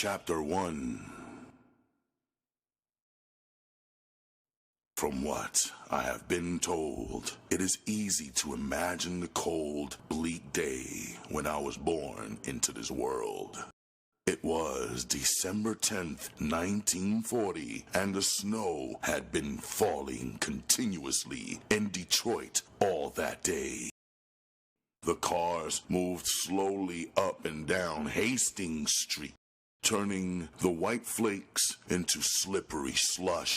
Chapter 1. From what I have been told, it is easy to imagine the cold, bleak day when I was born into this world. It was December 10th, 1940, and the snow had been falling continuously in Detroit all that day. The cars moved slowly up and down Hastings Street, turning the white flakes into slippery slush.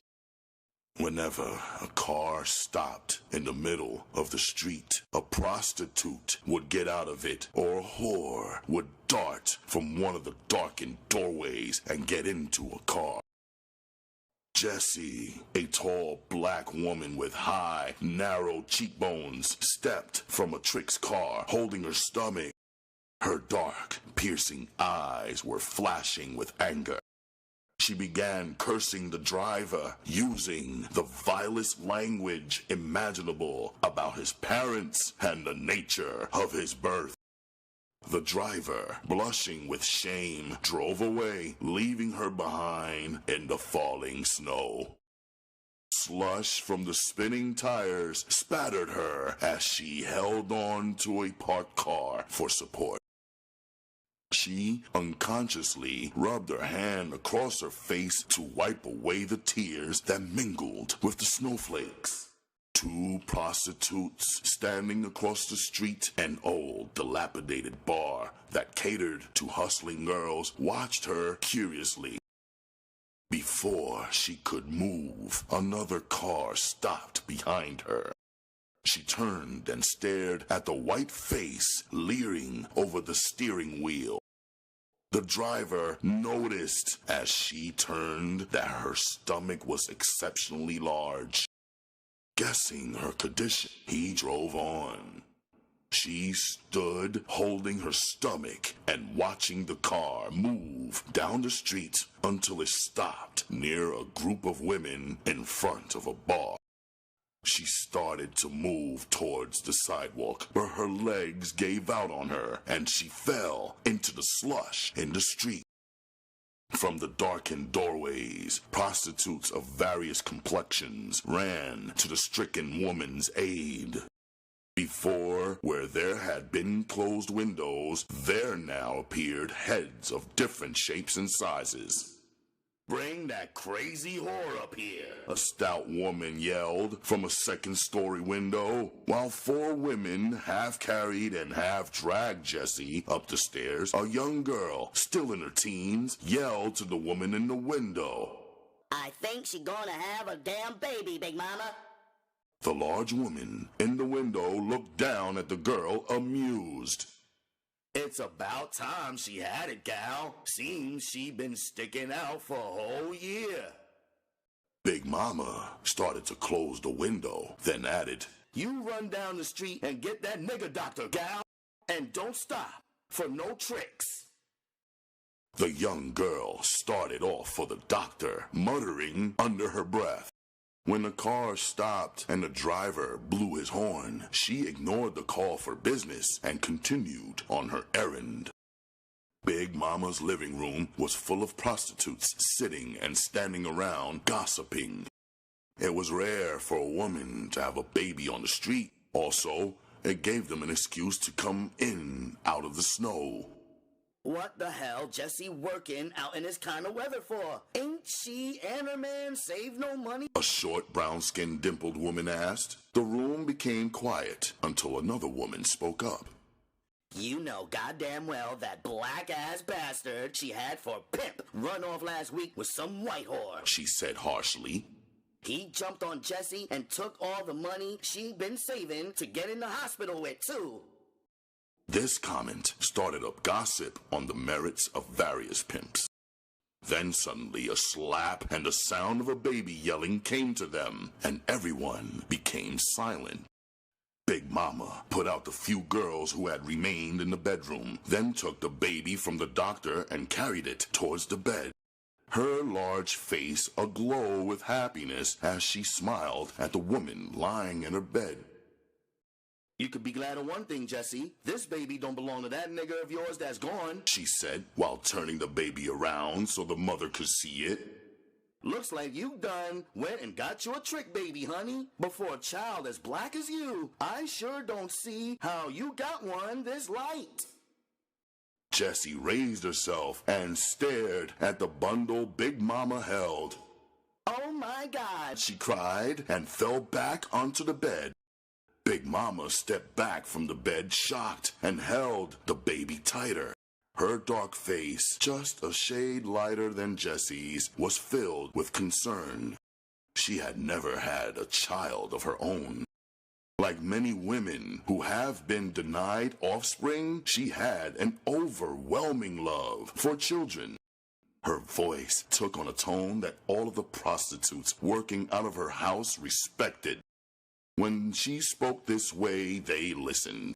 Whenever a car stopped in the middle of the street, a prostitute would get out of it, or a whore would dart from one of the darkened doorways and get into a car. Jessie, a tall black woman with high, narrow cheekbones, stepped from a trick's car, holding her stomach. Her dark, piercing eyes were flashing with anger. She began cursing the driver, using the vilest language imaginable about his parents and the nature of his birth. The driver, blushing with shame, drove away, leaving her behind in the falling snow. Slush from the spinning tires spattered her as she held on to a parked car for support. She unconsciously rubbed her hand across her face to wipe away the tears that mingled with the snowflakes. Two prostitutes standing across the street, an old, dilapidated bar that catered to hustling girls, watched her curiously. Before she could move, another car stopped behind her. She turned and stared at the white face leering over the steering wheel. The driver noticed as she turned that her stomach was exceptionally large. Guessing her condition, he drove on. She stood holding her stomach and watching the car move down the street until it stopped near a group of women in front of a bar. She started to move towards the sidewalk, but her legs gave out on her, and she fell into the slush in the street. From the darkened doorways, prostitutes of various complexions ran to the stricken woman's aid. Before, where there had been closed windows, there now appeared heads of different shapes and sizes. "Bring that crazy whore up here," a stout woman yelled from a second-story window, while four women half carried and half dragged Jessie up the stairs. A young girl, still in her teens, yelled to the woman in the window, "I think she's gonna have a damn baby, Big Mama." The large woman in the window looked down at the girl, amused. "It's about time she had it, gal. Seems she been sticking out for a whole year." Big Mama started to close the window, then added, "You run down the street and get that nigger doctor, gal, and don't stop for no tricks." The young girl started off for the doctor, muttering under her breath. When the car stopped and the driver blew his horn, she ignored the call for business and continued on her errand. Big Mama's living room was full of prostitutes sitting and standing around gossiping. It was rare for a woman to have a baby on the street. Also, it gave them an excuse to come in out of the snow. "What the hell Jessie working out in this kind of weather for? Ain't she and her man save no money?" A short, brown-skinned, dimpled woman asked. The room became quiet until another woman spoke up. "You know goddamn well that black-ass bastard she had for pimp run off last week with some white whore," she said harshly. "He jumped on Jessie and took all the money she'd been saving to get in the hospital with, too." This comment started up gossip on the merits of various pimps. Then suddenly a slap and the sound of a baby yelling came to them, and everyone became silent. Big Mama put out the few girls who had remained in the bedroom, then took the baby from the doctor and carried it towards the bed. Her large face aglow with happiness as she smiled at the woman lying in her bed. You could be glad of one thing, Jesse. This baby don't belong to that nigga of yours that's gone, she said while turning the baby around so the mother could see it. Looks like you done went and got you a trick baby, honey. But for a child as black as you, I sure don't see how you got one this light. Jessie raised herself and stared at the bundle Big Mama held. Oh my God, she cried and fell back onto the bed. Big Mama stepped back from the bed shocked and held the baby tighter. Her dark face, just a shade lighter than Jessie's, was filled with concern. She had never had a child of her own. Like many women who have been denied offspring, she had an overwhelming love for children. Her voice took on a tone that all of the prostitutes working out of her house respected. When she spoke this way, they listened.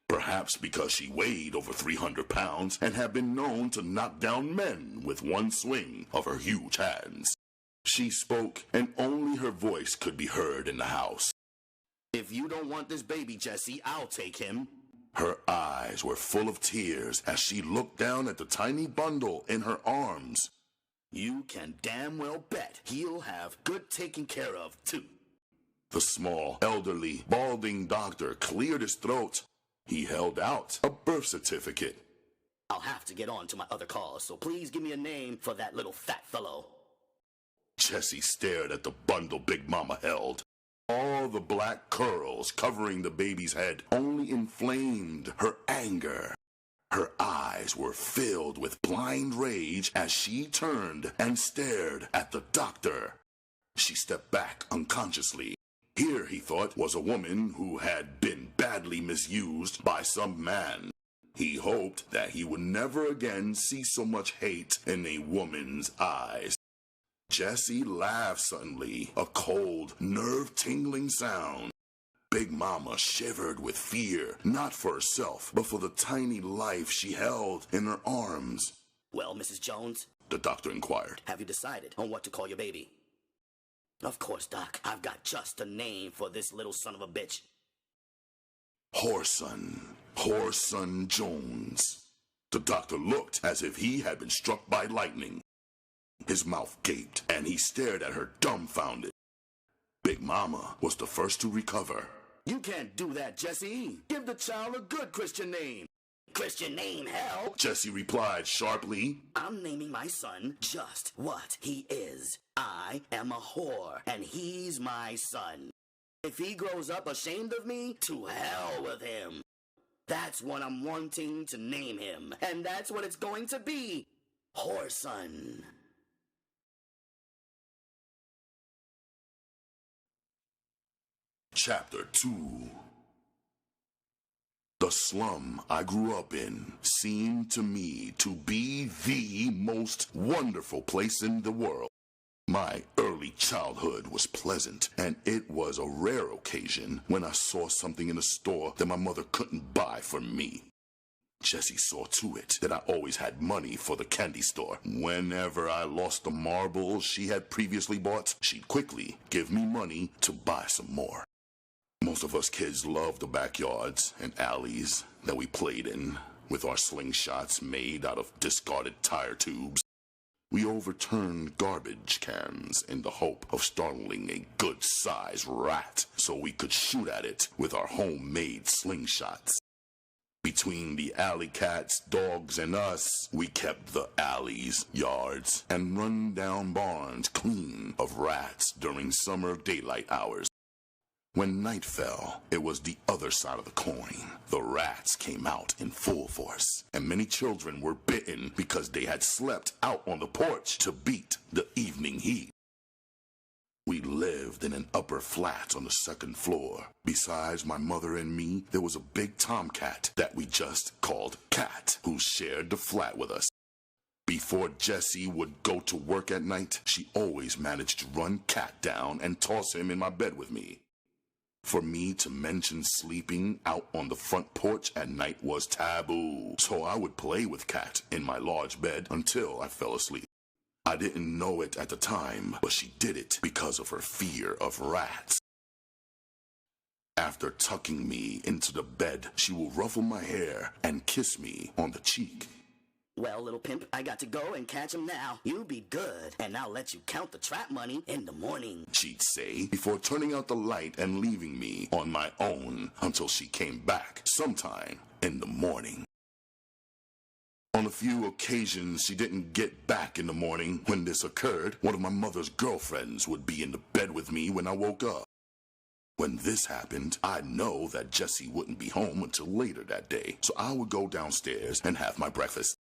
Perhaps because she weighed over 300 pounds and had been known to knock down men with one swing of her huge hands. She spoke, and only her voice could be heard in the house. If you don't want this baby, Jesse, I'll take him. Her eyes were full of tears as she looked down at the tiny bundle in her arms. You can damn well bet he'll have good taken care of, too. The small, elderly, balding doctor cleared his throat. He held out a birth certificate. I'll have to get on to my other calls, so please give me a name for that little fat fellow. Jessie stared at the bundle Big Mama held. All the black curls covering the baby's head only inflamed her anger. Her eyes were filled with blind rage as she turned and stared at the doctor. She stepped back unconsciously. Here, he thought, was a woman who had been badly misused by some man. He hoped that he would never again see so much hate in a woman's eyes. Jessie laughed suddenly, a cold, nerve-tingling sound. Big Mama shivered with fear, not for herself, but for the tiny life she held in her arms. Well, Mrs. Jones, the doctor inquired, have you decided on what to call your baby? Of course, Doc. I've got just a name for this little son of a bitch. Whoreson Jones. The doctor looked as if he had been struck by lightning. His mouth gaped, and he stared at her dumbfounded. Big Mama was the first to recover. You can't do that, Jesse. Give the child a good Christian name. Christian name, hell! Jessie replied sharply. I'm naming my son just what he is. I am a whore, and he's my son. If he grows up ashamed of me, to hell with him. That's what I'm wanting to name him, and that's what it's going to be. Whoreson. Chapter 2. The slum I grew up in seemed to me to be the most wonderful place in the world. My early childhood was pleasant, and it was a rare occasion when I saw something in the store that my mother couldn't buy for me. Jessie saw to it that I always had money for the candy store. Whenever I lost the marbles she had previously bought, she'd quickly give me money to buy some more. Most of us kids loved the backyards and alleys that we played in, with our slingshots made out of discarded tire tubes. We overturned garbage cans in the hope of startling a good-sized rat so we could shoot at it with our homemade slingshots. Between the alley cats, dogs, and us, we kept the alleys, yards, and run-down barns clean of rats during summer daylight hours. When night fell, it was the other side of the coin. The rats came out in full force, and many children were bitten because they had slept out on the porch to beat the evening heat. We lived in an upper flat on the second floor. Besides my mother and me, there was a big tomcat that we just called Cat, who shared the flat with us. Before Jessie would go to work at night, she always managed to run Cat down and toss him in my bed with me. For me to mention sleeping out on the front porch at night was taboo, so I would play with Cat in my large bed until I fell asleep. I didn't know it at the time, but she did it because of her fear of rats. After tucking me into the bed, she will ruffle my hair and kiss me on the cheek. Well, little pimp, I got to go and catch him now. You be good, and I'll let you count the trap money in the morning, she'd say before turning out the light and leaving me on my own until she came back sometime in the morning. On a few occasions she didn't get back in the morning. When this occurred, one of my mother's girlfriends would be in the bed with me when I woke up. When this happened, I'd know that Jessie wouldn't be home until later that day, so I would go downstairs and have my breakfast.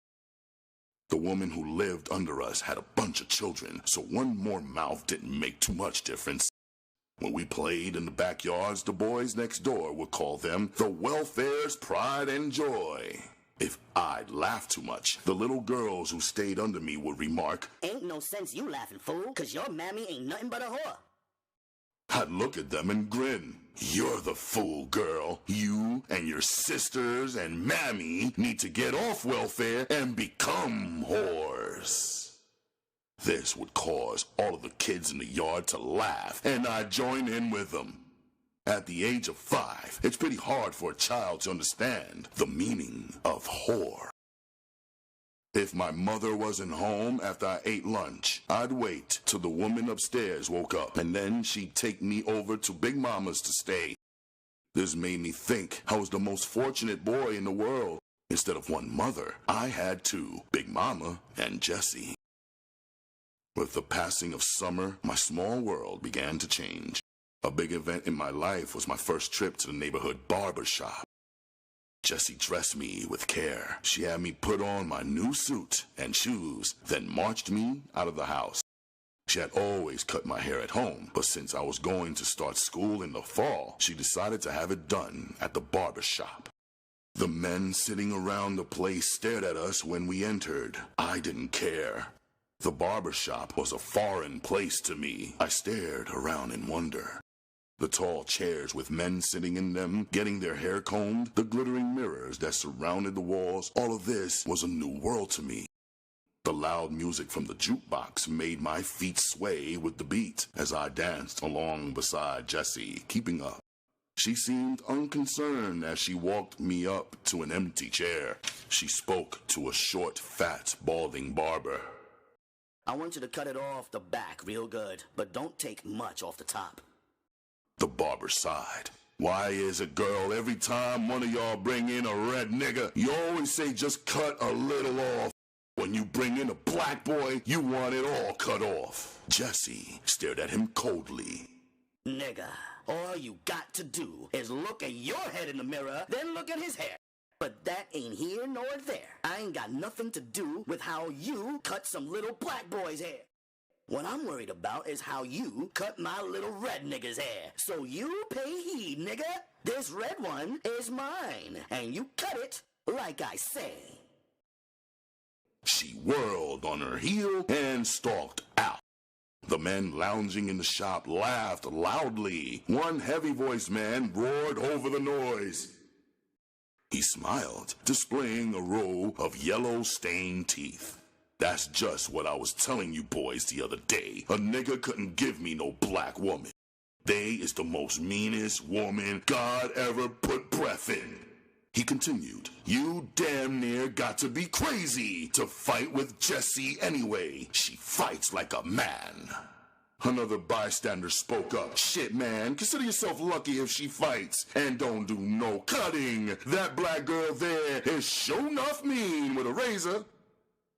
The woman who lived under us had a bunch of children, so one more mouth didn't make too much difference. When we played in the backyards, the boys next door would call them the welfare's pride and joy. If I'd laugh too much, the little girls who stayed under me would remark, "Ain't no sense you laughing, fool, 'cause your mammy ain't nothing but a whore." I'd look at them and grin. "You're the fool, girl. You and your sisters and mammy need to get off welfare and become whores." This would cause all of the kids in the yard to laugh, and I'd join in with them. At the age of 5, it's pretty hard for a child to understand the meaning of whore. If my mother wasn't home after I ate lunch, I'd wait till the woman upstairs woke up, and then she'd take me over to Big Mama's to stay. This made me think I was the most fortunate boy in the world. Instead of one mother, I had two, Big Mama and Jessie. With the passing of summer, my small world began to change. A big event in my life was my first trip to the neighborhood barber shop. Jessie dressed me with care. She had me put on my new suit and shoes, then marched me out of the house. She had always cut my hair at home, but since I was going to start school in the fall, she decided to have it done at the barber shop. The men sitting around the place stared at us when we entered. I didn't care. The barber shop was a foreign place to me. I stared around in wonder. The tall chairs with men sitting in them, getting their hair combed, the glittering mirrors that surrounded the walls, all of this was a new world to me. The loud music from the jukebox made my feet sway with the beat as I danced along beside Jessie, keeping up. She seemed unconcerned as she walked me up to an empty chair. She spoke to a short, fat, balding barber. "I want you to cut it off the back real good, but don't take much off the top." The barber sighed. "Why is it, girl, every time one of y'all bring in a red nigga, you always say just cut a little off? When you bring in a black boy, you want it all cut off." Jessie stared at him coldly. "Nigga, all you got to do is look at your head in the mirror, then look at his hair. But that ain't here nor there. I ain't got nothing to do with how you cut some little black boy's hair. What I'm worried about is how you cut my little red nigga's hair. So you pay heed, nigga. This red one is mine, and you cut it like I say." She whirled on her heel and stalked out. The men lounging in the shop laughed loudly. One heavy-voiced man roared over the noise. He smiled, displaying a row of yellow-stained teeth. "That's just what I was telling you boys the other day. A nigga couldn't give me no black woman. They is the most meanest woman God ever put breath in." He continued, "You damn near got to be crazy to fight with Jessie anyway. She fights like a man." Another bystander spoke up. "Shit, man, consider yourself lucky if she fights. And don't do no cutting. That black girl there is sure enough mean with a razor."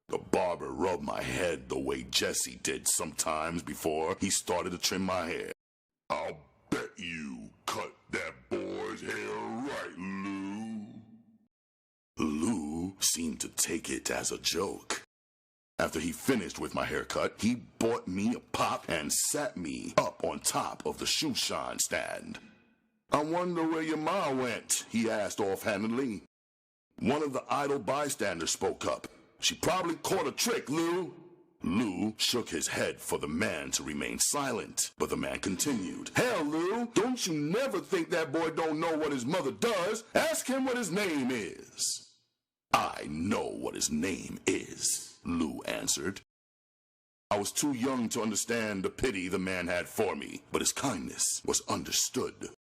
The barber rubbed my head the way Jessie did sometimes before he started to trim my hair. "I'll bet you cut that boy's hair right, Lou." Lou seemed to take it as a joke. After he finished with my haircut, he bought me a pop and sat me up on top of the shoe shine stand. "I wonder where your ma went," he asked offhandedly. One of the idle bystanders spoke up. "She probably caught a trick, Lou." Lou shook his head for the man to remain silent, but the man continued. "Hell, Lou, don't you never think that boy don't know what his mother does. Ask him what his name is." "I know what his name is," Lou answered. I was too young to understand the pity the man had for me, but his kindness was understood.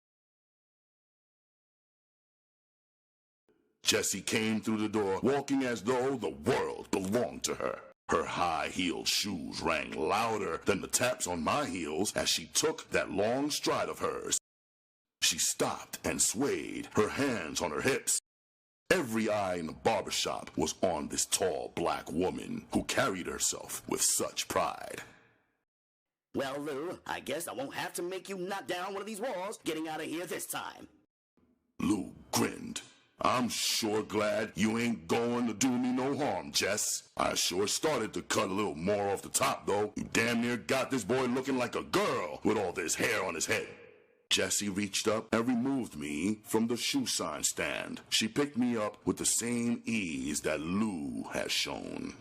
Jessie came through the door, walking as though the world belonged to her. Her high-heeled shoes rang louder than the taps on my heels as she took that long stride of hers. She stopped and swayed, her hands on her hips. Every eye in the barbershop was on this tall black woman who carried herself with such pride. Well, Lou, I guess I won't have to make you knock down one of these walls getting out of here this time. Lou grinned. I'm sure glad you ain't going to do me no harm, Jess. I sure started to cut a little more off the top, though. You damn near got this boy looking like a girl with all this hair on his head. Jessie reached up and removed me from the shoe sign stand. She picked me up with the same ease that Lou has shown.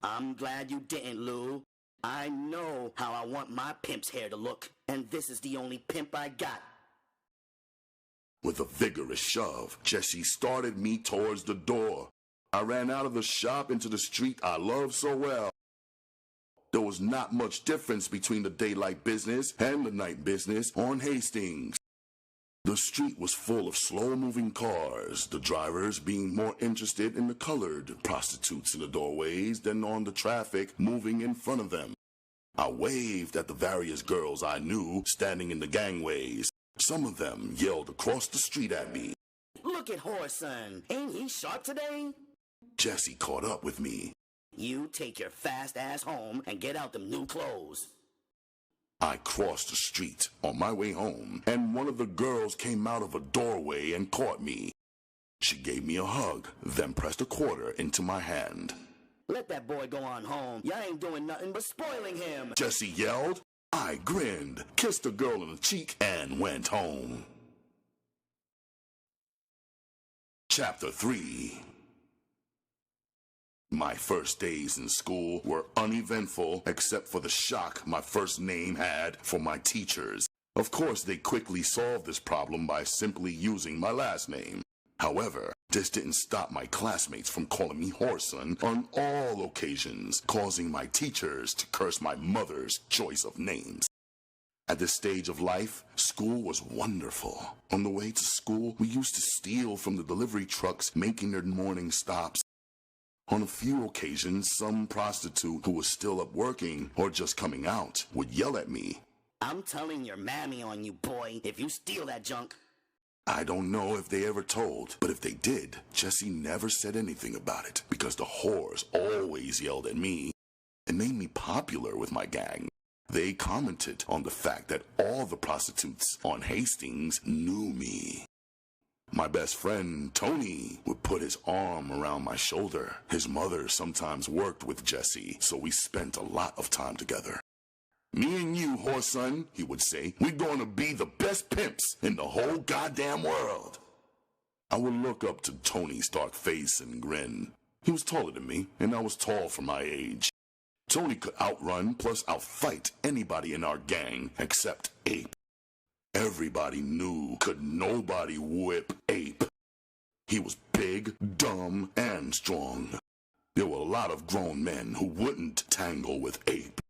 I'm glad you didn't, Lou. I know how I want my pimp's hair to look, and this is the only pimp I got. With a vigorous shove, Jessie started me towards the door. I ran out of the shop into the street I love so well. There was not much difference between the daylight business and the night business on Hastings. The street was full of slow-moving cars, the drivers being more interested in the colored prostitutes in the doorways than on the traffic moving in front of them. I waved at the various girls I knew standing in the gangways. Some of them yelled across the street at me. Look at Whoreson. Ain't he sharp today? Jessie caught up with me. You take your fast ass home and get out them new clothes. I crossed the street on my way home, and one of the girls came out of a doorway and caught me. She gave me a hug, then pressed a quarter into my hand. Let that boy go on home. Y'all ain't doing nothing but spoiling him. Jessie yelled. I grinned, kissed the girl on the cheek, and went home. Chapter 3. My first days in school were uneventful except for the shock my first name had for my teachers. Of course, they quickly solved this problem by simply using my last name. However, this didn't stop my classmates from calling me Whoreson on all occasions, causing my teachers to curse my mother's choice of names. At this stage of life, school was wonderful. On the way to school, we used to steal from the delivery trucks making their morning stops. On a few occasions, some prostitute who was still up working or just coming out would yell at me. I'm telling your mammy on you, boy, if you steal that junk. I don't know if they ever told, but if they did, Jessie never said anything about it because the whores always yelled at me. It made me popular with my gang. They commented on the fact that all the prostitutes on Hastings knew me. My best friend, Tony, would put his arm around my shoulder. His mother sometimes worked with Jessie, so we spent a lot of time together. Me and you, Whoreson, he would say, we're going to be the best pimps in the whole goddamn world. I would look up to Tony's dark face and grin. He was taller than me, and I was tall for my age. Tony could outrun plus outfight anybody in our gang except Ape. Everybody knew could nobody whip Ape. He was big, dumb, and strong. There were a lot of grown men who wouldn't tangle with Ape.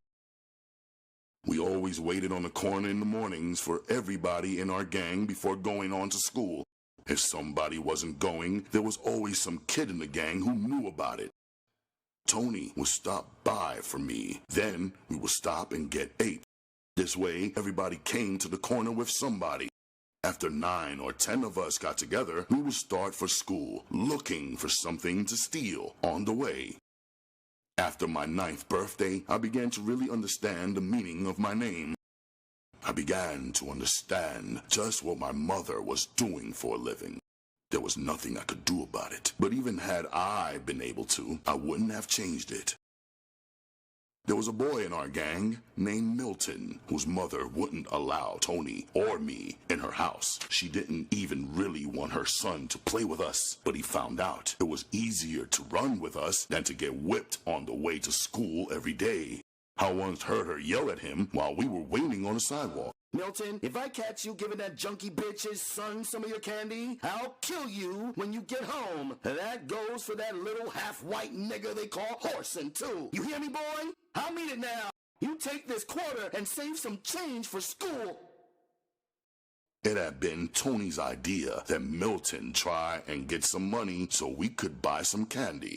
We always waited on the corner in the mornings for everybody in our gang before going on to school. If somebody wasn't going, there was always some kid in the gang who knew about it. Tony would stop by for me. Then we would stop and get Ape. This way, everybody came to the corner with somebody. After 9 or 10 of us got together, we would start for school, looking for something to steal on the way. After my 9th birthday, I began to really understand the meaning of my name. I began to understand just what my mother was doing for a living. There was nothing I could do about it, but even had I been able to, I wouldn't have changed it. There was a boy in our gang named Milton, whose mother wouldn't allow Tony or me in her house. She didn't even really want her son to play with us, but he found out it was easier to run with us than to get whipped on the way to school every day. I once heard her yell at him while we were waiting on the sidewalk. Milton, if I catch you giving that junkie bitch his son some of your candy, I'll kill you when you get home. That goes for that little half-white nigger they call Whoreson, too. You hear me, boy? I'll mean it now. You take this quarter and save some change for school. It had been Tony's idea that Milton try and get some money so we could buy some candy.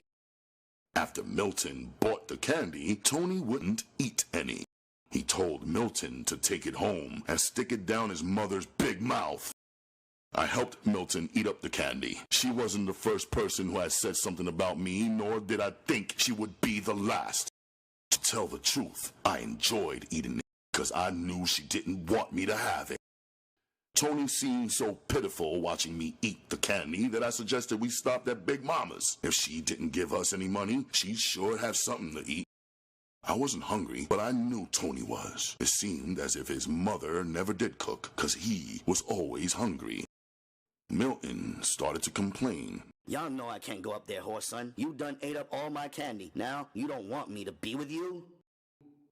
After Milton bought the candy, Tony wouldn't eat any. He told Milton to take it home and stick it down his mother's big mouth. I helped Milton eat up the candy. She wasn't the first person who had said something about me, nor did I think she would be the last. To tell the truth, I enjoyed eating it because I knew she didn't want me to have it. Tony seemed so pitiful watching me eat the candy that I suggested we stop at Big Mama's. If she didn't give us any money, she'd sure have something to eat. I wasn't hungry, but I knew Tony was. It seemed as if his mother never did cook, 'cause he was always hungry. Milton started to complain. Y'all know I can't go up there, Whoreson. You done ate up all my candy. Now you don't want me to be with you?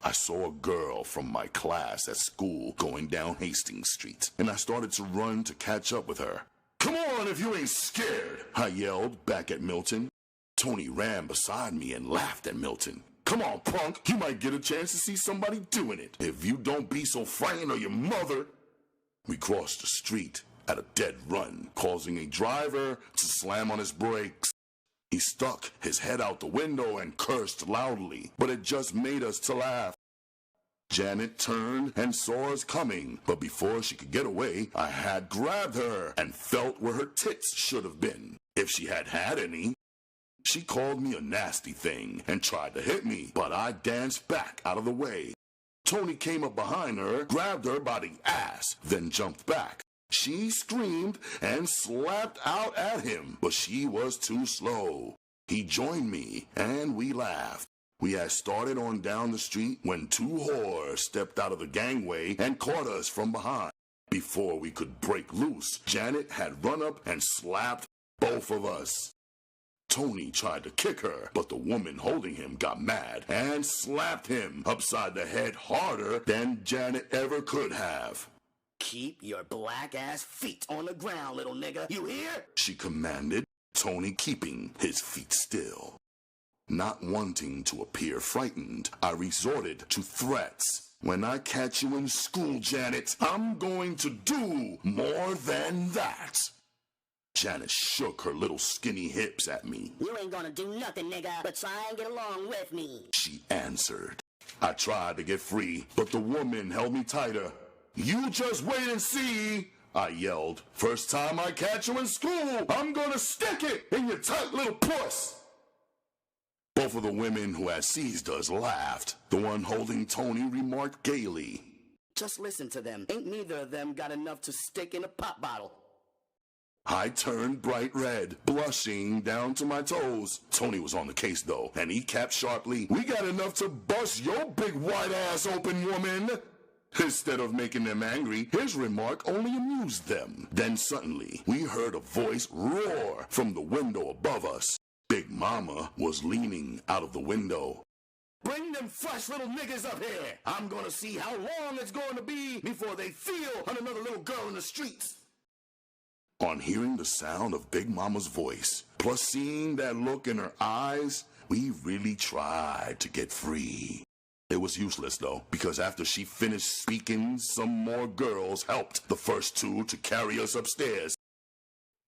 I saw a girl from my class at school going down Hastings Street, and I started to run to catch up with her. "Come on if you ain't scared," I yelled back at Milton. Tony ran beside me and laughed at Milton. "Come on, punk, you might get a chance to see somebody doing it. If you don't be so frightened of your mother." We crossed the street at a dead run, causing a driver to slam on his brakes. He stuck his head out the window and cursed loudly, but it just made us to laugh. Janet turned and saw us coming, but before she could get away, I had grabbed her and felt where her tits should have been, if she had had any. She called me a nasty thing and tried to hit me, but I danced back out of the way. Tony came up behind her, grabbed her by the ass, then jumped back. She screamed and slapped out at him, but she was too slow. He joined me, and we laughed. We had started on down the street when two whores stepped out of the gangway and caught us from behind. Before we could break loose, Janet had run up and slapped both of us. Tony tried to kick her, but the woman holding him got mad and slapped him upside the head harder than Janet ever could have. "Keep your black-ass feet on the ground, little nigga. You hear?" she commanded, Tony keeping his feet still. Not wanting to appear frightened, I resorted to threats. "When I catch you in school, Janet, I'm going to do more than that." Janet shook her little skinny hips at me. "You ain't gonna do nothing, nigga, but try and get along with me," she answered. I tried to get free, but the woman held me tighter. "You just wait and see," I yelled. "First time I catch you in school, I'm gonna stick it in your tight little puss." Both of the women who had seized us laughed. The one holding Tony remarked gaily, "Just listen to them. Ain't neither of them got enough to stick in a pop bottle." I turned bright red, blushing down to my toes. Tony was on the case, though, and he capped sharply, "We got enough to bust your big white ass open, woman." Instead of making them angry, his remark only amused them. Then suddenly, we heard a voice roar from the window above us. Big Mama was leaning out of the window. "Bring them fresh little niggas up here. I'm gonna see how long it's going to be before they feel on another little girl in the streets." On hearing the sound of Big Mama's voice, plus seeing that look in her eyes, we really tried to get free. It was useless, though, because after she finished speaking, some more girls helped the first two to carry us upstairs.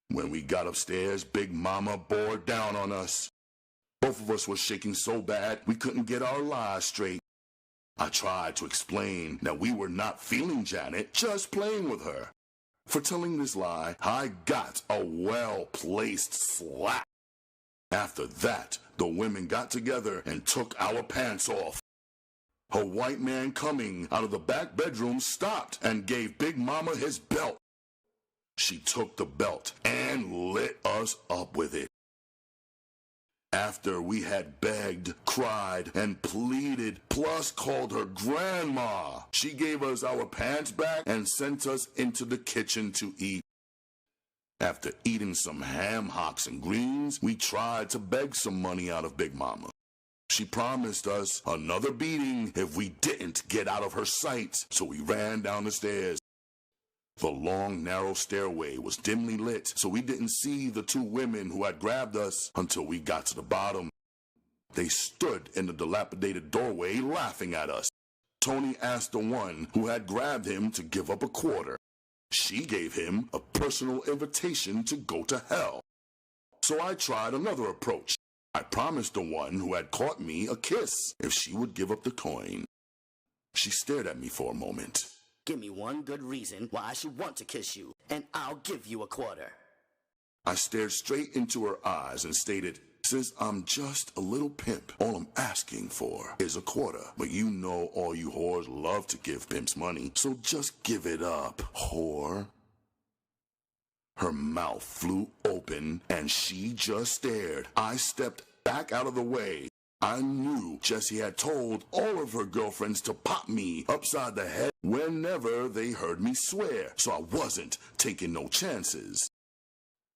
When we got upstairs, Big Mama bore down on us. Both of us were shaking so bad we couldn't get our lies straight. I tried to explain that we were not feeling Janet, just playing with her. For telling this lie, I got a well-placed slap. After that, the women got together and took our pants off. A white man coming out of the back bedroom stopped and gave Big Mama his belt. She took the belt and lit us up with it. After we had begged, cried, and pleaded, plus called her grandma, she gave us our pants back and sent us into the kitchen to eat. After eating some ham hocks and greens, we tried to beg some money out of Big Mama. She promised us another beating if we didn't get out of her sight, so we ran down the stairs. The long, narrow stairway was dimly lit, so we didn't see the two women who had grabbed us until we got to the bottom. They stood in the dilapidated doorway laughing at us. Tony asked the one who had grabbed him to give up a quarter. She gave him a personal invitation to go to hell. So I tried another approach. I promised the one who had caught me a kiss if she would give up the coin. She stared at me for a moment. Give me one good reason why I should want to kiss you, and I'll give you a quarter. I stared straight into her eyes and stated, since I'm just a little pimp, all I'm asking for is a quarter. But you know all you whores love to give pimps money, so just give it up, whore. Her mouth flew open, and she just stared. I stepped back out of the way. I knew Jessie had told all of her girlfriends to pop me upside the head whenever they heard me swear, so I wasn't taking no chances.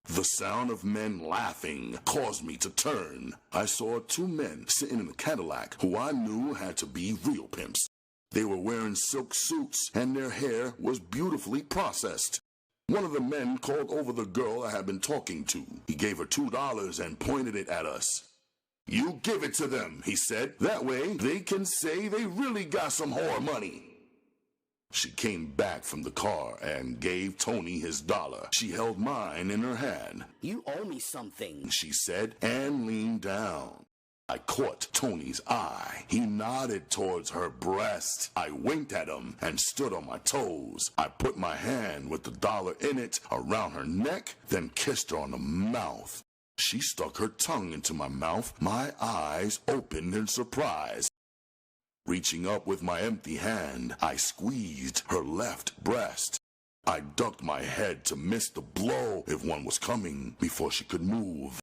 The sound of men laughing caused me to turn. I saw two men sitting in a Cadillac who I knew had to be real pimps. They were wearing silk suits, and their hair was beautifully processed. One of the men called over the girl I had been talking to. He gave her $2 and pointed it at us. You give it to them, he said. That way they can say they really got some whore money. She came back from the car and gave Tony his $1. She held mine in her hand. You owe me something, she said, and leaned down. I caught Tony's eye. He nodded towards her breast. I winked at him and stood on my toes. I put my hand with the $1 in it around her neck, then kissed her on the mouth. She stuck her tongue into my mouth. My eyes opened in surprise. Reaching up with my empty hand, I squeezed her left breast. I ducked my head to miss the blow if one was coming before she could move.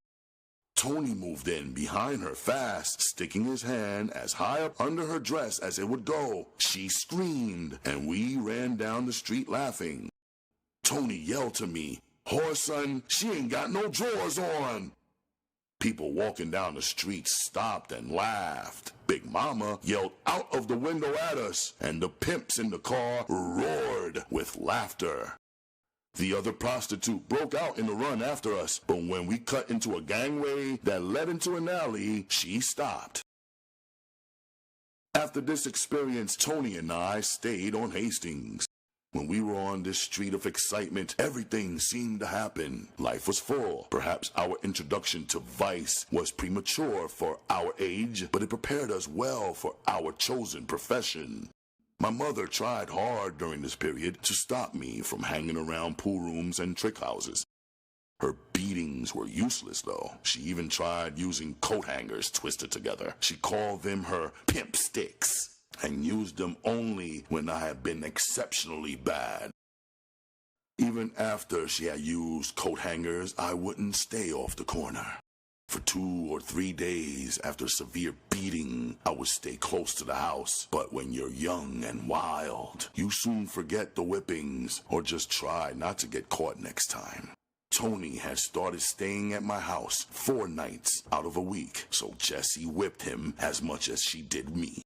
Tony moved in behind her fast, sticking his hand as high up under her dress as it would go. She screamed, and we ran down the street laughing. Tony yelled to me, "Whoreson, she ain't got no drawers on." People walking down the street stopped and laughed. Big Mama yelled out of the window at us, and the pimps in the car roared with laughter. The other prostitute broke out in a run after us, but when we cut into a gangway that led into an alley, she stopped. After this experience, Tony and I stayed on Hastings. When we were on this street of excitement, everything seemed to happen. Life was full. Perhaps our introduction to vice was premature for our age, but it prepared us well for our chosen profession. My mother tried hard during this period to stop me from hanging around pool rooms and trick houses. Her beatings were useless, though. She even tried using coat hangers twisted together. She called them her pimp sticks, and used them only when I had been exceptionally bad. Even after she had used coat hangers, I wouldn't stay off the corner. For 2 or 3 days after severe beating, I would stay close to the house. But when you're young and wild, you soon forget the whippings or just try not to get caught next time. Tony had started staying at my house 4 nights out of a week, so Jessie whipped him as much as she did me.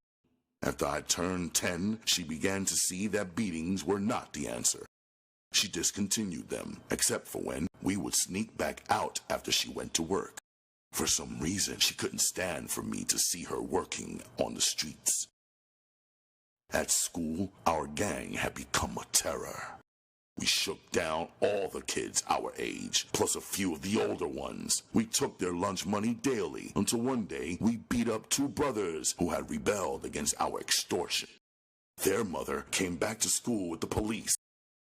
After I turned 10, she began to see that beatings were not the answer. She discontinued them, except for when we would sneak back out after she went to work. For some reason, she couldn't stand for me to see her working on the streets. At school, our gang had become a terror. We shook down all the kids our age, plus a few of the older ones. We took their lunch money daily until one day we beat up 2 brothers who had rebelled against our extortion. Their mother came back to school with the police.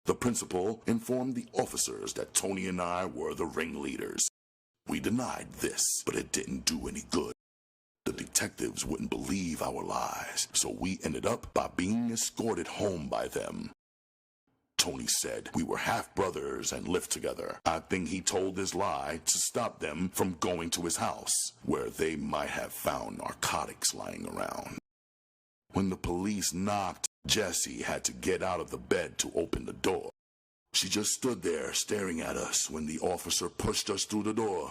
The principal informed the officers that Tony and I were the ringleaders. We denied this, but it didn't do any good. The detectives wouldn't believe our lies, so we ended up by being escorted home by them. Tony said we were half-brothers and lived together. I think he told this lie to stop them from going to his house, where they might have found narcotics lying around. When the police knocked, Jessie had to get out of the bed to open the door. She just stood there staring at us when the officer pushed us through the door.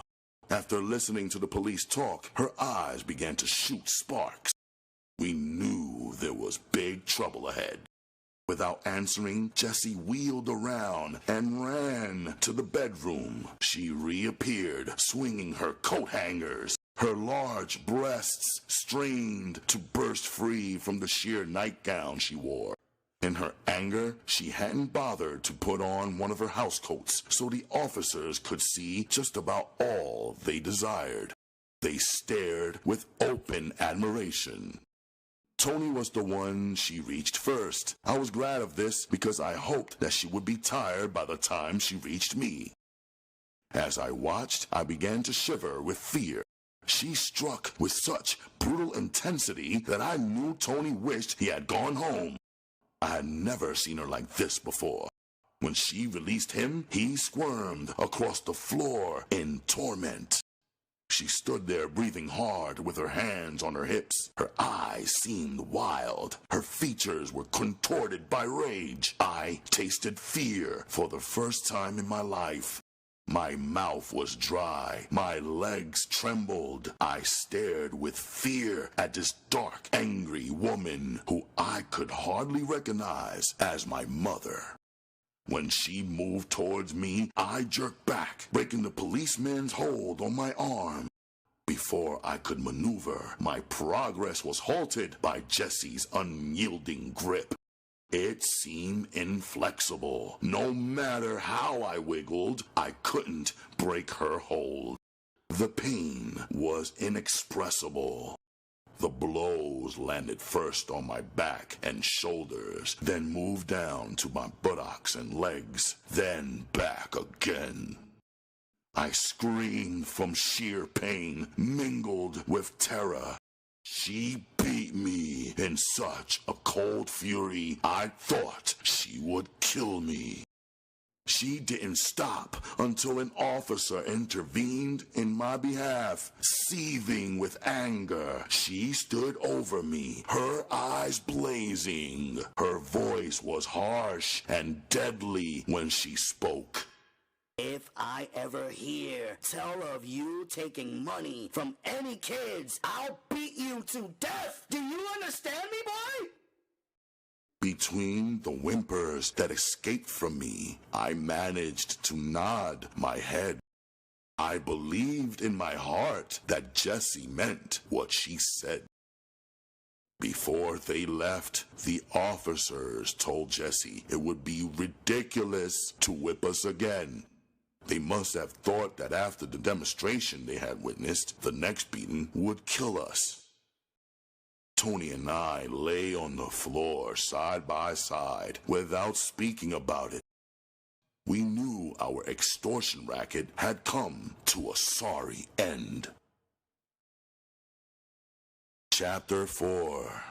After listening to the police talk, her eyes began to shoot sparks. We knew there was big trouble ahead. Without answering, Jessie wheeled around and ran to the bedroom. She reappeared, swinging her coat hangers. Her large breasts strained to burst free from the sheer nightgown she wore. In her anger, she hadn't bothered to put on one of her housecoats so the officers could see just about all they desired. They stared with open admiration. Tony was the one she reached first. I was glad of this because I hoped that she would be tired by the time she reached me. As I watched, I began to shiver with fear. She struck with such brutal intensity that I knew Tony wished he had gone home. I had never seen her like this before. When she released him, he squirmed across the floor in torment. She stood there breathing hard with her hands on her hips. Her eyes seemed wild. Her features were contorted by rage. I tasted fear for the first time in my life. My mouth was dry. My legs trembled. I stared with fear at this dark, angry woman who I could hardly recognize as my mother. When she moved towards me, I jerked back, breaking the policeman's hold on my arm. Before I could maneuver, my progress was halted by Jesse's unyielding grip. It seemed inflexible. No matter how I wiggled, I couldn't break her hold. The pain was inexpressible. The blows landed first on my back and shoulders, then moved down to my buttocks and legs, then back again. I screamed from sheer pain, mingled with terror. She beat me in such a cold fury, I thought she would kill me. She didn't stop until an officer intervened in my behalf. Seething with anger, she stood over me, her eyes blazing. Her voice was harsh and deadly when she spoke. If I ever hear tell of you taking money from any kids, I'll beat you to death. Do you understand me, boy? Between the whimpers that escaped from me, I managed to nod my head. I believed in my heart that Jessie meant what she said. Before they left, the officers told Jessie it would be ridiculous to whip us again. They must have thought that after the demonstration they had witnessed, the next beating would kill us. Tony and I lay on the floor side by side without speaking about it. We knew our extortion racket had come to a sorry end. Chapter 4.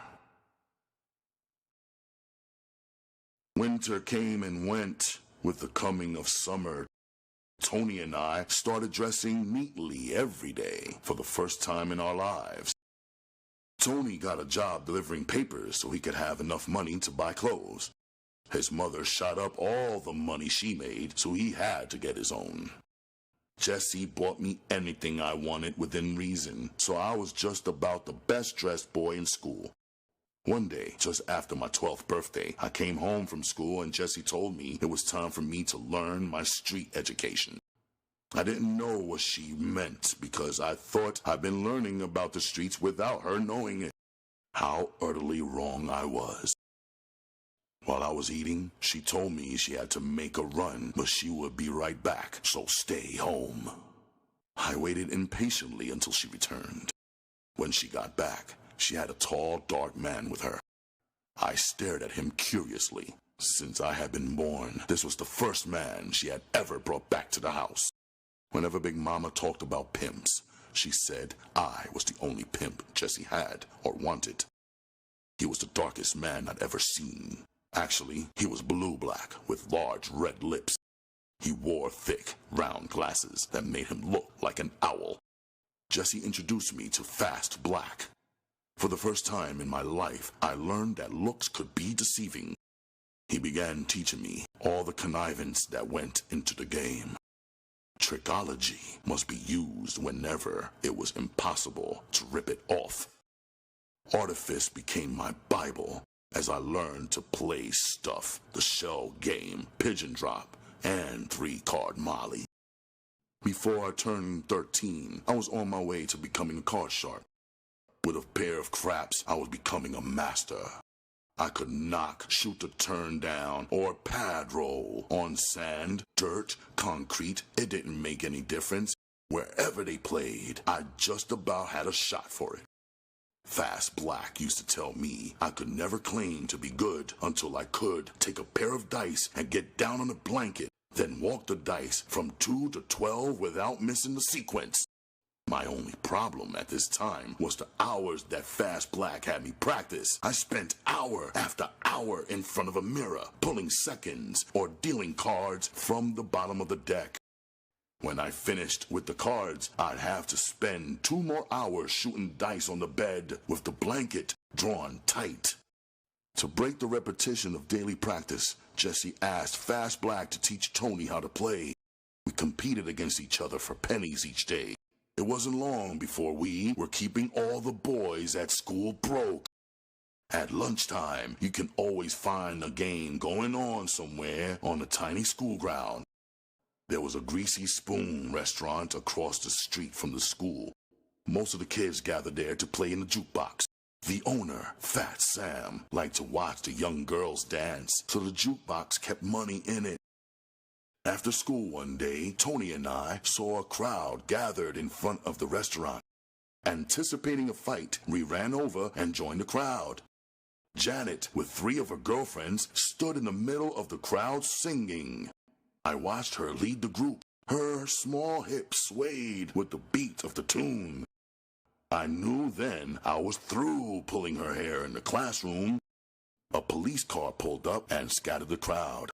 Winter came and went with the coming of summer. Tony and I started dressing neatly every day for the first time in our lives. Tony got a job delivering papers so he could have enough money to buy clothes. His mother shot up all the money she made, so he had to get his own. Jessie bought me anything I wanted within reason, so I was just about the best-dressed boy in school. One day, just after my 12th birthday, I came home from school and Jessie told me it was time for me to learn my street education. I didn't know what she meant because I thought I'd been learning about the streets without her knowing it. How utterly wrong I was. While I was eating, she told me she had to make a run, but she would be right back, so stay home. I waited impatiently until she returned. When she got back, she had a tall, dark man with her. I stared at him curiously. Since I had been born, this was the first man she had ever brought back to the house. Whenever Big Mama talked about pimps, she said I was the only pimp Jessie had or wanted. He was the darkest man I'd ever seen. Actually, he was blue-black with large red lips. He wore thick, round glasses that made him look like an owl. Jessie introduced me to Fast Black. For the first time in my life, I learned that looks could be deceiving. He began teaching me all the connivance that went into the game. Trickology must be used whenever it was impossible to rip it off. Artifice became my Bible as I learned to play stuff, the shell game, pigeon drop, and 3-card Molly. Before I turned 13, I was on my way to becoming a card sharp. With a pair of craps, I was becoming a master. I could knock, shoot a turn down, or pad roll. On sand, dirt, concrete, it didn't make any difference. Wherever they played, I just about had a shot for it. Fast Black used to tell me I could never claim to be good until I could take a pair of dice and get down on a blanket, then walk the dice from 2 to 12 without missing the sequence. My only problem at this time was the hours that Fast Black had me practice. I spent hour after hour in front of a mirror, pulling seconds or dealing cards from the bottom of the deck. When I finished with the cards, I'd have to spend 2 more hours shooting dice on the bed with the blanket drawn tight. To break the repetition of daily practice, Jesse asked Fast Black to teach Tony how to play. We competed against each other for pennies each day. It wasn't long before we were keeping all the boys at school broke. At lunchtime, you can always find a game going on somewhere on the tiny school ground. There was a Greasy Spoon restaurant across the street from the school. Most of the kids gathered there to play in the jukebox. The owner, Fat Sam, liked to watch the young girls dance, so the jukebox kept money in it. After school one day, Tony and I saw a crowd gathered in front of the restaurant. Anticipating a fight, we ran over and joined the crowd. Janet, with 3 of her girlfriends, stood in the middle of the crowd singing. I watched her lead the group. Her small hips swayed with the beat of the tune. I knew then I was through pulling her hair in the classroom. A police car pulled up and scattered the crowd.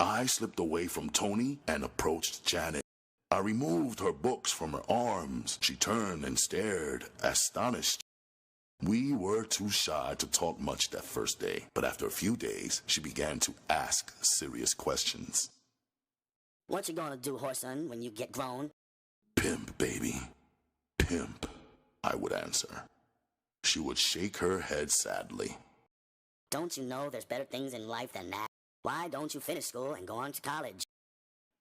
I slipped away from Tony and approached Janet. I removed her books from her arms. She turned and stared, astonished. We were too shy to talk much that first day, but after a few days, she began to ask serious questions. What you gonna do, Whoreson, when you get grown? Pimp, baby. Pimp, I would answer. She would shake her head sadly. Don't you know there's better things in life than that? Why don't you finish school and go on to college?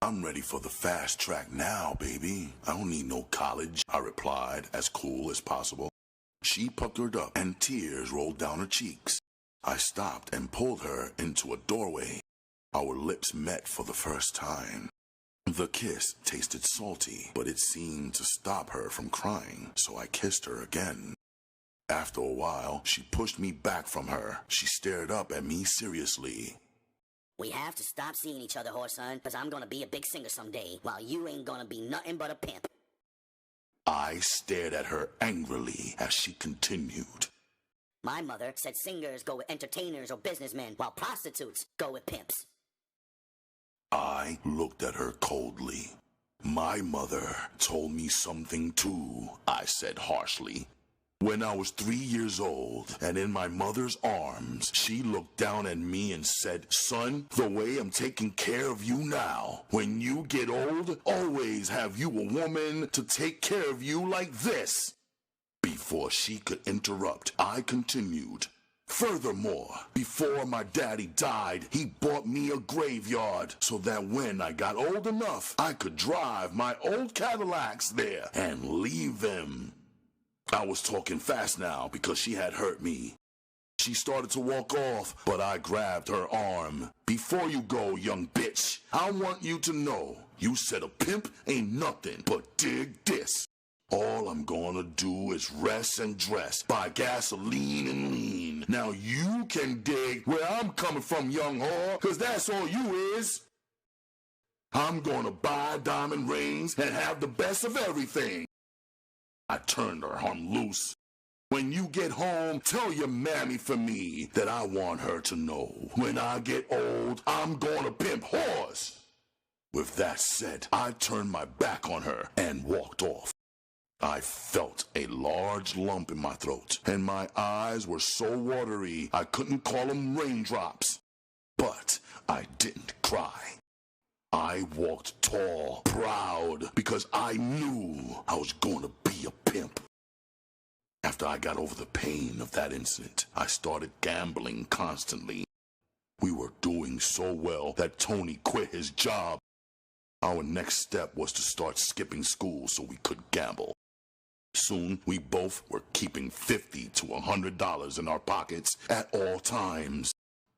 I'm ready for the fast track now, baby. I don't need no college, I replied, as cool as possible. She puckered up and tears rolled down her cheeks. I stopped and pulled her into a doorway. Our lips met for the first time. The kiss tasted salty, but it seemed to stop her from crying, so I kissed her again. After a while, she pushed me back from her. She stared up at me seriously. We have to stop seeing each other, Whoreson, because I'm gonna be a big singer someday, while you ain't gonna be nothing but a pimp. I stared at her angrily as she continued. My mother said singers go with entertainers or businessmen, while prostitutes go with pimps. I looked at her coldly. My mother told me something too, I said harshly. When I was 3 years old and in my mother's arms, she looked down at me and said, "Son, the way I'm taking care of you now, when you get old, always have you a woman to take care of you like this." Before she could interrupt, I continued. Furthermore, before my daddy died, he bought me a graveyard so that when I got old enough, I could drive my old Cadillacs there and leave them. I was talking fast now because she had hurt me. She started to walk off, but I grabbed her arm. "Before you go, young bitch, I want you to know you said a pimp ain't nothing but dig this. All I'm gonna do is rest and dress, buy gasoline and lean. Now you can dig where I'm coming from, young whore, 'cause that's all you is. I'm gonna buy diamond rings and have the best of everything." I turned her arm loose. "When you get home, tell your mammy for me that I want her to know. When I get old, I'm gonna pimp whores." With that said, I turned my back on her and walked off. I felt a large lump in my throat, and my eyes were so watery I couldn't call them raindrops. But I didn't cry. I walked tall, proud, because I knew I was going to be a pimp. After I got over the pain of that incident, I started gambling constantly. We were doing so well that Tony quit his job. Our next step was to start skipping school so we could gamble. Soon, we both were keeping $50 to $100 in our pockets at all times.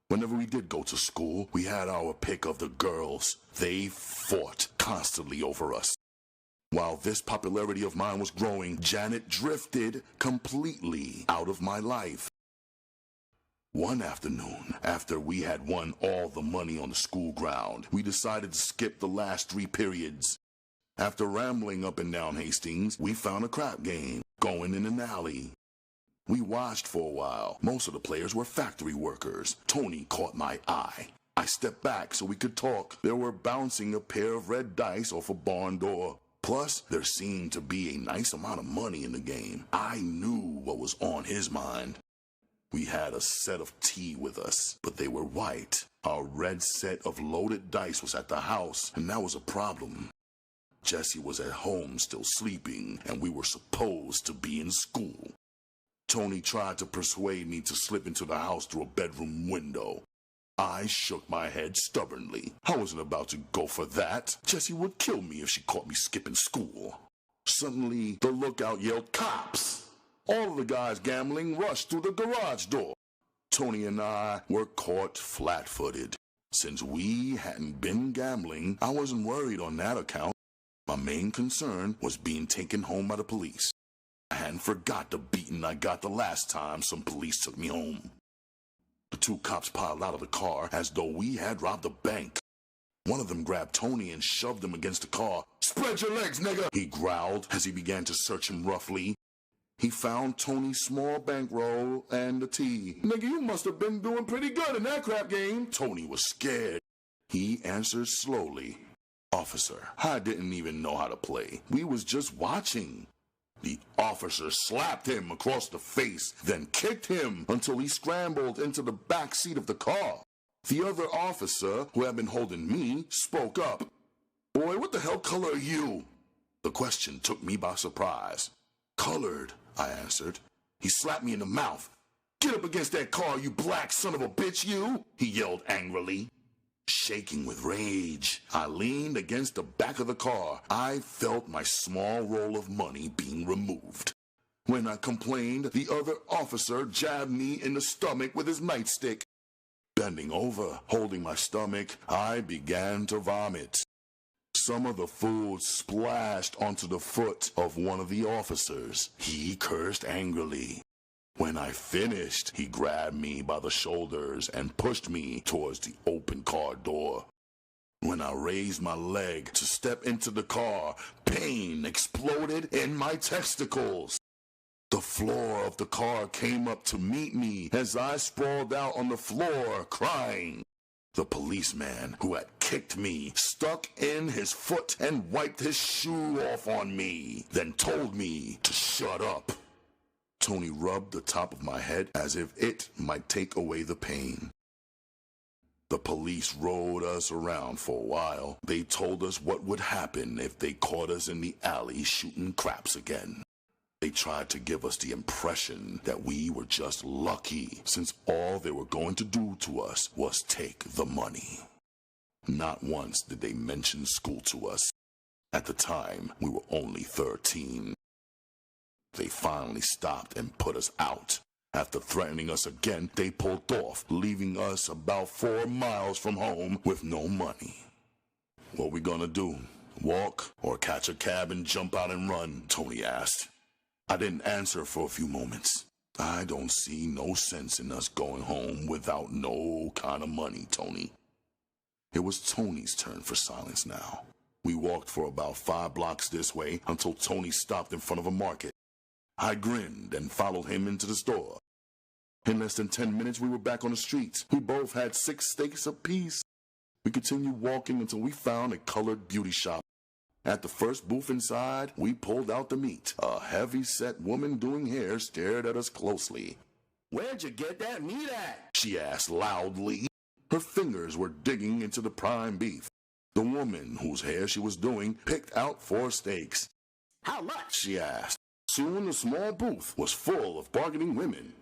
Whenever we did go to school, we had our pick of the girls. They fought constantly over us. While this popularity of mine was growing, Janet drifted completely out of my life. One afternoon, after we had won all the money on the school ground, we decided to skip the last 3 periods. After rambling up and down Hastings, we found a crap game going in an alley. We watched for a while. Most of the players were factory workers. Tony caught my eye. I stepped back so we could talk. They were bouncing a pair of red dice off a barn door. Plus, there seemed to be a nice amount of money in the game. I knew what was on his mind. We had a set of tea with us, but they were white. Our red set of loaded dice was at the house, and that was a problem. Jesse was at home still sleeping, and we were supposed to be in school. Tony tried to persuade me to slip into the house through a bedroom window. I shook my head stubbornly. I wasn't about to go for that. Jessie would kill me if she caught me skipping school. Suddenly, the lookout yelled, "Cops!" All of the guys gambling rushed through the garage door. Tony and I were caught flat-footed. Since we hadn't been gambling, I wasn't worried on that account. My main concern was being taken home by the police. I hadn't forgot the beating I got the last time some police took me home. The 2 cops piled out of the car as though we had robbed a bank. One of them grabbed Tony and shoved him against the car. "Spread your legs, nigga!" he growled as he began to search him roughly. He found Tony's small bankroll and the tea. "Nigga, you must have been doing pretty good in that crap game." Tony was scared. He answered slowly, "Officer, I didn't even know how to play. We was just watching." The officer slapped him across the face, then kicked him until he scrambled into the back seat of the car. The other officer, who had been holding me, spoke up. "Boy, what the hell color are you?" The question took me by surprise. "Colored," I answered. He slapped me in the mouth. "Get up against that car, you black son of a bitch, you!" he yelled angrily. Shaking with rage, I leaned against the back of the car. I felt my small roll of money being removed. When I complained, the other officer jabbed me in the stomach with his nightstick. Bending over, holding my stomach, I began to vomit. Some of the food splashed onto the foot of one of the officers. He cursed angrily. When I finished, he grabbed me by the shoulders and pushed me towards the open car door. When I raised my leg to step into the car, pain exploded in my testicles. The floor of the car came up to meet me as I sprawled out on the floor, crying. The policeman who had kicked me stuck in his foot and wiped his shoe off on me, then told me to shut up. Tony rubbed the top of my head as if it might take away the pain. The police rode us around for a while. They told us what would happen if they caught us in the alley shooting craps again. They tried to give us the impression that we were just lucky, since all they were going to do to us was take the money. Not once did they mention school to us. At the time, we were only 13. They finally stopped and put us out. After threatening us again, they pulled off, leaving us about 4 miles from home with no money. "What we gonna do? Walk or catch a cab and jump out and run?" Tony asked. I didn't answer for a few moments. "I don't see no sense in us going home without no kind of money, Tony." It was Tony's turn for silence now. We walked for about 5 blocks this way until Tony stopped in front of a market. I grinned and followed him into the store. In less than 10 minutes, we were back on the streets. We both had 6 steaks apiece. We continued walking until we found a colored beauty shop. At the first booth inside, we pulled out the meat. A heavy-set woman doing hair stared at us closely. "Where'd you get that meat at?" she asked loudly. Her fingers were digging into the prime beef. The woman whose hair she was doing picked out 4 steaks. "How much?" she asked. Soon the small booth was full of bargaining women.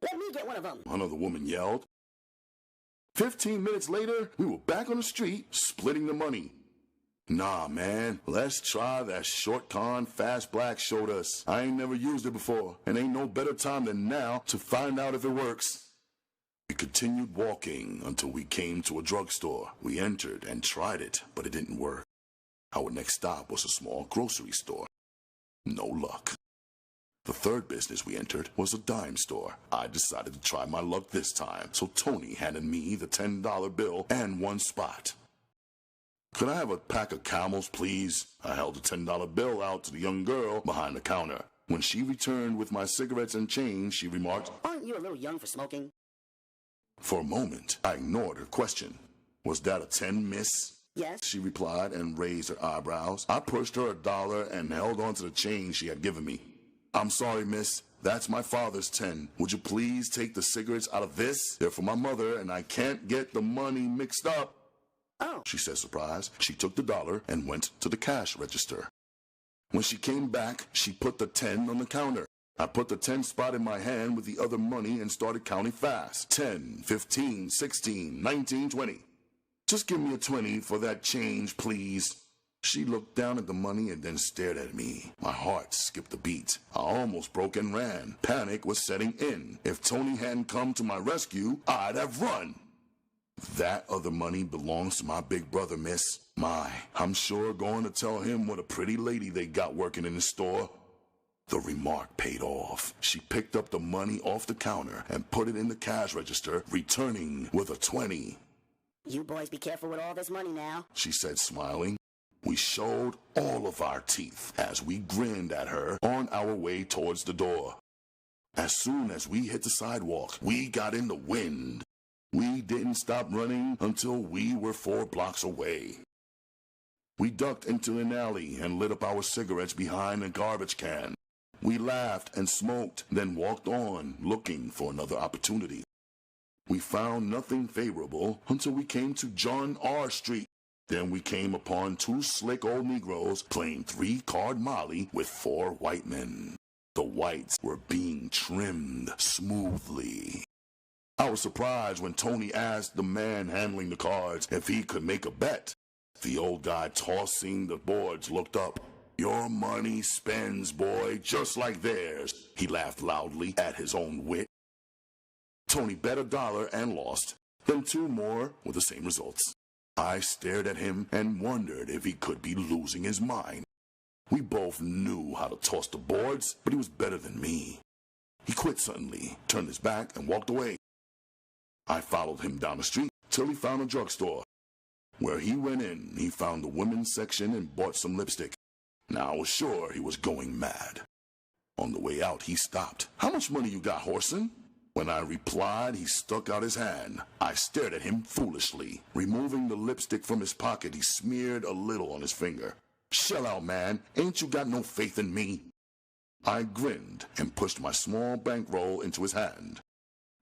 "Let me get one of them," another woman yelled. 15 minutes later, we were back on the street, splitting the money. Nah, man, let's try that short con Fast Black showed us. I ain't never used it before, and ain't no better time than now to find out if it works. We continued walking until we came to a drugstore. We entered and tried it, but it didn't work. Our next stop was a small grocery store. No luck. The third business we entered was a dime store. I decided to try my luck this time, so Tony handed me the $10 bill and one spot. Could I have a pack of Camels, please? I held the $10 bill out to the young girl behind the counter. When she returned with my cigarettes and change, she remarked, "Aren't you a little young for smoking?" For a moment, I ignored her question. Was that a 10, miss? Yes. She replied and raised her eyebrows. I pushed her $1 and held on to the change she had given me. I'm sorry, miss. That's my father's 10. Would you please take the cigarettes out of this? They're for my mother, and I can't get the money mixed up. Oh, She said, surprised. She took the $1 and went to the cash register. When she came back, she put the 10 on the counter. I put the 10 spot in my hand with the other money and started counting fast. 10, 15, 16, 19, 20. Just give me a 20 for that change, please. She looked down at the money and then stared at me. My heart skipped a beat. I almost broke and ran. Panic was setting in. If Tony hadn't come to my rescue, I'd have run. That other money belongs to my big brother, miss. I'm sure going to tell him what a pretty lady they got working in the store. The remark paid off. She picked up the money off the counter and put it in the cash register, returning with a 20. "You boys be careful with all this money now," she said, smiling. We showed all of our teeth as we grinned at her on our way towards the door. As soon as we hit the sidewalk, we got in the wind. We didn't stop running until we were 4 blocks away. We ducked into an alley and lit up our cigarettes behind a garbage can. We laughed and smoked, then walked on, looking for another opportunity. We found nothing favorable until we came to John R. Street. Then we came upon 2 slick old Negroes playing 3-card Molly with 4 white men. The whites were being trimmed smoothly. I was surprised when Tony asked the man handling the cards if he could make a bet. The old guy tossing the boards looked up. "Your money spends, boy, just like theirs." He laughed loudly at his own wit. Tony bet $1 and lost, then 2 more with the same results. I stared at him and wondered if he could be losing his mind. We both knew how to toss the boards, but he was better than me. He quit suddenly, turned his back, and walked away. I followed him down the street till he found a drugstore. Where he went in, he found the women's section and bought some lipstick. Now I was sure he was going mad. On the way out, he stopped. "How much money you got, Whoreson?" When I replied, he stuck out his hand. I stared at him foolishly. Removing the lipstick from his pocket, he smeared a little on his finger. "Shell out, man. Ain't you got no faith in me?" I grinned and pushed my small bankroll into his hand.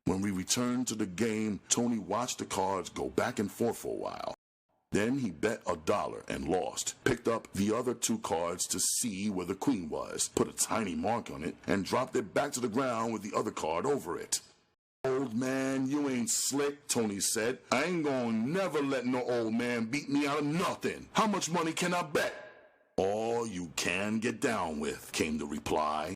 When we returned to the game, Tony watched the cards go back and forth for a while. Then he bet $1 and lost, picked up the other 2 cards to see where the queen was, put a tiny mark on it, and dropped it back to the ground with the other card over it. "Old man, you ain't slick," Tony said. "I ain't gonna never let no old man beat me out of nothing. How much money can I bet?" "All you can get down with," came the reply.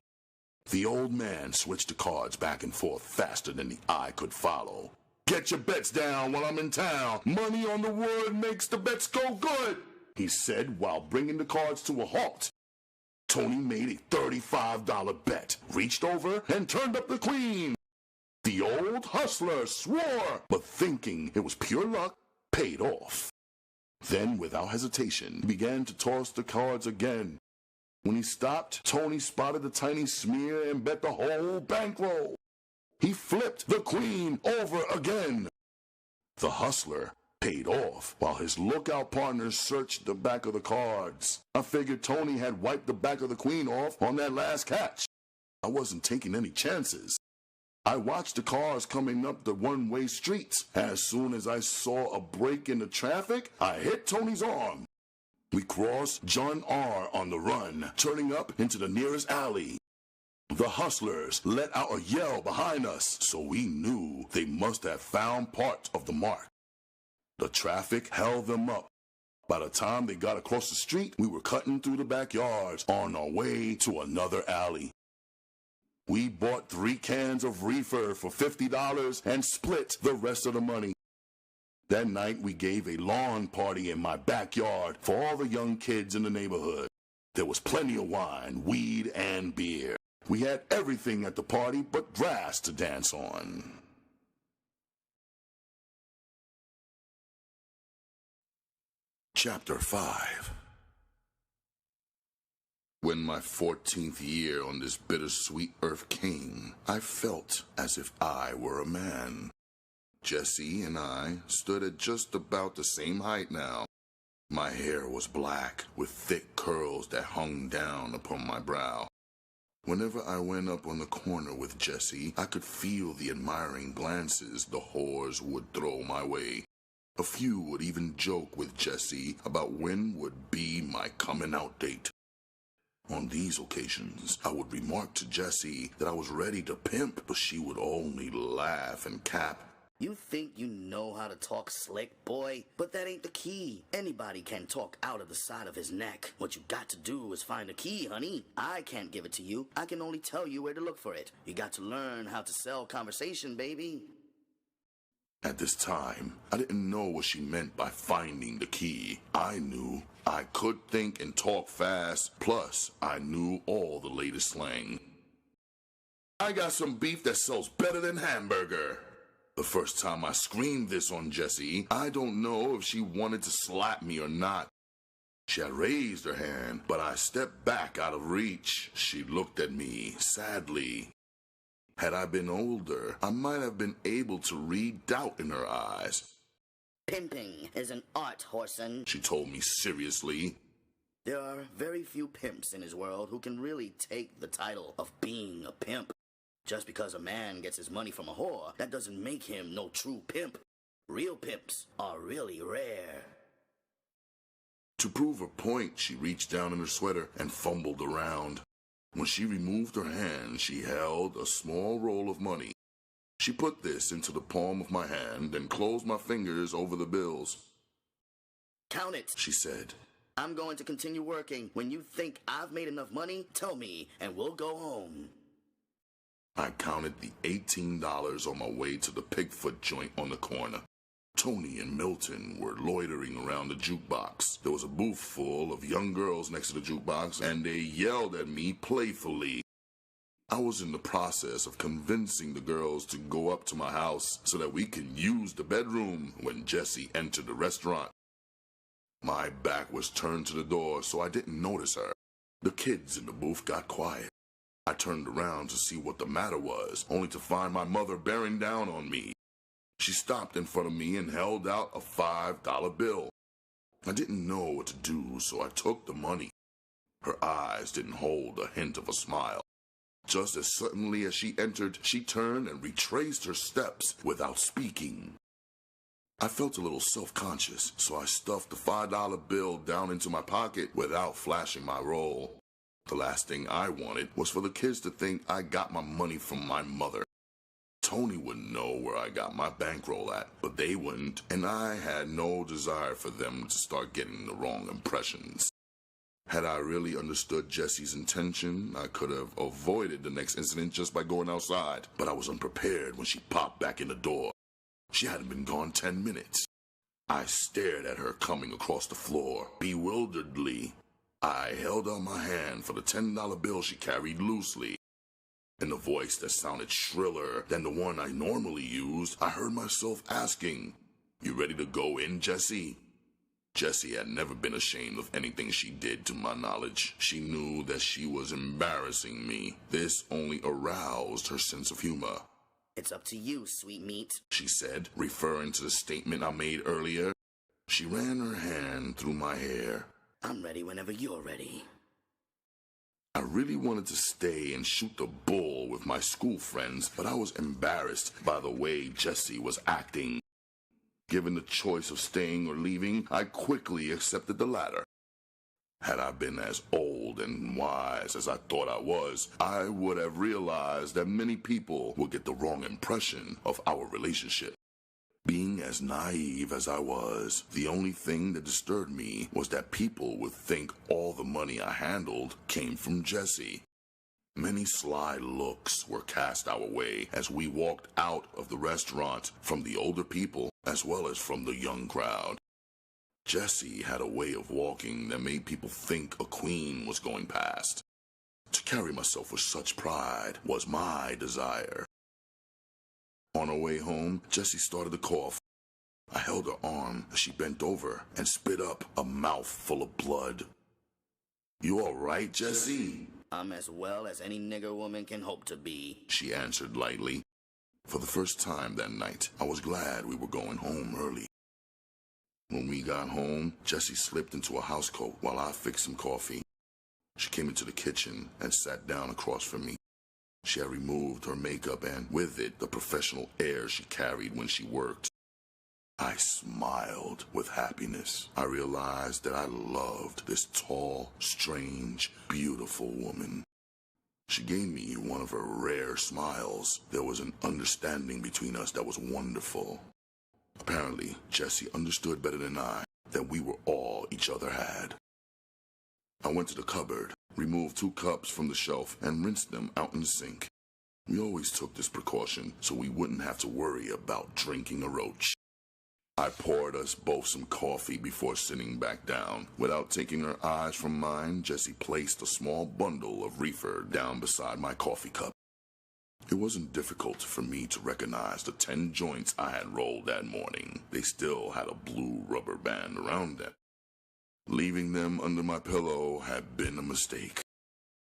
The old man switched the cards back and forth faster than the eye could follow. "Get your bets down while I'm in town. Money on the word makes the bets go good," he said while bringing the cards to a halt. Tony made a $35 bet, reached over, and turned up the queen. The old hustler swore, but thinking it was pure luck, paid off. Then, without hesitation, began to toss the cards again. When he stopped, Tony spotted the tiny smear and bet the whole bankroll. He flipped the queen over again. The hustler paid off while his lookout partners searched the back of the cards. I figured Tony had wiped the back of the queen off on that last catch. I wasn't taking any chances. I watched the cars coming up the one-way streets. As soon as I saw a break in the traffic, I hit Tony's arm. We crossed John R. on the run, turning up into the nearest alley. The hustlers let out a yell behind us, so we knew they must have found part of the mark. The traffic held them up. By the time they got across the street, we were cutting through the backyards on our way to another alley. We bought 3 cans of reefer for $50 and split the rest of the money. That night, we gave a lawn party in my backyard for all the young kids in the neighborhood. There was plenty of wine, weed, and beer. We had everything at the party but grass to dance on. Chapter 5. When my 14th year on this bittersweet earth came, I felt as if I were a man. Jesse and I stood at just about the same height now. My hair was black, with thick curls that hung down upon my brow. Whenever I went up on the corner with Jesse, I could feel the admiring glances the whores would throw my way. A few would even joke with Jesse about when would be my coming-out date. On these occasions, I would remark to Jesse that I was ready to pimp, but she would only laugh and cap. You think you know how to talk slick, boy? But that ain't the key. Anybody can talk out of the side of his neck. What you got to do is find a key, honey. I can't give it to you. I can only tell you where to look for it. You got to learn how to sell conversation, baby. At this time, I didn't know what she meant by finding the key. I knew I could think and talk fast, plus I knew all the latest slang. I got some beef that sells better than hamburger. The first time I screamed this on Jessie, I don't know if she wanted to slap me or not. She had raised her hand, but I stepped back out of reach. She looked at me sadly. Had I been older, I might have been able to read doubt in her eyes. Pimping is an art, Whoreson, she told me seriously. There are very few pimps in this world who can really take the title of being a pimp. Just because a man gets his money from a whore, that doesn't make him no true pimp. Real pimps are really rare. To prove her point, she reached down in her sweater and fumbled around. When she removed her hand, she held a small roll of money. She put this into the palm of my hand and closed my fingers over the bills. Count it, she said. I'm going to continue working. When you think I've made enough money, tell me, and we'll go home. I counted the $18 on my way to the Pigfoot joint on the corner. Tony and Milton were loitering around the jukebox. There was a booth full of young girls next to the jukebox, and they yelled at me playfully. I was in the process of convincing the girls to go up to my house so that we can use the bedroom when Jessie entered the restaurant. My back was turned to the door, so I didn't notice her. The kids in the booth got quiet. I turned around to see what the matter was, only to find my mother bearing down on me. She stopped in front of me and held out a $5 bill. I didn't know what to do, so I took the money. Her eyes didn't hold a hint of a smile. Just as suddenly as she entered, she turned and retraced her steps without speaking. I felt a little self-conscious, so I stuffed the $5 bill down into my pocket without flashing my roll. The last thing I wanted was for the kids to think I got my money from my mother. Tony wouldn't know where I got my bankroll at, but they wouldn't, and I had no desire for them to start getting the wrong impressions. Had I really understood Jesse's intention, I could have avoided the next incident just by going outside, but I was unprepared when she popped back in the door. She hadn't been gone 10 minutes. I stared at her coming across the floor, bewilderedly. I held out my hand for the $10 bill she carried loosely. In a voice that sounded shriller than the one I normally used, I heard myself asking, "You ready to go in, Jessie?" Jessie had never been ashamed of anything she did to my knowledge. She knew that she was embarrassing me. This only aroused her sense of humor. It's up to you, sweet meat, she said, referring to the statement I made earlier. She ran her hand through my hair. I'm ready whenever you're ready. I really wanted to stay and shoot the bull with my school friends, but I was embarrassed by the way Jessie was acting. Given the choice of staying or leaving, I quickly accepted the latter. Had I been as old and wise as I thought I was, I would have realized that many people would get the wrong impression of our relationship. Being as naive as I was, the only thing that disturbed me was that people would think all the money I handled came from Jesse. Many sly looks were cast our way as we walked out of the restaurant from the older people as well as from the young crowd. Jesse had a way of walking that made people think a queen was going past. To carry myself with such pride was my desire. On our way home, Jessie started to cough. I held her arm as she bent over and spit up a mouthful of blood. "You all right, Jessie?" "I'm as well as any nigger woman can hope to be," she answered lightly. For the first time that night, I was glad we were going home early. When we got home, Jessie slipped into a housecoat while I fixed some coffee. She came into the kitchen and sat down across from me. She had removed her makeup and, with it, the professional air she carried when she worked. I smiled with happiness. I realized that I loved this tall, strange, beautiful woman. She gave me one of her rare smiles. There was an understanding between us that was wonderful. Apparently, Jessie understood better than I that we were all each other had. I went to the cupboard, removed 2 cups from the shelf, and rinsed them out in the sink. We always took this precaution so we wouldn't have to worry about drinking a roach. I poured us both some coffee before sitting back down. Without taking her eyes from mine, Jessie placed a small bundle of reefer down beside my coffee cup. It wasn't difficult for me to recognize the 10 joints I had rolled that morning. They still had a blue rubber band around them. Leaving them under my pillow had been a mistake.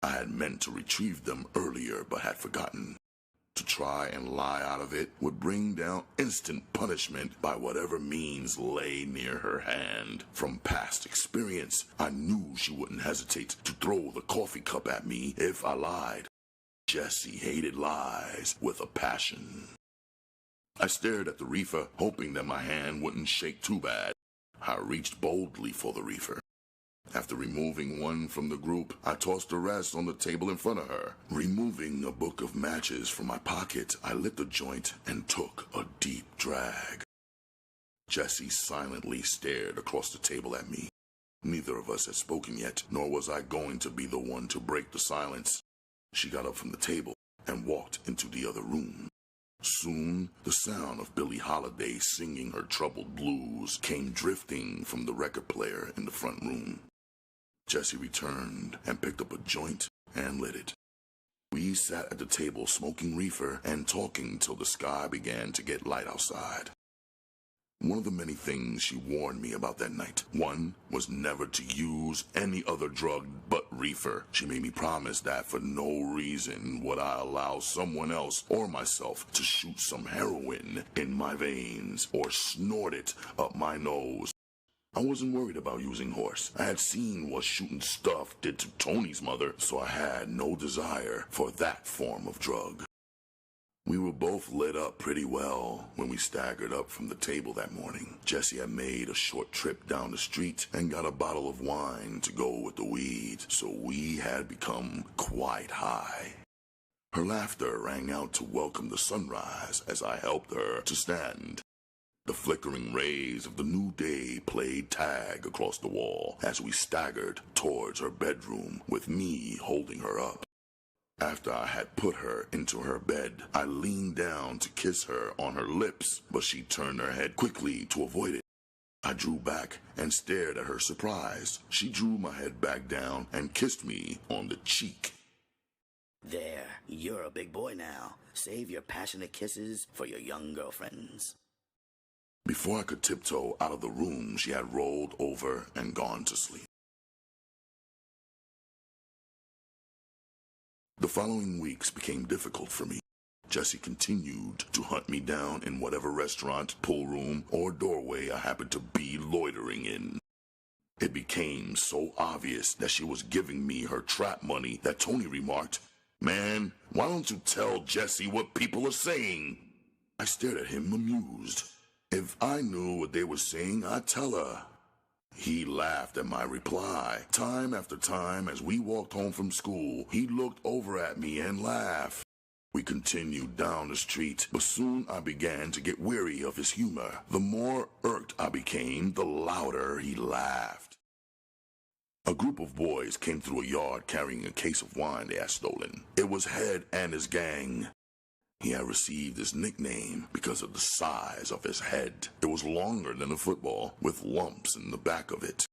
I had meant to retrieve them earlier but had forgotten. To try and lie out of it would bring down instant punishment by whatever means lay near her hand. From past experience, I knew she wouldn't hesitate to throw the coffee cup at me if I lied. Jessie hated lies with a passion. I stared at the reefer, hoping that my hand wouldn't shake too bad. I reached boldly for the reefer. After removing one from the group, I tossed the rest on the table in front of her. Removing a book of matches from my pocket, I lit the joint and took a deep drag. Jessie silently stared across the table at me. Neither of us had spoken yet, nor was I going to be the one to break the silence. She got up from the table and walked into the other room. Soon, the sound of Billie Holiday singing her troubled blues came drifting from the record player in the front room. Jessie returned and picked up a joint and lit it. We sat at the table smoking reefer and talking till the sky began to get light outside. One of the many things she warned me about that night, one was never to use any other drug but reefer. She made me promise that for no reason would I allow someone else or myself to shoot some heroin in my veins or snort it up my nose. I wasn't worried about using horse. I had seen what shooting stuff did to Tony's mother, so I had no desire for that form of drug. We were both lit up pretty well when we staggered up from the table that morning. Jessie had made a short trip down the street and got a bottle of wine to go with the weed, so we had become quite high. Her laughter rang out to welcome the sunrise as I helped her to stand. The flickering rays of the new day played tag across the wall as we staggered towards her bedroom with me holding her up. After I had put her into her bed, I leaned down to kiss her on her lips, but she turned her head quickly to avoid it. I drew back and stared at her surprised. She drew my head back down and kissed me on the cheek. "There, you're a big boy now. Save your passionate kisses for your young girlfriends." Before I could tiptoe out of the room, she had rolled over and gone to sleep. The following weeks became difficult for me. Jessie continued to hunt me down in whatever restaurant, pool room, or doorway I happened to be loitering in. It became so obvious that she was giving me her trap money that Tony remarked, "Man, why don't you tell Jessie what people are saying?" I stared at him amused. If I knew what they were saying, I'd tell her. He laughed at my reply. Time after time, as we walked home from school, he looked over at me and laughed. We continued down the street, but soon I began to get weary of his humor. The more irked I became, the louder he laughed. A group of boys came through a yard carrying a case of wine they had stolen. It was Head and his gang. He had received his nickname because of the size of his head. It was longer than a football, with lumps in the back of it.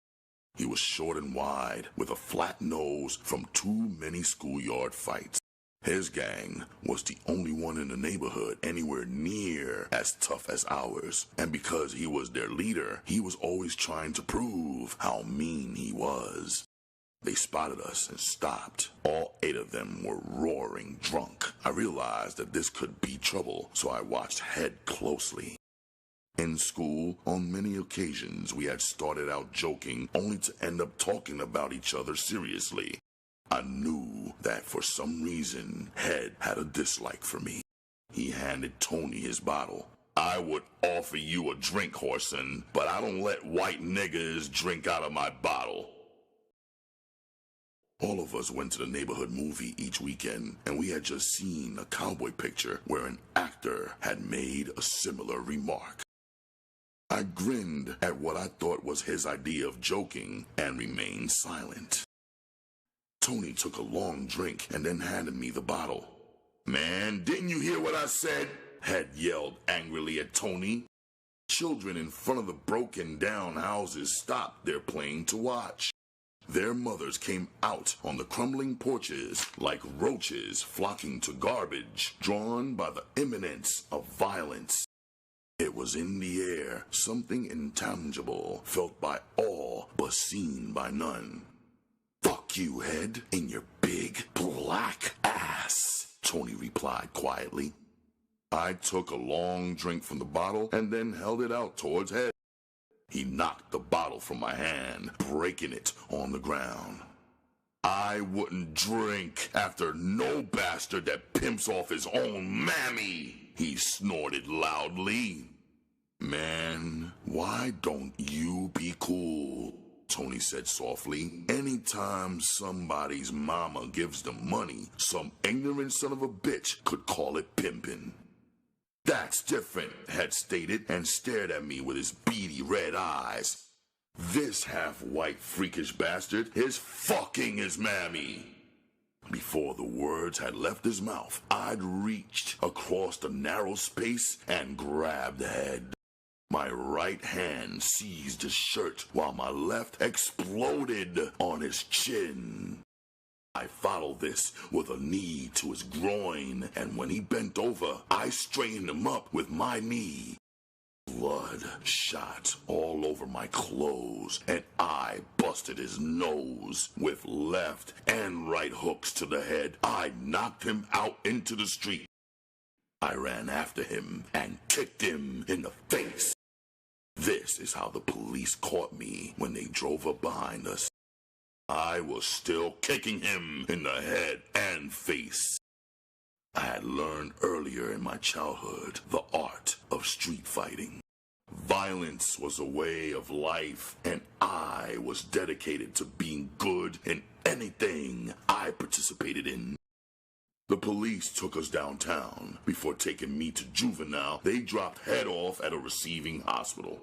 He was short and wide, with a flat nose from too many schoolyard fights. His gang was the only one in the neighborhood anywhere near as tough as ours, and because he was their leader, he was always trying to prove how mean he was. They spotted us and stopped. All 8 of them were roaring drunk. I realized that this could be trouble, so I watched Head closely. In school, on many occasions, we had started out joking, only to end up talking about each other seriously. I knew that for some reason, Head had a dislike for me. He handed Tony his bottle. "I would offer you a drink, Whoreson, but I don't let white niggas drink out of my bottle." All of us went to the neighborhood movie each weekend, and we had just seen a cowboy picture where an actor had made a similar remark. I grinned at what I thought was his idea of joking and remained silent. Tony took a long drink and then handed me the bottle. "Man, didn't you hear what I said?" Head yelled angrily at Tony. Children in front of the broken down houses stopped their playing to watch. Their mothers came out on the crumbling porches like roaches flocking to garbage, drawn by the imminence of violence. It was in the air, something intangible, felt by all but seen by none. "Fuck you, Head, in your big black ass," Tony replied quietly. I took a long drink from the bottle and then held it out towards Head. He knocked the bottle from my hand, breaking it on the ground. "I wouldn't drink after no bastard that pimps off his own mammy," he snorted loudly. "Man, why don't you be cool?" Tony said softly. "Anytime somebody's mama gives them money, some ignorant son of a bitch could call it pimping." "That's different," Head stated, and stared at me with his beady red eyes. "This half-white freakish bastard is fucking his mammy." Before the words had left his mouth, I'd reached across the narrow space and grabbed Head. My right hand seized his shirt while my left exploded on his chin. I followed this with a knee to his groin, and when he bent over, I straightened him up with my knee. Blood shot all over my clothes, and I busted his nose. With left and right hooks to the head, I knocked him out into the street. I ran after him and kicked him in the face. This is how the police caught me when they drove up behind us. I was still kicking him in the head and face. I had learned earlier in my childhood the art of street fighting. Violence was a way of life, and I was dedicated to being good in anything I participated in. The police took us downtown. Before taking me to juvenile, they dropped Head off at a receiving hospital.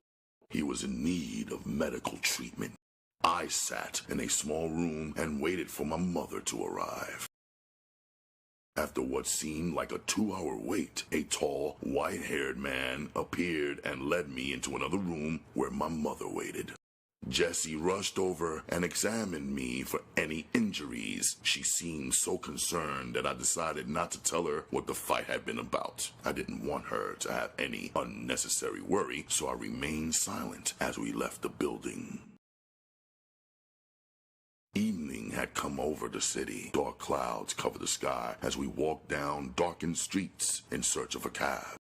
He was in need of medical treatment. I sat in a small room and waited for my mother to arrive. After what seemed like a 2-hour wait, a tall, white-haired man appeared and led me into another room where my mother waited. Jessie rushed over and examined me for any injuries. She seemed so concerned that I decided not to tell her what the fight had been about. I didn't want her to have any unnecessary worry, so I remained silent as we left the building. Evening had come over the city. Dark clouds covered the sky as we walked down darkened streets in search of a cab.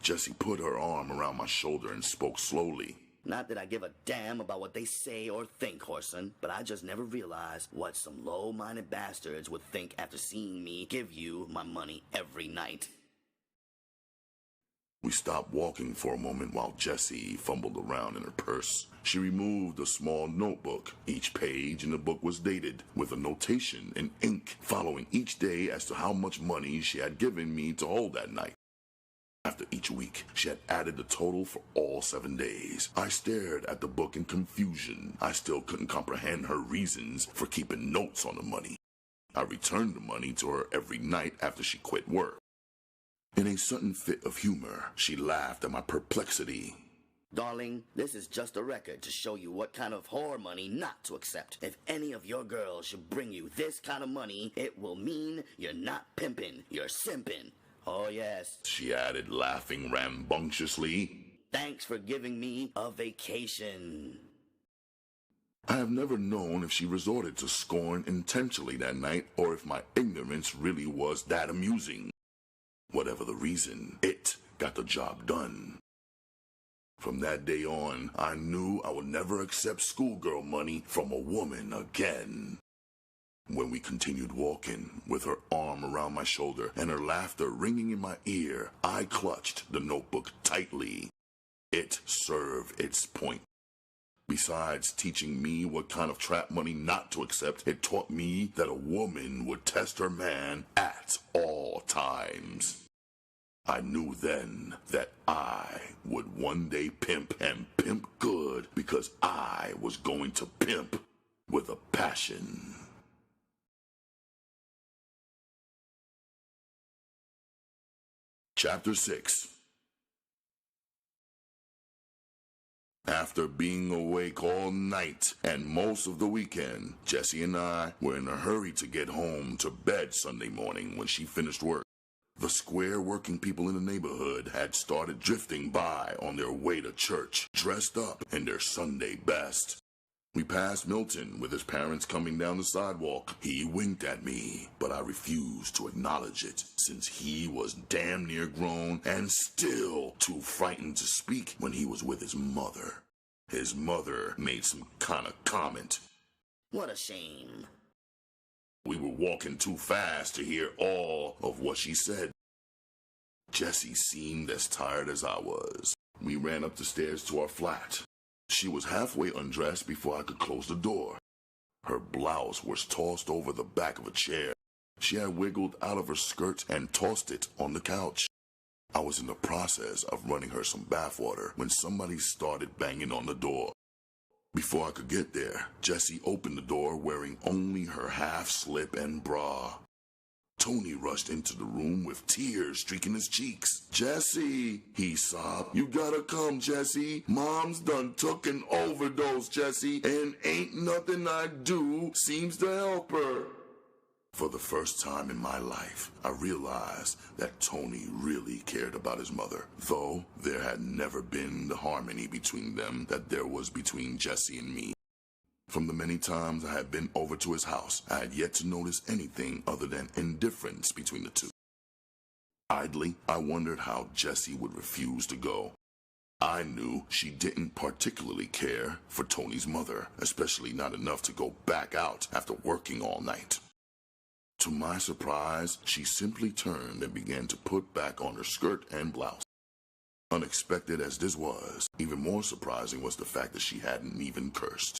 Jessie put her arm around my shoulder and spoke slowly. Not that I give a damn about what they say or think, Whoreson, but I just never realized what some low-minded bastards would think after seeing me give you my money every night. We stopped walking for a moment while Jessie fumbled around in her purse. She removed a small notebook. Each page in the book was dated, with a notation in ink following each day as to how much money she had given me to hold that night. After each week, she had added the total for all 7 days. I stared at the book in confusion. I still couldn't comprehend her reasons for keeping notes on the money. I returned the money to her every night after she quit work. In a sudden fit of humor, she laughed at my perplexity. Darling, this is just a record to show you what kind of whore money not to accept. If any of your girls should bring you this kind of money, it will mean you're not pimping, you're simping. Oh yes, she added, laughing rambunctiously. Thanks for giving me a vacation. I have never known if she resorted to scorn intentionally that night or if my ignorance really was that amusing. Whatever the reason, it got the job done. From that day on, I knew I would never accept schoolgirl money from a woman again. When we continued walking, with her arm around my shoulder and her laughter ringing in my ear, I clutched the notebook tightly. It served its point. Besides teaching me what kind of trap money not to accept, it taught me that a woman would test her man at all times. I knew then that I would one day pimp, and pimp good, because I was going to pimp with a passion. Chapter 6. After being awake all night and most of the weekend, Jessie and I were in a hurry to get home to bed Sunday morning when she finished work. The square working people in the neighborhood had started drifting by on their way to church, dressed up in their Sunday best. We passed Milton with his parents coming down the sidewalk. He winked at me, but I refused to acknowledge it since he was damn near grown and still too frightened to speak when he was with his mother. His mother made some kind of comment. What a shame. We were walking too fast to hear all of what she said. Jessie seemed as tired as I was. We ran up the stairs to our flat. She was halfway undressed before I could close the door. Her blouse was tossed over the back of a chair. She had wiggled out of her skirt and tossed it on the couch. I was in the process of running her some bathwater when somebody started banging on the door. Before I could get there, Jessie opened the door wearing only her half-slip and bra. Tony rushed into the room with tears streaking his cheeks. "Jessie," he sobbed. "You gotta come, Jessie. Mom's done took an overdose, Jessie, and ain't nothing I do seems to help her." For the first time in my life, I realized that Tony really cared about his mother, though there had never been the harmony between them that there was between Jessie and me. From the many times I had been over to his house, I had yet to notice anything other than indifference between the two. Idly, I wondered how Jessie would refuse to go. I knew she didn't particularly care for Tony's mother, especially not enough to go back out after working all night. To my surprise, she simply turned and began to put back on her skirt and blouse. Unexpected as this was, even more surprising was the fact that she hadn't even cursed.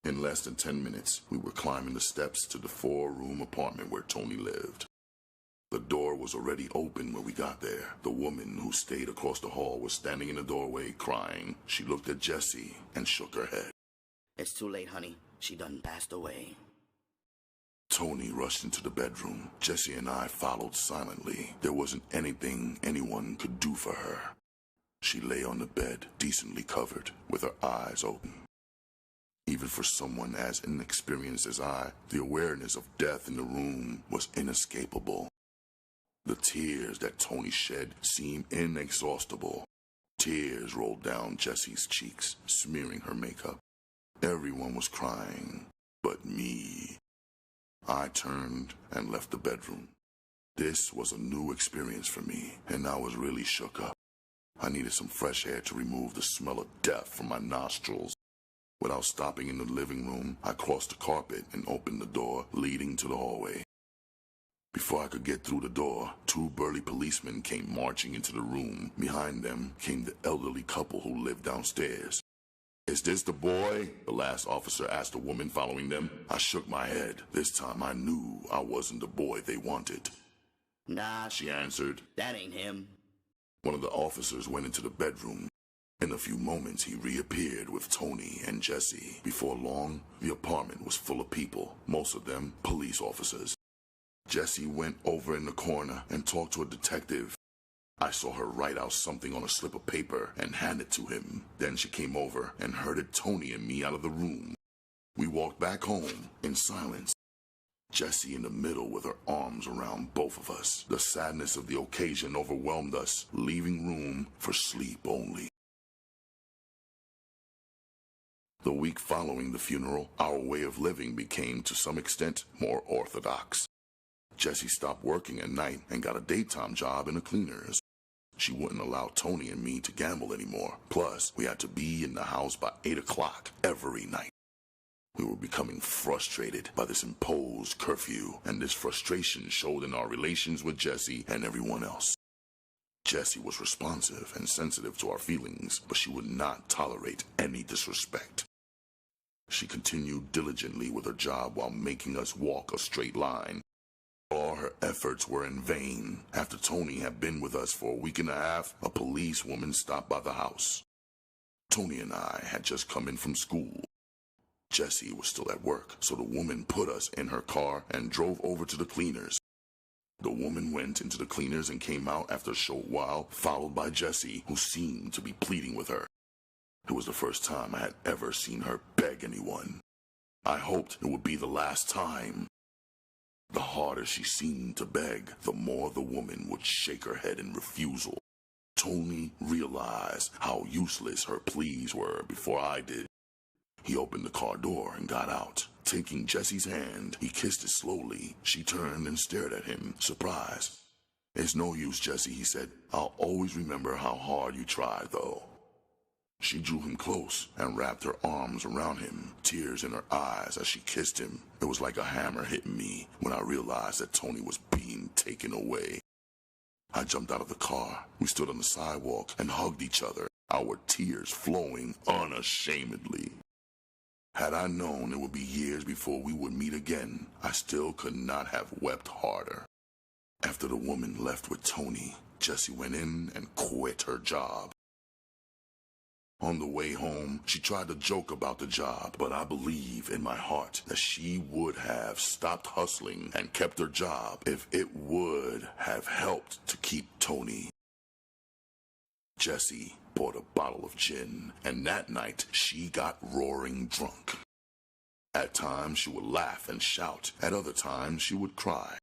In less than 10 minutes, we were climbing the steps to the 4-room apartment where Tony lived. The door was already open when we got there. The woman who stayed across the hall was standing in the doorway crying. She looked at Jessie and shook her head. "It's too late, honey. She done passed away." Tony rushed into the bedroom. Jessie and I followed silently. There wasn't anything anyone could do for her. She lay on the bed, decently covered, with her eyes open. Even for someone as inexperienced as I, the awareness of death in the room was inescapable. The tears that Tony shed seemed inexhaustible. Tears rolled down Jessie's cheeks, smearing her makeup. Everyone was crying, but me. I turned and left the bedroom. This was a new experience for me, and I was really shook up. I needed some fresh air to remove the smell of death from my nostrils. Without stopping in the living room, I crossed the carpet and opened the door leading to the hallway. Before I could get through the door, two burly policemen came marching into the room. Behind them came the elderly couple who lived downstairs. "Is this the boy?" the last officer asked the woman following them. I shook my head. This time I knew I wasn't the boy they wanted. "Nah," she answered. "That ain't him." One of the officers went into the bedroom. In a few moments, he reappeared with Tony and Jesse. Before long, the apartment was full of people, most of them police officers. Jesse went over in the corner and talked to a detective. I saw her write out something on a slip of paper and hand it to him. Then she came over and herded Tony and me out of the room. We walked back home in silence. Jesse in the middle with her arms around both of us. The sadness of the occasion overwhelmed us, leaving room for sleep only. The week following the funeral, our way of living became to some extent more orthodox. Jessie stopped working at night and got a daytime job in the cleaners. She wouldn't allow Tony and me to gamble anymore. Plus, we had to be in the house by 8 o'clock every night. We were becoming frustrated by this imposed curfew, and this frustration showed in our relations with Jessie and everyone else. Jessie was responsive and sensitive to our feelings, but she would not tolerate any disrespect. She continued diligently with her job while making us walk a straight line. All her efforts were in vain. After Tony had been with us for a week and a half, a policewoman stopped by the house. Tony and I had just come in from school. Jessie was still at work, so the woman put us in her car and drove over to the cleaners. The woman went into the cleaners and came out after a short while, followed by Jessie, who seemed to be pleading with her. It was the first time I had ever seen her beg anyone. I hoped it would be the last time. The harder she seemed to beg, the more the woman would shake her head in refusal. Tony realized how useless her pleas were before I did. He opened the car door and got out. Taking Jessie's hand, he kissed it slowly. She turned and stared at him, surprised. "It's no use, Jessie," he said. "I'll always remember how hard you tried, though." She drew him close and wrapped her arms around him, tears in her eyes as she kissed him. It was like a hammer hitting me when I realized that Tony was being taken away. I jumped out of the car. We stood on the sidewalk and hugged each other, our tears flowing unashamedly. Had I known it would be years before we would meet again, I still could not have wept harder. After the woman left with Tony, Jessie went in and quit her job. On the way home, she tried to joke about the job, but I believe in my heart that she would have stopped hustling and kept her job if it would have helped to keep Tony. Jessie bought a bottle of gin, and that night she got roaring drunk. At times she would laugh and shout, at other times she would cry.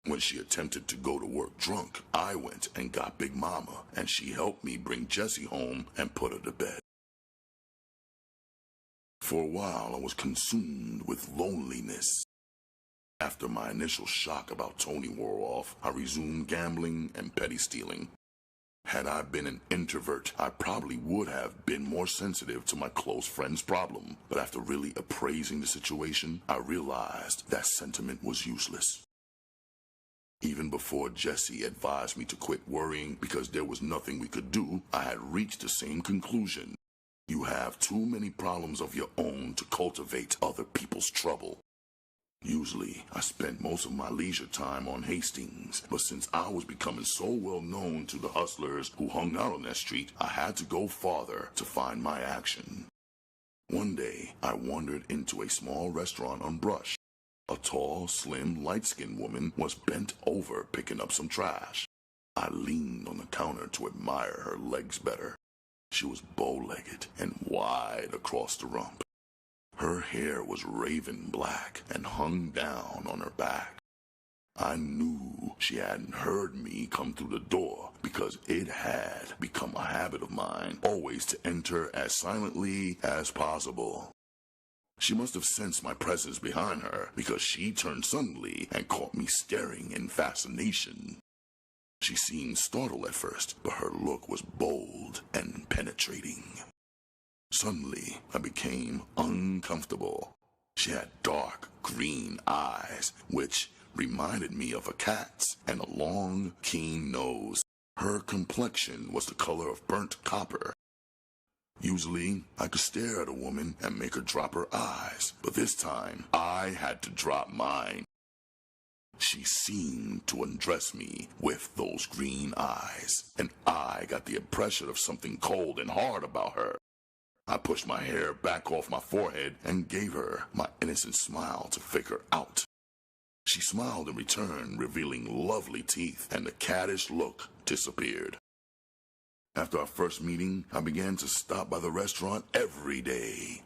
When she attempted to go to work drunk, I went and got Big Mama, and she helped me bring Jessie home and put her to bed. For a while, I was consumed with loneliness. After my initial shock about Tony wore off, I resumed gambling and petty stealing. Had I been an introvert, I probably would have been more sensitive to my close friend's problem. But after really appraising the situation, I realized that sentiment was useless. Even before Jessie advised me to quit worrying because there was nothing we could do, I had reached the same conclusion. You have too many problems of your own to cultivate other people's trouble. Usually, I spent most of my leisure time on Hastings, but since I was becoming so well known to the hustlers who hung out on that street, I had to go farther to find my action. One day, I wandered into a small restaurant on Brush. A tall, slim, light-skinned woman was bent over picking up some trash. I leaned on the counter to admire her legs better. She was bow-legged and wide across the rump. Her hair was raven black and hung down on her back. I knew she hadn't heard me come through the door because it had become a habit of mine always to enter as silently as possible. She must have sensed my presence behind her because she turned suddenly and caught me staring in fascination. She seemed startled at first, but her look was bold and penetrating. Suddenly, I became uncomfortable. She had dark green eyes, which reminded me of a cat's and a long, keen nose. Her complexion was the color of burnt copper. Usually, I could stare at a woman and make her drop her eyes, but this time, I had to drop mine. She seemed to undress me with those green eyes, and I got the impression of something cold and hard about her. I pushed my hair back off my forehead and gave her my innocent smile to fake her out. She smiled in return, revealing lovely teeth, and the caddish look disappeared. After our first meeting, I began to stop by the restaurant every day.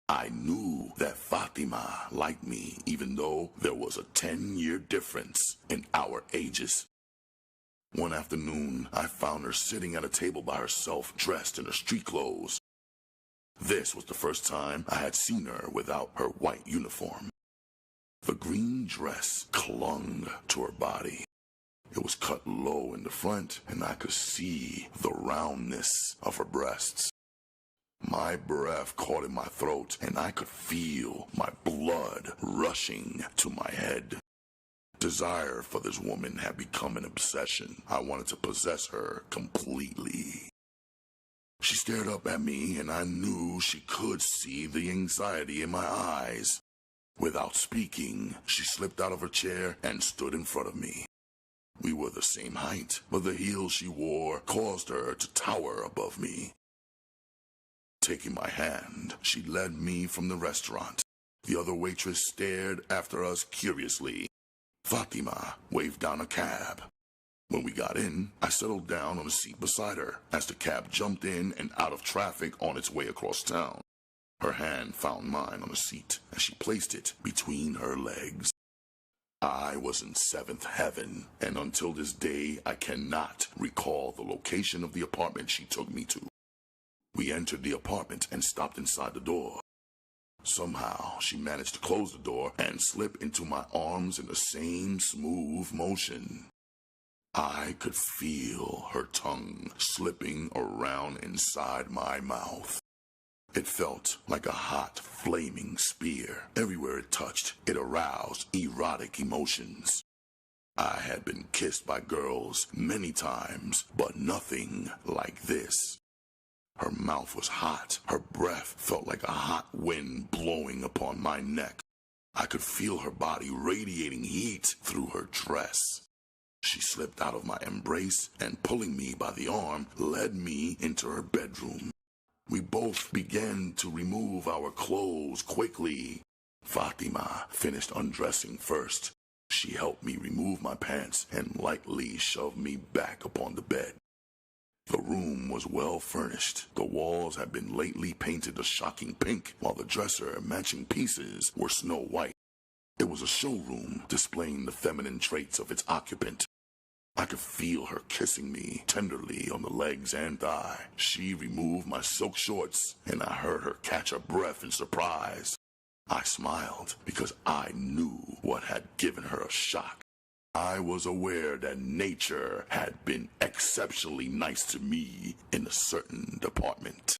I knew that Fatima liked me, even though there was a 10-year difference in our ages. One afternoon, I found her sitting at a table by herself, dressed in her street clothes. This was the first time I had seen her without her white uniform. The green dress clung to her body. It was cut low in the front, and I could see the roundness of her breasts. My breath caught in my throat, and I could feel my blood rushing to my head. Desire for this woman had become an obsession. I wanted to possess her completely. She stared up at me, and I knew she could see the anxiety in my eyes. Without speaking, she slipped out of her chair and stood in front of me. We were the same height, but the heels she wore caused her to tower above me. Taking my hand, she led me from the restaurant. The other waitress stared after us curiously. Fatima waved down a cab. When we got in, I settled down on a seat beside her as the cab jumped in and out of traffic on its way across town. Her hand found mine on the seat, and she placed it between her legs. I was in seventh heaven, and until this day, I cannot recall the location of the apartment she took me to. We entered the apartment and stopped inside the door. Somehow, she managed to close the door and slip into my arms in the same smooth motion. I could feel her tongue slipping around inside my mouth. It felt like a hot, flaming spear. Everywhere it touched, it aroused erotic emotions. I had been kissed by girls many times, but nothing like this. Her mouth was hot. Her breath felt like a hot wind blowing upon my neck. I could feel her body radiating heat through her dress. She slipped out of my embrace and, pulling me by the arm, led me into her bedroom. We both began to remove our clothes quickly. Fatima finished undressing first. She helped me remove my pants and lightly shoved me back upon the bed. The room was well furnished. The walls had been lately painted a shocking pink, while the dresser and matching pieces were snow white. It was a showroom displaying the feminine traits of its occupant. I could feel her kissing me tenderly on the legs and thigh. She removed my silk shorts, and I heard her catch her breath in surprise. I smiled because I knew what had given her a shock. I was aware that nature had been exceptionally nice to me in a certain department.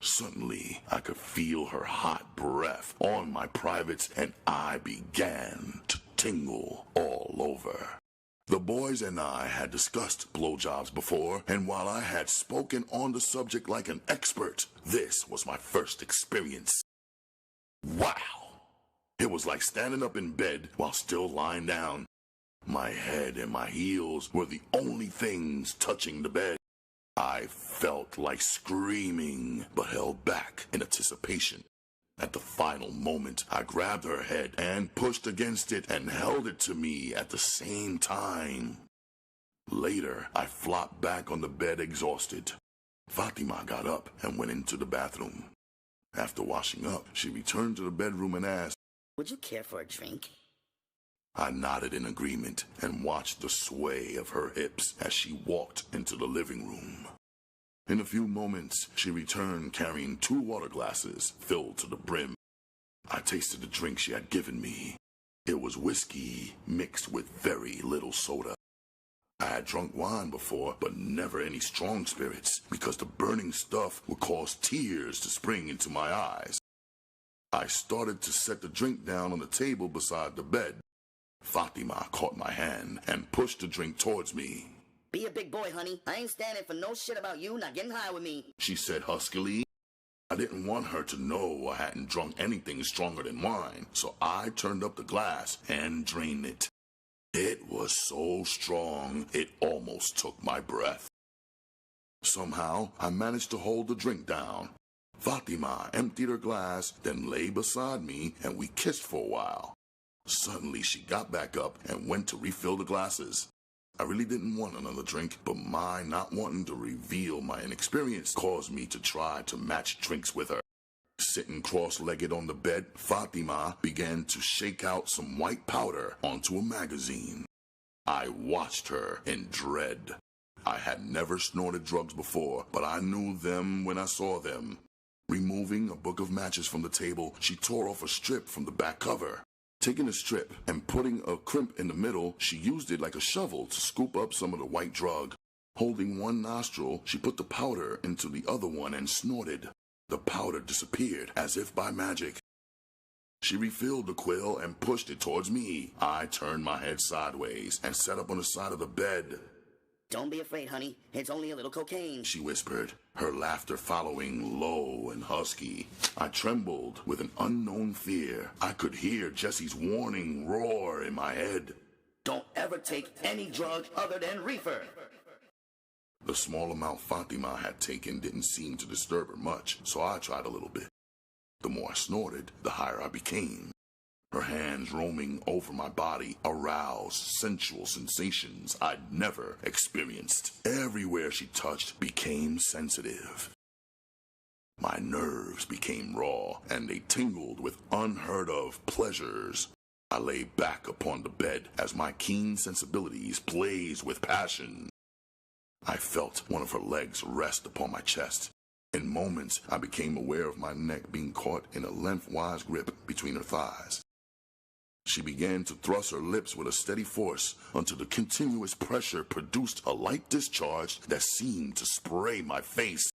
Suddenly, I could feel her hot breath on my privates, and I began to tingle all over. The boys and I had discussed blowjobs before, and while I had spoken on the subject like an expert, this was my first experience. Wow! It was like standing up in bed while still lying down. My head and my heels were the only things touching the bed. I felt like screaming, but held back in anticipation. At the final moment, I grabbed her head and pushed against it and held it to me at the same time. Later, I flopped back on the bed exhausted. Fatima got up and went into the bathroom. After washing up, she returned to the bedroom and asked, "Would you care for a drink?" I nodded in agreement and watched the sway of her hips as she walked into the living room. In a few moments, she returned carrying 2 water glasses filled to the brim. I tasted the drink she had given me. It was whiskey mixed with very little soda. I had drunk wine before, but never any strong spirits, because the burning stuff would cause tears to spring into my eyes. I started to set the drink down on the table beside the bed. Fatima caught my hand and pushed the drink towards me. Be a big boy, honey. I ain't standing for no shit about you not getting high with me, she said huskily. I didn't want her to know I hadn't drunk anything stronger than wine, so I turned up the glass and drained it. It was so strong, it almost took my breath. Somehow, I managed to hold the drink down. Fatima emptied her glass, then lay beside me, and we kissed for a while. Suddenly, she got back up and went to refill the glasses. I really didn't want another drink, but my not wanting to reveal my inexperience caused me to try to match drinks with her. Sitting cross-legged on the bed, Fatima began to shake out some white powder onto a magazine. I watched her in dread. I had never snorted drugs before, but I knew them when I saw them. Removing a book of matches from the table, she tore off a strip from the back cover. Taking a strip and putting a crimp in the middle, she used it like a shovel to scoop up some of the white drug. Holding one nostril, she put the powder into the other one and snorted. The powder disappeared as if by magic. She refilled the quill and pushed it towards me. I turned my head sideways and sat up on the side of the bed. Don't be afraid, honey. It's only a little cocaine, she whispered, her laughter following low and husky. I trembled with an unknown fear. I could hear Jesse's warning roar in my head. Don't ever take any drug other than reefer. The small amount Fatima had taken didn't seem to disturb her much, so I tried a little bit. The more I snorted, the higher I became. Her hands roaming over my body aroused sensual sensations I'd never experienced. Everywhere she touched became sensitive. My nerves became raw, and they tingled with unheard-of pleasures. I lay back upon the bed as my keen sensibilities blazed with passion. I felt one of her legs rest upon my chest. In moments, I became aware of my neck being caught in a lengthwise grip between her thighs. She began to thrust her lips with a steady force until the continuous pressure produced a light discharge that seemed to spray my face.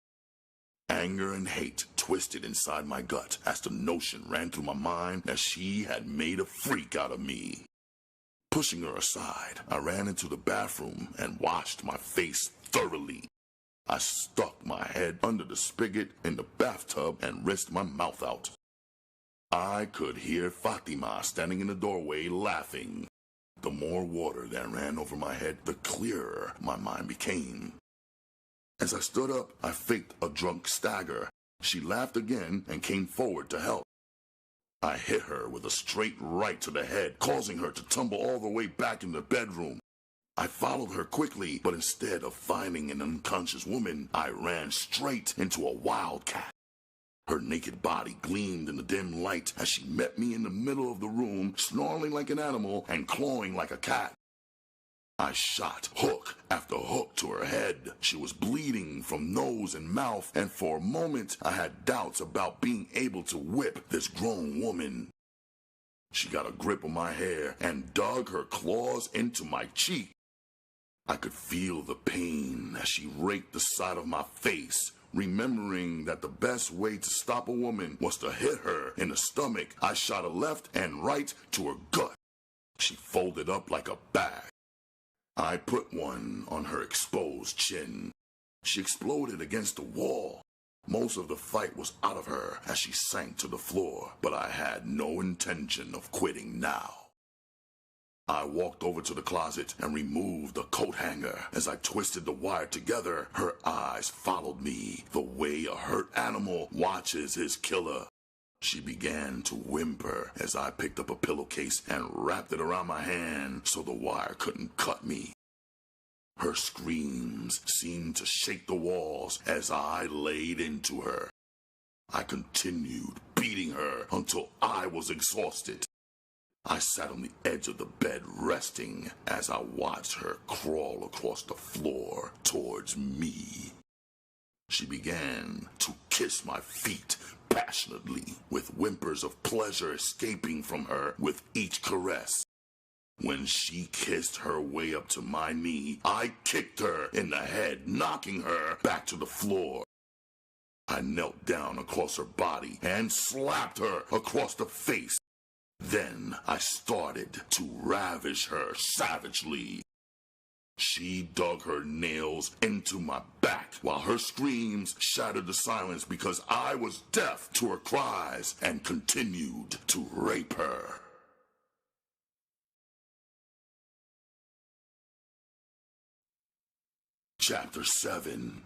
Anger and hate twisted inside my gut as the notion ran through my mind that she had made a freak out of me. Pushing her aside, I ran into the bathroom and washed my face thoroughly. I stuck my head under the spigot in the bathtub and rinsed my mouth out. I could hear Fatima standing in the doorway laughing. The more water that ran over my head, the clearer my mind became. As I stood up, I faked a drunk stagger. She laughed again and came forward to help. I hit her with a straight right to the head, causing her to tumble all the way back in the bedroom. I followed her quickly, but instead of finding an unconscious woman, I ran straight into a wildcat. Her naked body gleamed in the dim light as she met me in the middle of the room, snarling like an animal and clawing like a cat. I shot hook after hook to her head. She was bleeding from nose and mouth, and for a moment I had doubts about being able to whip this grown woman. She got a grip on my hair and dug her claws into my cheek. I could feel the pain as she raked the side of my face. Remembering that the best way to stop a woman was to hit her in the stomach, I shot a left and right to her gut. She folded up like a bag. I put one on her exposed chin. She exploded against the wall. Most of the fight was out of her as she sank to the floor, but I had no intention of quitting now. I walked over to the closet and removed the coat hanger. As I twisted the wire together, her eyes followed me the way a hurt animal watches his killer. She began to whimper as I picked up a pillowcase and wrapped it around my hand so the wire couldn't cut me. Her screams seemed to shake the walls as I laid into her. I continued beating her until I was exhausted. I sat on the edge of the bed resting as I watched her crawl across the floor towards me. She began to kiss my feet passionately, with whimpers of pleasure escaping from her with each caress. When she kissed her way up to my knee, I kicked her in the head, knocking her back to the floor. I knelt down across her body and slapped her across the face. Then I started to ravish her savagely. She dug her nails into my back while her screams shattered the silence because I was deaf to her cries and continued to rape her. Chapter 7.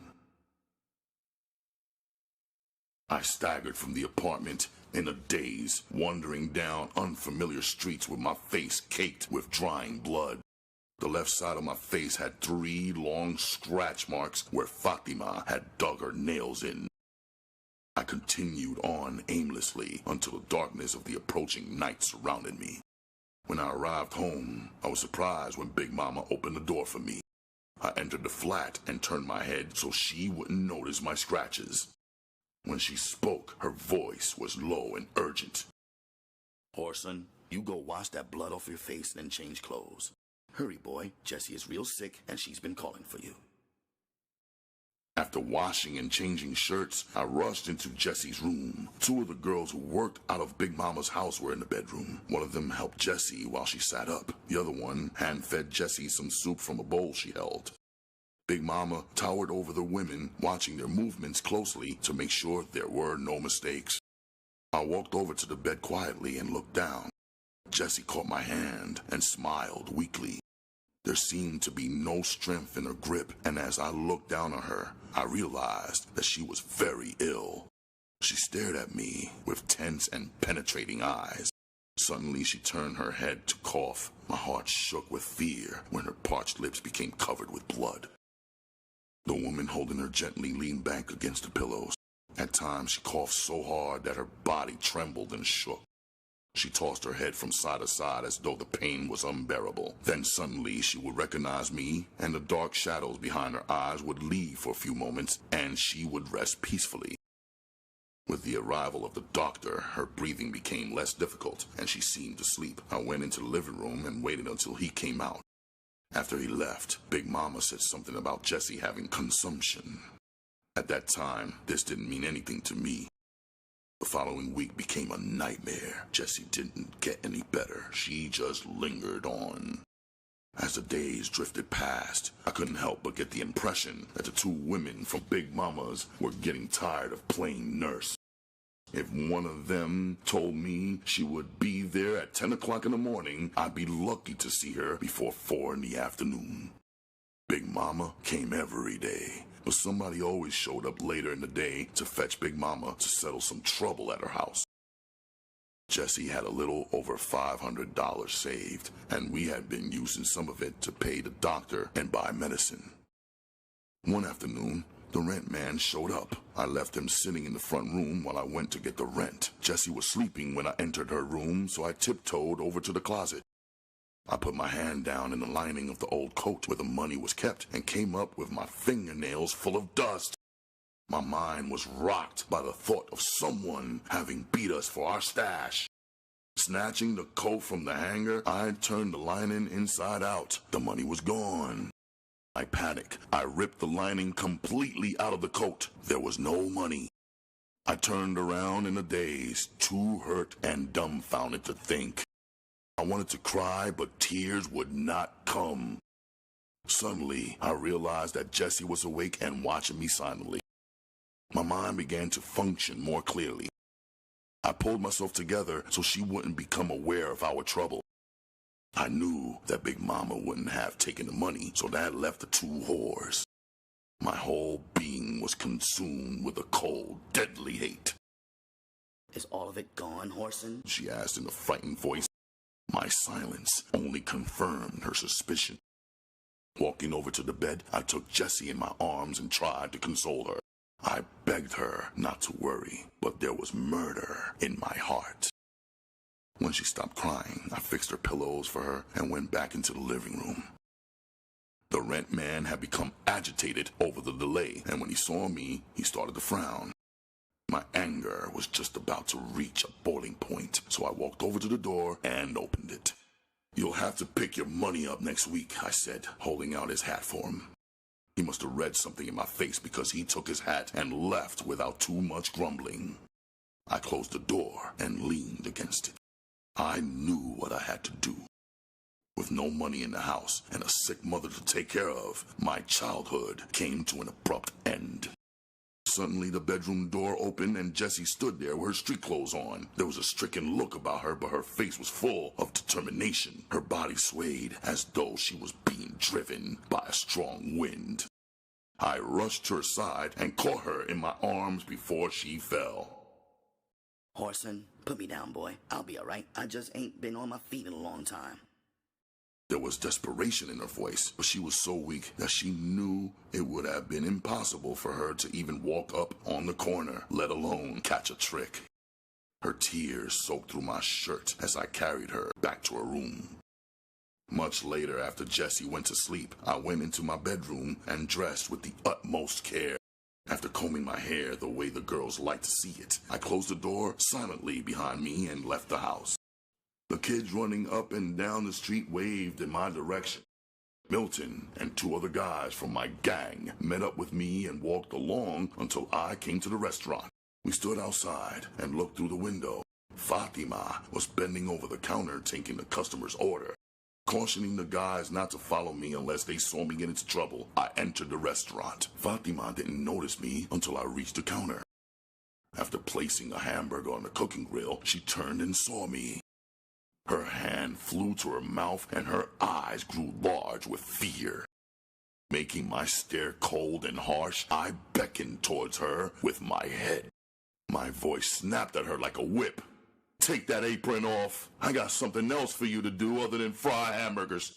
I staggered from the apartment in a daze, wandering down unfamiliar streets with my face caked with drying blood. The left side of my face had 3 long scratch marks where Fatima had dug her nails in. I continued on aimlessly until the darkness of the approaching night surrounded me. When I arrived home, I was surprised when Big Mama opened the door for me. I entered the flat and turned my head so she wouldn't notice my scratches. When she spoke, her voice was low and urgent. Whoreson, you go wash that blood off your face and then change clothes. Hurry, boy. Jessie is real sick and she's been calling for you. After washing and changing shirts, I rushed into Jessie's room. 2 of the girls who worked out of Big Mama's house were in the bedroom. One of them helped Jessie while she sat up. The other one hand-fed Jessie some soup from a bowl she held. Big Mama towered over the women, watching their movements closely to make sure there were no mistakes. I walked over to the bed quietly and looked down. Jessie caught my hand and smiled weakly. There seemed to be no strength in her grip, and as I looked down on her, I realized that she was very ill. She stared at me with tense and penetrating eyes. Suddenly, she turned her head to cough. My heart shook with fear when her parched lips became covered with blood. The woman holding her gently leaned back against the pillows. At times, she coughed so hard that her body trembled and shook. She tossed her head from side to side as though the pain was unbearable. Then suddenly she would recognize me, and the dark shadows behind her eyes would leave for a few moments, and she would rest peacefully. With the arrival of the doctor, her breathing became less difficult, and she seemed to sleep. I went into the living room and waited until he came out. After he left, Big Mama said something about Jessie having consumption. At that time, this didn't mean anything to me. The following week became a nightmare. Jessie didn't get any better. She just lingered on. As the days drifted past, I couldn't help but get the impression that the 2 women from Big Mama's were getting tired of playing nurse. If one of them told me she would be there at 10 o'clock in the morning, I'd be lucky to see her before 4 in the afternoon. Big Mama came every day, but somebody always showed up later in the day to fetch Big Mama to settle some trouble at her house. Jessie had a little over $500 saved, and we had been using some of it to pay the doctor and buy medicine. One afternoon, the rent man showed up. I left him sitting in the front room while I went to get the rent. Jessie was sleeping when I entered her room, so I tiptoed over to the closet. I put my hand down in the lining of the old coat where the money was kept and came up with my fingernails full of dust. My mind was rocked by the thought of someone having beat us for our stash. Snatching the coat from the hanger, I turned the lining inside out. The money was gone. I panicked. I ripped the lining completely out of the coat. There was no money. I turned around in a daze, too hurt and dumbfounded to think. I wanted to cry, but tears would not come. Suddenly, I realized that Jessie was awake and watching me silently. My mind began to function more clearly. I pulled myself together so she wouldn't become aware of our trouble. I knew that Big Mama wouldn't have taken the money, so that left the 2 whores. My whole being was consumed with a cold, deadly hate. Is all of it gone, Whoreson? She asked in a frightened voice. My silence only confirmed her suspicion. Walking over to the bed, I took Jessie in my arms and tried to console her. I begged her not to worry, but there was murder in my heart. When she stopped crying, I fixed her pillows for her and went back into the living room. The rent man had become agitated over the delay, and when he saw me, he started to frown. My anger was just about to reach a boiling point, so I walked over to the door and opened it. "You'll have to pick your money up next week," I said, holding out his hat for him. He must have read something in my face because he took his hat and left without too much grumbling. I closed the door and leaned against it. I knew what I had to do. With no money in the house and a sick mother to take care of, my childhood came to an abrupt end. Suddenly, the bedroom door opened and Jessie stood there with her street clothes on. There was a stricken look about her, but her face was full of determination. Her body swayed as though she was being driven by a strong wind. I rushed to her side and caught her in my arms before she fell. Whoreson, put me down, boy. I'll be all right. I just ain't been on my feet in a long time. There was desperation in her voice, but she was so weak that she knew it would have been impossible for her to even walk up on the corner, let alone catch a trick. Her tears soaked through my shirt as I carried her back to her room. Much later, after Jessie went to sleep, I went into my bedroom and dressed with the utmost care. After combing my hair the way the girls like to see it, I closed the door silently behind me and left the house. The kids running up and down the street waved in my direction. Milton and 2 other guys from my gang met up with me and walked along until I came to the restaurant. We stood outside and looked through the window. Fatima was bending over the counter taking the customer's order. Cautioning the guys not to follow me unless they saw me get into trouble, I entered the restaurant. Fatima didn't notice me until I reached the counter. After placing a hamburger on the cooking grill, she turned and saw me. Her hand flew to her mouth and her eyes grew large with fear. Making my stare cold and harsh, I beckoned towards her with my head. My voice snapped at her like a whip. Take that apron off. I got something else for you to do other than fry hamburgers.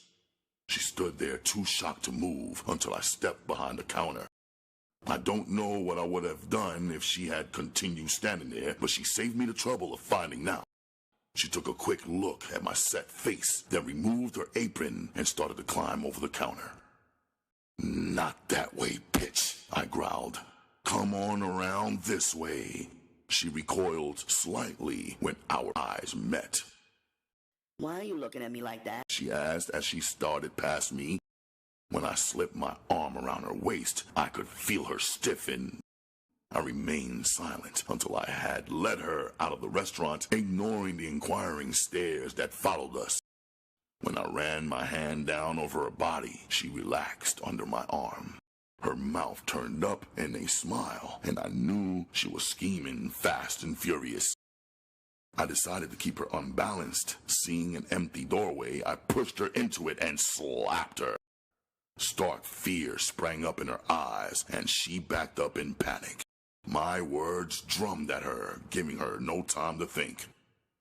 She stood there too shocked to move until I stepped behind the counter. I don't know what I would have done if she had continued standing there, but she saved me the trouble of finding out. She took a quick look at my set face, then removed her apron and started to climb over the counter. Not that way, bitch, I growled. Come on around this way. She recoiled slightly when our eyes met. Why are you looking at me like that? She asked as she started past me. When I slipped my arm around her waist, I could feel her stiffen. I remained silent until I had led her out of the restaurant, ignoring the inquiring stares that followed us. When I ran my hand down over her body, she relaxed under my arm. Her mouth turned up in a smile, and I knew she was scheming fast and furious. I decided to keep her unbalanced. Seeing an empty doorway, I pushed her into it and slapped her. Stark fear sprang up in her eyes, and she backed up in panic. My words drummed at her, giving her no time to think.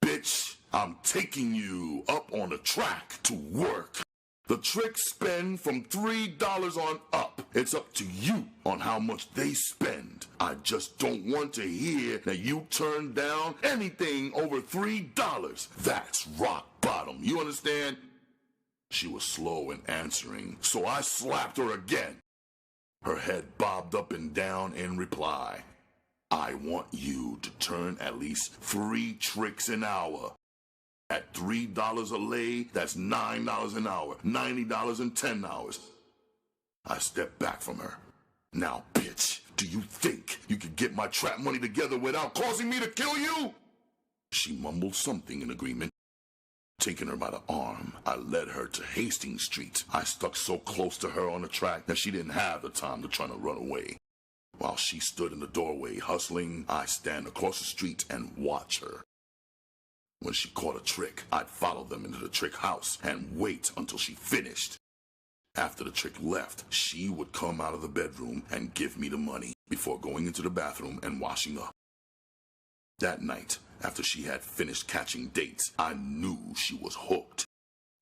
Bitch, I'm taking you up on the track to work. The tricks spend from $3 on up. It's up to you on how much they spend. I just don't want to hear that you turn down anything over $3. That's rock bottom. You understand? She was slow in answering, so I slapped her again. Her head bobbed up and down in reply. I want you to turn at least 3 tricks an hour. At $3 a lay, that's $9 an hour, $90 in 10 hours. I stepped back from her. Now, bitch, do you think you could get my trap money together without causing me to kill you? She mumbled something in agreement. Taking her by the arm, I led her to Hastings Street. I stuck so close to her on the track that she didn't have the time to try to run away. While she stood in the doorway hustling, I stand across the street and watch her. When she caught a trick, I'd follow them into the trick house and wait until she finished. After the trick left, she would come out of the bedroom and give me the money before going into the bathroom and washing up. That night, after she had finished catching dates, I knew she was hooked.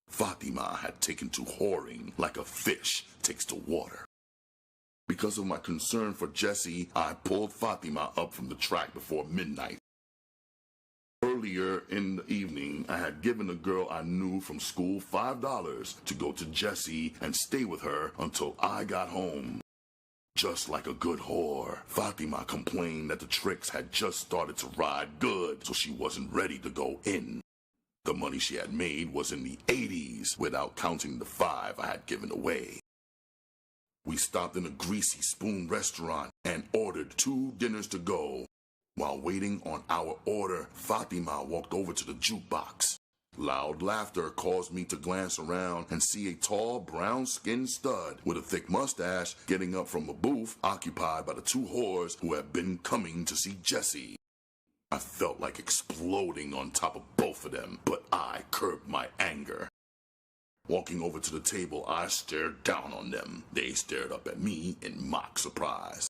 Fatima had taken to whoring like a fish takes to water. Because of my concern for Jessie, I pulled Fatima up from the track before midnight. Earlier in the evening, I had given a girl I knew from school $5 to go to Jessie and stay with her until I got home. Just like a good whore, Fatima complained that the tricks had just started to ride good, so she wasn't ready to go in. The money she had made was in the 80s without counting the $5 I had given away. We stopped in a Greasy Spoon restaurant and ordered 2 dinners to go. While waiting on our order, Fatima walked over to the jukebox. Loud laughter caused me to glance around and see a tall, brown-skinned stud with a thick mustache getting up from a booth occupied by the two whores who had been coming to see Jesse. I felt like exploding on top of both of them, but I curbed my anger. Walking over to the table, I stared down on them. They stared up at me in mock surprise.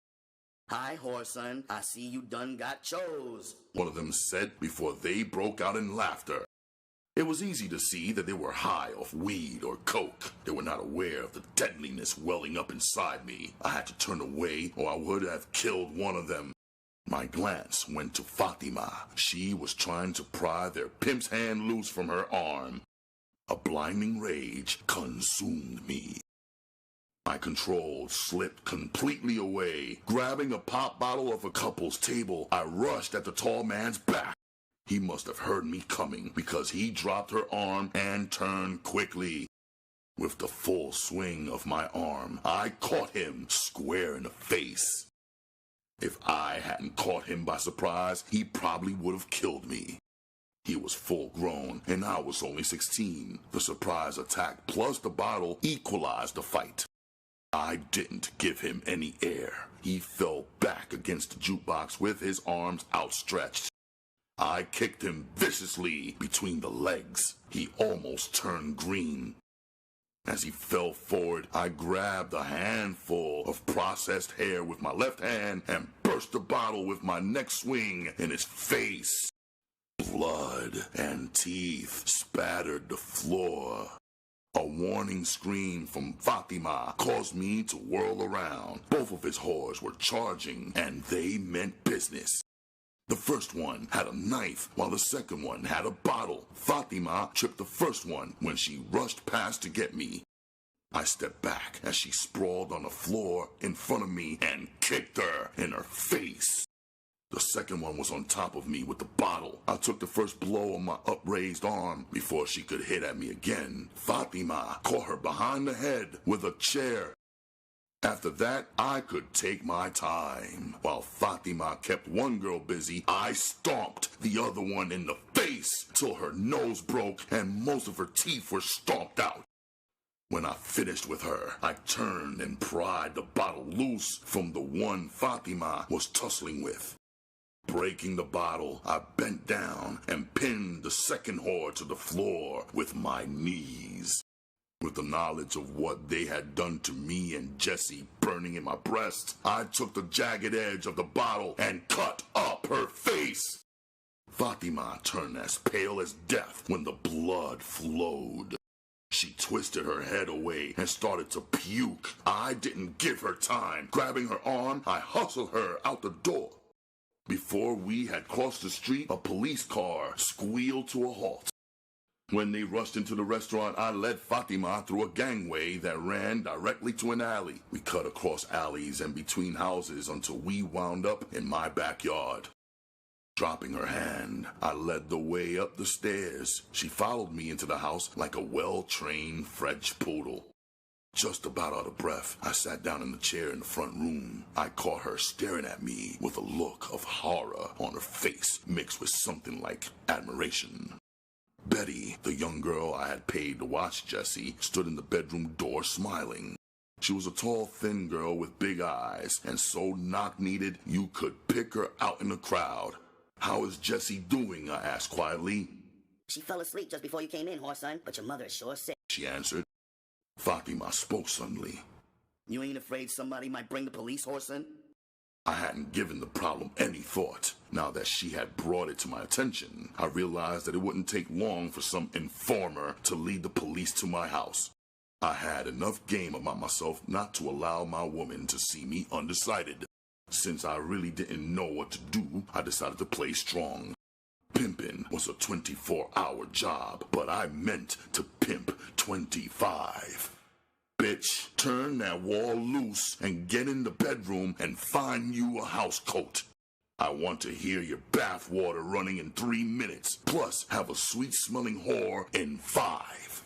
"Hi, Whoreson. I see you done got chose," one of them said before they broke out in laughter. It was easy to see that they were high off weed or coke. They were not aware of the deadliness welling up inside me. I had to turn away or I would have killed one of them. My glance went to Fatima. She was trying to pry their pimp's hand loose from her arm. A blinding rage consumed me. My control slipped completely away. Grabbing a pop bottle off a couple's table, I rushed at the tall man's back. He must have heard me coming because he dropped her arm and turned quickly. With the full swing of my arm, I caught him square in the face. If I hadn't caught him by surprise, he probably would have killed me. He was full grown, and I was only 16. The surprise attack plus the bottle equalized the fight. I didn't give him any air. He fell back against the jukebox with his arms outstretched. I kicked him viciously between the legs. He almost turned green. As he fell forward, I grabbed a handful of processed hair with my left hand and burst the bottle with my next swing in his face. Blood and teeth spattered the floor. A warning scream from Fatima caused me to whirl around. Both of his whores were charging, and they meant business. The first one had a knife, while the second one had a bottle. Fatima tripped the first one when she rushed past to get me. I stepped back as she sprawled on the floor in front of me and kicked her in her face. The second one was on top of me with the bottle. I took the first blow on my upraised arm before she could hit at me again. Fatima caught her behind the head with a chair. After that, I could take my time. While Fatima kept one girl busy, I stomped the other one in the face till her nose broke and most of her teeth were stomped out. When I finished with her, I turned and pried the bottle loose from the one Fatima was tussling with. Breaking the bottle, I bent down and pinned the second whore to the floor with my knees. With the knowledge of what they had done to me and Jesse burning in my breast, I took the jagged edge of the bottle and cut up her face. Fatima turned as pale as death when the blood flowed. She twisted her head away and started to puke. I didn't give her time. Grabbing her arm, I hustled her out the door. Before we had crossed the street, a police car squealed to a halt. When they rushed into the restaurant, I led Fatima through a gangway that ran directly to an alley. We cut across alleys and between houses until we wound up in my backyard. Dropping her hand, I led the way up the stairs. She followed me into the house like a well-trained French poodle. Just about out of breath, I sat down in the chair in the front room. I caught her staring at me with a look of horror on her face mixed with something like admiration. Betty, the young girl I had paid to watch Jesse, stood in the bedroom door smiling. She was a tall, thin girl with big eyes, and so knock-kneaded you could pick her out in the crowd. "How is Jesse doing?" I asked quietly. "She fell asleep just before you came in, Whoreson, but your mother is sure sick," she answered. Fatima spoke suddenly. "You ain't afraid somebody might bring the police, Whoreson?" I hadn't given the problem any thought. Now that she had brought it to my attention, I realized that it wouldn't take long for some informer to lead the police to my house. I had enough game about myself not to allow my woman to see me undecided. Since I really didn't know what to do, I decided to play strong. Pimping was a 24-hour job, but I meant to pimp 25. Bitch, turn that wall loose and get in the bedroom and find you a housecoat. I want to hear your bath water running in 3 minutes, plus have a sweet-smelling whore in 5.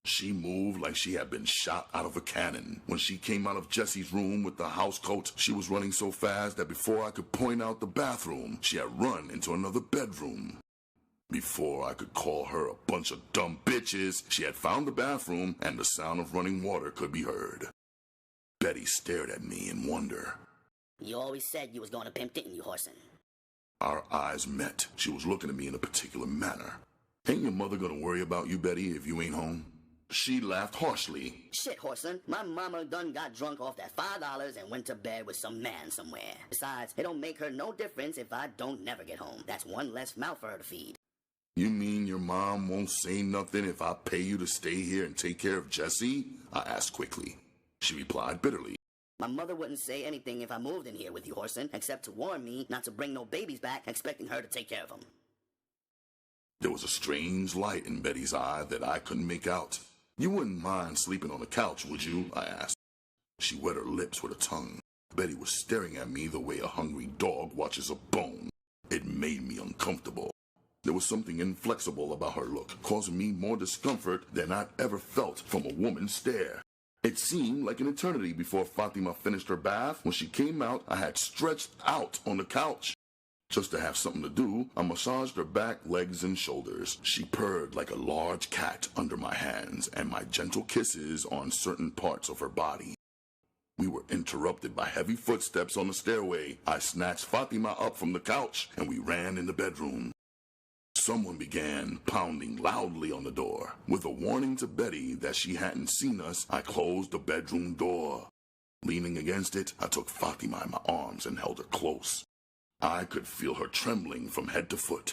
She moved like she had been shot out of a cannon. When she came out of Jesse's room with the housecoat, she was running so fast that before I could point out the bathroom, she had run into another bedroom. Before I could call her a bunch of dumb bitches, she had found the bathroom and the sound of running water could be heard. Betty stared at me in wonder. You always said you was going to pimp, didn't you, Whoreson? Our eyes met. She was looking at me in a particular manner. Ain't your mother gonna worry about you, Betty, if you ain't home? She laughed harshly. Shit, Whoreson. My mama done got drunk off that $5 and went to bed with some man somewhere. Besides, it don't make her no difference if I don't never get home. That's one less mouth for her to feed. You mean your mom won't say nothing if I pay you to stay here and take care of Jesse? I asked quickly. She replied bitterly. My mother wouldn't say anything if I moved in here with you, Whoreson, except to warn me not to bring no babies back, expecting her to take care of them. There was a strange light in Betty's eye that I couldn't make out. You wouldn't mind sleeping on the couch, would you? I asked. She wet her lips with her tongue. Betty was staring at me the way a hungry dog watches a bone. It made me uncomfortable. There was something inflexible about her look, causing me more discomfort than I'd ever felt from a woman's stare. It seemed like an eternity before Fatima finished her bath. When she came out, I had stretched out on the couch. Just to have something to do, I massaged her back, legs, and shoulders. She purred like a large cat under my hands and my gentle kisses on certain parts of her body. We were interrupted by heavy footsteps on the stairway. I snatched Fatima up from the couch, and we ran in the bedroom. Someone began pounding loudly on the door. With a warning to Betty that she hadn't seen us, I closed the bedroom door. Leaning against it, I took Fatima in my arms and held her close. I could feel her trembling from head to foot.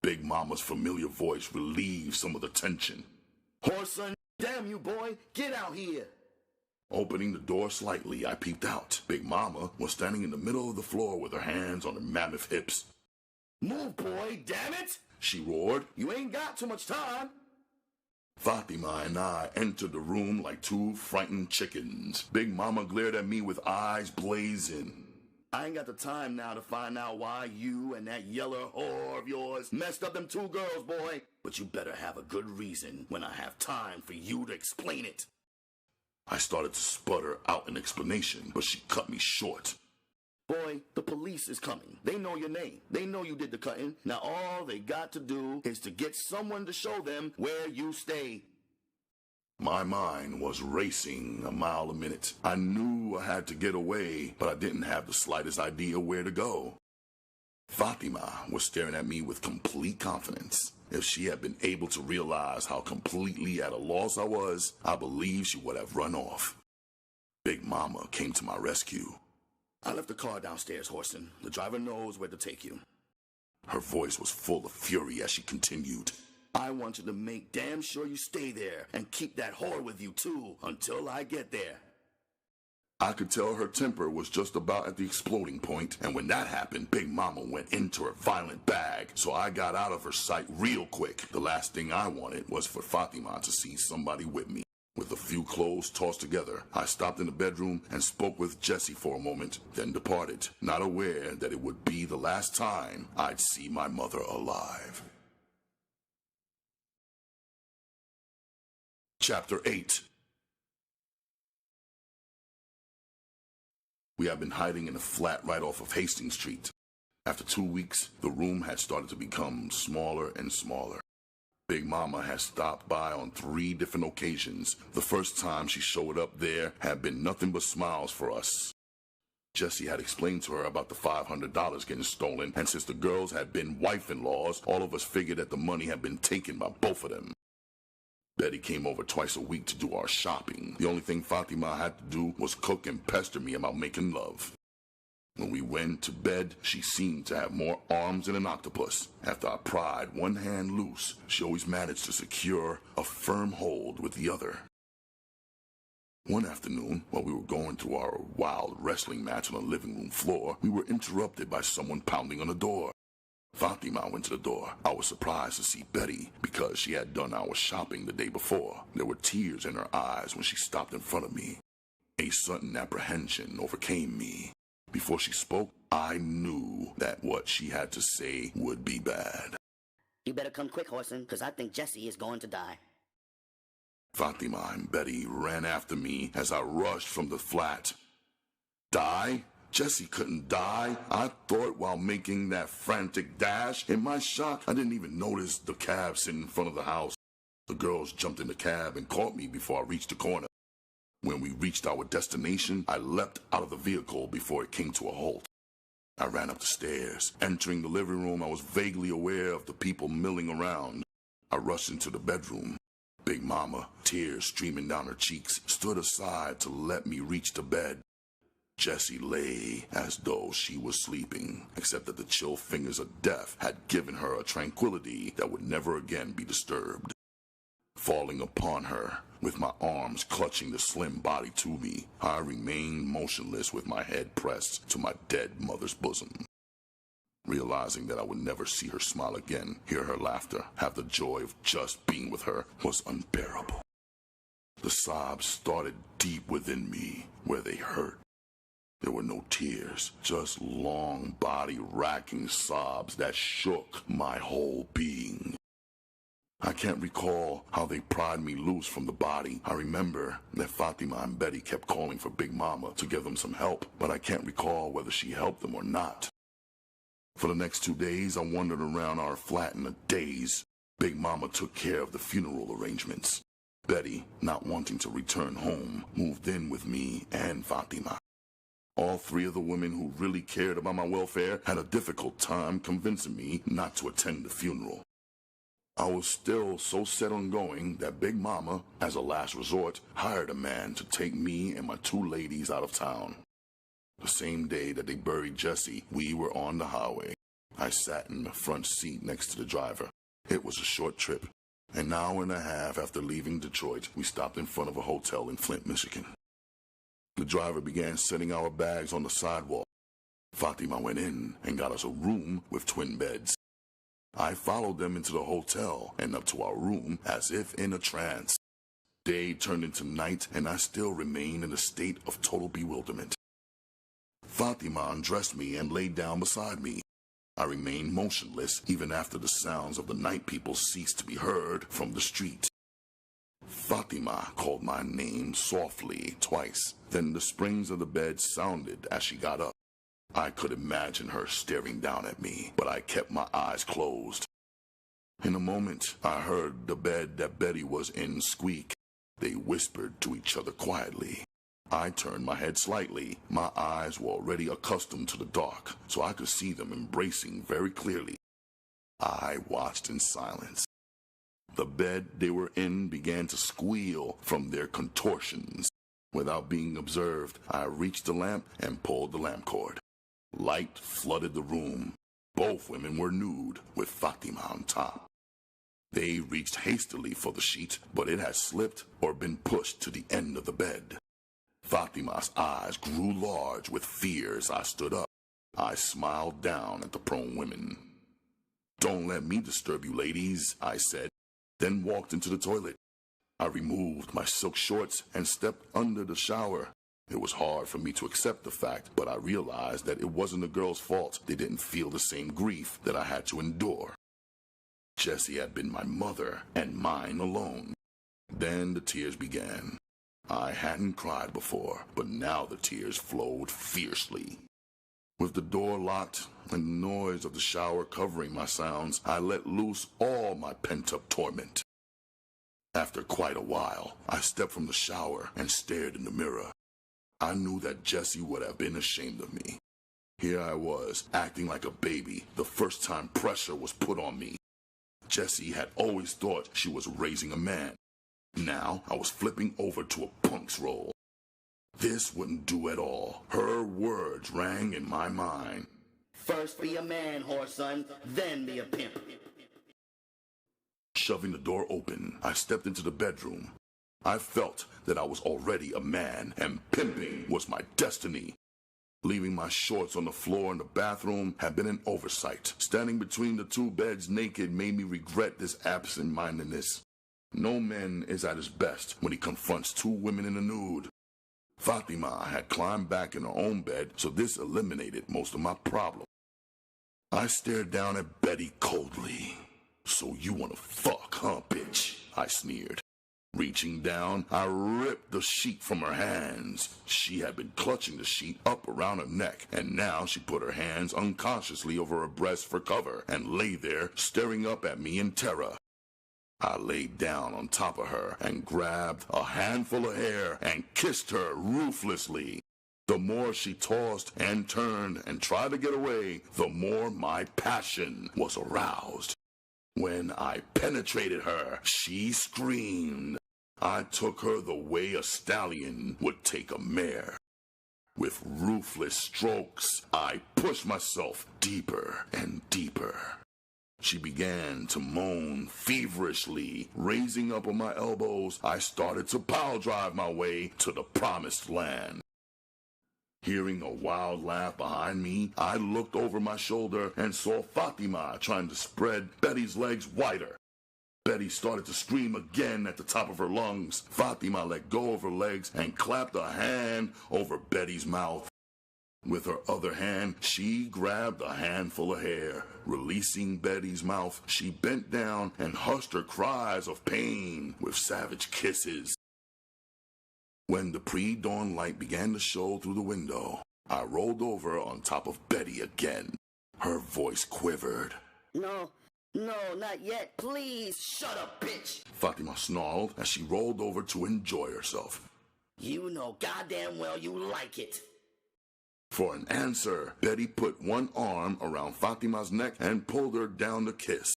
Big Mama's familiar voice relieved some of the tension. Whoreson, damn you, boy, get out here. Opening the door slightly, I peeped out. Big Mama was standing in the middle of the floor with her hands on her mammoth hips. Move, boy, damn it! She roared. You ain't got too much time. Fatima and I entered the room like two frightened chickens. Big Mama glared at me with eyes blazing. I ain't got the time now to find out why you and that yellow whore of yours messed up them two girls, boy. But you better have a good reason when I have time for you to explain it. I started to sputter out an explanation, but she cut me short. Boy, the police is coming. They know your name. They know you did the cutting. Now all they got to do is to get someone to show them where you stay. My mind was racing a mile a minute. I knew I had to get away, but I didn't have the slightest idea where to go. Fatima was staring at me with complete confidence. If she had been able to realize how completely at a loss I was, I believe she would have run off. Big Mama came to my rescue. I left the car downstairs, Whoreson. The driver knows where to take you. Her voice was full of fury as she continued. I want you to make damn sure you stay there and keep that whore with you, too, until I get there. I could tell her temper was just about at the exploding point, and when that happened, Big Mama went into her violent bag, so I got out of her sight real quick. The last thing I wanted was for Fatima to see somebody with me. With a few clothes tossed together, I stopped in the bedroom and spoke with Jesse for a moment, then departed, not aware that it would be the last time I'd see my mother alive. Chapter 8. We had been hiding in a flat right off of Hastings Street. After 2 weeks, the room had started to become smaller and smaller. Big Mama had stopped by on 3 different occasions. The first time she showed up there had been nothing but smiles for us. Jesse had explained to her about the $500 getting stolen, and since the girls had been wife-in-laws, all of us figured that the money had been taken by both of them. Betty came over twice a week to do our shopping. The only thing Fatima had to do was cook and pester me about making love. When we went to bed, she seemed to have more arms than an octopus. After I pried one hand loose, she always managed to secure a firm hold with the other. One afternoon, while we were going through our wild wrestling match on the living room floor, we were interrupted by someone pounding on the door. Fatima went to the door. I was surprised to see Betty because she had done our shopping the day before. There were tears in her eyes when she stopped in front of me. A sudden apprehension overcame me. Before she spoke, I knew that what she had to say would be bad. You better come quick, Whoreson, because I think Jesse is going to die. Fatima and Betty ran after me as I rushed from the flat. Die? Jesse couldn't die, I thought, while making that frantic dash. In my shock, I didn't even notice the cab sitting in front of the house. The girls jumped in the cab and caught me before I reached the corner. When we reached our destination, I leapt out of the vehicle before it came to a halt. I ran up the stairs. Entering the living room, I was vaguely aware of the people milling around. I rushed into the bedroom. Big Mama, tears streaming down her cheeks, stood aside to let me reach the bed. Jessie lay as though she was sleeping, except that the chill fingers of death had given her a tranquility that would never again be disturbed. Falling upon her, with my arms clutching the slim body to me, I remained motionless with my head pressed to my dead mother's bosom. Realizing that I would never see her smile again, hear her laughter, have the joy of just being with her, was unbearable. The sobs started deep within me, where they hurt. There were no tears, just long body-racking sobs that shook my whole being. I can't recall how they pried me loose from the body. I remember that Fatima and Betty kept calling for Big Mama to give them some help, but I can't recall whether she helped them or not. For the next 2 days, I wandered around our flat in a daze. Big Mama took care of the funeral arrangements. Betty, not wanting to return home, moved in with me and Fatima. All three of the women who really cared about my welfare had a difficult time convincing me not to attend the funeral. I was still so set on going that Big Mama, as a last resort, hired a man to take me and my 2 ladies out of town. The same day that they buried Jesse, we were on the highway. I sat in the front seat next to the driver. It was a short trip. An hour and a half after leaving Detroit, we stopped in front of a hotel in Flint, Michigan. The driver began setting our bags on the sidewalk. Fatima went in and got us a room with twin beds. I followed them into the hotel and up to our room as if in a trance. Day turned into night, and I still remained in a state of total bewilderment. Fatima undressed me and laid down beside me. I remained motionless even after the sounds of the night people ceased to be heard from the street. Fatima called my name softly twice. Then the springs of the bed sounded as she got up. I could imagine her staring down at me, but I kept my eyes closed. In a moment, I heard the bed that Betty was in squeak. They whispered to each other quietly. I turned my head slightly. My eyes were already accustomed to the dark, so I could see them embracing very clearly. I watched in silence. The bed they were in began to squeal from their contortions. Without being observed, I reached the lamp and pulled the lamp cord. Light flooded the room. Both women were nude, with Fatima on top. They reached hastily for the sheet, but it had slipped or been pushed to the end of the bed. Fatima's eyes grew large with fear as I stood up. I smiled down at the prone women. "Don't let me disturb you, ladies," I said, then walked into the toilet. I removed my silk shorts and stepped under the shower. It was hard for me to accept the fact, but I realized that it wasn't the girls' fault. They didn't feel the same grief that I had to endure. Jessie had been my mother, and mine alone. Then the tears began. I hadn't cried before, but now the tears flowed fiercely. With the door locked and the noise of the shower covering my sounds, I let loose all my pent-up torment. After quite a while, I stepped from the shower and stared in the mirror. I knew that Jessie would have been ashamed of me. Here I was, acting like a baby, the first time pressure was put on me. Jessie had always thought she was raising a man. Now I was flipping over to a punk's role. This wouldn't do at all. Her words rang in my mind. "First be a man, Whoreson, then be a pimp." Shoving the door open, I stepped into the bedroom. I felt that I was already a man, and pimping was my destiny. Leaving my shorts on the floor in the bathroom had been an oversight. Standing between the 2 beds naked made me regret this absent-mindedness. No man is at his best when he confronts 2 women in the nude. Fatima had climbed back in her own bed, so this eliminated most of my problem. I stared down at Betty coldly. "So you wanna fuck, huh, bitch?" I sneered. Reaching down, I ripped the sheet from her hands. She had been clutching the sheet up around her neck, and now she put her hands unconsciously over her breast for cover and lay there staring up at me in terror. I laid down on top of her and grabbed a handful of hair and kissed her ruthlessly. The more she tossed and turned and tried to get away, the more my passion was aroused. When I penetrated her, she screamed. I took her the way a stallion would take a mare. With ruthless strokes, I pushed myself deeper and deeper. She began to moan feverishly. Raising up on my elbows, I started to pile drive my way to the promised land. Hearing a wild laugh behind me, I looked over my shoulder and saw Fatima trying to spread Betty's legs wider. Betty started to scream again at the top of her lungs. Fatima let go of her legs and clapped a hand over Betty's mouth. With her other hand, she grabbed a handful of hair. Releasing Betty's mouth, she bent down and hushed her cries of pain with savage kisses. When the pre-dawn light began to show through the window, I rolled over on top of Betty again. Her voice quivered. No, not yet. Please, shut up, bitch. Fatima snarled as she rolled over to enjoy herself. You know goddamn well you like it. For an answer, Betty put one arm around Fatima's neck and pulled her down to kiss.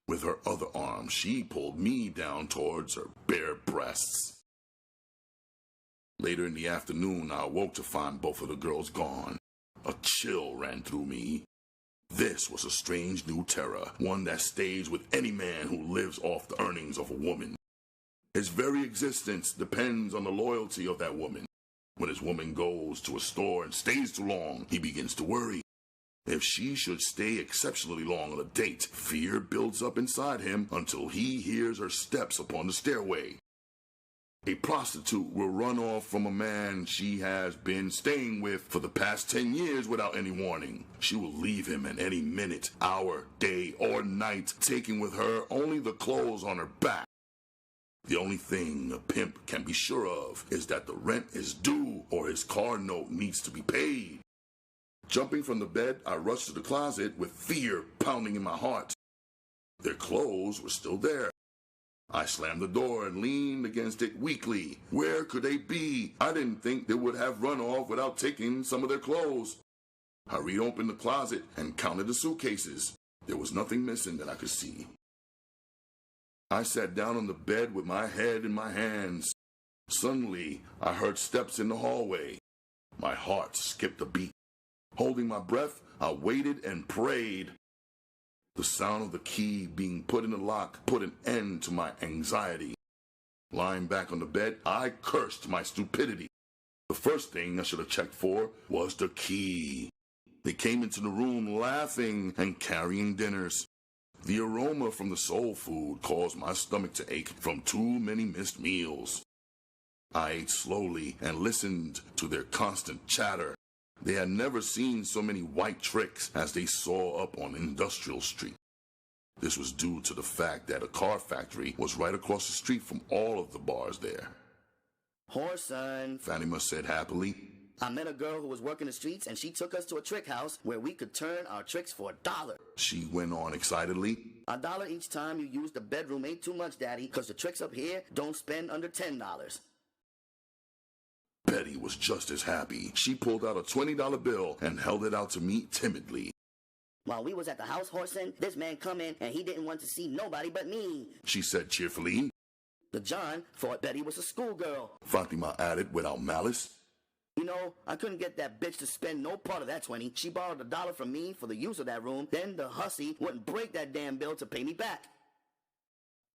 With her other arm, she pulled me down towards her bare breasts. Later in the afternoon, I awoke to find both of the girls gone. A chill ran through me. This was a strange new terror, one that stays with any man who lives off the earnings of a woman. His very existence depends on the loyalty of that woman. When his woman goes to a store and stays too long, he begins to worry. If she should stay exceptionally long on a date, fear builds up inside him until he hears her steps upon the stairway. A prostitute will run off from a man she has been staying with for the past 10 years without any warning. She will leave him at any minute, hour, day, or night, taking with her only the clothes on her back. The only thing a pimp can be sure of is that the rent is due or his car note needs to be paid. Jumping from the bed, I rushed to the closet with fear pounding in my heart. Their clothes were still there. I slammed the door and leaned against it weakly. Where could they be? I didn't think they would have run off without taking some of their clothes. I reopened the closet and counted the suitcases. There was nothing missing that I could see. I sat down on the bed with my head in my hands. Suddenly, I heard steps in the hallway. My heart skipped a beat. Holding my breath, I waited and prayed. The sound of the key being put in the lock put an end to my anxiety. Lying back on the bed, I cursed my stupidity. The first thing I should have checked for was the key. They came into the room laughing and carrying dinners. The aroma from the soul food caused my stomach to ache from too many missed meals. I ate slowly and listened to their constant chatter. They had never seen so many white tricks as they saw up on Industrial Street. This was due to the fact that a car factory was right across the street from all of the bars there. Whoreson, Fatima said happily. I met a girl who was working the streets and she took us to a trick house where we could turn our tricks for $1. She went on excitedly. $1 each time you use the bedroom ain't too much, Daddy, because the tricks up here don't spend under $10. Betty was just as happy. She pulled out a $20 bill and held it out to me timidly. While we was at the house, Whoreson, this man come in and he didn't want to see nobody but me, she said cheerfully. The John thought Betty was a schoolgirl, Fatima added without malice. You know, I couldn't get that bitch to spend no part of that 20. She borrowed $1 from me for the use of that room. Then the hussy wouldn't break that damn bill to pay me back.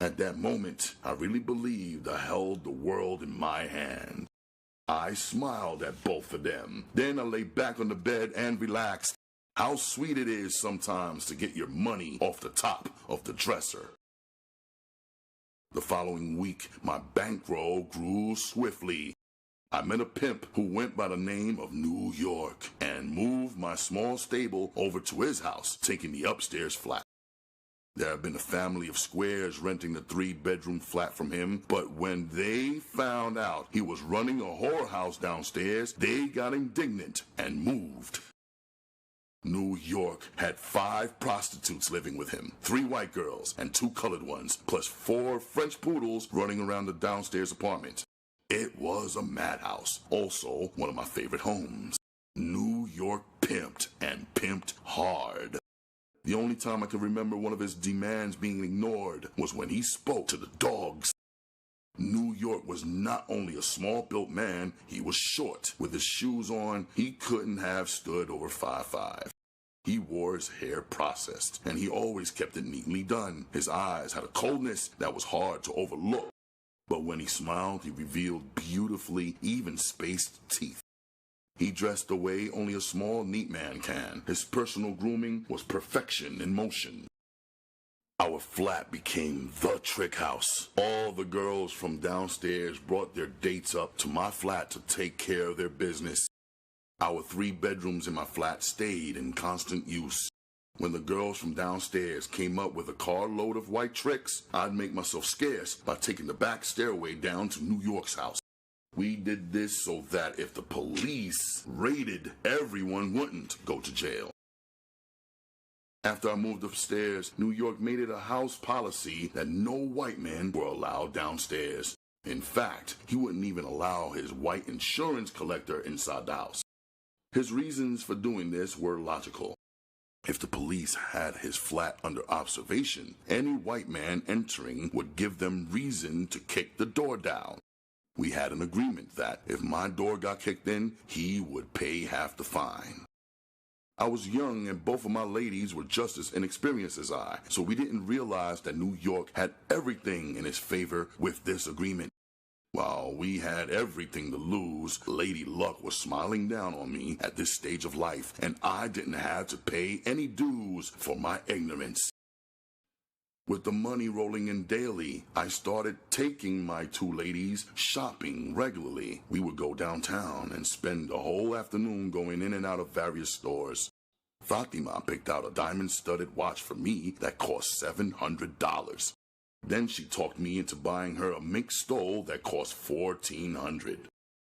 At that moment, I really believed I held the world in my hand. I smiled at both of them. Then I lay back on the bed and relaxed. How sweet it is sometimes to get your money off the top of the dresser. The following week, my bankroll grew swiftly. I met a pimp who went by the name of New York and moved my small stable over to his house, taking the upstairs flat. There had been a family of squares renting the 3-bedroom flat from him, but when they found out he was running a whorehouse downstairs, they got indignant and moved. New York had 5 prostitutes living with him, 3 white girls and 2 colored ones, plus 4 French poodles running around the downstairs apartment. It was a madhouse, also one of my favorite homes. New York pimped, and pimped hard. The only time I can remember one of his demands being ignored was when he spoke to the dogs. New York was not only a small-built man, he was short. With his shoes on, he couldn't have stood over 5'5". He wore his hair processed, and he always kept it neatly done. His eyes had a coldness that was hard to overlook. But when he smiled, he revealed beautifully even-spaced teeth. He dressed the way only a small, neat man can. His personal grooming was perfection in motion. Our flat became the trick house. All the girls from downstairs brought their dates up to my flat to take care of their business. Our 3 bedrooms in my flat stayed in constant use. When the girls from downstairs came up with a carload of white tricks, I'd make myself scarce by taking the back stairway down to New York's house. We did this so that if the police raided, everyone wouldn't go to jail. After I moved upstairs, New York made it a house policy that no white men were allowed downstairs. In fact, he wouldn't even allow his white insurance collector inside the house. His reasons for doing this were logical. If the police had his flat under observation, any white man entering would give them reason to kick the door down. We had an agreement that if my door got kicked in, he would pay half the fine. I was young and both of my ladies were just as inexperienced as I, so we didn't realize that New York had everything in his favor with this agreement. While we had everything to lose, Lady Luck was smiling down on me at this stage of life, and I didn't have to pay any dues for my ignorance. With the money rolling in daily, I started taking my 2 ladies shopping regularly. We would go downtown and spend the whole afternoon going in and out of various stores. Fatima picked out a diamond-studded watch for me that cost $700. Then she talked me into buying her a mink stole that cost $1,400.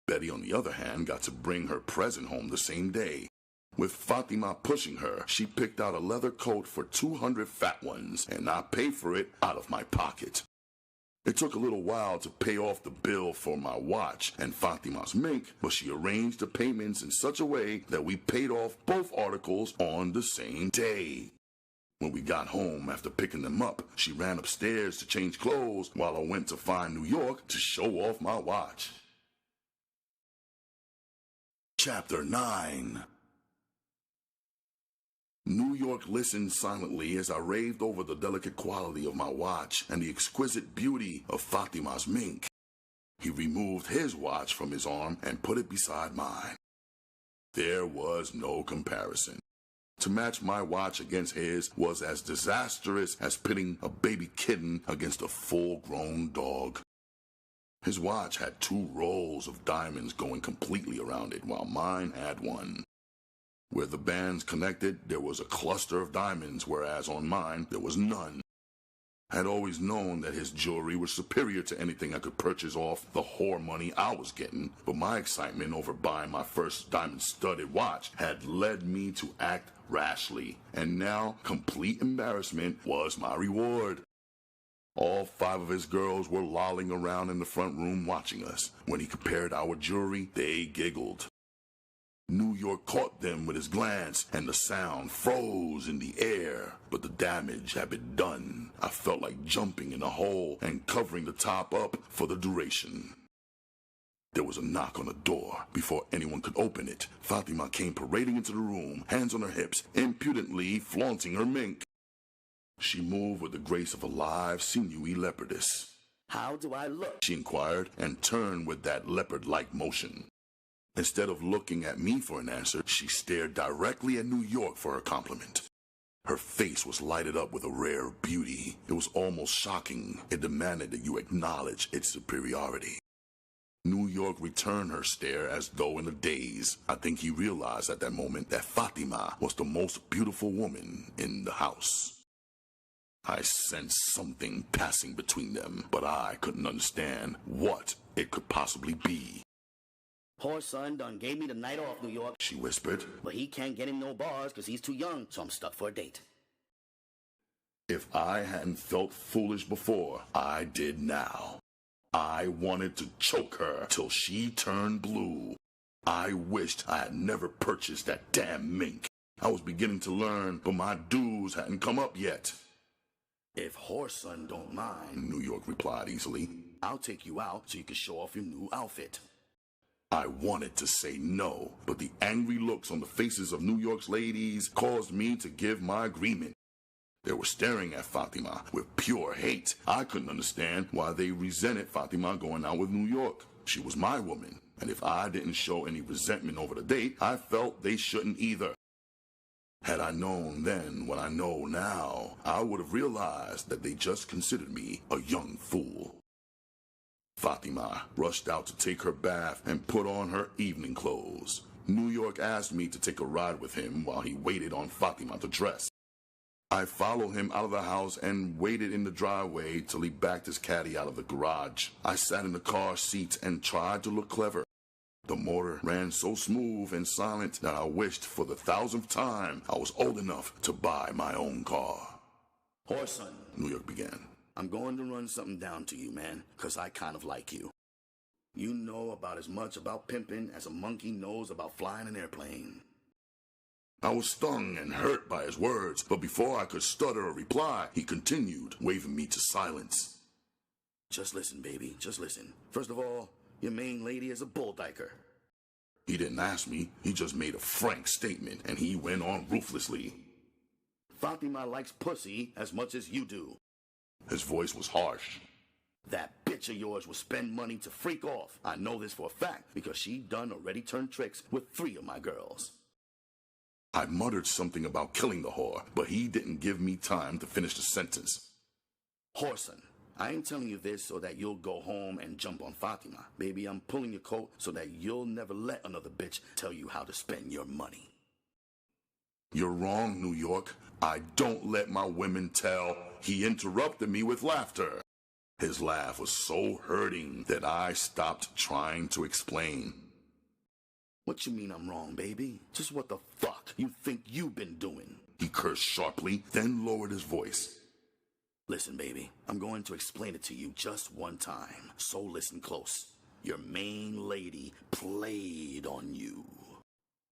Betty, on the other hand, got to bring her present home the same day. With Fatima pushing her, she picked out a leather coat for 200 fat ones, and I paid for it out of my pocket. It took a little while to pay off the bill for my watch and Fatima's mink, but she arranged the payments in such a way that we paid off both articles on the same day. When we got home after picking them up, she ran upstairs to change clothes while I went to find New York to show off my watch. Chapter 9. New York listened silently as I raved over the delicate quality of my watch and the exquisite beauty of Fatima's mink. He removed his watch from his arm and put it beside mine. There was no comparison. To match my watch against his was as disastrous as pitting a baby kitten against a full-grown dog. His watch had 2 rows of diamonds going completely around it, while mine had 1. Where the bands connected, there was a cluster of diamonds, whereas on mine, there was none. I had always known that his jewelry was superior to anything I could purchase off the whore money I was getting, but my excitement over buying my first diamond-studded watch had led me to act rashly, and now complete embarrassment was my reward. All 5 of his girls were lolling around in the front room watching us. When he compared our jewelry, they giggled. New York caught them with his glance, and the sound froze in the air. But the damage had been done. I felt like jumping in a hole and covering the top up for the duration. There was a knock on the door. Before anyone could open it, Fatima came parading into the room, hands on her hips, impudently flaunting her mink. She moved with the grace of a live, sinewy leopardess. "How do I look?" she inquired, and turned with that leopard-like motion. Instead of looking at me for an answer, she stared directly at New York for her compliment. Her face was lighted up with a rare beauty. It was almost shocking. It demanded that you acknowledge its superiority. New York returned her stare as though in a daze. I think he realized at that moment that Fatima was the most beautiful woman in the house. I sensed something passing between them, but I couldn't understand what it could possibly be. Whoreson done gave me the night off, New York, she whispered. But he can't get in no bars because he's too young, so I'm stuck for a date. If I hadn't felt foolish before, I did now. I wanted to choke her till she turned blue. I wished I had never purchased that damn mink. I was beginning to learn, but my dues hadn't come up yet. If Whoreson don't mind, New York replied easily, I'll take you out so you can show off your new outfit. I wanted to say no, but the angry looks on the faces of New York's ladies caused me to give my agreement. They were staring at Fatima with pure hate. I couldn't understand why they resented Fatima going out with New York. She was my woman, and if I didn't show any resentment over the date, I felt they shouldn't either. Had I known then what I know now, I would have realized that they just considered me a young fool. Fatima rushed out to take her bath and put on her evening clothes. New York asked me to take a ride with him while he waited on Fatima to dress. I followed him out of the house and waited in the driveway till he backed his caddy out of the garage. I sat in the car seat and tried to look clever. The motor ran so smooth and silent that I wished for the 1,000th time I was old enough to buy my own car. Whoreson, New York began. I'm going to run something down to you, man, because I kind of like you. You know about as much about pimping as a monkey knows about flying an airplane. I was stung and hurt by his words, but before I could stutter a reply, he continued, waving me to silence. Just listen, baby, just listen. First of all, your main lady is a bull dyker. He didn't ask me, he just made a frank statement, and he went on ruthlessly. Fatima likes pussy as much as you do. His voice was harsh. That bitch of yours will spend money to freak off. I know this for a fact, because she done already turned tricks with 3 of my girls. I muttered something about killing the whore, but he didn't give me time to finish the sentence. Whoreson, I ain't telling you this so that you'll go home and jump on Fatima. Baby, I'm pulling your coat so that you'll never let another bitch tell you how to spend your money. You're wrong, New York. I don't let my women tell. He interrupted me with laughter. His laugh was so hurting that I stopped trying to explain. What you mean I'm wrong, baby? Just what the fuck you think you've been doing? He cursed sharply, then lowered his voice. Listen, baby, I'm going to explain it to you just one time, so listen close. Your main lady played on you.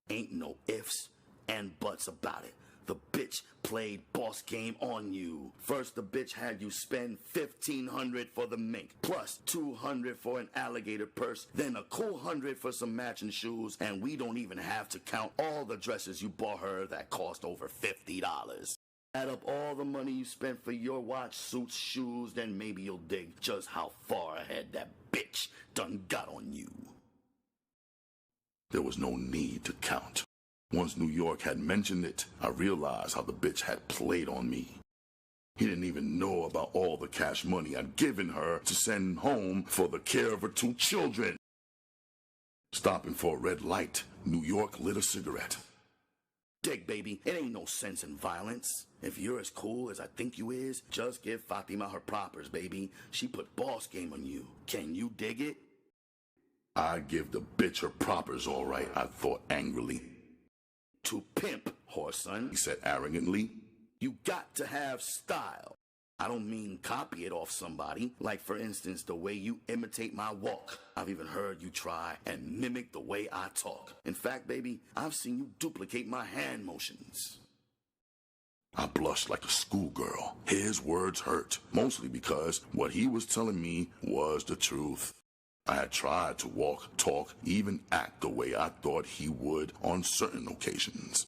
Ain't no ifs and buts about it. The bitch played boss game on you. First, the bitch had you spend $1,500 for the mink, plus $200 for an alligator purse, then a cool $100 for some matching shoes, and we don't even have to count all the dresses you bought her that cost over $50. Add up all the money you spent for your watch, suits, shoes, then maybe you'll dig just how far ahead that bitch done got on you. There was no need to count. Once New York had mentioned it, I realized how the bitch had played on me. He didn't even know about all the cash money I'd given her to send home for the care of her 2 children. Stopping for a red light, New York lit a cigarette. Dig, baby, it ain't no sense in violence. If you're as cool as I think you is, just give Fatima her propers, baby. She put boss game on you. Can you dig it? I'd give the bitch her propers, all right, I thought angrily. To pimp, Whoreson, he said arrogantly. You got to have style. I don't mean copy it off somebody, like for instance the way you imitate my walk. I've even heard you try and mimic the way I talk. In fact, baby, I've seen you duplicate my hand motions. I blushed like a schoolgirl. His words hurt, mostly because what he was telling me was the truth. I had tried to walk, talk, even act the way I thought he would on certain occasions.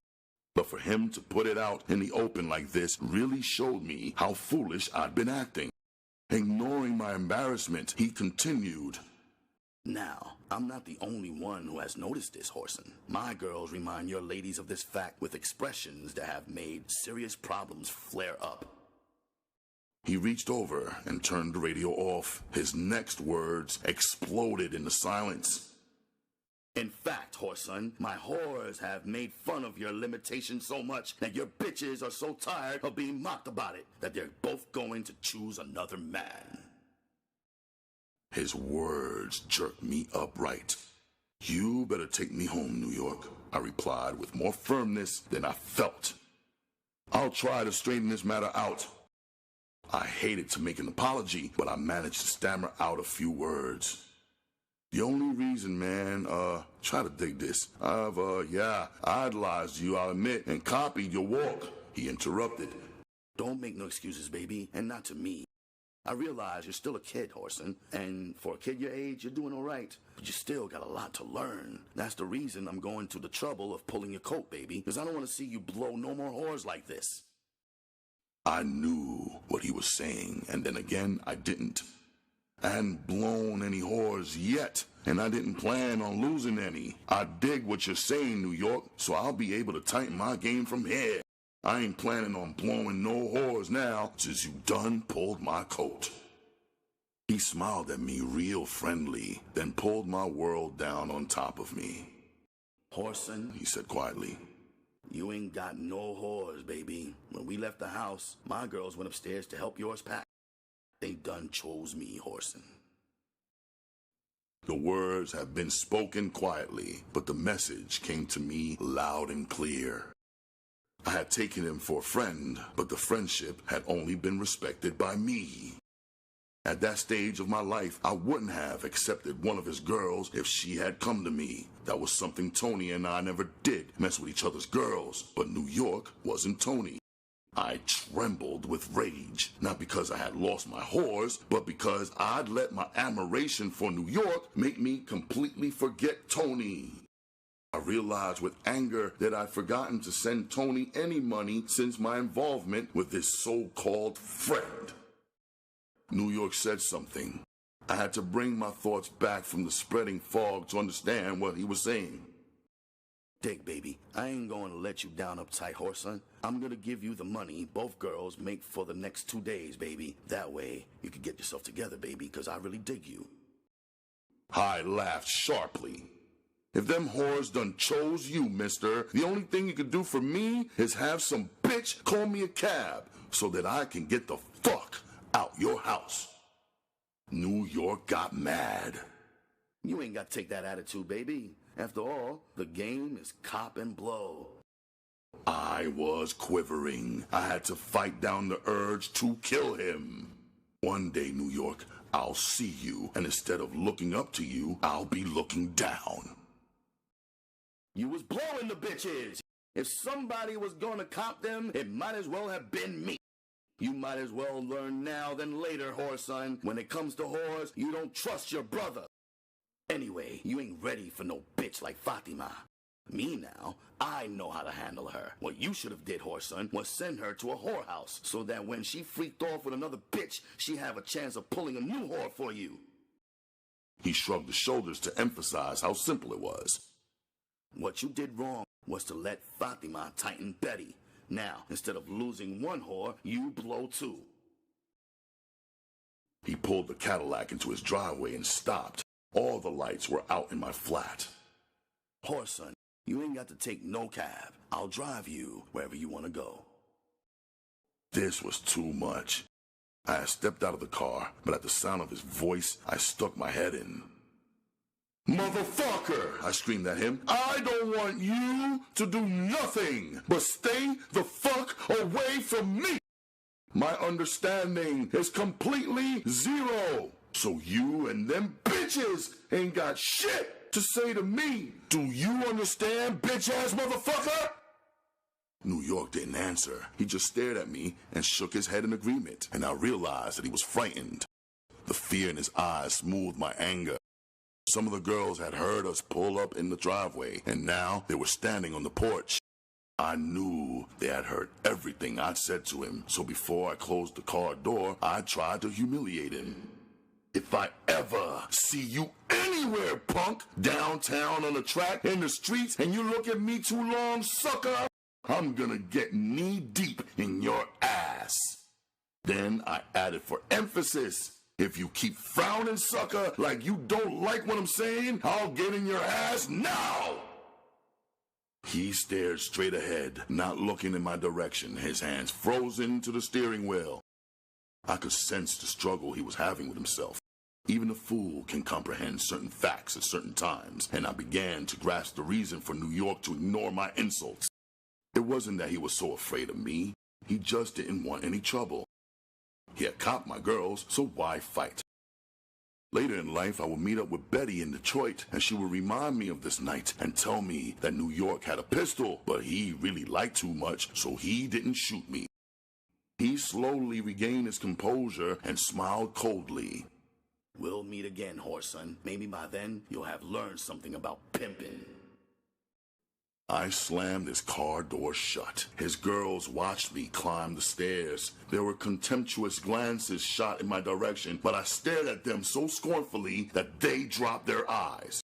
But for him to put it out in the open like this really showed me how foolish I'd been acting. Ignoring my embarrassment, he continued. Now, I'm not the only one who has noticed this, Whoreson. My girls remind your ladies of this fact with expressions that have made serious problems flare up. He reached over and turned the radio off. His next words exploded in the silence. In fact, Whoreson, my whores have made fun of your limitations so much that your bitches are so tired of being mocked about it that they're both going to choose another man. His words jerked me upright. You better take me home, New York, I replied with more firmness than I felt. I'll try to straighten this matter out. I hated to make an apology, but I managed to stammer out a few words. The only reason, man, try to dig this. I've idolized you, I'll admit, and copied your walk, he interrupted. Don't make no excuses, baby, and not to me. I realize you're still a kid, Whoreson, and for a kid your age, you're doing all right, but you still got a lot to learn. That's the reason I'm going to the trouble of pulling your coat, baby, because I don't want to see you blow no more whores like this. I knew what he was saying, and then again, I didn't. I hadn't blown any whores yet, and I didn't plan on losing any. I dig what you're saying, New York, so I'll be able to tighten my game from here. I ain't planning on blowing no whores now since you done pulled my coat. He smiled at me real friendly, then pulled my world down on top of me. Whoreson, he said quietly, you ain't got no whores, baby. When we left the house, my girls went upstairs to help yours pack. They done chose me, Whoreson. The words have been spoken quietly, but the message came to me loud and clear. I had taken him for a friend, but the friendship had only been respected by me. At that stage of my life, I wouldn't have accepted one of his girls if she had come to me. That was something Tony and I never did, mess with each other's girls. But New York wasn't Tony. I trembled with rage, not because I had lost my whores, but because I'd let my admiration for New York make me completely forget Tony. I realized with anger that I'd forgotten to send Tony any money since my involvement with this so-called friend. New York said something. I had to bring my thoughts back from the spreading fog to understand what he was saying. Dig, baby, I ain't going to let you down uptight, Whoreson. I'm going to give you the money both girls make for the next 2 days, baby. That way, you can get yourself together, baby, because I really dig you. I laughed sharply. If them whores done chose you, mister, the only thing you could do for me is have some bitch call me a cab so that I can get the fuck out your house. New York got mad. You ain't got to take that attitude, baby. After all, the game is cop and blow. I was quivering. I had to fight down the urge to kill him. One day, New York, I'll see you, and instead of looking up to you, I'll be looking down. You was blowing the bitches. If somebody was gonna cop them, it might as well have been me. You might as well learn now than later, Whoreson. When it comes to whores, you don't trust your brother. Anyway, you ain't ready for no bitch like Fatima. Me now, I know how to handle her. What you should have did, Whoreson, was send her to a whorehouse so that when she freaked off with another bitch, she have a chance of pulling a new whore for you. He shrugged his shoulders to emphasize how simple it was. What you did wrong was to let Fatima tighten Betty. Now, instead of losing one whore, you blow two. He pulled the Cadillac into his driveway and stopped. All the lights were out in my flat. Whoreson, you ain't got to take no cab. I'll drive you wherever you want to go. This was too much. I had stepped out of the car, but at the sound of his voice, I stuck my head in. Motherfucker! I screamed at him. I don't want you to do nothing but stay the fuck away from me. My understanding is completely zero. So you and them bitches ain't got shit to say to me. Do you understand, bitch-ass motherfucker? New York didn't answer. He just stared at me and shook his head in agreement, and I realized that he was frightened. The fear in his eyes smoothed my anger. Some of the girls had heard us pull up in the driveway, and now they were standing on the porch. I knew they had heard everything I'd said to him, so before I closed the car door, I tried to humiliate him. If I ever see you anywhere, punk, downtown, on the track, in the streets, and you look at me too long, sucker, I'm gonna get knee deep in your ass. Then I added for emphasis, If you keep frowning, sucker, like you don't like what I'm saying, I'll get in your ass now! He stared straight ahead, not looking in my direction, his hands frozen to the steering wheel. I could sense the struggle he was having with himself. Even a fool can comprehend certain facts at certain times, and I began to grasp the reason for New York to ignore my insults. It wasn't that he was so afraid of me. He just didn't want any trouble. He had copped my girls, so why fight? Later in life, I would meet up with Betty in Detroit, and she would remind me of this night and tell me that New York had a pistol, but he really liked too much, so he didn't shoot me. He slowly regained his composure and smiled coldly. We'll meet again, Whoreson. Maybe by then, you'll have learned something about pimping. I slammed his car door shut. His girls watched me climb the stairs. There were contemptuous glances shot in my direction, but I stared at them so scornfully that they dropped their eyes.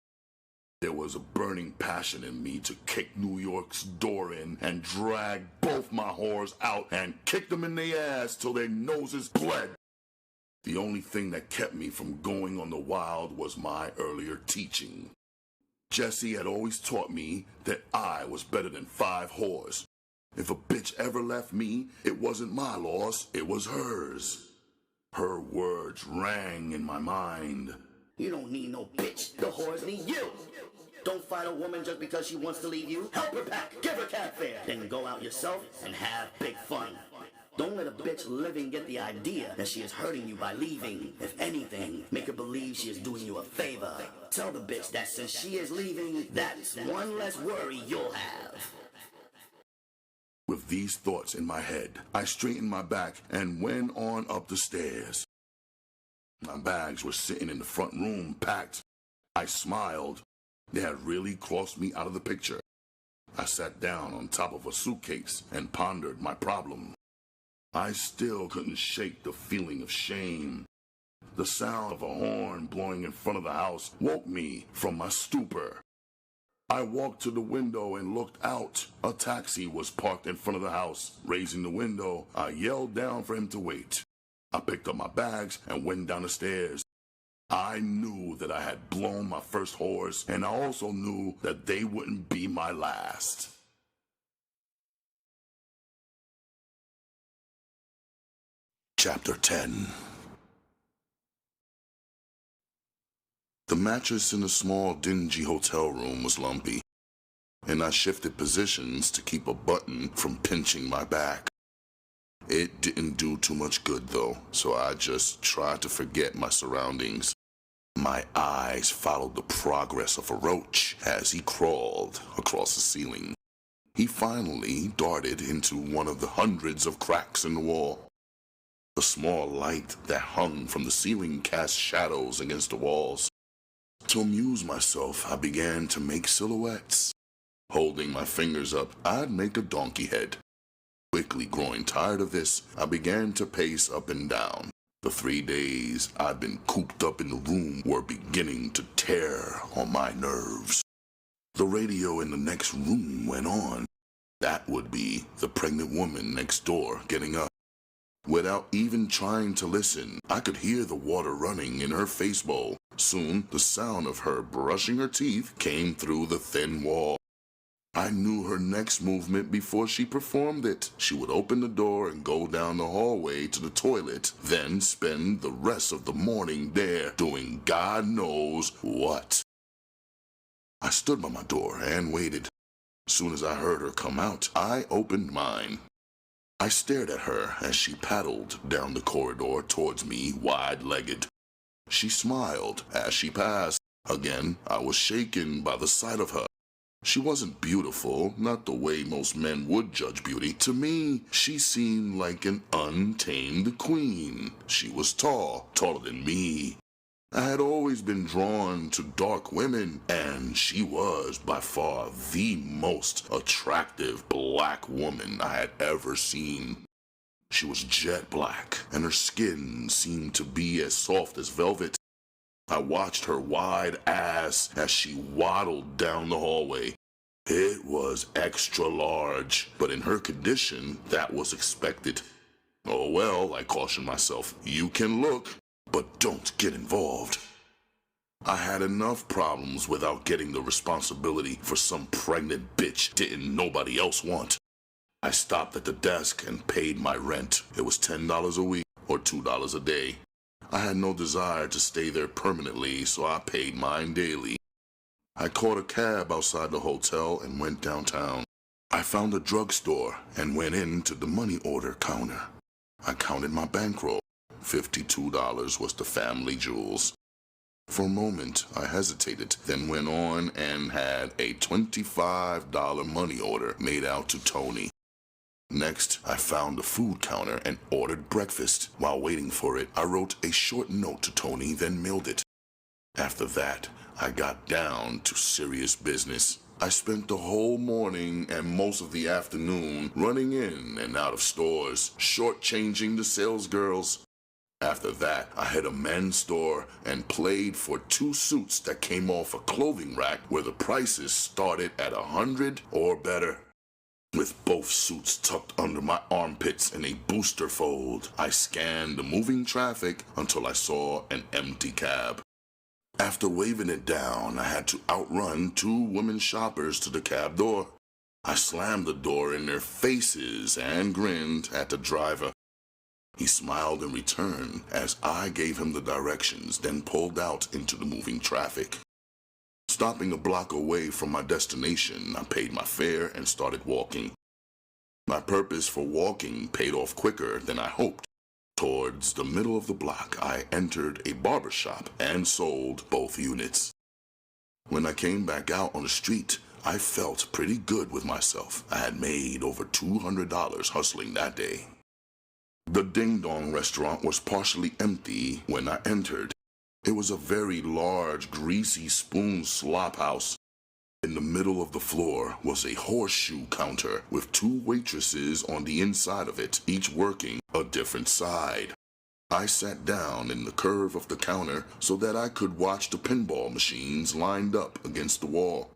There was a burning passion in me to kick New York's door in and drag both my whores out and kick them in their ass till their noses bled. The only thing that kept me from going on the wild was my earlier teaching. Jesse had always taught me that I was better than 5 whores. If a bitch ever left me, it wasn't my loss, it was hers. Her words rang in my mind. You don't need no bitch, the whores need you. Don't fight a woman just because she wants to leave you. Help her pack, give her cab fare, then go out yourself and have big fun. Don't let a bitch living get the idea that she is hurting you by leaving. If anything, make her believe she is doing you a favor. Tell the bitch that since she is leaving, that's one less worry you'll have. With these thoughts in my head, I straightened my back and went on up the stairs. My bags were sitting in the front room, packed. I smiled. They had really crossed me out of the picture. I sat down on top of a suitcase and pondered my problem. I still couldn't shake the feeling of shame. The sound of a horn blowing in front of the house woke me from my stupor. I walked to the window and looked out. A taxi was parked in front of the house. Raising the window, I yelled down for him to wait. I picked up my bags and went down the stairs. I knew that I had blown my first horse, and I also knew that they wouldn't be my last. Chapter 10. The mattress in the small, dingy hotel room was lumpy, and I shifted positions to keep a button from pinching my back. It didn't do too much good, though, so I just tried to forget my surroundings. My eyes followed the progress of a roach as he crawled across the ceiling. He finally darted into one of the hundreds of cracks in the wall. The small light that hung from the ceiling cast shadows against the walls. To amuse myself, I began to make silhouettes. Holding my fingers up, I'd make a donkey head. Quickly growing tired of this, I began to pace up and down. The 3 days I'd been cooped up in the room were beginning to tear on my nerves. The radio in the next room went on. That would be the pregnant woman next door getting up. Without even trying to listen, I could hear the water running in her face bowl. Soon, the sound of her brushing her teeth came through the thin wall. I knew her next movement before she performed it. She would open the door and go down the hallway to the toilet, then spend the rest of the morning there doing God knows what. I stood by my door and waited. Soon as I heard her come out, I opened mine. I stared at her as she paddled down the corridor towards me, wide-legged. She smiled as she passed. Again, I was shaken by the sight of her. She wasn't beautiful, not the way most men would judge beauty. To me, she seemed like an untamed queen. She was tall, taller than me. I had always been drawn to dark women, and she was by far the most attractive black woman I had ever seen. She was jet black, and her skin seemed to be as soft as velvet. I watched her wide ass as she waddled down the hallway. It was extra large, but in her condition, that was expected. Oh well, I cautioned myself, you can look, but don't get involved. I had enough problems without getting the responsibility for some pregnant bitch didn't nobody else want. I stopped at the desk and paid my rent. It was $10 a week or $2 a day. I had no desire to stay there permanently, so I paid mine daily. I caught a cab outside the hotel and went downtown. I found a drugstore and went into the money order counter. I counted my bankroll. $52 was the family jewels. For a moment, I hesitated, then went on and had a $25 money order made out to Tony. Next, I found the food counter and ordered breakfast. While waiting for it, I wrote a short note to Tony, then mailed it. After that, I got down to serious business. I spent the whole morning and most of the afternoon running in and out of stores, shortchanging the sales girls. After that, I hit a men's store and played for 2 suits that came off a clothing rack where the prices started at $100 or better. With both suits tucked under my armpits in a booster fold, I scanned the moving traffic until I saw an empty cab. After waving it down, I had to outrun 2 women shoppers to the cab door. I slammed the door in their faces and grinned at the driver. He smiled in return as I gave him the directions, then pulled out into the moving traffic. Stopping a block away from my destination, I paid my fare and started walking. My purpose for walking paid off quicker than I hoped. Towards the middle of the block, I entered a barber shop and sold both units. When I came back out on the street, I felt pretty good with myself. I had made over $200 hustling that day. The Ding Dong restaurant was partially empty when I entered. It was a very large, greasy spoon slop house. In the middle of the floor was a horseshoe counter with 2 waitresses on the inside of it, each working a different side. I sat down in the curve of the counter so that I could watch the pinball machines lined up against the wall.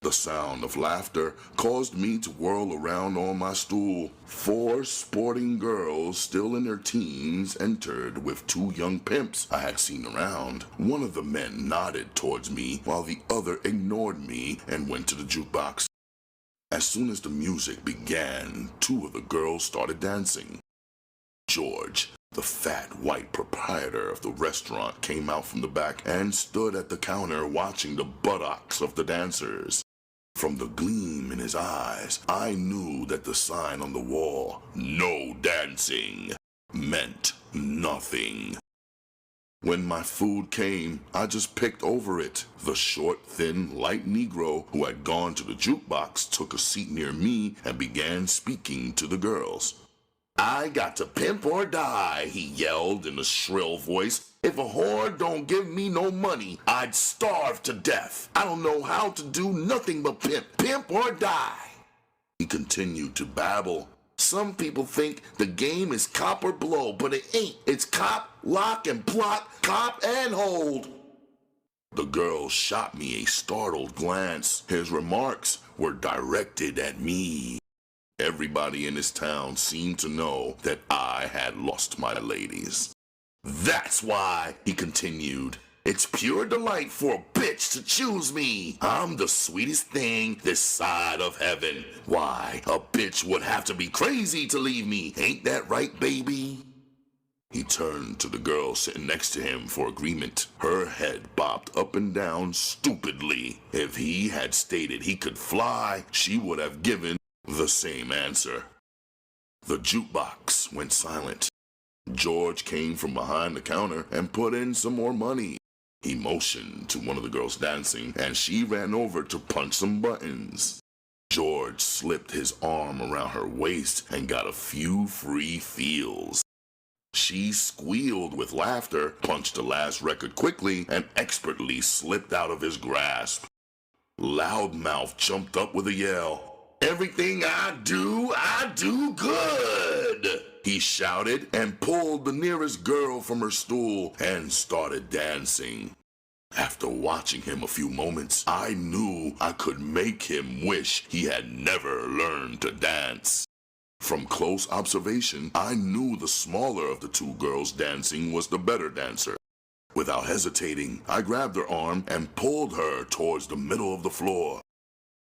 The sound of laughter caused me to whirl around on my stool. 4 sporting girls, still in their teens, entered with 2 young pimps I had seen around. One of the men nodded towards me while the other ignored me and went to the jukebox. As soon as the music began, 2 of the girls started dancing. George, the fat white proprietor of the restaurant, came out from the back and stood at the counter watching the buttocks of the dancers. From the gleam in his eyes, I knew that the sign on the wall, "No dancing," meant nothing. When my food came, I just picked over it. The short, thin, light Negro who had gone to the jukebox took a seat near me and began speaking to the girls. "I got to pimp or die," he yelled in a shrill voice. "If a whore don't give me no money, I'd starve to death. I don't know how to do nothing but pimp. Pimp or die." He continued to babble. "Some people think the game is cop or blow, but it ain't. It's cop, lock and block, cop and hold." The girl shot me a startled glance. His remarks were directed at me. Everybody in this town seemed to know that I had lost my ladies. "That's why," he continued, "it's pure delight for a bitch to choose me. I'm the sweetest thing this side of heaven. Why, a bitch would have to be crazy to leave me. Ain't that right, baby?" He turned to the girl sitting next to him for agreement. Her head bobbed up and down stupidly. If he had stated he could fly, she would have given the same answer. The jukebox went silent. George came from behind the counter and put in some more money. He motioned to one of the girls dancing, and she ran over to punch some buttons. George slipped his arm around her waist and got a few free feels. She squealed with laughter, punched the last record quickly, and expertly slipped out of his grasp. Loudmouth jumped up with a yell. "Everything I do good," he shouted, and pulled the nearest girl from her stool and started dancing. After watching him a few moments, I knew I could make him wish he had never learned to dance. From close observation, I knew the smaller of the 2 girls dancing was the better dancer. Without hesitating, I grabbed her arm and pulled her towards the middle of the floor.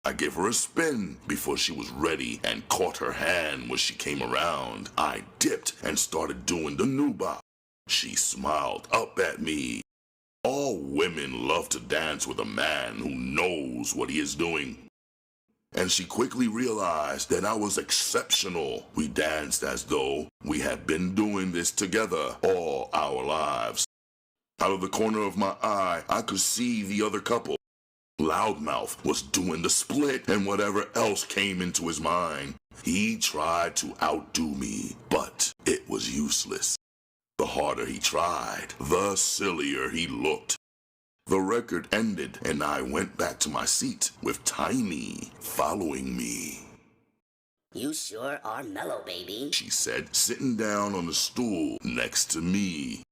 I gave her a spin before she was ready and caught her hand when she came around. I dipped and started doing the nuba. She smiled up at me. All women love to dance with a man who knows what he is doing. And she quickly realized that I was exceptional. We danced as though we had been doing this together all our lives. Out of the corner of my eye, I could see the other couple. Loudmouth was doing the split and whatever else came into his mind. He tried to outdo me, but it was useless. The harder he tried, the sillier he looked. The record ended and I went back to my seat with Tiny following me. You sure are mellow, baby, she said, sitting down on the stool next to me.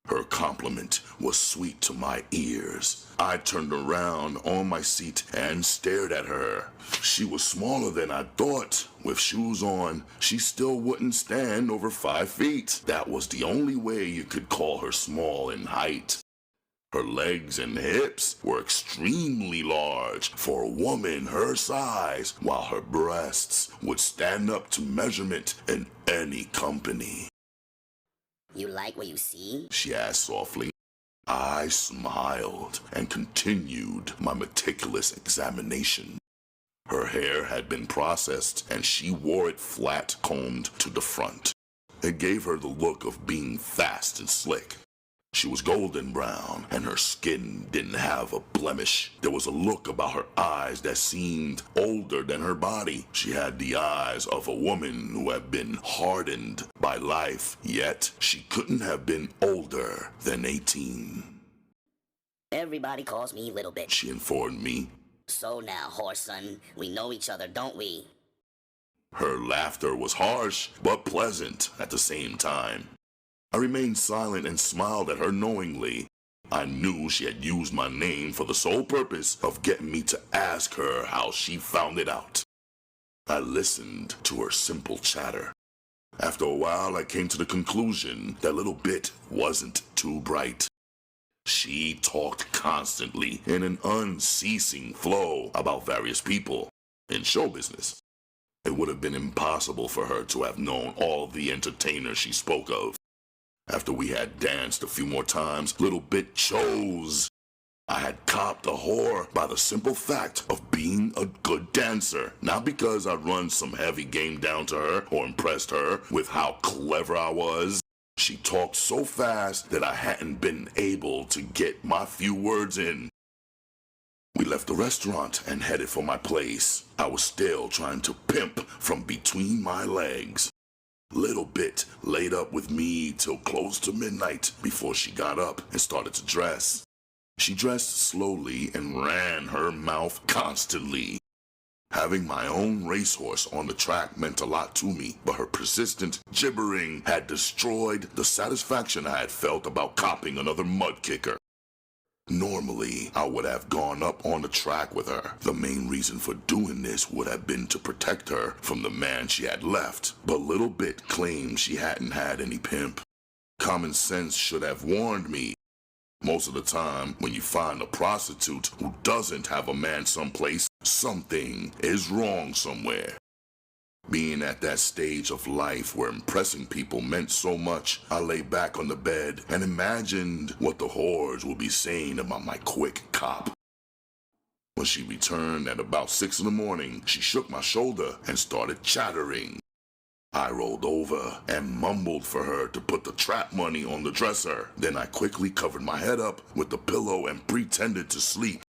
Her compliment was sweet to my ears. I turned around on my seat and stared at her. She was smaller than I thought. With shoes on, she still wouldn't stand over 5 feet. That was the only way you could call her small in height. Her legs and hips were extremely large for a woman her size, while her breasts would stand up to measurement in any company. You like what you see? She asked softly. I smiled and continued my meticulous examination. Her hair had been processed and she wore it flat combed to the front. It gave her the look of being fast and slick. She was golden brown and her skin didn't have a blemish. There was a look about her eyes that seemed older than her body. She had the eyes of a woman who had been hardened by life, yet she couldn't have been older than 18. Everybody calls me Little Bit, she informed me. So now, Whoreson, we know each other, don't we? Her laughter was harsh but pleasant at the same time. I remained silent and smiled at her knowingly. I knew she had used my name for the sole purpose of getting me to ask her how she found it out. I listened to her simple chatter. After a while, I came to the conclusion that Little Bit wasn't too bright. She talked constantly in an unceasing flow about various people in show business. It would have been impossible for her to have known all the entertainers she spoke of. After we had danced a few more times, Little Bit chose. I had copped a whore by the simple fact of being a good dancer, not because I'd run some heavy game down to her or impressed her with how clever I was. She talked so fast that I hadn't been able to get my few words in. We left the restaurant and headed for my place. I was still trying to pimp from between my legs. Little Bit laid up with me till close to midnight before she got up and started to dress. She dressed slowly and ran her mouth constantly. Having my own racehorse on the track meant a lot to me, but her persistent gibbering had destroyed the satisfaction I had felt about copping another mud kicker. Normally, I would have gone up on the track with her. The main reason for doing this would have been to protect her from the man she had left, but Little Bit claimed she hadn't had any pimp. Common sense should have warned me. Most of the time, when you find a prostitute who doesn't have a man someplace, something is wrong somewhere. Being at that stage of life where impressing people meant so much, I lay back on the bed and imagined what the whores would be saying about my quick cop. When she returned at about 6 in the morning, she shook my shoulder and started chattering. I rolled over and mumbled for her to put the trap money on the dresser. Then I quickly covered my head up with the pillow and pretended to sleep.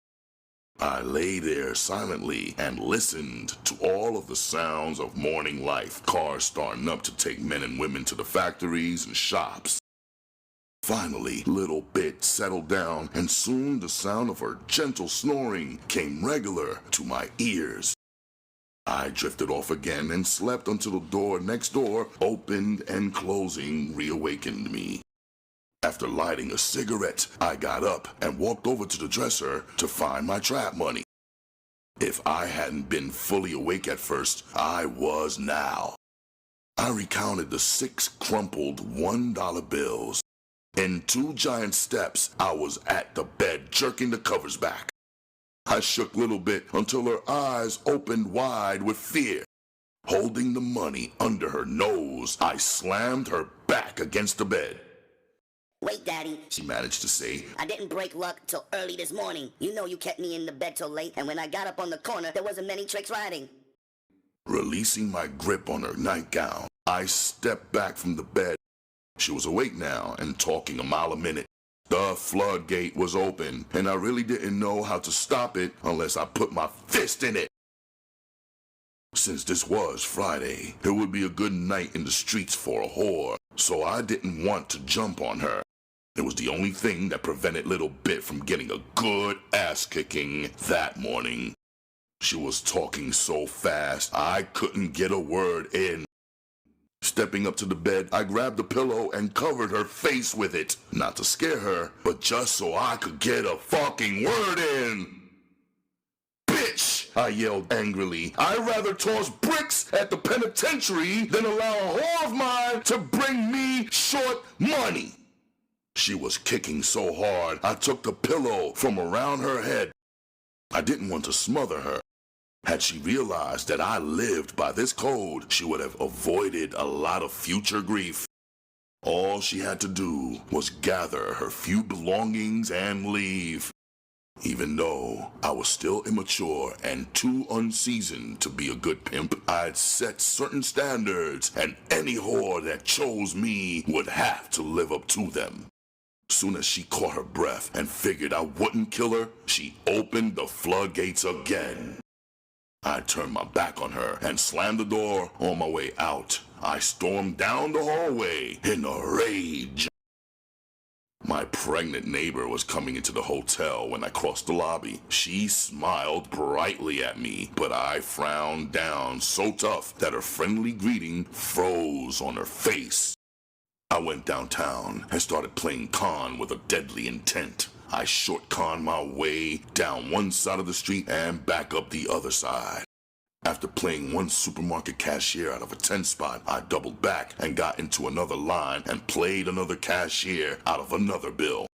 I lay there silently and listened to all of the sounds of morning life, cars starting up to take men and women to the factories and shops. Finally, Little Bit settled down, and soon the sound of her gentle snoring came regular to my ears. I drifted off again and slept until the door next door, opened and closing, reawakened me. After lighting a cigarette, I got up and walked over to the dresser to find my trap money. If I hadn't been fully awake at first, I was now. I recounted the 6 crumpled $1 bills. In 2 giant steps, I was at the bed, jerking the covers back. I shook a little bit until her eyes opened wide with fear. Holding the money under her nose, I slammed her back against the bed. Wait, Daddy, she managed to say. I didn't break luck till early this morning. You know you kept me in the bed till late, and when I got up on the corner, there wasn't many tricks riding. Releasing my grip on her nightgown, I stepped back from the bed. She was awake now and talking a mile a minute. The floodgate was open, and I really didn't know how to stop it unless I put my fist in it. Since this was Friday, it would be a good night in the streets for a whore, so I didn't want to jump on her. It was the only thing that prevented Little Bit from getting a good ass-kicking that morning. She was talking so fast, I couldn't get a word in. Stepping up to the bed, I grabbed the pillow and covered her face with it. Not to scare her, but just so I could get a fucking word in. Bitch! I yelled angrily. I'd rather toss bricks at the penitentiary than allow a whore of mine to bring me short money. She was kicking so hard, I took the pillow from around her head. I didn't want to smother her. Had she realized that I lived by this code, she would have avoided a lot of future grief. All she had to do was gather her few belongings and leave. Even though I was still immature and too unseasoned to be a good pimp, I'd set certain standards, and any whore that chose me would have to live up to them. Soon as she caught her breath and figured I wouldn't kill her, she opened the floodgates again. I turned my back on her and slammed the door. On my way out, I stormed down the hallway in a rage. My pregnant neighbor was coming into the hotel when I crossed the lobby. She smiled brightly at me, but I frowned down so tough that her friendly greeting froze on her face. I went downtown and started playing con with a deadly intent. I short-conned my way down one side of the street and back up the other side. After playing one supermarket cashier out of a 10 spot, I doubled back and got into another line and played another cashier out of another bill.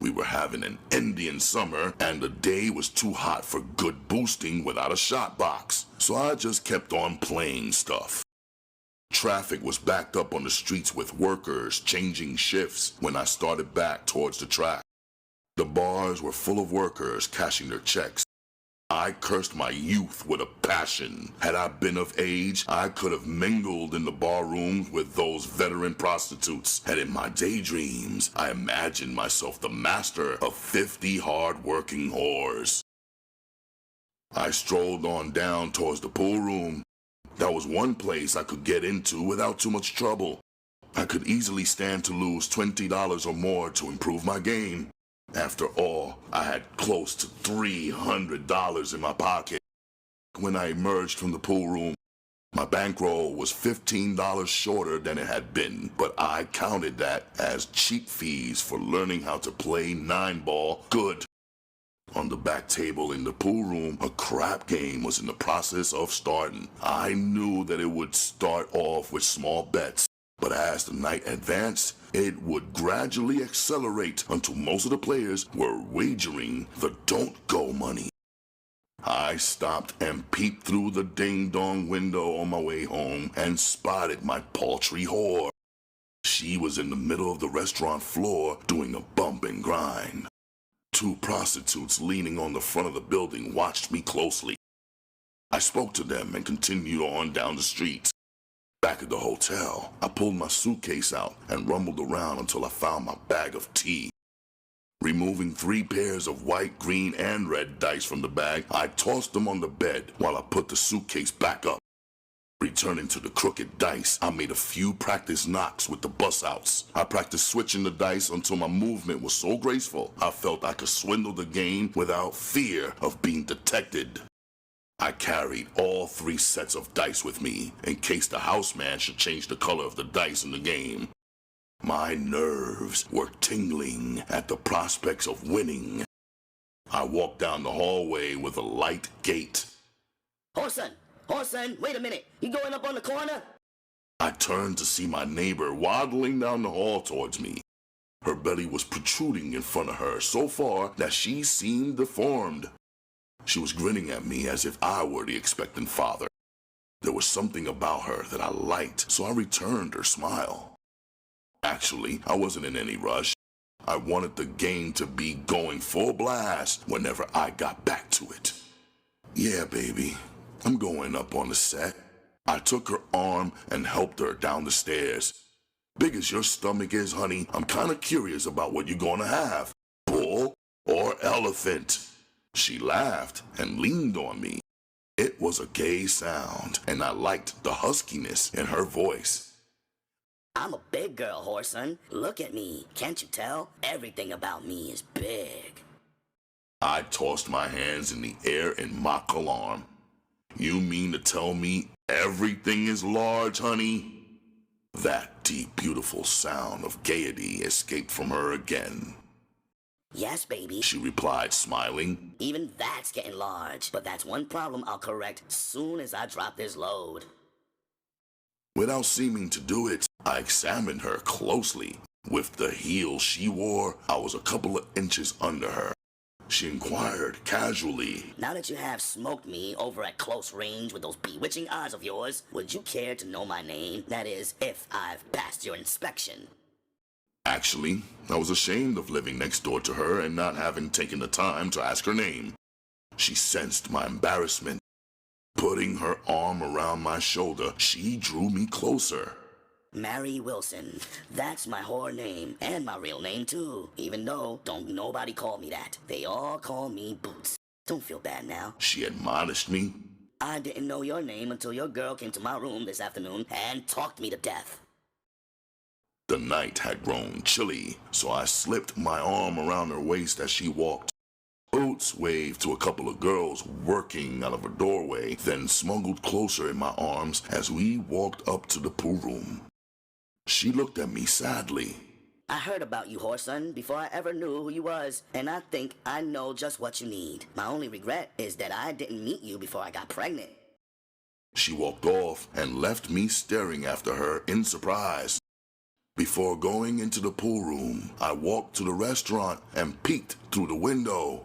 We were having an Indian summer and the day was too hot for good boosting without a shot box, so I just kept on playing stuff. Traffic was backed up on the streets with workers changing shifts when I started back towards the track. The bars were full of workers cashing their checks. I cursed my youth with a passion. Had I been of age, I could have mingled in the bar rooms with those veteran prostitutes. And in my daydreams, I imagined myself the master of 50 hard-working whores. I strolled on down towards the pool room. That was one place I could get into without too much trouble. I could easily stand to lose $20 or more to improve my game. After all, I had close to $300 in my pocket. When I emerged from the pool room, my bankroll was $15 shorter than it had been, but I counted that as cheap fees for learning how to play 9-ball good. On the back table in the pool room, a crap game was in the process of starting. I knew that it would start off with small bets, but as the night advanced, it would gradually accelerate until most of the players were wagering the don't-go money. I stopped and peeped through the ding-dong window on my way home and spotted my paltry whore. She was in the middle of the restaurant floor doing a bump and grind. 2 prostitutes leaning on the front of the building watched me closely. I spoke to them and continued on down the street. Back at the hotel, I pulled my suitcase out and rumbled around until I found my bag of tea. Removing 3 pairs of white, green, and red dice from the bag, I tossed them on the bed while I put the suitcase back up. Returning to the crooked dice, I made a few practice knocks with the bust-outs. I practiced switching the dice until my movement was so graceful, I felt I could swindle the game without fear of being detected. I carried all 3 sets of dice with me, in case the houseman should change the color of the dice in the game. My nerves were tingling at the prospects of winning. I walked down the hallway with a light gait. Whoreson, wait a minute. You going up on the corner? I turned to see my neighbor waddling down the hall towards me. Her belly was protruding in front of her so far that she seemed deformed. She was grinning at me as if I were the expectant father. There was something about her that I liked, so I returned her smile. Actually, I wasn't in any rush. I wanted the game to be going full blast whenever I got back to it. Yeah, baby, I'm going up on the set. I took her arm and helped her down the stairs. Big as your stomach is, honey, I'm kinda curious about what you're gonna have. Bull or elephant? She laughed and leaned on me. It was a gay sound, and I liked the huskiness in her voice. I'm a big girl, Whoreson. Look at me. Can't you tell? Everything about me is big. I tossed my hands in the air in mock alarm. You mean to tell me everything is large, honey? That deep, beautiful sound of gaiety escaped from her again. Yes, baby, she replied, smiling. Even that's getting large, but that's one problem I'll correct soon as I drop this load. Without seeming to do it, I examined her closely. With the heels she wore, I was a couple of inches under her. She inquired casually, now that you have smoked me over at close range with those bewitching eyes of yours, would you care to know my name? That is, if I've passed your inspection. Actually, I was ashamed of living next door to her and not having taken the time to ask her name. She sensed my embarrassment. Putting her arm around my shoulder, she drew me closer. Mary Wilson. That's my whore name, and my real name too. Even though don't nobody call me that. They all call me Boots. Don't feel bad now. She admonished me. I didn't know your name until your girl came to my room this afternoon and talked me to death. The night had grown chilly, so I slipped my arm around her waist as she walked. Boots waved to a couple of girls working out of a doorway, then smuggled closer in my arms as we walked up to the pool room. She looked at me sadly. I heard about you, Whoreson, before I ever knew who you was, and I think I know just what you need. My only regret is that I didn't meet you before I got pregnant. She walked off and left me staring after her in surprise. Before going into the pool room, I walked to the restaurant and peeked through the window.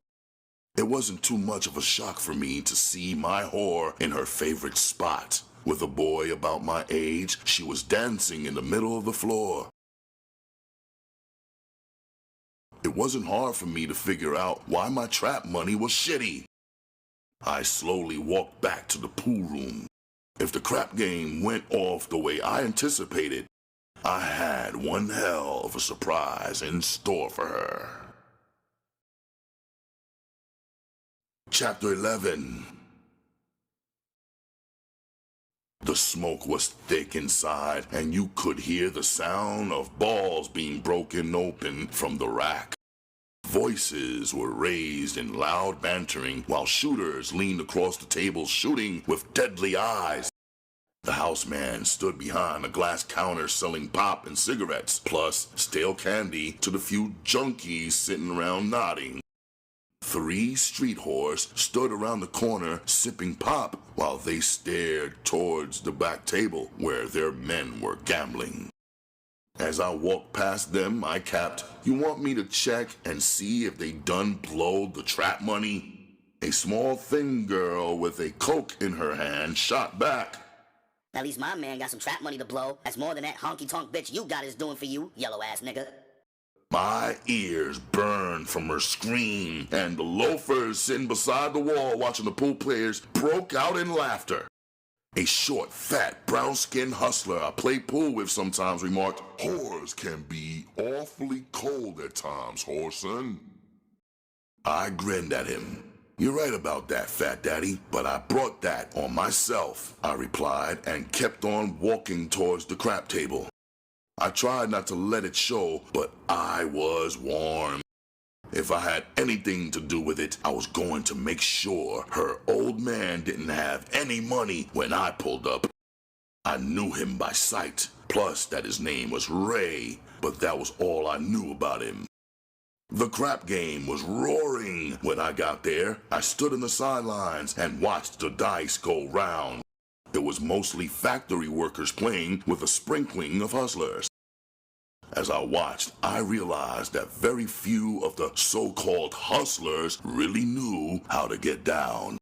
It wasn't too much of a shock for me to see my whore in her favorite spot. With a boy about my age, she was dancing in the middle of the floor. It wasn't hard for me to figure out why my trap money was shitty. I slowly walked back to the pool room. If the crap game went off the way I anticipated, I had one hell of a surprise in store for her. Chapter 11. The smoke was thick inside, and you could hear the sound of balls being broken open from the rack. Voices were raised in loud bantering, while shooters leaned across the table shooting with deadly eyes. The houseman stood behind a glass counter selling pop and cigarettes, plus stale candy to the few junkies sitting around nodding. 3 street whores stood around the corner sipping pop while they stared towards the back table where their men were gambling. As I walked past them, I capped, "You want me to check and see if they done blowed the trap money?" A small thin girl with a Coke in her hand shot back, "At least my man got some trap money to blow. That's more than that honky-tonk bitch you got is doing for you, yellow-ass nigga." My ears burned from her scream, and the loafers sitting beside the wall watching the pool players broke out in laughter. A short, fat, brown-skinned hustler I play pool with sometimes remarked, "Whores can be awfully cold at times, Whoreson." I grinned at him. "You're right about that, Fat Daddy, but I brought that on myself," I replied, and kept on walking towards the crap table. I tried not to let it show, but I was warm. If I had anything to do with it, I was going to make sure her old man didn't have any money when I pulled up. I knew him by sight, plus that his name was Ray, but that was all I knew about him. The crap game was roaring when I got there. I stood in the sidelines and watched the dice go round. It was mostly factory workers playing with a sprinkling of hustlers. As I watched, I realized that very few of the so-called hustlers really knew how to get down.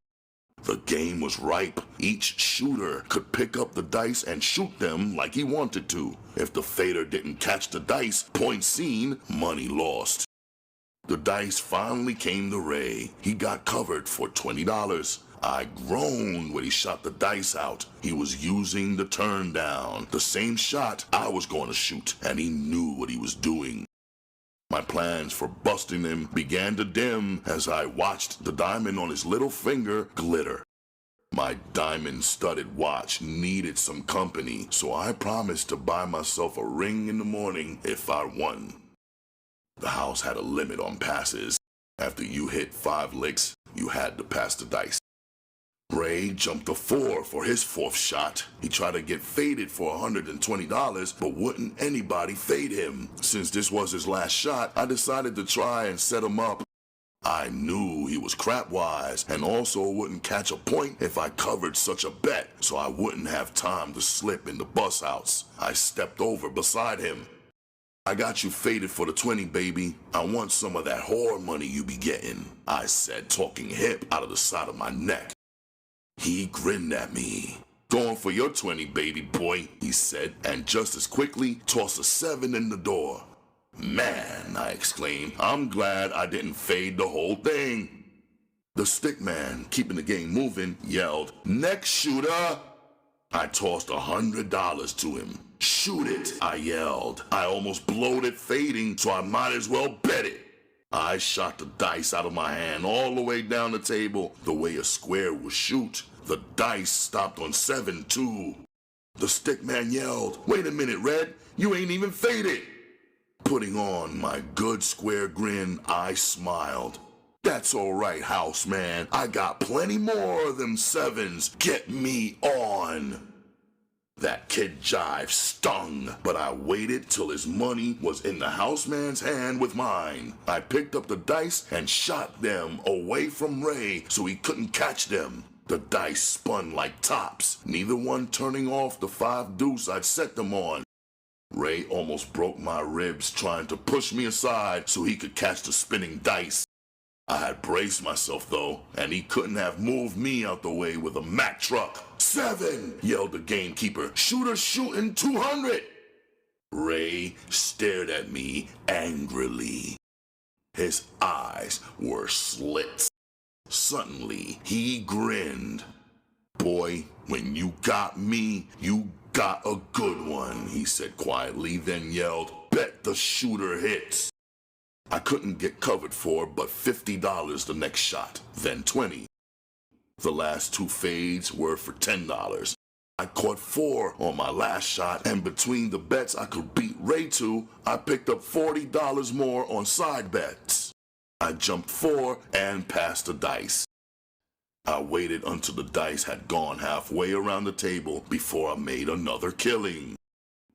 The game was ripe. Each shooter could pick up the dice and shoot them like he wanted to. If the fader didn't catch the dice, point seen, money lost. The dice finally came to Ray. He got covered for $20. I groaned when he shot the dice out. He was using the turn down, the same shot I was going to shoot, and he knew what he was doing. My plans for busting him began to dim as I watched the diamond on his little finger glitter. My diamond-studded watch needed some company, so I promised to buy myself a ring in the morning if I won. The house had a limit on passes. After you hit 5 licks, you had to pass the dice. Ray jumped a 4 for his 4th shot. He tried to get faded for $120, but wouldn't anybody fade him. Since this was his last shot, I decided to try and set him up. I knew he was crap-wise and also wouldn't catch a point if I covered such a bet, so I wouldn't have time to slip in the bus house. I stepped over beside him. "I got you faded for the 20, baby. I want some of that whore money you be getting," I said, talking hip out of the side of my neck. He grinned at me. "Going for your 20, baby boy," he said, and just as quickly tossed a 7 in the door. "Man," I exclaimed, "I'm glad I didn't fade the whole thing." The stick man, keeping the game moving, yelled, "Next shooter!" I tossed $100 to him. "Shoot it," I yelled. I almost blowed it fading, so I might as well bet it. I shot the dice out of my hand all the way down the table, the way a square would shoot. The dice stopped on 7, too. The stick man yelled, "Wait a minute, Red, you ain't even faded." Putting on my good square grin, I smiled. "That's all right, house man. I got plenty more of them 7s. Get me on." That kid jive stung, but I waited till his money was in the houseman's hand with mine. I picked up the dice and shot them away from Ray so he couldn't catch them. The dice spun like tops, neither one turning off the 5 deuce I'd set them on. Ray almost broke my ribs trying to push me aside so he could catch the spinning dice. I had braced myself, though, and he couldn't have moved me out the way with a Mack truck. "7!" yelled the gamekeeper. "Shooter shooting 200!" Ray stared at me angrily. His eyes were slits. Suddenly, he grinned. "Boy, when you got me, you got a good one," he said quietly, then yelled, "Bet the shooter hits." I couldn't get covered for but $50 the next shot, then 20. The last 2 fades were for $10. I caught 4 on my last shot, and between the bets I could beat Ray to, I picked up $40 more on side bets. I jumped 4 and passed the dice. I waited until the dice had gone halfway around the table before I made another killing.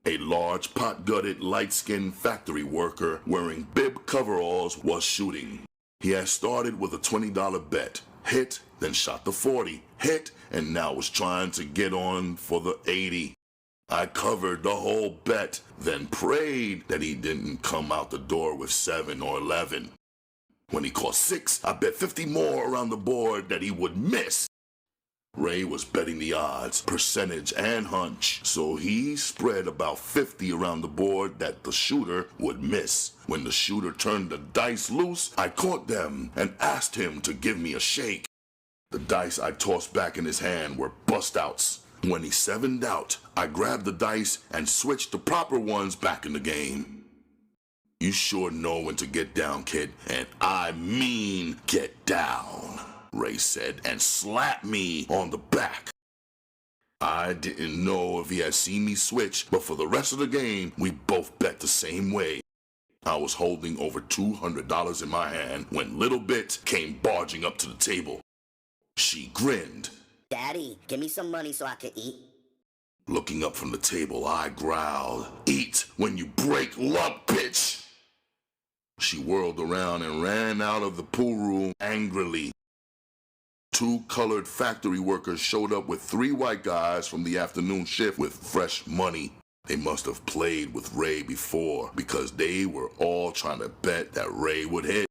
A large, pot-gutted, light-skinned factory worker wearing bib coveralls was shooting. He had started with a $20 bet, hit, then shot the 40, hit, and now was trying to get on for the 80. I covered the whole bet, then prayed that he didn't come out the door with 7 or 11. When he caught 6, I bet 50 more around the board that he would miss. Ray was betting the odds, percentage, and hunch, so he spread about 50 around the board that the shooter would miss. When the shooter turned the dice loose, I caught them and asked him to give me a shake. The dice I tossed back in his hand were bust-outs. When he 7'd out, I grabbed the dice and switched the proper ones back in the game. "You sure know when to get down, kid, and I mean get down," Ray said, and slapped me on the back. I didn't know if he had seen me switch, but for the rest of the game, we both bet the same way. I was holding over $200 in my hand when Little Bit came barging up to the table. She grinned. "Daddy, give me some money so I can eat." Looking up from the table, I growled, "Eat when you break luck, bitch!" She whirled around and ran out of the pool room angrily. 2 colored factory workers showed up with 3 white guys from the afternoon shift with fresh money. They must have played with Ray before because they were all trying to bet that Ray would hit.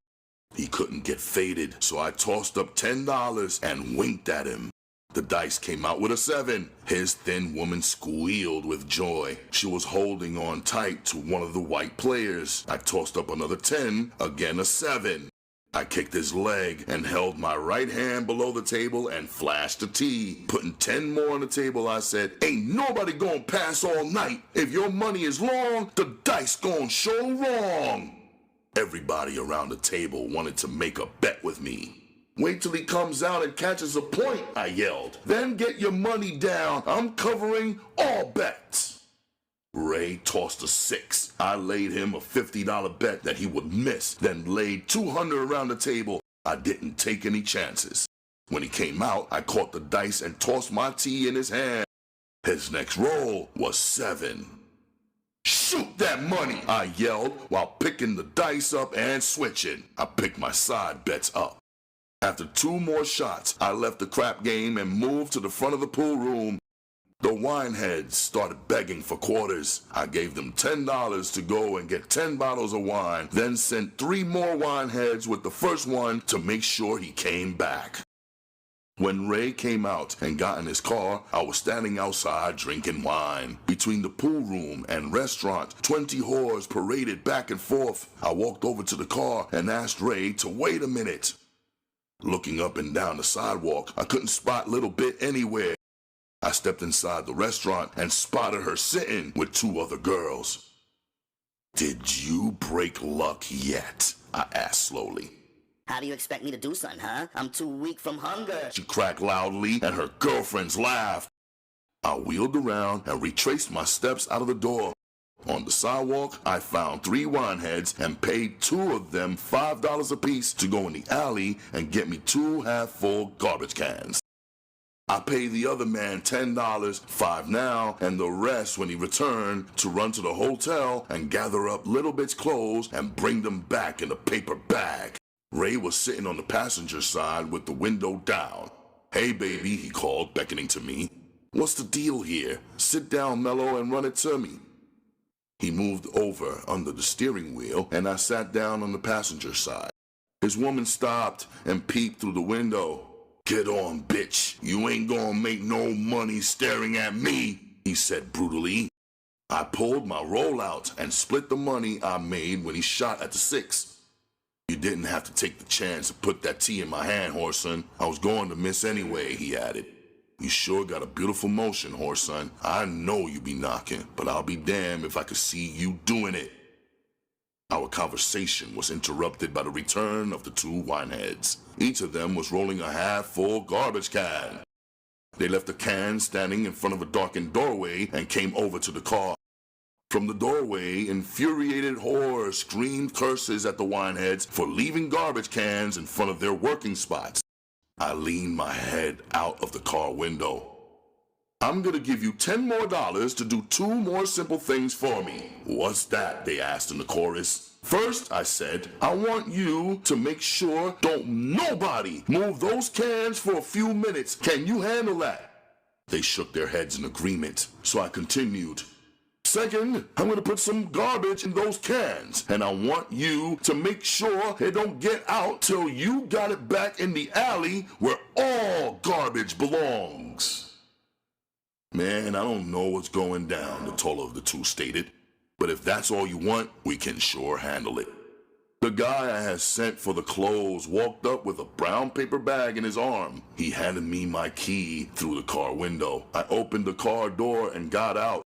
He couldn't get faded, so I tossed up $10 and winked at him. The dice came out with a 7. His thin woman squealed with joy. She was holding on tight to one of the white players. I tossed up another 10, again a 7. I kicked his leg and held my right hand below the table and flashed a T. Putting 10 more on the table, I said, "Ain't nobody gonna pass all night. If your money is long, the dice gonna show wrong." Everybody around the table wanted to make a bet with me. "Wait till he comes out and catches a point," I yelled. "Then get your money down. I'm covering all bets." Ray tossed a 6. I laid him a $50 bet that he would miss, then laid 200 around the table. I didn't take any chances. When he came out, I caught the dice and tossed my T in his hand. His next roll was 7. "Shoot that money," I yelled while picking the dice up and switching. I picked my side bets up. After 2 more shots, I left the crap game and moved to the front of the pool room. The wineheads started begging for quarters. I gave them $10 to go and get 10 bottles of wine, then sent 3 more wineheads with the first one to make sure he came back. When Ray came out and got in his car, I was standing outside drinking wine. Between the pool room and restaurant, 20 whores paraded back and forth. I walked over to the car and asked Ray to wait a minute. Looking up and down the sidewalk, I couldn't spot Little Bit anywhere. I stepped inside the restaurant and spotted her sitting with 2 other girls. "Did you break luck yet?" I asked slowly. "How do you expect me to do something, huh? I'm too weak from hunger," she cracked loudly, and her girlfriends laughed. I wheeled around and retraced my steps out of the door. On the sidewalk, I found 3 wineheads and paid 2 of them $5 apiece to go in the alley and get me 2 half-full garbage cans. I paid the other man $10, 5 now, and the rest when he returned to run to the hotel and gather up Little Bit's clothes and bring them back in a paper bag. Ray was sitting on the passenger side with the window down. "Hey, baby," he called, beckoning to me. "What's the deal here? Sit down, Mello, and run it to me." He moved over under the steering wheel, and I sat down on the passenger side. His woman stopped and peeped through the window. "Get on, bitch. You ain't gonna make no money staring at me," he said brutally. I pulled my roll out and split the money I made when he shot at the 6. "You didn't have to take the chance to put that T in my hand, Whoreson. I was going to miss anyway," he added. "You sure got a beautiful motion, Whoreson. I know you be knocking, but I'll be damned if I could see you doing it." Our conversation was interrupted by the return of the 2 wineheads. Each of them was rolling a half-full garbage can. They left the can standing in front of a darkened doorway and came over to the car. From the doorway, infuriated whores screamed curses at the wineheads for leaving garbage cans in front of their working spots. I leaned my head out of the car window. "I'm gonna give you $10 more to do 2 more simple things for me." "What's that?" they asked in the chorus. "First," I said, "I want you to make sure don't nobody move those cans for a few minutes. Can you handle that?" They shook their heads in agreement, so I continued. "Second, I'm gonna put some garbage in those cans, and I want you to make sure they don't get out till you got it back in the alley where all garbage belongs." "Man, I don't know what's going down," the taller of the 2 stated. "But if that's all you want, we can sure handle it." The guy I had sent for the clothes walked up with a brown paper bag in his arm. He handed me my key through the car window. I opened the car door and got out.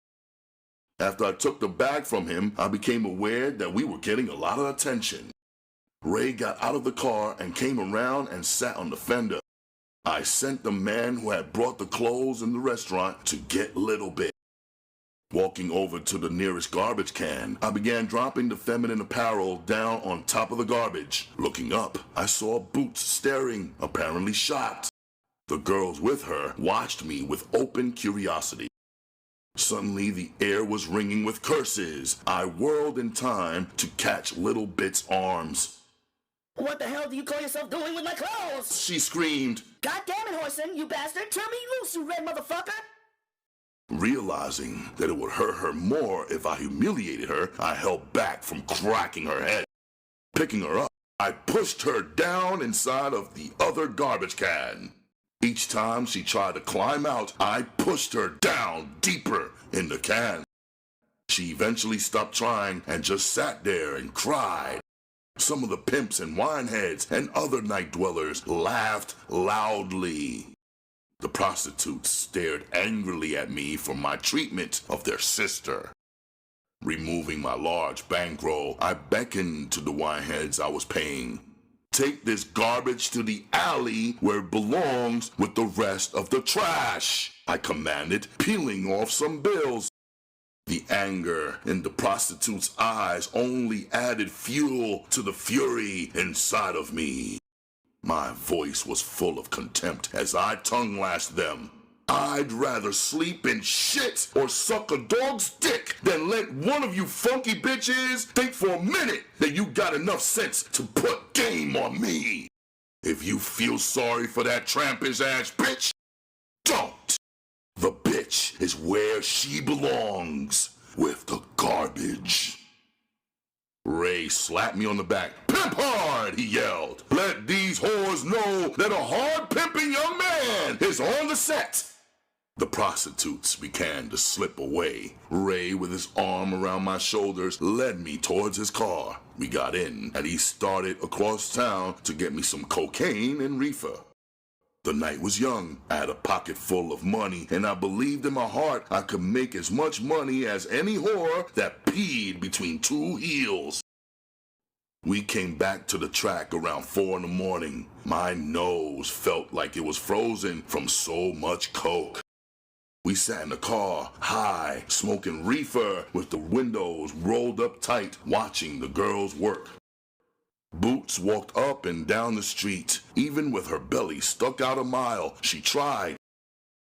After I took the bag from him, I became aware that we were getting a lot of attention. Ray got out of the car and came around and sat on the fender. I sent the man who had brought the clothes in the restaurant to get Little Bit. Walking over to the nearest garbage can, I began dropping the feminine apparel down on top of the garbage. Looking up, I saw Boots staring, apparently shocked. The girls with her watched me with open curiosity. Suddenly, the air was ringing with curses. I whirled in time to catch Little Bit's arms. "What the hell do you call yourself doing with my clothes?" she screamed. "God damn it, Whoreson, you bastard! Turn me loose, you red motherfucker!" Realizing that it would hurt her more if I humiliated her, I held back from cracking her head. Picking her up, I pushed her down inside of the other garbage can. Each time she tried to climb out, I pushed her down deeper in the can. She eventually stopped trying and just sat there and cried. Some of the pimps and wineheads and other night dwellers laughed loudly. The prostitutes stared angrily at me for my treatment of their sister. Removing my large bankroll, I beckoned to the wineheads I was paying. Take this garbage to the alley where it belongs with the rest of the trash, I commanded, peeling off some bills. The anger in the prostitute's eyes only added fuel to the fury inside of me. My voice was full of contempt as I tongue-lashed them. I'd rather sleep in shit or suck a dog's dick than let one of you funky bitches think for a minute that you got enough sense to put game on me. If you feel sorry for that trampish-ass bitch, don't. The bitch is where she belongs, with the garbage. Ray slapped me on the back. Pimp hard, he yelled. Let these whores know that a hard-pimping young man is on the set. The prostitutes began to slip away. Ray, with his arm around my shoulders, led me towards his car. We got in, and he started across town to get me some cocaine and reefer. The night was young. I had a pocket full of money, and I believed in my heart I could make as much money as any whore that peed between two heels. We came back to the track around 4 in the morning. My nose felt like it was frozen from so much coke. We sat in the car, high, smoking reefer with the windows rolled up tight, watching the girls work. Boots walked up and down the street. Even with her belly stuck out a mile, she tried.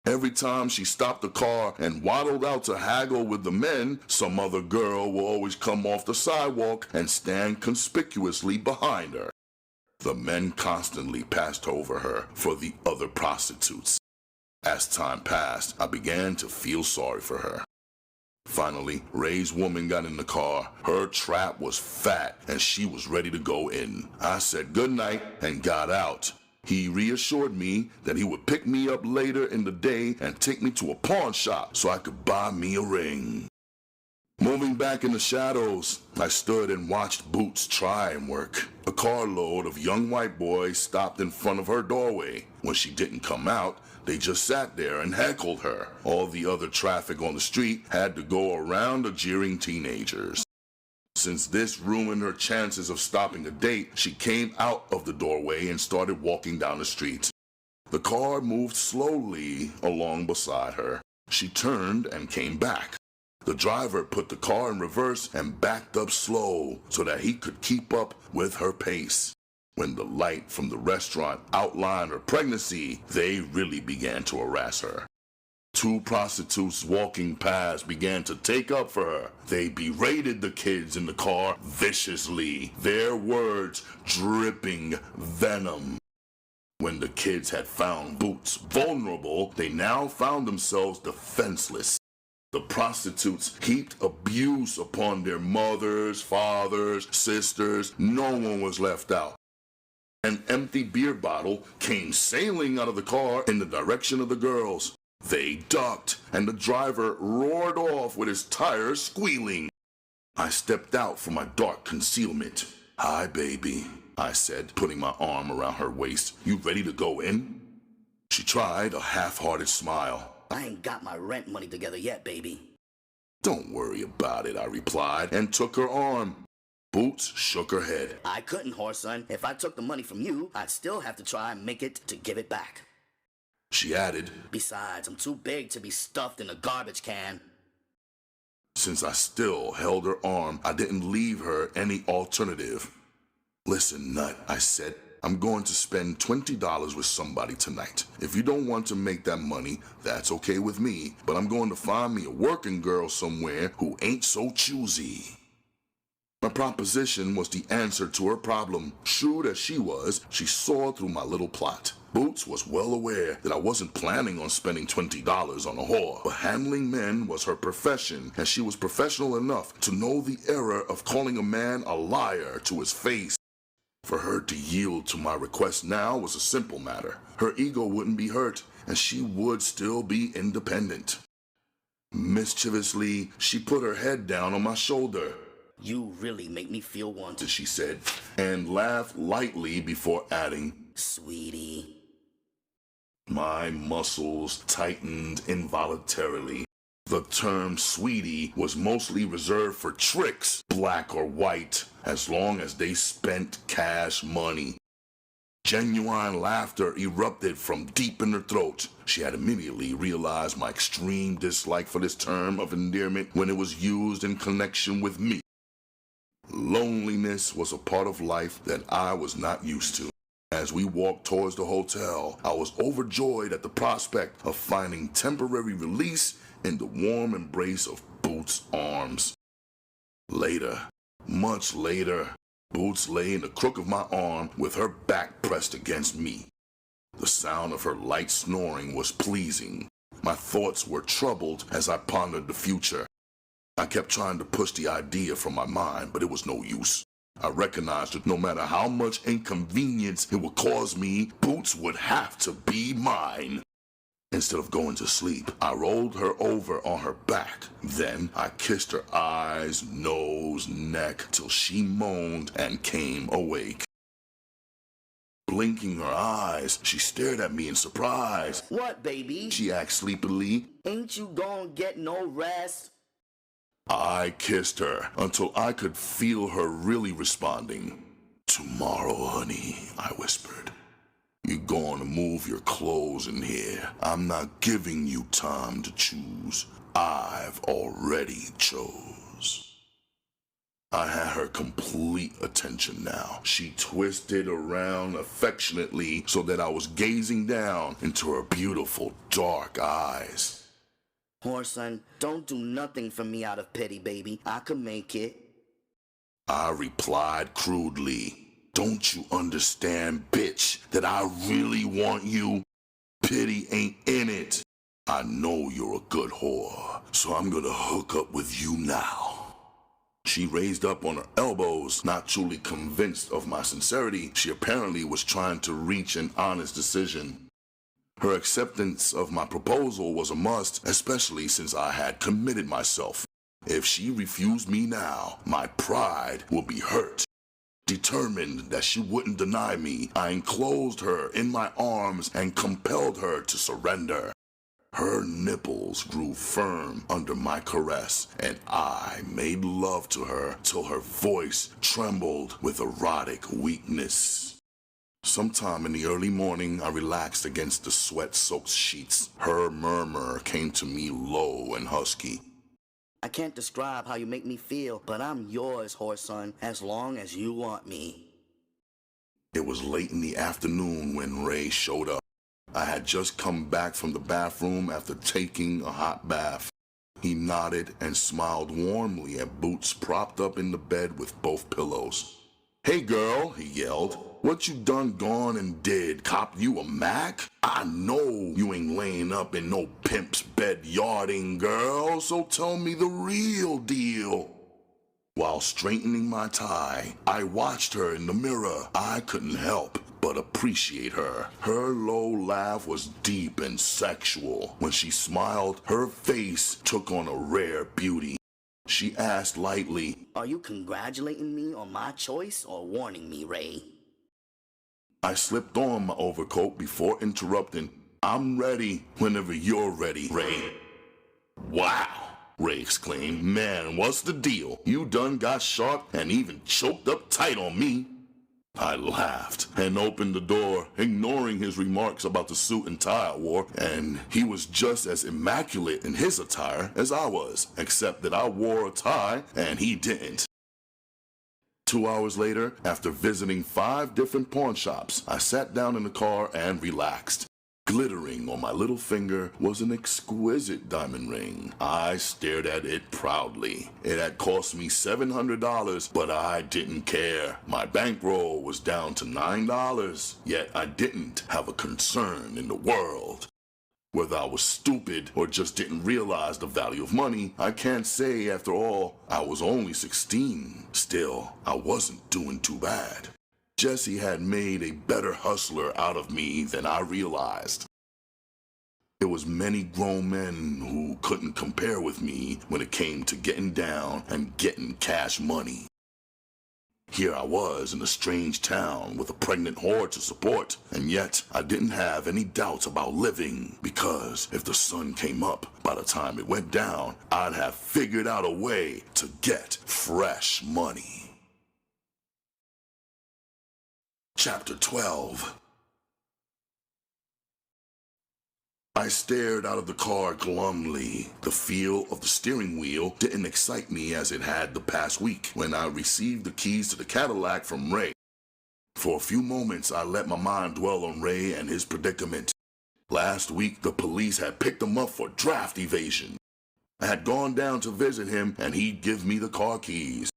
Every time she stopped the car and waddled out to haggle with the men, some other girl will always come off the sidewalk and stand conspicuously behind her. The men constantly passed over her for the other prostitutes. As time passed, I began to feel sorry for her. Finally, Ray's woman got in the car. Her trap was fat, and she was ready to go in. I said goodnight and got out. He reassured me that he would pick me up later in the day and take me to a pawn shop so I could buy me a ring. Moving back in the shadows, I stood and watched Boots try and work. A carload of young white boys stopped in front of her doorway. When she didn't come out, they just sat there and heckled her. All the other traffic on the street had to go around the jeering teenagers. Since this ruined her chances of stopping a date, she came out of the doorway and started walking down the street. The car moved slowly along beside her. She turned and came back. The driver put the car in reverse and backed up slow so that he could keep up with her pace. When the light from the restaurant outlined her pregnancy, they really began to harass her. 2 prostitutes walking past began to take up for her. They berated the kids in the car viciously, their words dripping venom. When the kids had found Boots vulnerable, they now found themselves defenseless. The prostitutes heaped abuse upon their mothers, fathers, sisters. No one was left out. An empty beer bottle came sailing out of the car in the direction of the girls. They ducked, and the driver roared off with his tires squealing. I stepped out from my dark concealment. "Hi, baby," I said, putting my arm around her waist. "You ready to go in?" She tried a half-hearted smile. I ain't got my rent money together yet, baby. "Don't worry about it," I replied, and took her arm. Boots shook her head. I couldn't, Whoreson. If I took the money from you, I'd still have to try and make it to give it back. She added, "Besides, I'm too big to be stuffed in a garbage can." Since I still held her arm, I didn't leave her any alternative. "Listen, Nut," I said, "I'm going to spend $20 with somebody tonight. If you don't want to make that money, that's okay with me, but I'm going to find me a working girl somewhere who ain't so choosy." My proposition was the answer to her problem. Shrewd as she was, she saw through my little plot. Boots was well aware that I wasn't planning on spending $20 on a whore, but handling men was her profession, and she was professional enough to know the error of calling a man a liar to his face. For her to yield to my request now was a simple matter. Her ego wouldn't be hurt, and she would still be independent. Mischievously, she put her head down on my shoulder. You really make me feel wanted, she said, and laughed lightly before adding, Sweetie. My muscles tightened involuntarily. The term sweetie was mostly reserved for tricks, black or white, as long as they spent cash money. Genuine laughter erupted from deep in her throat. She had immediately realized my extreme dislike for this term of endearment when it was used in connection with me. Loneliness was a part of life that I was not used to. As we walked towards the hotel, I was overjoyed at the prospect of finding temporary release in the warm embrace of Boots' arms. Later, much later, Boots lay in the crook of my arm with her back pressed against me. The sound of her light snoring was pleasing. My thoughts were troubled as I pondered the future. I kept trying to push the idea from my mind, but it was no use. I recognized that no matter how much inconvenience it would cause me, Boots would have to be mine. Instead of going to sleep, I rolled her over on her back. Then I kissed her eyes, nose, neck, till she moaned and came awake. Blinking her eyes, she stared at me in surprise. What, baby? She asked sleepily. Ain't you gonna get no rest? I kissed her until I could feel her really responding. Tomorrow, honey, I whispered. You're going to move your clothes in here. I'm not giving you time to choose. I've already chose. I had her complete attention now. She twisted around affectionately so that I was gazing down into her beautiful dark eyes. Whoreson, don't do nothing for me out of pity, baby. I could make it. I replied crudely. Don't you understand, bitch, that I really want you? Pity ain't in it. I know you're a good whore, so I'm gonna hook up with you now. She raised up on her elbows, not truly convinced of my sincerity. She apparently was trying to reach an honest decision. Her acceptance of my proposal was a must, especially since I had committed myself. If she refused me now, my pride would be hurt. Determined that she wouldn't deny me, I enclosed her in my arms and compelled her to surrender. Her nipples grew firm under my caress, and I made love to her till her voice trembled with erotic weakness. Sometime in the early morning, I relaxed against the sweat-soaked sheets. Her murmur came to me low and husky. I can't describe how you make me feel, but I'm yours, Whoreson, as long as you want me. It was late in the afternoon when Ray showed up. I had just come back from the bathroom after taking a hot bath. He nodded and smiled warmly at Boots propped up in the bed with both pillows. Hey girl, he yelled. What you done gone and did? Cop you a Mac? I know you ain't laying up in no pimp's bed yarding, girl, so tell me the real deal. While straightening my tie, I watched her in the mirror. I couldn't help but appreciate her. Her low laugh was deep and sexual. When she smiled, her face took on a rare beauty. She asked lightly, Are you congratulating me on my choice or warning me, Ray? I slipped on my overcoat before interrupting. I'm ready whenever you're ready, Ray. Wow, Ray exclaimed. Man, what's the deal? You done got sharp and even choked up tight on me. I laughed and opened the door, ignoring his remarks about the suit and tie I wore, and he was just as immaculate in his attire as I was, except that I wore a tie and he didn't. 2 hours later, after visiting 5 different pawn shops, I sat down in the car and relaxed. Glittering on my little finger was an exquisite diamond ring. I stared at it proudly. It had cost me $700, but I didn't care. My bankroll was down to $9, yet I didn't have a concern in the world. Whether I was stupid or just didn't realize the value of money, I can't say. After all, I was only 16. Still, I wasn't doing too bad. Jesse had made a better hustler out of me than I realized. There was many grown men who couldn't compare with me when it came to getting down and getting cash money. Here I was in a strange town with a pregnant whore to support, and yet I didn't have any doubts about living, because if the sun came up, by the time it went down, I'd have figured out a way to get fresh money. Chapter 12. I stared out of the car glumly. The feel of the steering wheel didn't excite me as it had the past week when I received the keys to the Cadillac from Ray. For a few moments, I let my mind dwell on Ray and his predicament. Last week, the police had picked him up for draft evasion. I had gone down to visit him, and he'd give me the car keys.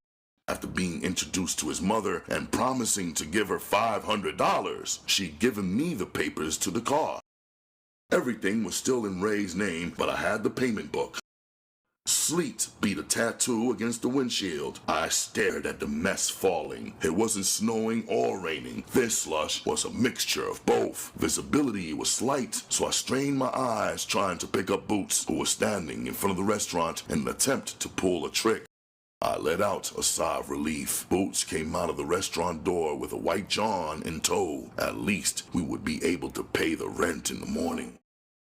After being introduced to his mother and promising to give her $500, she'd given me the papers to the car. Everything was still in Ray's name, but I had the payment book. Sleet beat a tattoo against the windshield. I stared at the mess falling. It wasn't snowing or raining. This slush was a mixture of both. Visibility was slight, so I strained my eyes trying to pick up Boots, who was standing in front of the restaurant in an attempt to pull a trick. I let out a sigh of relief. Boots came out of the restaurant door with a white John in tow. At least we would be able to pay the rent in the morning.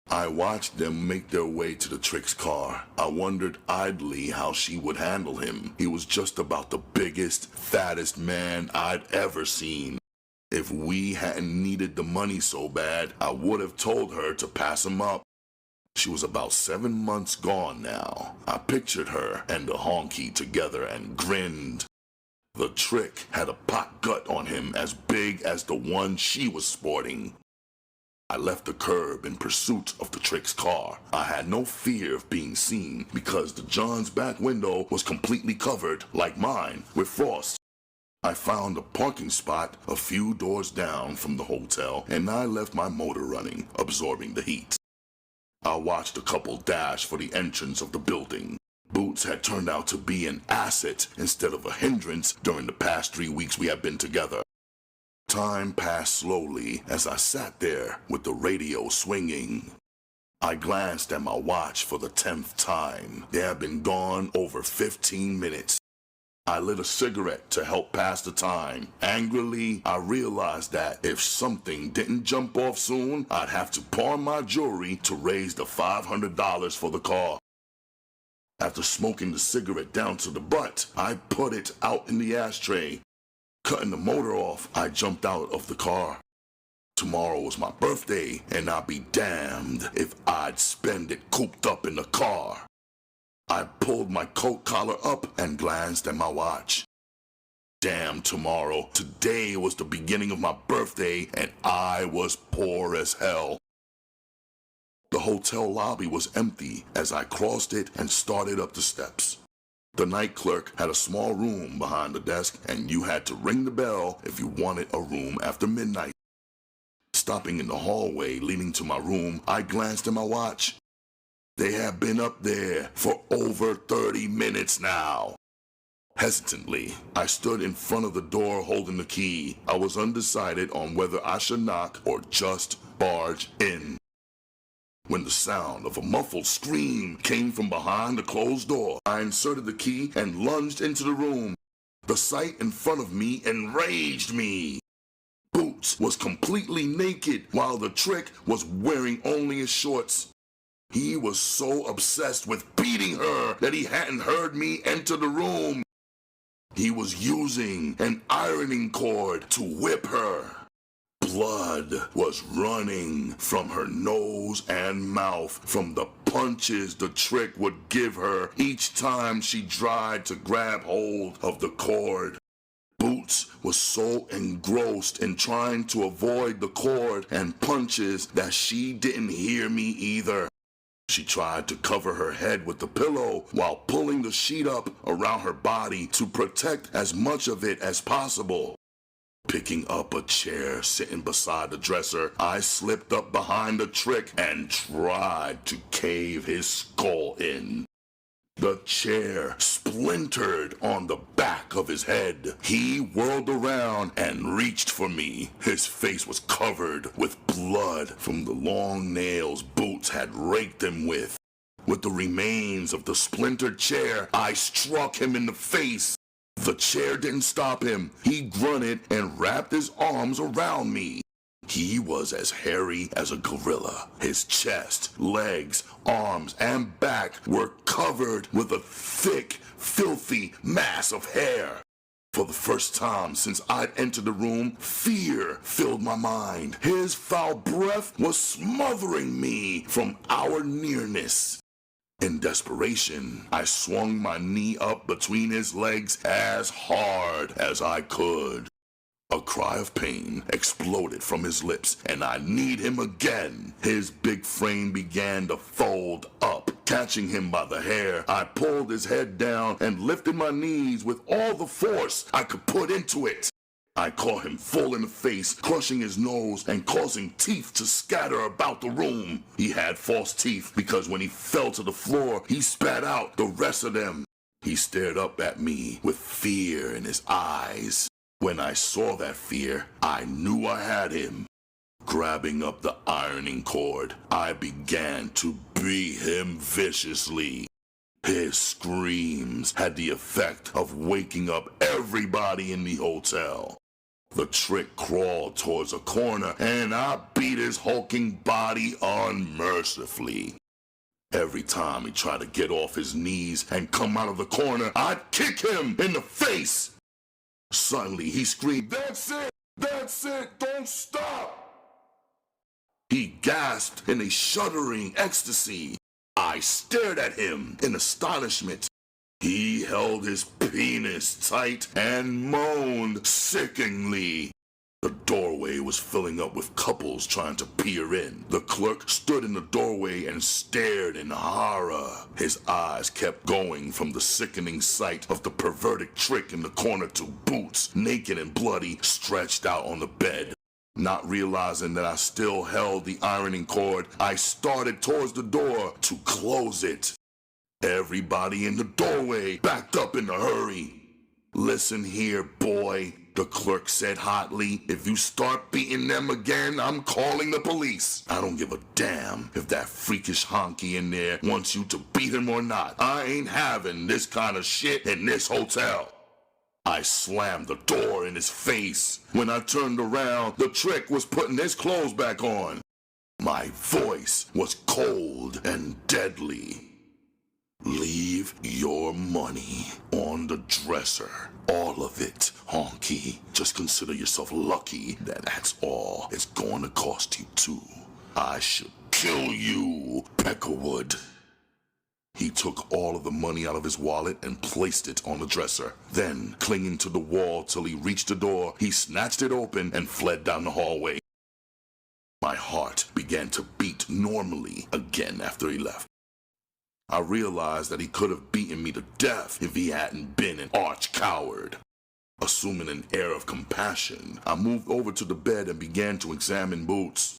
I watched them make their way to the Trick's car. I wondered idly how she would handle him. He was just about the biggest, fattest man I'd ever seen. If we hadn't needed the money so bad, I would have told her to pass him up. She was about 7 months gone now. I pictured her and the honky together and grinned. The Trick had a pot gut on him as big as the one she was sporting. I left the curb in pursuit of the Trick's car. I had no fear of being seen because the John's back window was completely covered, like mine, with frost. I found a parking spot a few doors down from the hotel, and I left my motor running, absorbing the heat. I watched a couple dash for the entrance of the building. Boots had turned out to be an asset instead of a hindrance during the past 3 weeks we had been together. Time passed slowly as I sat there with the radio swinging. I glanced at my watch for the 10th time. They had been gone over 15 minutes. I lit a cigarette to help pass the time. Angrily, I realized that if something didn't jump off soon, I'd have to pawn my jewelry to raise the $500 for the car. After smoking the cigarette down to the butt, I put it out in the ashtray. Cutting the motor off, I jumped out of the car. Tomorrow was my birthday, and I'd be damned if I'd spend it cooped up in the car. I pulled my coat collar up and glanced at my watch. Damn tomorrow, today was the beginning of my birthday, and I was poor as hell. The hotel lobby was empty as I crossed it and started up the steps. The night clerk had a small room behind the desk, and you had to ring the bell if you wanted a room after midnight. Stopping in the hallway leading to my room, I glanced at my watch. They had been up there for over 30 minutes now. Hesitantly, I stood in front of the door holding the key. I was undecided on whether I should knock or just barge in, when the sound of a muffled scream came from behind the closed door. I inserted the key and lunged into the room. The sight in front of me enraged me. Boots was completely naked while the Trick was wearing only his shorts. He was so obsessed with beating her that he hadn't heard me enter the room. He was using an ironing cord to whip her. Blood was running from her nose and mouth from the punches the Trick would give her each time she tried to grab hold of the cord. Boots Boots was so engrossed in trying to avoid the cord and punches that she didn't hear me either. She tried to cover her head with the pillow while pulling the sheet up around her body to protect as much of it as possible. Picking up a chair sitting beside the dresser, I slipped up behind the trick and tried to cave his skull in. The chair splintered on the back of his head. He whirled around and reached for me. His face was covered with blood from the long nails Boots had raked him with. With the remains of the splintered chair, I struck him in the face. The chair didn't stop him. He grunted and wrapped his arms around me. He was as hairy as a gorilla. His chest, legs, arms, and back were covered with a thick, filthy mass of hair. For the first time since I'd entered the room, fear filled my mind. His foul breath was smothering me from our nearness. In desperation, I swung my knee up between his legs as hard as I could. A cry of pain exploded from his lips, and I kneed him again. His big frame began to fold up. Catching him by the hair, I pulled his head down and lifted my knees with all the force I could put into it. I caught him full in the face, crushing his nose and causing teeth to scatter about the room. He had false teeth because when he fell to the floor, he spat out the rest of them. He stared up at me with fear in his eyes. When I saw that fear, I knew I had him. Grabbing up the ironing cord, I began to beat him viciously. His screams had the effect of waking up everybody in the hotel. The trick crawled towards a corner, and I beat his hulking body unmercifully. Every time he tried to get off his knees and come out of the corner, I'd kick him in the face. Suddenly, he screamed, "That's it! That's it! Don't stop!" He gasped in a shuddering ecstasy. I stared at him in astonishment. He held his penis tight and moaned sickeningly. The doorway was filling up with couples trying to peer in. The clerk stood in the doorway and stared in horror. His eyes kept going from the sickening sight of the perverted trick in the corner to Boots, naked and bloody, stretched out on the bed. Not realizing that I still held the ironing cord, I started towards the door to close it. Everybody in the doorway backed up in a hurry. "Listen here, boy," the clerk said hotly. "If you start beating them again, I'm calling the police. I don't give a damn if that freakish honky in there wants you to beat him or not. I ain't having this kind of shit in this hotel." I slammed the door in his face. When I turned around, the trick was putting his clothes back on. My voice was cold and deadly. "Leave your money on the dresser. All of it, honky. Just consider yourself lucky that that's all it's going to cost you, too. I should kill you, Peckerwood." He took all of the money out of his wallet and placed it on the dresser. Then, clinging to the wall till he reached the door, he snatched it open and fled down the hallway. My heart began to beat normally again after he left. I realized that he could have beaten me to death if he hadn't been an arch coward. Assuming an air of compassion, I moved over to the bed and began to examine Boots.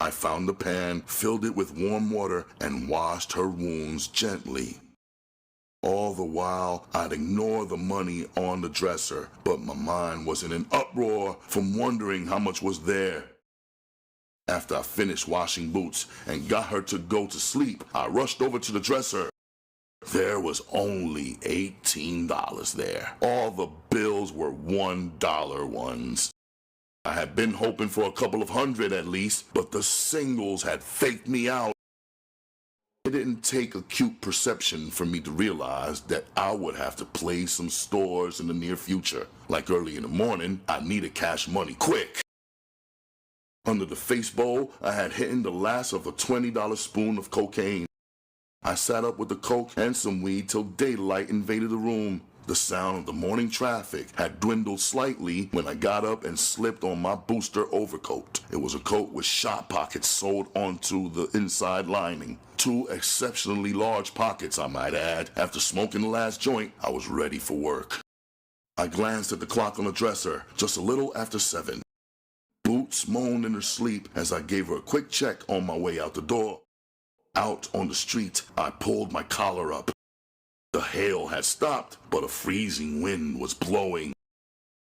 I found the pan, filled it with warm water, and washed her wounds gently. All the while, I'd ignore the money on the dresser, but my mind was in an uproar from wondering how much was there. After I finished washing Boots and got her to go to sleep, I rushed over to the dresser. There was only $18 there. All the bills were $1 ones. I had been hoping for a couple of hundred at least, but the singles had faked me out. It didn't take acute perception for me to realize that I would have to play some stores in the near future. Like early in the morning, I needed cash money quick. Under the face bowl, I had hidden the last of a $20 spoon of cocaine. I sat up with the coke and some weed till daylight invaded the room. The sound of the morning traffic had dwindled slightly when I got up and slipped on my booster overcoat. It was a coat with shot pockets sewed onto the inside lining. 2 exceptionally large pockets, I might add. After smoking the last joint, I was ready for work. I glanced at the clock on the dresser, just a little after 7. Boots moaned in her sleep as I gave her a quick check on my way out the door. Out on the street, I pulled my collar up. The hail had stopped, but a freezing wind was blowing.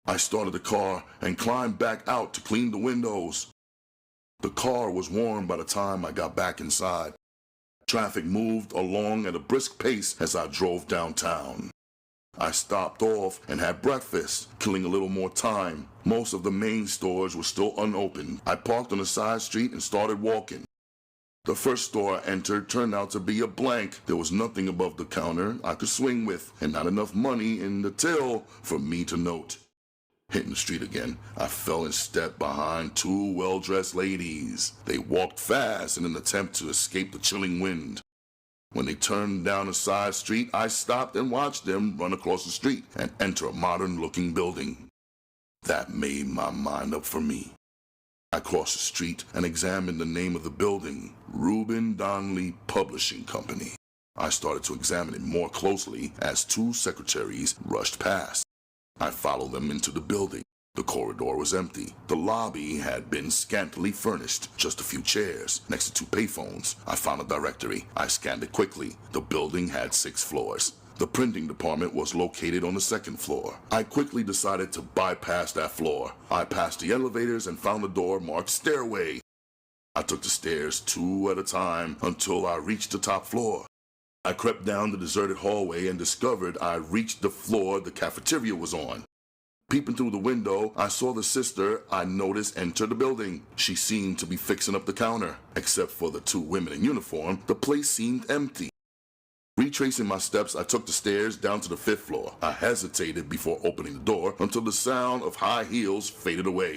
I started the car and climbed back out to clean the windows. The car was warm by the time I got back inside. Traffic moved along at a brisk pace as I drove downtown. I stopped off and had breakfast, killing a little more time. Most of the main stores were still unopened. I parked on a side street and started walking. The first store I entered turned out to be a blank. There was nothing above the counter I could swing with, and not enough money in the till for me to note. Hitting the street again, I fell in step behind 2 well-dressed ladies. They walked fast in an attempt to escape the chilling wind. When they turned down a side street, I stopped and watched them run across the street and enter a modern-looking building. That made my mind up for me. I crossed the street and examined the name of the building, Reuben Donnelly Publishing Company. I started to examine it more closely as 2 secretaries rushed past. I followed them into the building. The corridor was empty. The lobby had been scantily furnished, just a few chairs. Next to 2 payphones, I found a directory. I scanned it quickly. The building had 6 floors. The printing department was located on the 2nd floor. I quickly decided to bypass that floor. I passed the elevators and found the door marked stairway. I took the stairs 2 at a time until I reached the top floor. I crept down the deserted hallway and discovered I reached the floor the cafeteria was on. Peeping through the window, I saw the sister I noticed enter the building. She seemed to be fixing up the counter. Except for the 2 women in uniform, the place seemed empty. Retracing my steps, I took the stairs down to the 5th floor. I hesitated before opening the door until the sound of high heels faded away.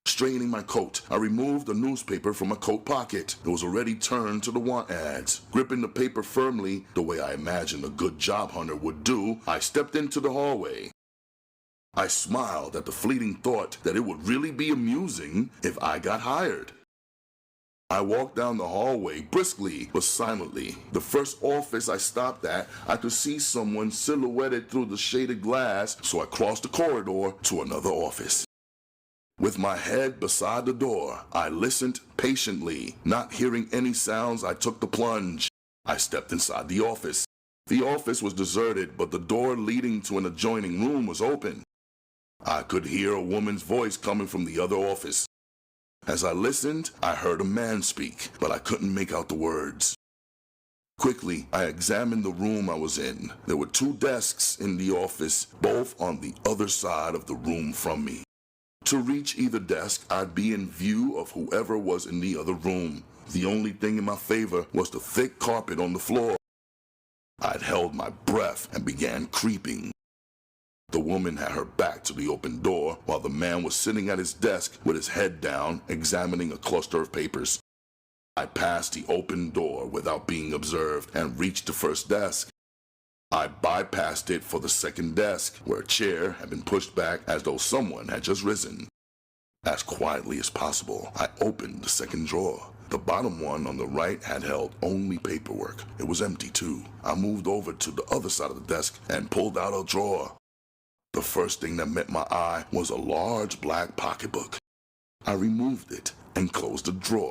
Straightening my coat, I removed a newspaper from my coat pocket. It was already turned to the want ads. Gripping the paper firmly, the way I imagined a good job hunter would do, I stepped into the hallway. I smiled at the fleeting thought that it would really be amusing if I got hired. I walked down the hallway briskly but silently. The first office I stopped at, I could see someone silhouetted through the shaded glass, so I crossed the corridor to another office. With my head beside the door, I listened patiently. Not hearing any sounds, I took the plunge. I stepped inside the office. The office was deserted, but the door leading to an adjoining room was open. I could hear a woman's voice coming from the other office. As I listened, I heard a man speak, but I couldn't make out the words. Quickly, I examined the room I was in. There were 2 desks in the office, both on the other side of the room from me. To reach either desk, I'd be in view of whoever was in the other room. The only thing in my favor was the thick carpet on the floor. I'd held my breath and began creeping. The woman had her back to the open door, while the man was sitting at his desk with his head down, examining a cluster of papers. I passed the open door without being observed and reached the first desk. I bypassed it for the 2nd desk, where a chair had been pushed back as though someone had just risen. As quietly as possible, I opened the 2nd drawer. The bottom one on the right had held only paperwork. It was empty too. I moved over to the other side of the desk and pulled out a drawer. The first thing that met my eye was a large black pocketbook. I removed it and closed the drawer.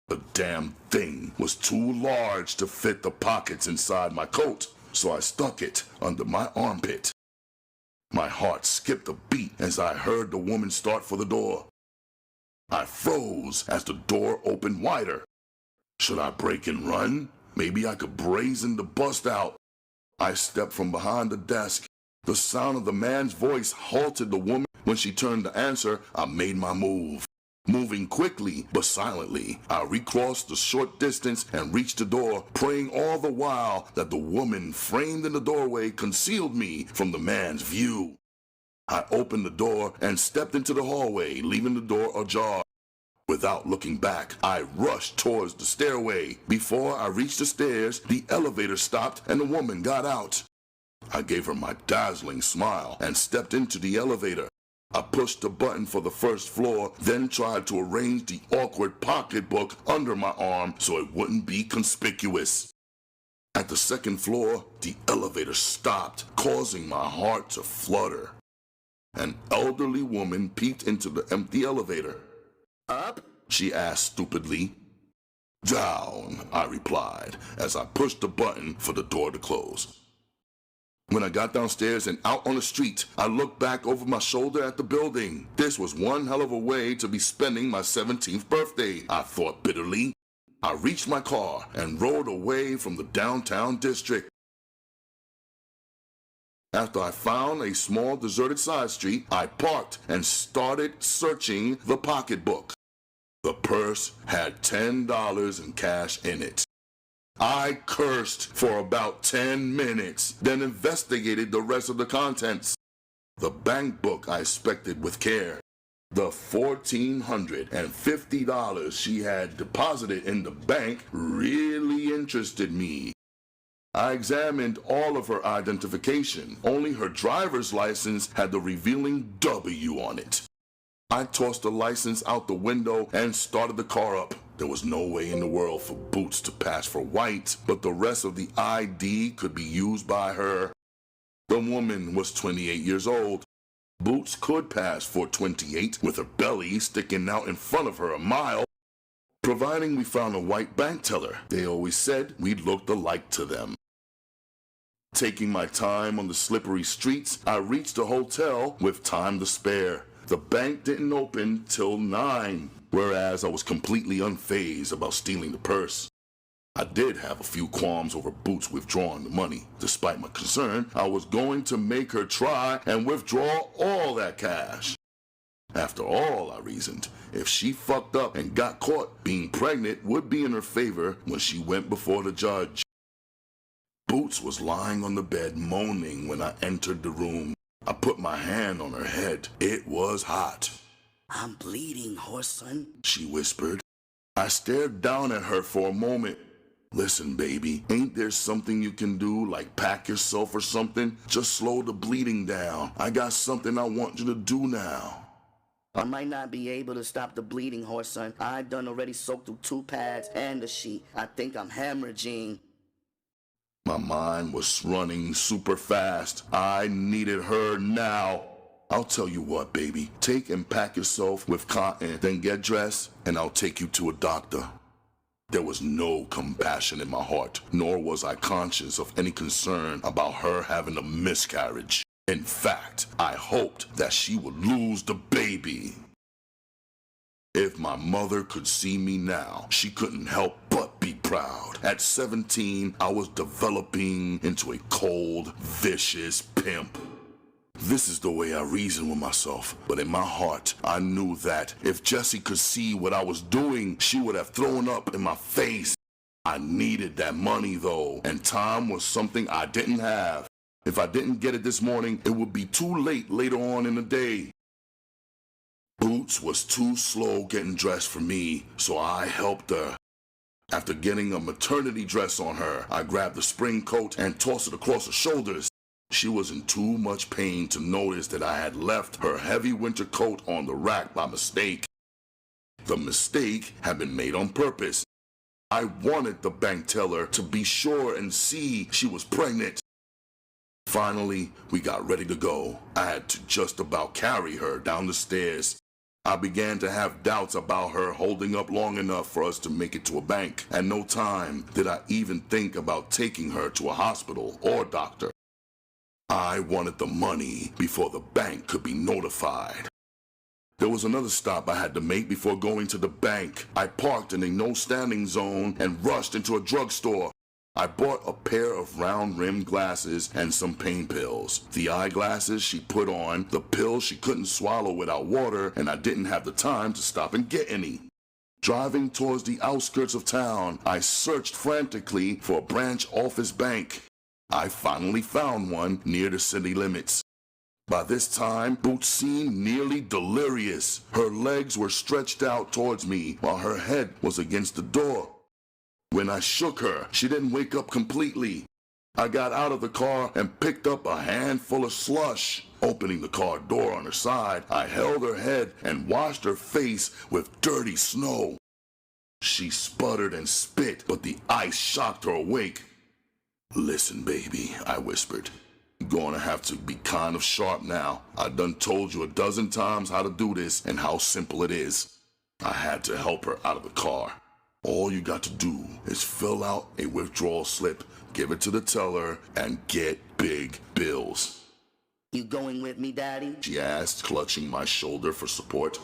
The damn thing was too large to fit the pockets inside my coat, so I stuck it under my armpit. My heart skipped a beat as I heard the woman start for the door. I froze as the door opened wider. Should I break and run? Maybe I could brazen the bust out. I stepped from behind the desk. The sound of the man's voice halted the woman. When she turned to answer, I made my move. Moving quickly but silently, I recrossed the short distance and reached the door, praying all the while that the woman framed in the doorway concealed me from the man's view. I opened the door and stepped into the hallway, leaving the door ajar. Without looking back, I rushed towards the stairway. Before I reached the stairs, the elevator stopped and the woman got out. I gave her my dazzling smile and stepped into the elevator. I pushed the button for the first floor, then tried to arrange the awkward pocketbook under my arm so it wouldn't be conspicuous. At the second floor, the elevator stopped, causing my heart to flutter. An elderly woman peeked into the empty elevator. Up? She asked stupidly. Down, I replied, as I pushed the button for the door to close. When I got downstairs and out on the street, I looked back over my shoulder at the building. This was one hell of a way to be spending my 17th birthday, I thought bitterly. I reached my car and rode away from the downtown district. After I found a small deserted side street, I parked and started searching the pocketbook. The purse had $10 in cash in it. I cursed for about 10 minutes, then investigated the rest of the contents. The bank book I inspected with care. The $1,450 she had deposited in the bank really interested me. I examined all of her identification. Only her driver's license had the revealing W on it. I tossed the license out the window and started the car up. There was no way in the world for Boots to pass for white, but the rest of the ID could be used by her. The woman was 28 years old. Boots could pass for 28 with her belly sticking out in front of her a mile, providing we found a white bank teller. They always said we looked alike to them. Taking my time on the slippery streets, I reached the hotel with time to spare. The bank didn't open till 9, whereas I was completely unfazed about stealing the purse. I did have a few qualms over Boots withdrawing the money. Despite my concern, I was going to make her try and withdraw all that cash. After all, I reasoned, if she fucked up and got caught, being pregnant would be in her favor when she went before the judge. Boots was lying on the bed moaning when I entered the room. I put my hand on her head. It was hot. I'm bleeding, Whoreson, she whispered. I stared down at her for a moment. Listen, baby, ain't there something you can do, like pack yourself or something? Just slow the bleeding down. I got something I want you to do now. I might not be able to stop the bleeding, Whoreson. I done already soaked through 2 pads and a sheet. I think I'm hemorrhaging. My mind was running super fast. I needed her now. I'll tell you what, baby. Take and pack yourself with cotton, then get dressed, and I'll take you to a doctor. There was no compassion in my heart, nor was I conscious of any concern about her having a miscarriage. In fact, I hoped that she would lose the baby. If my mother could see me now, she couldn't help but be proud. At 17, I was developing into a cold, vicious pimp. This is the way I reason with myself, but in my heart, I knew that if Jessie could see what I was doing, she would have thrown up in my face. I needed that money though, and time was something I didn't have. If I didn't get it this morning, it would be too late later on in the day. Boots was too slow getting dressed for me, so I helped her. After getting a maternity dress on her, I grabbed the spring coat and tossed it across her shoulders. She was in too much pain to notice that I had left her heavy winter coat on the rack by mistake. The mistake had been made on purpose. I wanted the bank teller to be sure and see she was pregnant. Finally, we got ready to go. I had to just about carry her down the stairs. I began to have doubts about her holding up long enough for us to make it to a bank. At no time did I even think about taking her to a hospital or doctor. I wanted the money before the bank could be notified. There was another stop I had to make before going to the bank. I parked in a no-standing zone and rushed into a drugstore. I bought a pair of round-rimmed glasses and some pain pills. The eyeglasses she put on, the pills she couldn't swallow without water, and I didn't have the time to stop and get any. Driving towards the outskirts of town, I searched frantically for a branch office bank. I finally found one near the city limits. By this time, Boots seemed nearly delirious. Her legs were stretched out towards me while her head was against the door. When I shook her, she didn't wake up completely. I got out of the car and picked up a handful of slush. Opening the car door on her side, I held her head and washed her face with dirty snow. She sputtered and spit, but the ice shocked her awake. "Listen, baby," I whispered. "You're gonna have to be kind of sharp now. I done told you a dozen times how to do this and how simple it is." I had to help her out of the car. "All you got to do is fill out a withdrawal slip, give it to the teller, and get big bills." "You going with me, Daddy?" she asked, clutching my shoulder for support.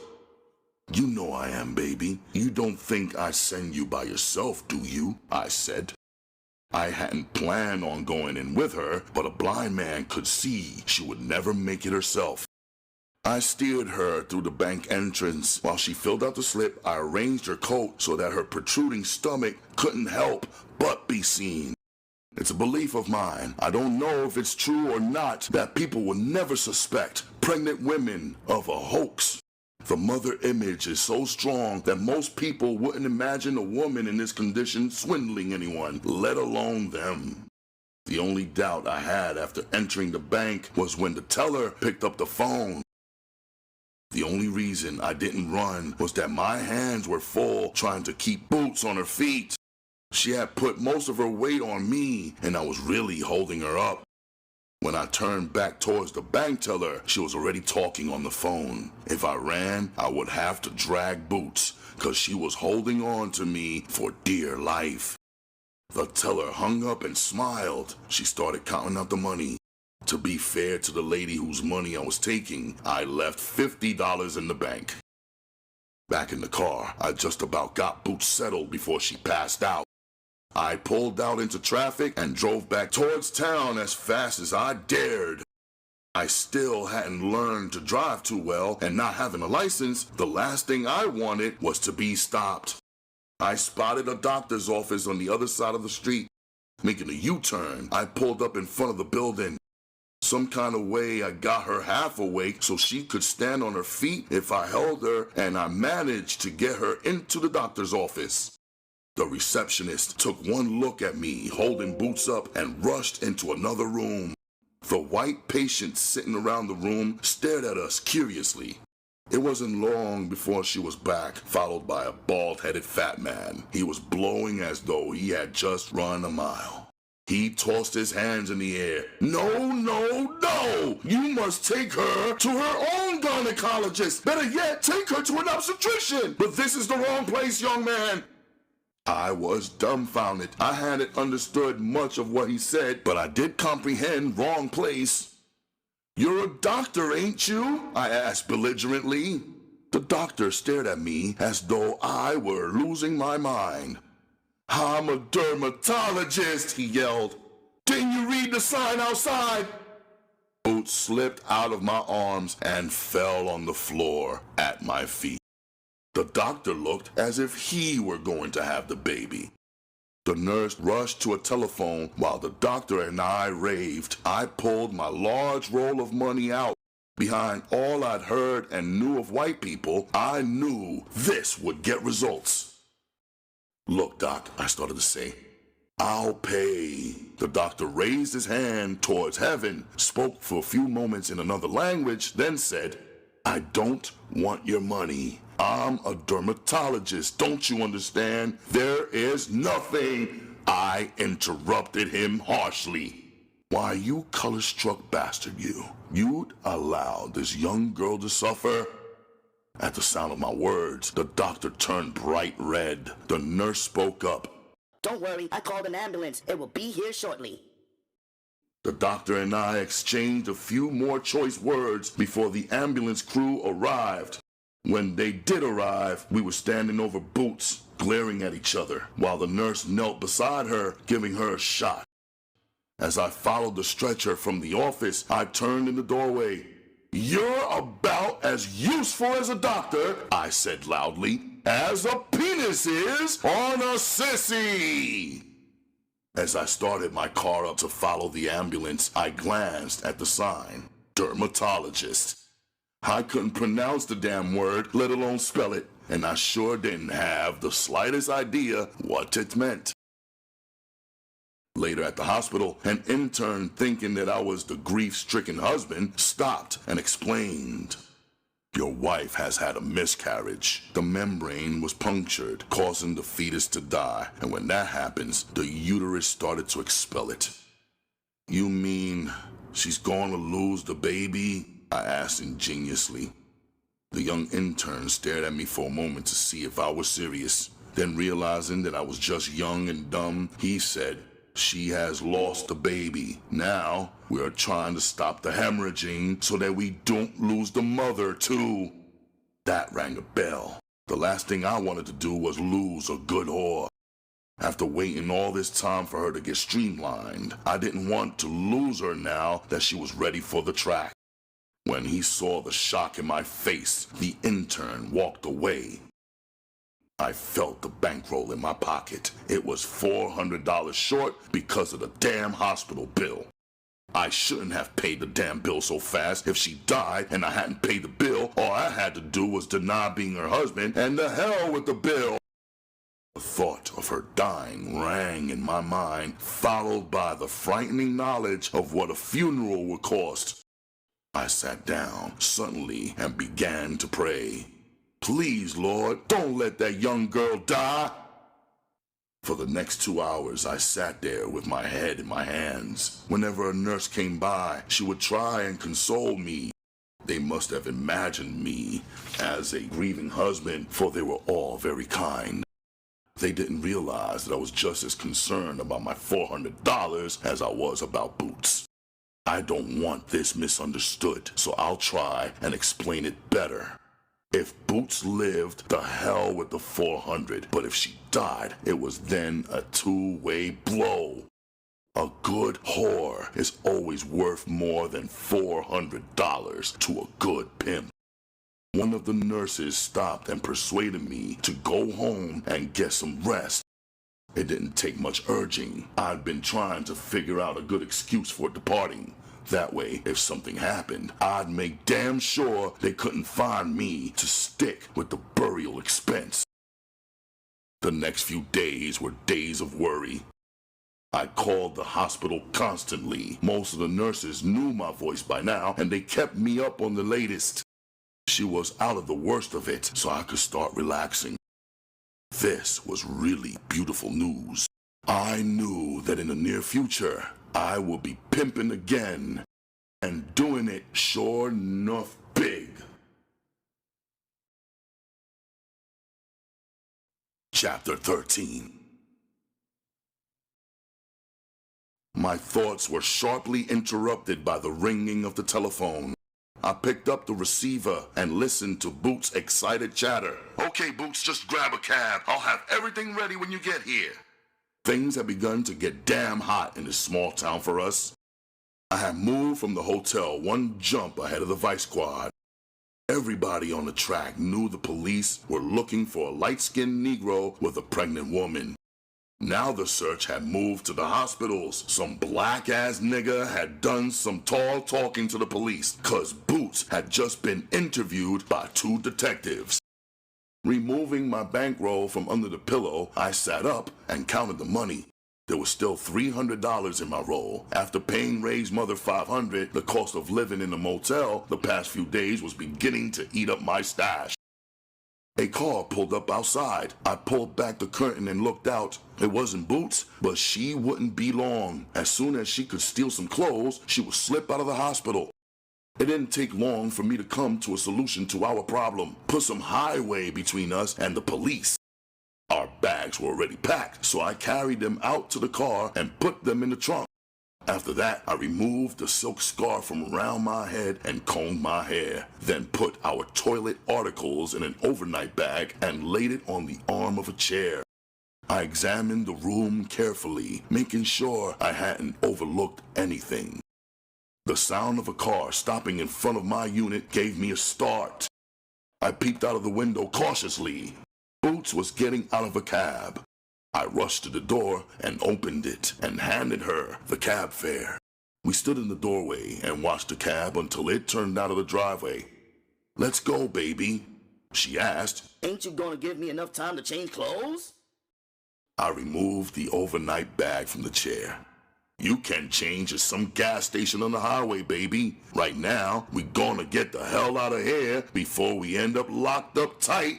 "You know I am, baby. You don't think I send you by yourself, do you?" I said. I hadn't planned on going in with her, but a blind man could see she would never make it herself. I steered her through the bank entrance. While she filled out the slip, I arranged her coat so that her protruding stomach couldn't help but be seen. It's a belief of mine, I don't know if it's true or not, that people will never suspect pregnant women of a hoax. The mother image is so strong that most people wouldn't imagine a woman in this condition swindling anyone, let alone them. The only doubt I had after entering the bank was when the teller picked up the phone. The only reason I didn't run was that my hands were full trying to keep boots on her feet. She had put most of her weight on me, and I was really holding her up. When I turned back towards the bank teller, she was already talking on the phone. If I ran, I would have to drag boots, 'cause she was holding on to me for dear life. The teller hung up and smiled. She started counting out the money. To be fair to the lady whose money I was taking, I left $50 in the bank. Back in the car, I just about got boots settled before she passed out. I pulled out into traffic and drove back towards town as fast as I dared. I still hadn't learned to drive too well, and not having a license, the last thing I wanted was to be stopped. I spotted a doctor's office on the other side of the street. Making a U-turn, I pulled up in front of the building. Some kind of way I got her half awake so she could stand on her feet if I held her, and I managed to get her into the doctor's office. The receptionist took one look at me holding boots up and rushed into another room. The white patients sitting around the room stared at us curiously. It wasn't long before she was back, followed by a bald-headed fat man. He was blowing as though he had just run a mile. He tossed his hands in the air. "No, no, no! You must take her to her own gynecologist! Better yet, take her to an obstetrician! But this is the wrong place, young man!" I was dumbfounded. I hadn't understood much of what he said, but I did comprehend wrong place. "You're a doctor, ain't you?" I asked belligerently. The doctor stared at me as though I were losing my mind. "I'm a dermatologist," he yelled. "Didn't you read the sign outside?" Boots slipped out of my arms and fell on the floor at my feet. The doctor looked as if he were going to have the baby. The nurse rushed to a telephone while the doctor and I raved. I pulled my large roll of money out. Behind all I'd heard and knew of white people, I knew this would get results. "Look, Doc," I started to say. "I'll pay." The doctor raised his hand towards heaven, spoke for a few moments in another language, then said, "I don't want your money. I'm a dermatologist, don't you understand? There is nothing." I interrupted him harshly. "Why, you color-struck bastard, you'd allow this young girl to suffer?" At the sound of my words, the doctor turned bright red. The nurse spoke up. "Don't worry, I called an ambulance. It will be here shortly." The doctor and I exchanged a few more choice words before the ambulance crew arrived. When they did arrive, we were standing over Boots, glaring at each other, while the nurse knelt beside her, giving her a shot. As I followed the stretcher from the office, I turned in the doorway. "You're about as useful as a doctor," I said loudly, "as a penis is on a sissy." As I started my car up to follow the ambulance, I glanced at the sign, "Dermatologist." I couldn't pronounce the damn word, let alone spell it, and I sure didn't have the slightest idea what it meant. Later at the hospital, an intern, thinking that I was the grief-stricken husband, stopped and explained. Your wife has had a miscarriage. The membrane was punctured, causing the fetus to die. And when that happens, the uterus started to expel it. You mean she's going to lose the baby? I asked ingenuously. The young intern stared at me for a moment to see if I was serious. Then realizing that I was just young and dumb, he said, she has lost the baby. Now, we are trying to stop the hemorrhaging so that we don't lose the mother, too. That rang a bell. The last thing I wanted to do was lose a good whore. After waiting all this time for her to get streamlined, I didn't want to lose her now that she was ready for the track. When he saw the shock in my face, the intern walked away. I felt the bankroll in my pocket. It was $400 short because of the damn hospital bill. I shouldn't have paid the damn bill so fast. If she died and I hadn't paid the bill, all I had to do was deny being her husband, and the hell with the bill. The thought of her dying rang in my mind, followed by the frightening knowledge of what a funeral would cost. I sat down suddenly and began to pray. Please, Lord, don't let that young girl die. For the next 2 hours, I sat there with my head in my hands. Whenever a nurse came by, she would try and console me. They must have imagined me as a grieving husband, for they were all very kind. They didn't realize that I was just as concerned about my $400 as I was about Boots. I don't want this misunderstood, so I'll try and explain it better. If Boots lived, the hell with the 400, but if she died, it was then a two-way blow. A good whore is always worth more than $400 to a good pimp. One of the nurses stopped and persuaded me to go home and get some rest. It didn't take much urging. I'd been trying to figure out a good excuse for departing. That way, if something happened, I'd make damn sure they couldn't find me to stick with the burial expense. The next few days were days of worry. I called the hospital constantly. Most of the nurses knew my voice by now, and they kept me up on the latest. She was out of the worst of it, so I could start relaxing. This was really beautiful news. I knew that in the near future, I will be pimping again, and doing it sure enough big. Chapter 13. My thoughts were sharply interrupted by the ringing of the telephone. I picked up the receiver and listened to Boots' excited chatter. Okay, Boots, just grab a cab. I'll have everything ready when you get here. Things had begun to get damn hot in this small town for us. I had moved from the hotel one jump ahead of the Vice Squad. Everybody on the track knew the police were looking for a light-skinned Negro with a pregnant woman. Now the search had moved to the hospitals. Some black-ass nigga had done some tall talking to the police, 'cause Boots had just been interviewed by 2 detectives. Removing my bankroll from under the pillow, I sat up and counted the money. There was still $300 in my roll. After paying Ray's mother $500, the cost of living in the motel the past few days was beginning to eat up my stash. A car pulled up outside. I pulled back the curtain and looked out. It wasn't Boots, but she wouldn't be long. As soon as she could steal some clothes, she would slip out of the hospital. It didn't take long for me to come to a solution to our problem. Put some highway between us and the police. Our bags were already packed, so I carried them out to the car and put them in the trunk. After that, I removed the silk scarf from around my head and combed my hair, then put our toilet articles in an overnight bag and laid it on the arm of a chair. I examined the room carefully, making sure I hadn't overlooked anything. The sound of a car stopping in front of my unit gave me a start. I peeked out of the window cautiously. Boots was getting out of a cab. I rushed to the door and opened it and handed her the cab fare. We stood in the doorway and watched the cab until it turned out of the driveway. "Let's go, baby," she asked. Ain't you gonna give me enough time to change clothes? I removed the overnight bag from the chair. You can change at some gas station on the highway, baby. Right now, we gonna get the hell out of here before we end up locked up tight.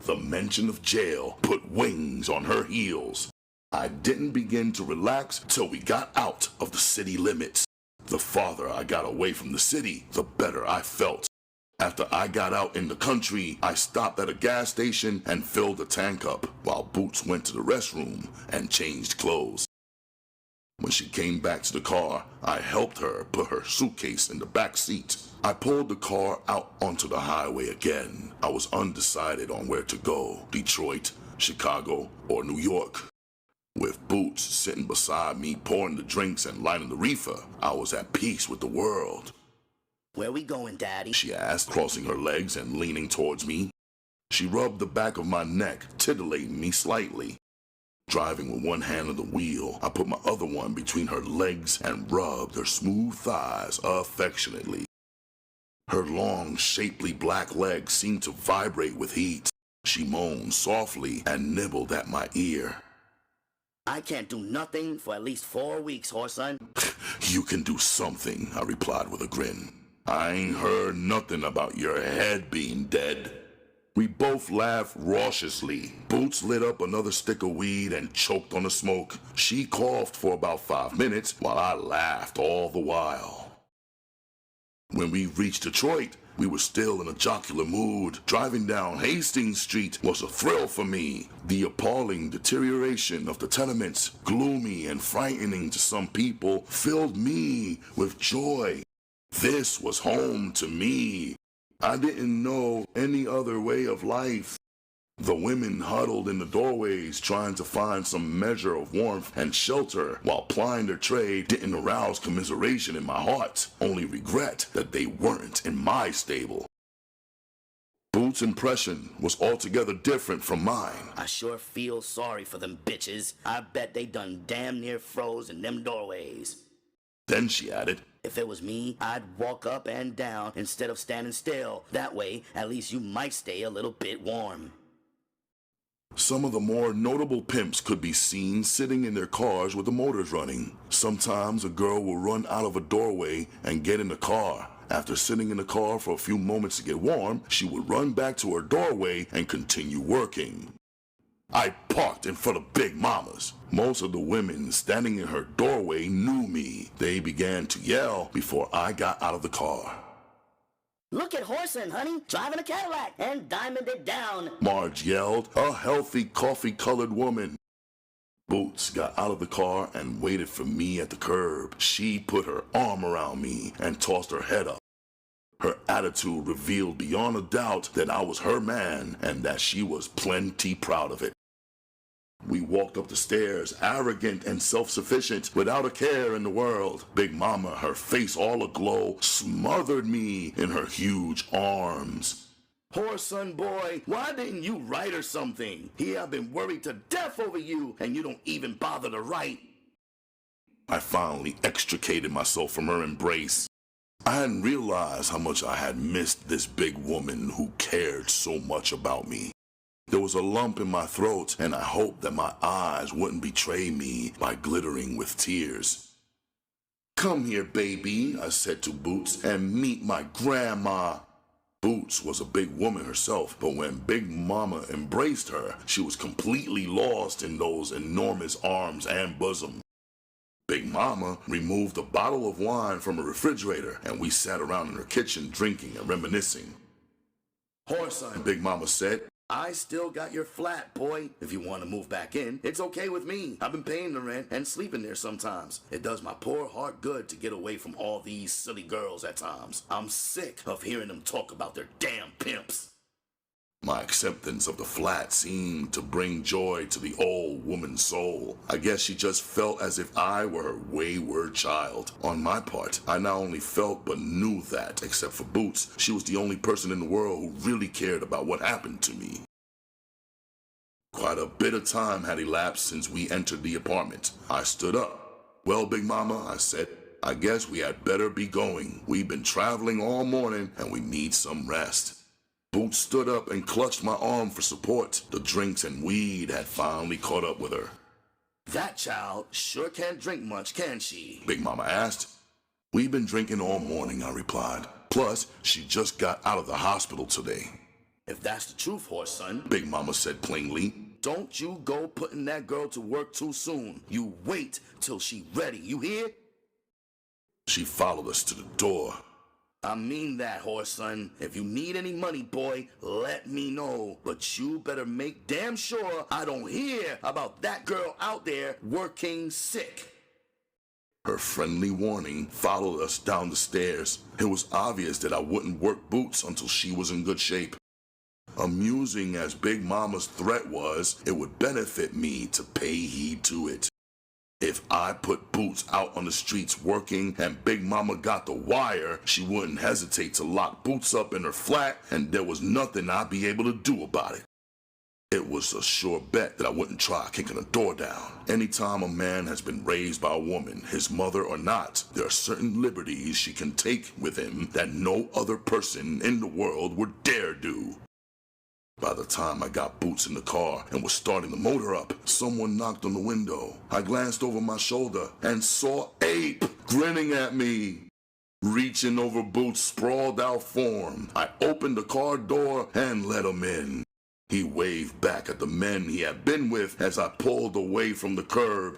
The mention of jail put wings on her heels. I didn't begin to relax till we got out of the city limits. The farther I got away from the city, the better I felt. After I got out in the country, I stopped at a gas station and filled the tank up, while Boots went to the restroom and changed clothes. When she came back to the car, I helped her put her suitcase in the back seat. I pulled the car out onto the highway again. I was undecided on where to go, Detroit, Chicago, or New York. With Boots sitting beside me pouring the drinks and lighting the reefer, I was at peace with the world. Where we going, Daddy? She asked, crossing her legs and leaning towards me. She rubbed the back of my neck, titillating me slightly. Driving with one hand on the wheel, I put my other one between her legs and rubbed her smooth thighs affectionately. Her long, shapely black legs seemed to vibrate with heat. She moaned softly and nibbled at my ear. I can't do nothing for at least 4 weeks, Whoreson. You can do something, I replied with a grin. I ain't heard nothing about your head being dead. We both laughed raucously. Boots lit up another stick of weed and choked on the smoke. She coughed for about 5 minutes while I laughed all the while. When we reached Detroit, we were still in a jocular mood. Driving down Hastings Street was a thrill for me. The appalling deterioration of the tenements, gloomy and frightening to some people, filled me with joy. This was home to me. I didn't know any other way of life. The women huddled in the doorways trying to find some measure of warmth and shelter while plying their trade didn't arouse commiseration in my heart, only regret that they weren't in my stable. Boots' impression was altogether different from mine. I sure feel sorry for them bitches. I bet they done damn near froze in them doorways. Then she added, If it was me, I'd walk up and down instead of standing still. That way, at least you might stay a little bit warm. Some of the more notable pimps could be seen sitting in their cars with the motors running. Sometimes a girl will run out of a doorway and get in the car. After sitting in the car for a few moments to get warm, she would run back to her doorway and continue working. I parked in front of Big Mama's. Most of the women standing in her doorway knew me. They began to yell before I got out of the car. Look at Whoreson, honey, driving a Cadillac and diamond it down. Marge yelled, a healthy coffee-colored woman. Boots got out of the car and waited for me at the curb. She put her arm around me and tossed her head up. Her attitude revealed beyond a doubt that I was her man and that she was plenty proud of it. We walked up the stairs, arrogant and self-sufficient, without a care in the world. Big Mama, her face all aglow, smothered me in her huge arms. Whoreson boy, why didn't you write her something? Here I've been worried to death over you, and you don't even bother to write. I finally extricated myself from her embrace. I hadn't realized how much I had missed this big woman who cared so much about me. There was a lump in my throat, and I hoped that my eyes wouldn't betray me by glittering with tears. Come here, baby, I said to Boots, and meet my grandma. Boots was a big woman herself, but when Big Mama embraced her, she was completely lost in those enormous arms and bosom. Big Mama removed a bottle of wine from a refrigerator, and we sat around in her kitchen drinking and reminiscing. Whoreson, Big Mama said, I still got your flat, boy. If you want to move back in, it's okay with me. I've been paying the rent and sleeping there sometimes. It does my poor heart good to get away from all these silly girls at times. I'm sick of hearing them talk about their damn pimps. My acceptance of the flat seemed to bring joy to the old woman's soul. I guess she just felt as if I were her wayward child. On my part, I not only felt but knew that, except for Boots, she was the only person in the world who really cared about what happened to me. Quite a bit of time had elapsed since we entered the apartment. I stood up. Well, Big Mama, I said, I guess we had better be going. We've been traveling all morning and we need some rest. Boots stood up and clutched my arm for support. The drinks and weed had finally caught up with her. That child sure can't drink much, can she? Big Mama asked. We've been drinking all morning, I replied. Plus, she just got out of the hospital today. If that's the truth, Whoreson, Big Mama said plainly, don't you go putting that girl to work too soon. You wait till she ready, you hear? She followed us to the door. I mean that, Whoreson. If you need any money, boy, let me know. But you better make damn sure I don't hear about that girl out there working sick. Her friendly warning followed us down the stairs. It was obvious that I wouldn't work Boots until she was in good shape. Amusing as Big Mama's threat was, it would benefit me to pay heed to it. If I put Boots out on the streets working and Big Mama got the wire, she wouldn't hesitate to lock Boots up in her flat, and there was nothing I'd be able to do about it. It was a sure bet that I wouldn't try kicking a door down. Anytime a man has been raised by a woman, his mother or not, there are certain liberties she can take with him that no other person in the world would dare do. By the time I got Boots in the car and was starting the motor up, someone knocked on the window. I glanced over my shoulder and saw Ape grinning at me. Reaching over Boots' sprawled out form, I opened the car door and let him in. He waved back at the men he had been with as I pulled away from the curb.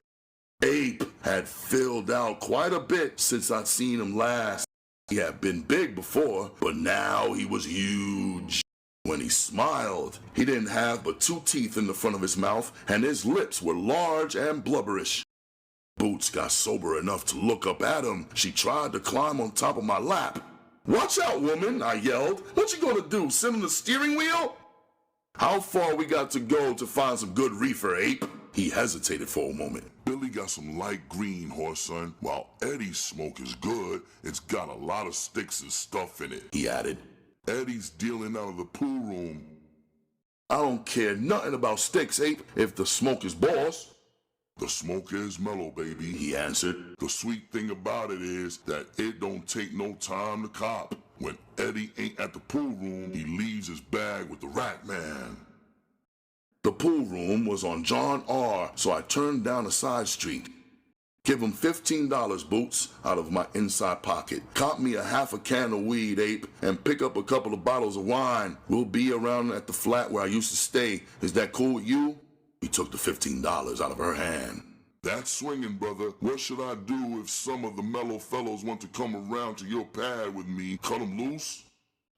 Ape had filled out quite a bit since I'd seen him last. He had been big before, but now he was huge. When he smiled, he didn't have but 2 teeth in the front of his mouth, and his lips were large and blubberish. Boots got sober enough to look up at him. She tried to climb on top of my lap. "Watch out, woman," I yelled. "What you gonna do, sit on the steering wheel?" "How far we got to go to find some good reefer, Ape?" He hesitated for a moment. "Billy got some light green, Whoreson. While Eddie's smoke is good, it's got a lot of sticks and stuff in it," he added. "Eddie's dealing out of the pool room." "I don't care nothing about sticks, Ape, if the smoke is boss." "The smoke is mellow, baby," he answered. "The sweet thing about it is that it don't take no time to cop. When Eddie ain't at the pool room, he leaves his bag with the rack man." The pool room was on John R., so I turned down a side street. "Give him $15, Boots," out of my inside pocket. "Cop me a half a can of weed, Ape, and pick up a couple of bottles of wine. We'll be around at the flat where I used to stay. Is that cool with you?" He took the $15 out of her hand. "That's swinging, brother. What should I do if some of the mellow fellows want to come around to your pad with me? Cut them loose?"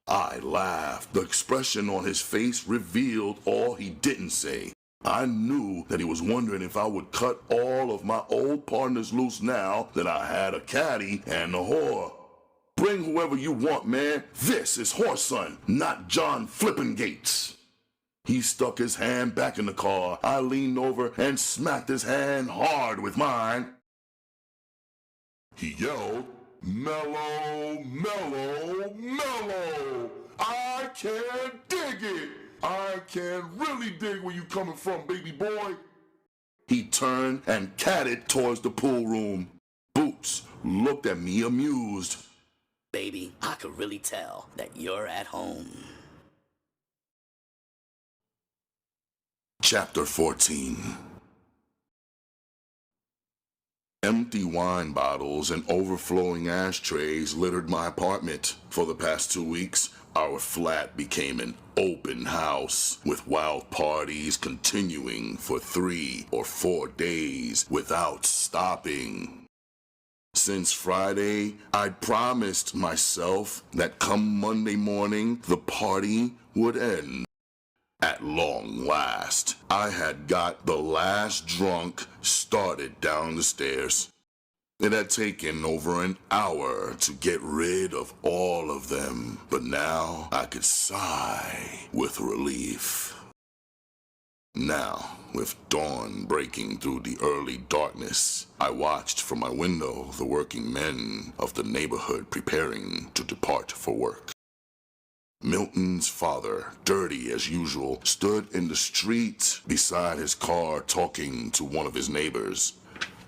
I laughed. The expression on his face revealed all he didn't say. I knew that he was wondering if I would cut all of my old partners loose now that I had a caddy and a whore. "Bring whoever you want, man. This is Whoreson, not John Flippengates." He stuck his hand back in the car. I leaned over and smacked his hand hard with mine. He yelled, "Mellow, mellow, mellow! I can't dig it! I can really dig where you coming from, baby boy." He turned and catted towards the pool room. Boots looked at me amused. "Baby, I could really tell that you're at home." Chapter 14. Empty wine bottles and overflowing ashtrays littered my apartment. For the past 2 weeks, our flat became an open house, with wild parties continuing for 3 or 4 days without stopping. Since Friday, I'd promised myself that come Monday morning, the party would end. At long last, I had got the last drunk started down the stairs. It had taken over an hour to get rid of all of them, but now I could sigh with relief. Now, with dawn breaking through the early darkness, I watched from my window the working men of the neighborhood preparing to depart for work. Milton's father, dirty as usual, stood in the street beside his car talking to one of his neighbors.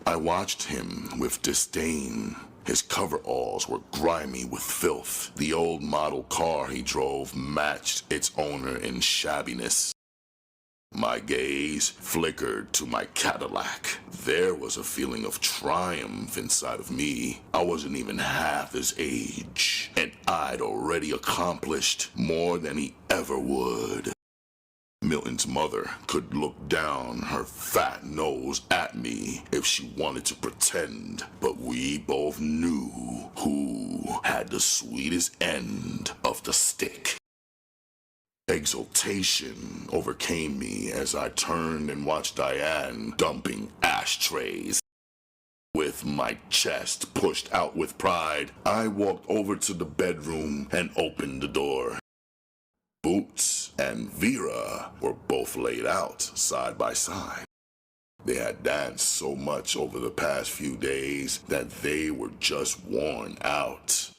I watched him with disdain. His coveralls were grimy with filth. The old model car he drove matched its owner in shabbiness. My gaze flickered to my Cadillac. There was a feeling of triumph inside of me. I wasn't even half his age, and I'd already accomplished more than he ever would. Milton's mother could look down her fat nose at me if she wanted to pretend, but we both knew who had the sweetest end of the stick. Exultation overcame me as I turned and watched Diane dumping ashtrays. With my chest pushed out with pride, I walked over to the bedroom and opened the door. Boots and Vera were both laid out side by side. They had danced so much over the past few days that they were just worn out.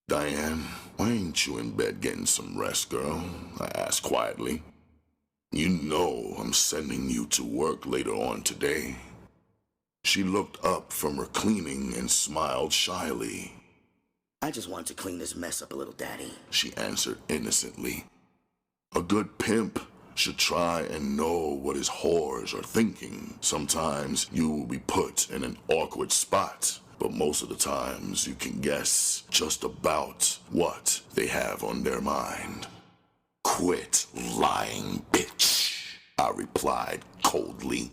"Diane, why ain't you in bed getting some rest, girl?" I asked quietly. "You know I'm sending you to work later on today." She looked up from her cleaning and smiled shyly. "I just wanted to clean this mess up a little, Daddy," she answered innocently. A good pimp should try and know what his whores are thinking. Sometimes you will be put in an awkward spot, but most of the times you can guess just about what they have on their mind. "Quit lying, bitch," I replied coldly.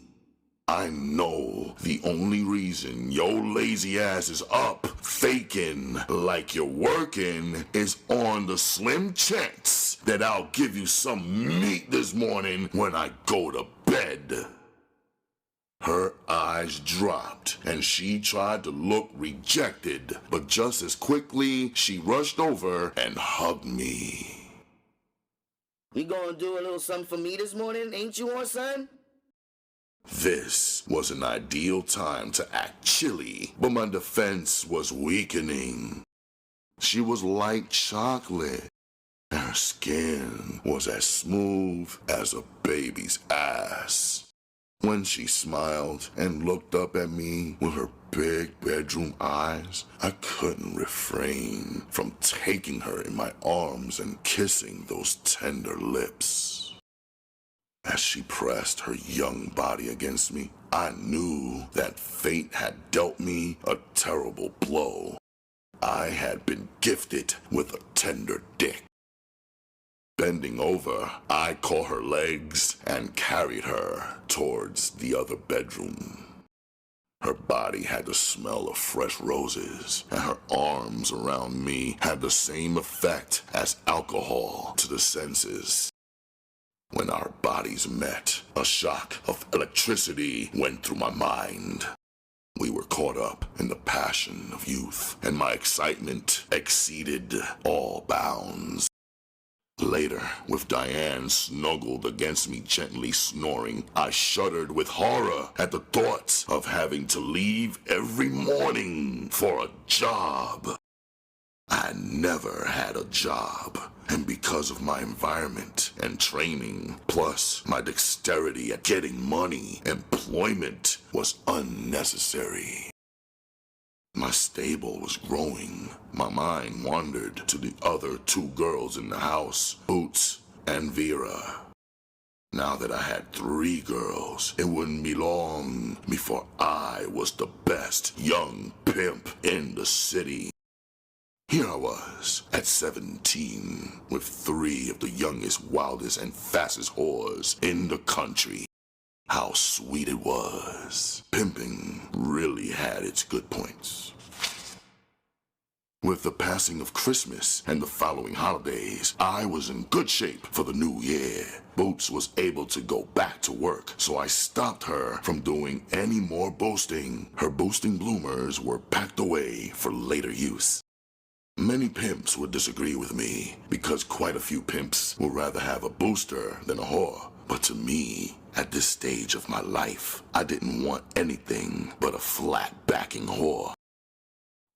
"I know the only reason your lazy ass is up faking like you're working is on the slim chance that I'll give you some meat this morning when I go to bed." Her eyes dropped, and she tried to look rejected, but just as quickly, she rushed over and hugged me. "You gonna do a little something for me this morning, ain't you, son?" This was an ideal time to act chilly, but my defense was weakening. She was like chocolate, and her skin was as smooth as a baby's ass. When she smiled and looked up at me with her big bedroom eyes, I couldn't refrain from taking her in my arms and kissing those tender lips. As she pressed her young body against me, I knew that fate had dealt me a terrible blow. I had been gifted with a tender dick. Bending over, I caught her legs and carried her towards the other bedroom. Her body had the smell of fresh roses, and her arms around me had the same effect as alcohol to the senses. When our bodies met, a shock of electricity went through my mind. We were caught up in the passion of youth, and my excitement exceeded all bounds. Later, with Diane snuggled against me gently snoring, I shuddered with horror at the thought of having to leave every morning for a job. I never had a job, and because of my environment and training, plus my dexterity at getting money, employment was unnecessary. My stable was growing. My mind wandered to the other two girls in the house, Boots and Vera. Now that I had 3 girls, it wouldn't be long before I was the best young pimp in the city. Here I was, at 17, with 3 of the youngest, wildest, and fastest whores in the country. How sweet it was. Pimping really had its good points. With the passing of Christmas and the following holidays, I was in good shape for the new year. Boots was able to go back to work, so I stopped her from doing any more boasting. Her boosting bloomers were packed away for later use. Many pimps would disagree with me, because quite a few pimps would rather have a booster than a whore. But to me, at this stage of my life, I didn't want anything but a flat-backing whore.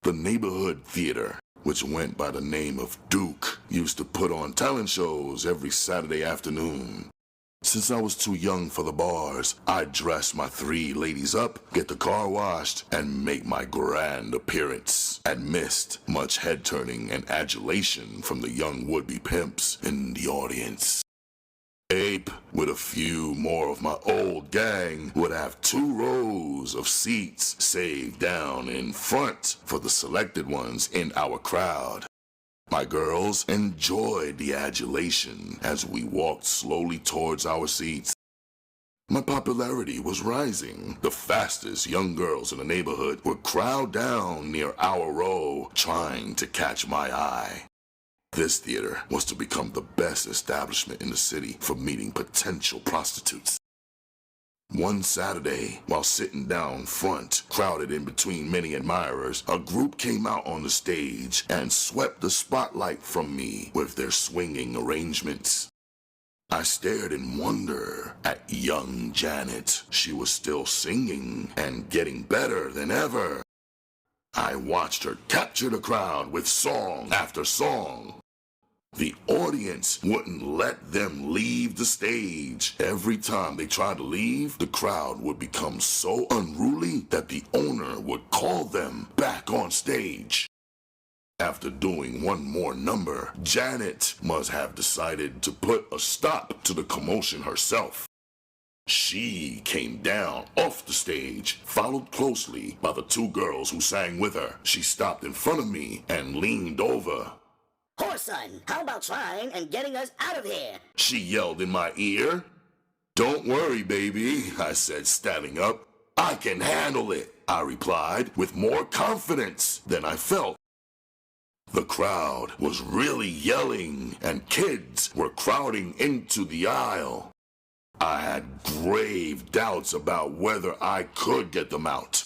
The neighborhood theater, which went by the name of Duke, used to put on talent shows every Saturday afternoon. Since I was too young for the bars, I'd dress my 3 ladies up, get the car washed, and make my grand appearance, and missed much head-turning and adulation from the young would-be pimps in the audience. Ape, with a few more of my old gang, would have 2 rows of seats saved down in front for the selected ones in our crowd. My girls enjoyed the adulation as we walked slowly towards our seats. My popularity was rising. The fastest young girls in the neighborhood would crowd down near our row, trying to catch my eye. This theater was to become the best establishment in the city for meeting potential prostitutes. One Saturday, while sitting down front, crowded in between many admirers, a group came out on the stage and swept the spotlight from me with their swinging arrangements. I stared in wonder at young Janet. She was still singing and getting better than ever. I watched her capture the crowd with song after song. The audience wouldn't let them leave the stage. Every time they tried to leave, the crowd would become so unruly that the owner would call them back on stage. After doing one more number, Janet must have decided to put a stop to the commotion herself. She came down off the stage, followed closely by the 2 girls who sang with her. She stopped in front of me and leaned over. Whoreson, how about trying and getting us out of here? She yelled in my ear. Don't worry, baby, I said, standing up. I can handle it, I replied, with more confidence than I felt. The crowd was really yelling, and kids were crowding into the aisle. I had grave doubts about whether I could get them out.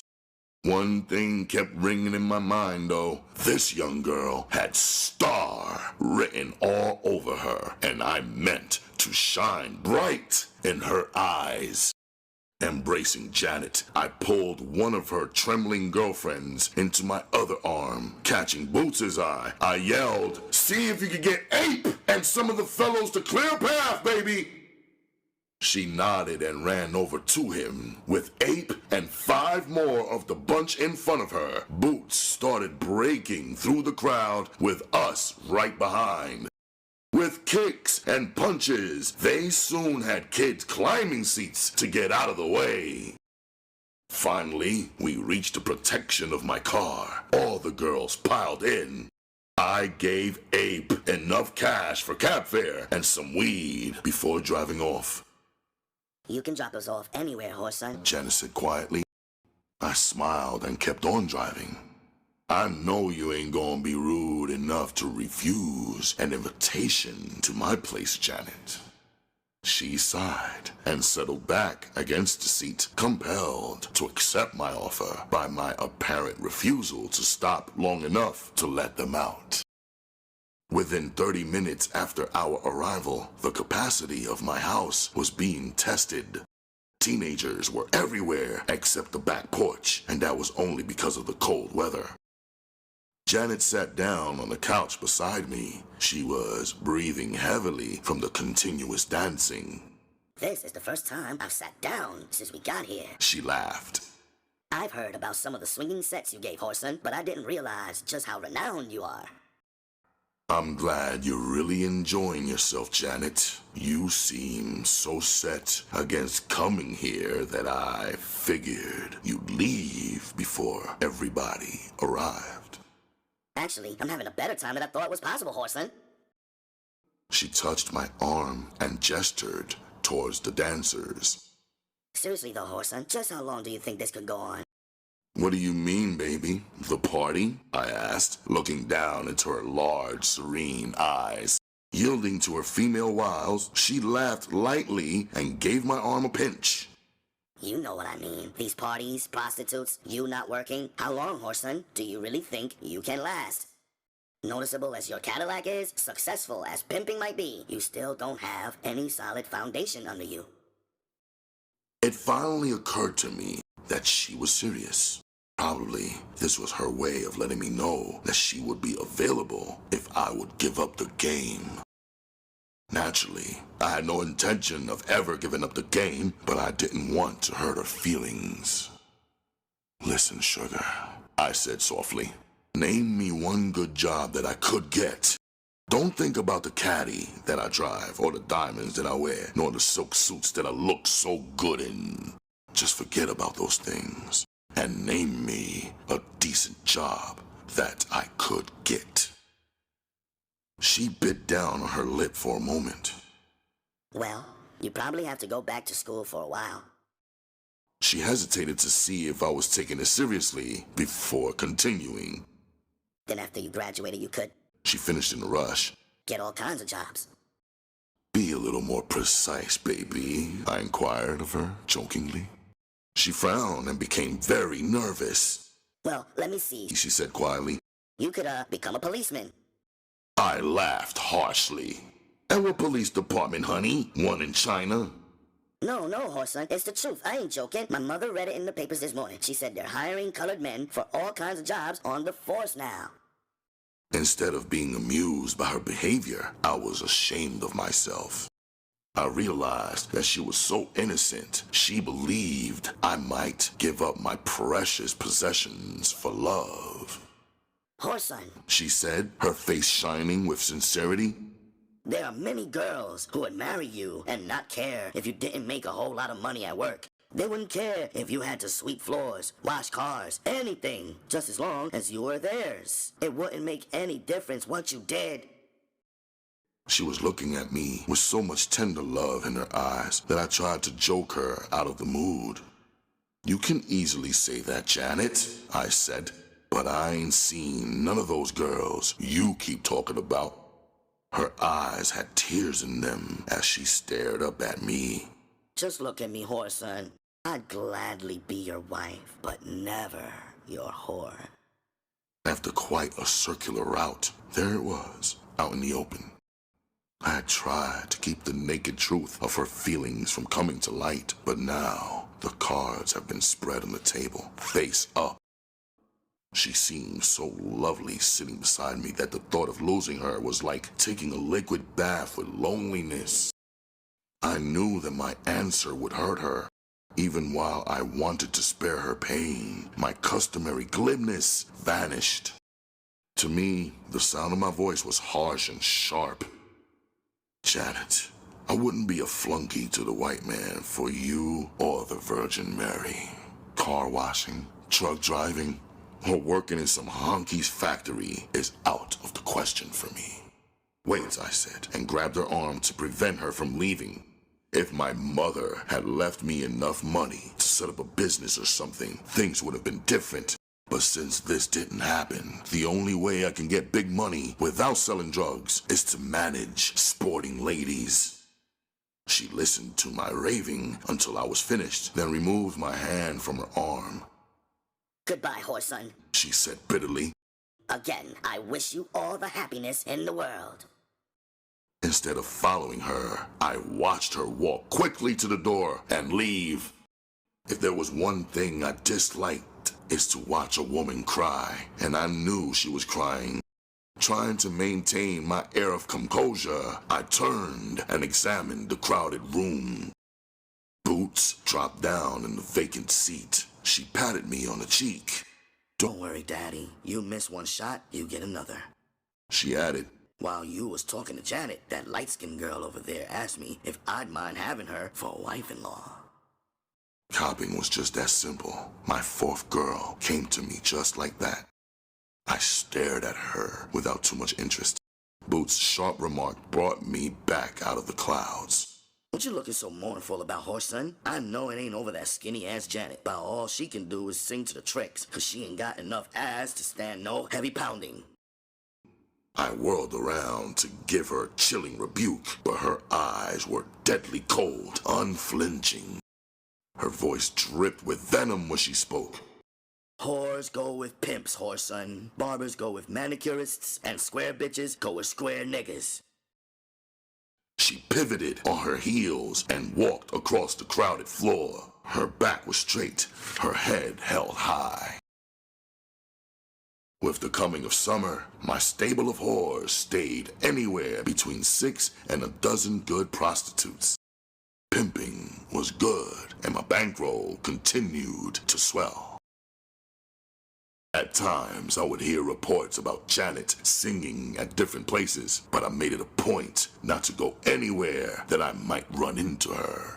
One thing kept ringing in my mind, though. This young girl had "star" written all over her, and I meant to shine bright in her eyes. Embracing Janet, I pulled one of her trembling girlfriends into my other arm. Catching Boots' eye, I yelled, "See if you can get Ape and some of the fellows to clear a path, baby!" She nodded and ran over to him. With Ape and 5 more of the bunch in front of her, Boots started breaking through the crowd with us right behind. With kicks and punches, they soon had kids climbing seats to get out of the way. Finally, we reached the protection of my car. All the girls piled in. I gave Ape enough cash for cab fare and some weed before driving off. You can drop us off anywhere, Whoreson, Janet said quietly. I smiled and kept on driving. I know you ain't gonna be rude enough to refuse an invitation to my place, Janet. She sighed and settled back against the seat, compelled to accept my offer by my apparent refusal to stop long enough to let them out. Within 30 minutes after our arrival, the capacity of my house was being tested. Teenagers were everywhere except the back porch, and that was only because of the cold weather. Janet sat down on the couch beside me. She was breathing heavily from the continuous dancing. This is the first time I've sat down since we got here. She laughed. I've heard about some of the swinging sets you gave, Whoreson, but I didn't realize just how renowned you are. I'm glad you're really enjoying yourself, Janet. You seem so set against coming here that I figured you'd leave before everybody arrived. Actually, I'm having a better time than I thought was possible, Whoreson. She touched my arm and gestured towards the dancers. Seriously though, Whoreson, just how long do you think this could go on? What do you mean, baby? The party? I asked, looking down into her large, serene eyes. Yielding to her female wiles, she laughed lightly and gave my arm a pinch. You know what I mean. These parties, prostitutes, you not working. How long, Whoreson, do you really think you can last? Noticeable as your Cadillac is, successful as pimping might be, you still don't have any solid foundation under you. It finally occurred to me that she was serious. Probably this was her way of letting me know that she would be available if I would give up the game. Naturally, I had no intention of ever giving up the game, but I didn't want to hurt her feelings. Listen, sugar, I said softly. Name me one good job that I could get. Don't think about the caddy that I drive, or the diamonds that I wear, nor the silk suits that I look so good in. Just forget about those things, and name me a decent job that I could get. She bit down on her lip for a moment. Well, you probably have to go back to school for a while. She hesitated to see if I was taking it seriously before continuing. Then after you graduated, you could... She finished in a rush. Get all kinds of jobs. Be a little more precise, baby, I inquired of her, jokingly. She frowned and became very nervous. Well, let me see, she said quietly. You could, become a policeman. I laughed harshly. And what police department, honey? One in China? No, Whoreson, it's the truth. I ain't joking. My mother read it in the papers this morning. She said they're hiring colored men for all kinds of jobs on the force now. Instead of being amused by her behavior, I was ashamed of myself. I realized that she was so innocent, she believed I might give up my precious possessions for love. Whoreson, she said, her face shining with sincerity. There are many girls who would marry you and not care if you didn't make a whole lot of money at work. They wouldn't care if you had to sweep floors, wash cars, anything, just as long as you were theirs. It wouldn't make any difference what you did. She was looking at me with so much tender love in her eyes that I tried to joke her out of the mood. You can easily say that, Janet, I said, but I ain't seen none of those girls you keep talking about. Her eyes had tears in them as she stared up at me. Just look at me, Whoreson. I'd gladly be your wife, but never your whore. After quite a circular route, there it was, out in the open. I had tried to keep the naked truth of her feelings from coming to light, but now the cards have been spread on the table, face up. She seemed so lovely sitting beside me that the thought of losing her was like taking a liquid bath with loneliness. I knew that my answer would hurt her. Even while I wanted to spare her pain, my customary glibness vanished. To me, the sound of my voice was harsh and sharp. Janet, I wouldn't be a flunky to the white man for you or the Virgin Mary. Car washing, truck driving, or working in some honky's factory is out of the question for me. Wait, I said, and grabbed her arm to prevent her from leaving. If my mother had left me enough money to set up a business or something, things would have been different. But since this didn't happen, the only way I can get big money without selling drugs is to manage sporting ladies. She listened to my raving until I was finished, then removed my hand from her arm. Goodbye, Whoreson, she said bitterly. Again, I wish you all the happiness in the world. Instead of following her, I watched her walk quickly to the door and leave. If there was one thing I disliked, it's to watch a woman cry, and I knew she was crying. Trying to maintain my air of composure, I turned and examined the crowded room. Boots dropped down in the vacant seat. She patted me on the cheek. Don't worry, Daddy. You miss one shot, you get another. She added. While you was talking to Janet, that light-skinned girl over there asked me if I'd mind having her for a wife-in-law. Copping was just that simple. My fourth girl came to me just like that. I stared at her without too much interest. Boots' sharp remark brought me back out of the clouds. What you looking so mournful about, Whoreson? I know it ain't over that skinny-ass Janet. About all she can do is sing to the tricks, 'cause she ain't got enough ass to stand no heavy pounding. I whirled around to give her a chilling rebuke, but her eyes were deadly cold, unflinching. Her voice dripped with venom when she spoke. Whores go with pimps, Whoreson. Barbers go with manicurists, and square bitches go with square niggas. She pivoted on her heels and walked across the crowded floor. Her back was straight, her head held high. With the coming of summer, my stable of whores stayed anywhere between 6 and a dozen good prostitutes. Pimping was good, and my bankroll continued to swell. At times, I would hear reports about Janet singing at different places, but I made it a point not to go anywhere that I might run into her.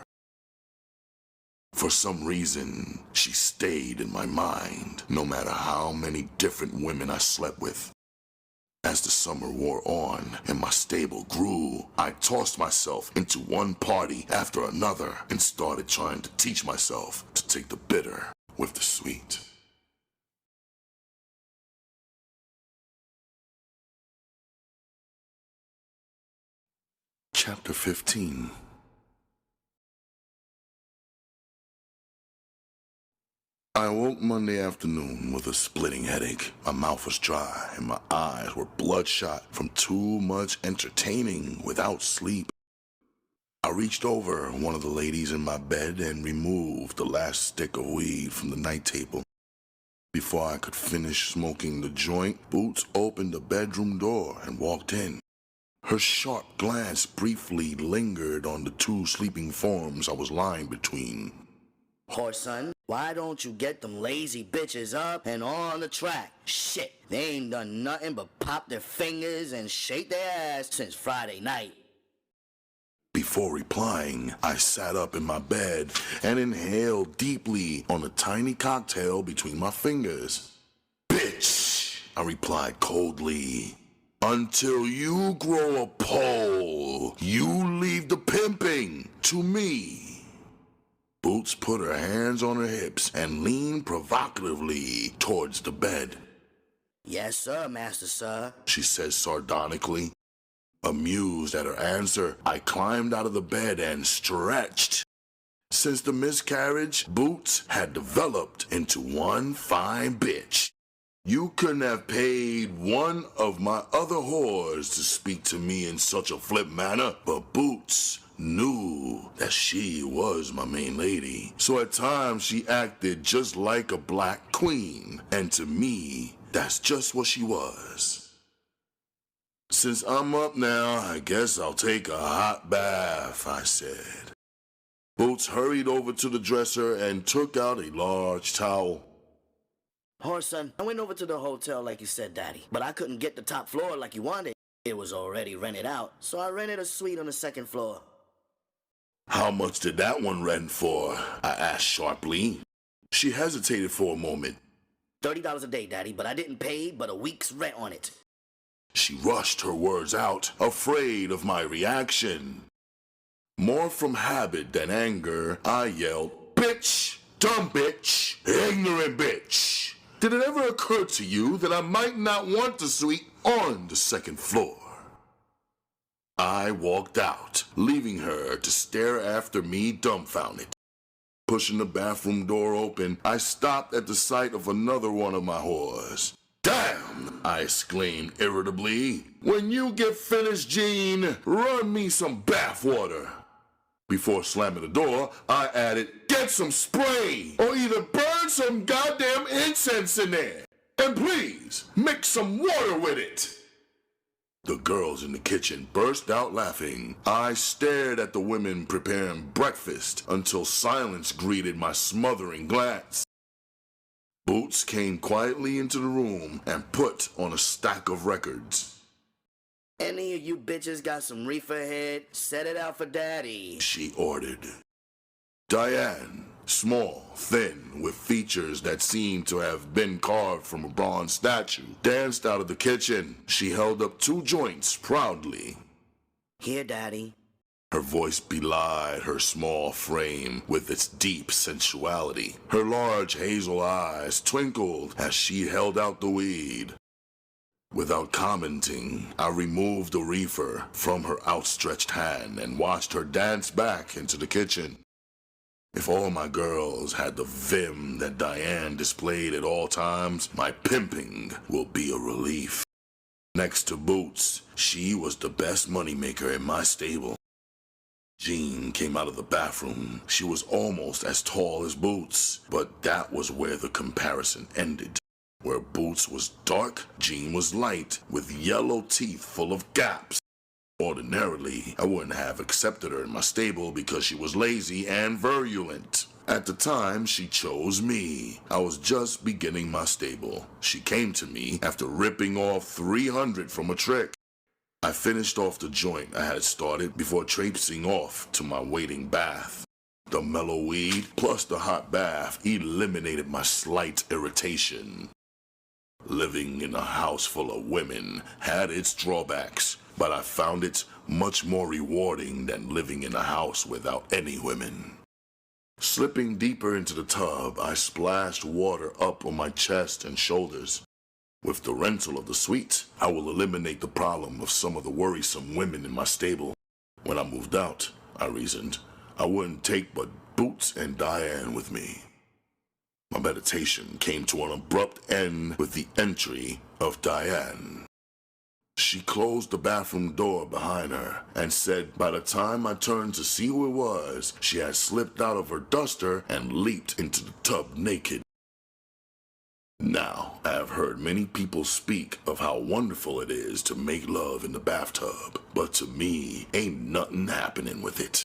For some reason, she stayed in my mind, no matter how many different women I slept with. As the summer wore on and my stable grew, I tossed myself into one party after another and started trying to teach myself to take the bitter with the sweet. Chapter 15. I awoke Monday afternoon with a splitting headache. My mouth was dry and my eyes were bloodshot from too much entertaining without sleep. I reached over one of the ladies in my bed and removed the last stick of weed from the night table. Before I could finish smoking the joint, Boots opened the bedroom door and walked in. Her sharp glance briefly lingered on the two sleeping forms I was lying between. Whoreson, why don't you get them lazy bitches up and on the track? Shit, they ain't done nothing but pop their fingers and shake their ass since Friday night. Before replying, I sat up in my bed and inhaled deeply on a tiny cocktail between my fingers. Bitch, I replied coldly. Until you grow a pole, you leave the pimping to me. Boots put her hands on her hips and leaned provocatively towards the bed. Yes, sir, master, sir, she said sardonically. Amused at her answer, I climbed out of the bed and stretched. Since the miscarriage, Boots had developed into one fine bitch. You couldn't have paid one of my other whores to speak to me in such a flip manner, but Boots knew that she was my main lady. So at times she acted just like a black queen, and to me, that's just what she was. Since I'm up now, I guess I'll take a hot bath, I said. Boots hurried over to the dresser and took out a large towel. Whoreson, I went over to the hotel like you said, Daddy, but I couldn't get the top floor like you wanted. It was already rented out, so I rented a suite on the second floor. How much did that one rent for? I asked sharply. She hesitated for a moment. $30 a day, Daddy, but I didn't pay but a week's rent on it. She rushed her words out, afraid of my reaction. More from habit than anger, I yelled, "Bitch! Dumb bitch! Ignorant bitch! Did it ever occur to you that I might not want the suite on the second floor?" I walked out, leaving her to stare after me dumbfounded. Pushing the bathroom door open, I stopped at the sight of another one of my whores. "Damn!" I exclaimed irritably. "When you get finished, Jean, run me some bath water." Before slamming the door, I added, "Get some spray, or either burn some goddamn incense in there. And please, mix some water with it." The girls in the kitchen burst out laughing. I stared at the women preparing breakfast until silence greeted my smothering glance. Boots came quietly into the room and put on a stack of records. "Any of you bitches got some reefer head? Set it out for Daddy," she ordered. Diane, small, thin, with features that seemed to have been carved from a bronze statue, danced out of the kitchen. She held up 2 joints proudly. "Here, Daddy." Her voice belied her small frame with its deep sensuality. Her large hazel eyes twinkled as she held out the weed. Without commenting, I removed the reefer from her outstretched hand and watched her dance back into the kitchen. If all my girls had the vim that Diane displayed at all times, my pimping will be a relief. Next to Boots, she was the best moneymaker in my stable. Jean came out of the bathroom. She was almost as tall as Boots, but that was where the comparison ended. Where Boots was dark, Jean was light, with yellow teeth full of gaps. Ordinarily, I wouldn't have accepted her in my stable because she was lazy and virulent. At the time, she chose me. I was just beginning my stable. She came to me after ripping off 300 from a trick. I finished off the joint I had started before traipsing off to my waiting bath. The mellow weed plus the hot bath eliminated my slight irritation. Living in a house full of women had its drawbacks, but I found it much more rewarding than living in a house without any women. Slipping deeper into the tub, I splashed water up on my chest and shoulders. With the rental of the suite, I will eliminate the problem of some of the worrisome women in my stable. When I moved out, I reasoned, I wouldn't take but Boots and Diane with me. My meditation came to an abrupt end with the entry of Diane. She closed the bathroom door behind her and said by the time I turned to see who it was, she had slipped out of her duster and leaped into the tub naked. Now, I have heard many people speak of how wonderful it is to make love in the bathtub, but to me, ain't nothing happening with it.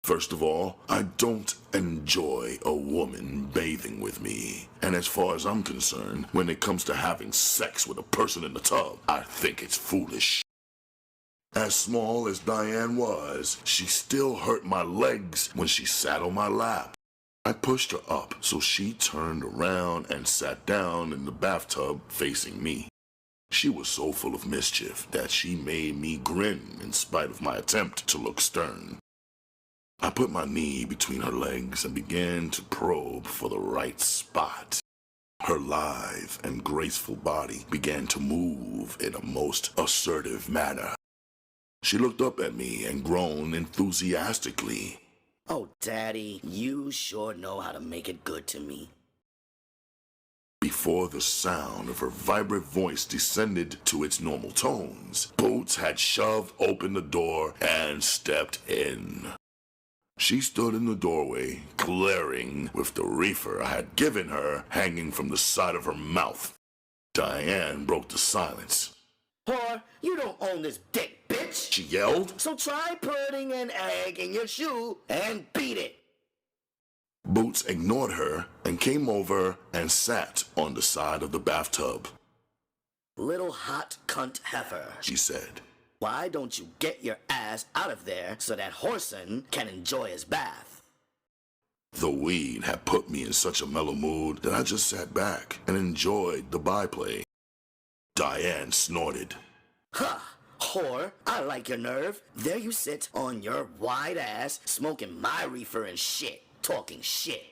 First of all, I don't enjoy a woman bathing with me. And as far as I'm concerned, when it comes to having sex with a person in the tub, I think it's foolish. As small as Diane was, she still hurt my legs when she sat on my lap. I pushed her up, so she turned around and sat down in the bathtub facing me. She was so full of mischief that she made me grin in spite of my attempt to look stern. I put my knee between her legs and began to probe for the right spot. Her lithe and graceful body began to move in a most assertive manner. She looked up at me and groaned enthusiastically. "Oh, Daddy, you sure know how to make it good to me." Before the sound of her vibrant voice descended to its normal tones, Boots had shoved open the door and stepped in. She stood in the doorway, glaring with the reefer I had given her hanging from the side of her mouth. Diane broke the silence. "Whore, you don't own this dick, bitch!" She yelled. "So try putting an egg in your shoe and beat it." Boots ignored her and came over and sat on the side of the bathtub. "Little hot cunt heifer," she said. "why don't you get your ass out of there so that Whoreson can enjoy his bath?" The weed had put me in such a mellow mood that I just sat back and enjoyed the byplay. Diane snorted. "Huh, whore, I like your nerve. There you sit on your wide ass, smoking my reefer and shit, talking shit."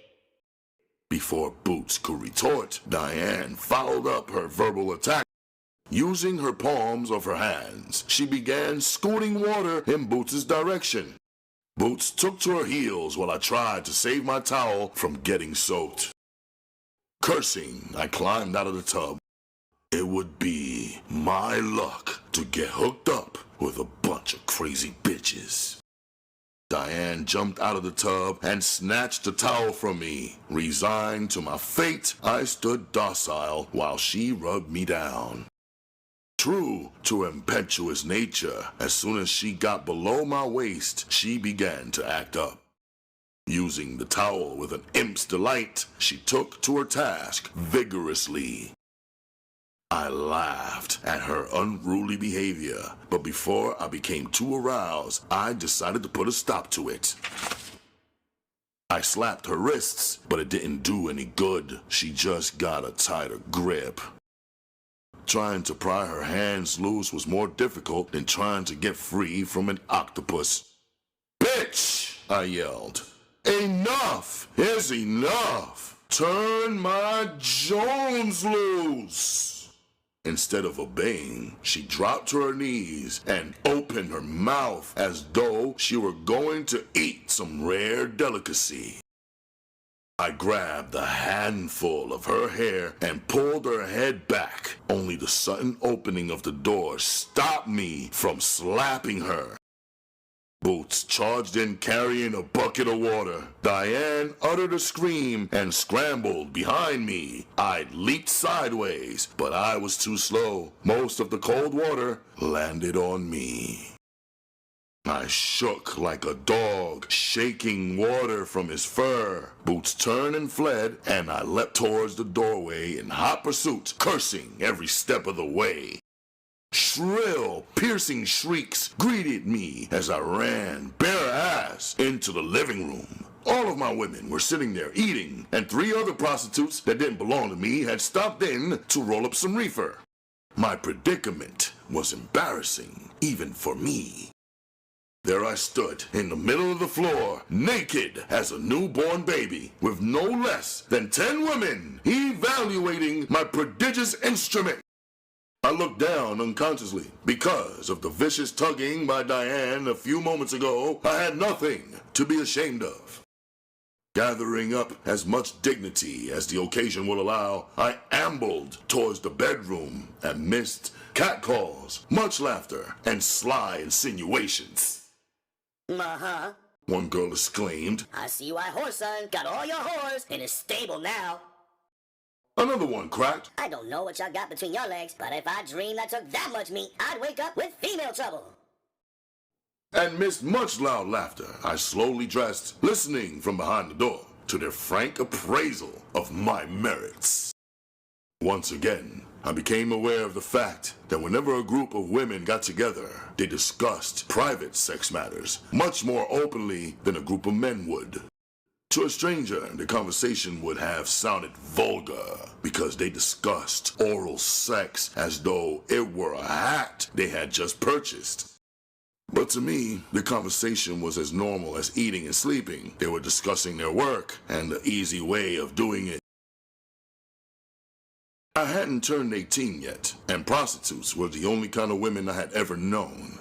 Before Boots could retort, Diane followed up her verbal attack. Using her palms of her hands, she began scooting water in Boots' direction. Boots took to her heels while I tried to save my towel from getting soaked. Cursing, I climbed out of the tub. It would be my luck to get hooked up with a bunch of crazy bitches. Diane jumped out of the tub and snatched the towel from me. Resigned to my fate, I stood docile while she rubbed me down. True to her impetuous nature, as soon as she got below my waist, she began to act up. Using the towel with an imp's delight, she took to her task vigorously. I laughed at her unruly behavior, but before I became too aroused, I decided to put a stop to it. I slapped her wrists, but it didn't do any good. She just got a tighter grip. Trying to pry her hands loose was more difficult than trying to get free from an octopus. "Bitch!" I yelled. "Enough is enough! Turn my Jones loose!" Instead of obeying, she dropped to her knees and opened her mouth as though she were going to eat some rare delicacy. I grabbed a handful of her hair and pulled her head back. Only the sudden opening of the door stopped me from slapping her. Boots charged in carrying a bucket of water. Diane uttered a scream and scrambled behind me. I leaped sideways, but I was too slow. Most of the cold water landed on me. I shook like a dog, shaking water from his fur. Boots turned and fled, and I leapt towards the doorway in hot pursuit, cursing every step of the way. Shrill, piercing shrieks greeted me as I ran bare ass into the living room. All of my women were sitting there eating, and 3 other prostitutes that didn't belong to me had stopped in to roll up some reefer. My predicament was embarrassing, even for me. There I stood, in the middle of the floor, naked as a newborn baby, with no less than 10 women evaluating my prodigious instrument. I looked down unconsciously. Because of the vicious tugging by Diane a few moments ago, I had nothing to be ashamed of. Gathering up as much dignity as the occasion would allow, I ambled towards the bedroom amidst catcalls, much laughter, and sly insinuations. Uh-huh. One girl exclaimed. I see why Whoreson got all your whores in his stable now. Another one cracked. I don't know what y'all got between your legs, but if I dreamed I took that much meat, I'd wake up with female trouble. And amidst much loud laughter, I slowly dressed, listening from behind the door to their frank appraisal of my merits. Once again, I became aware of the fact that whenever a group of women got together, they discussed private sex matters much more openly than a group of men would. To a stranger, the conversation would have sounded vulgar because they discussed oral sex as though it were a hat they had just purchased. But to me, the conversation was as normal as eating and sleeping. They were discussing their work and the easy way of doing it. I hadn't turned 18 yet, and prostitutes were the only kind of women I had ever known.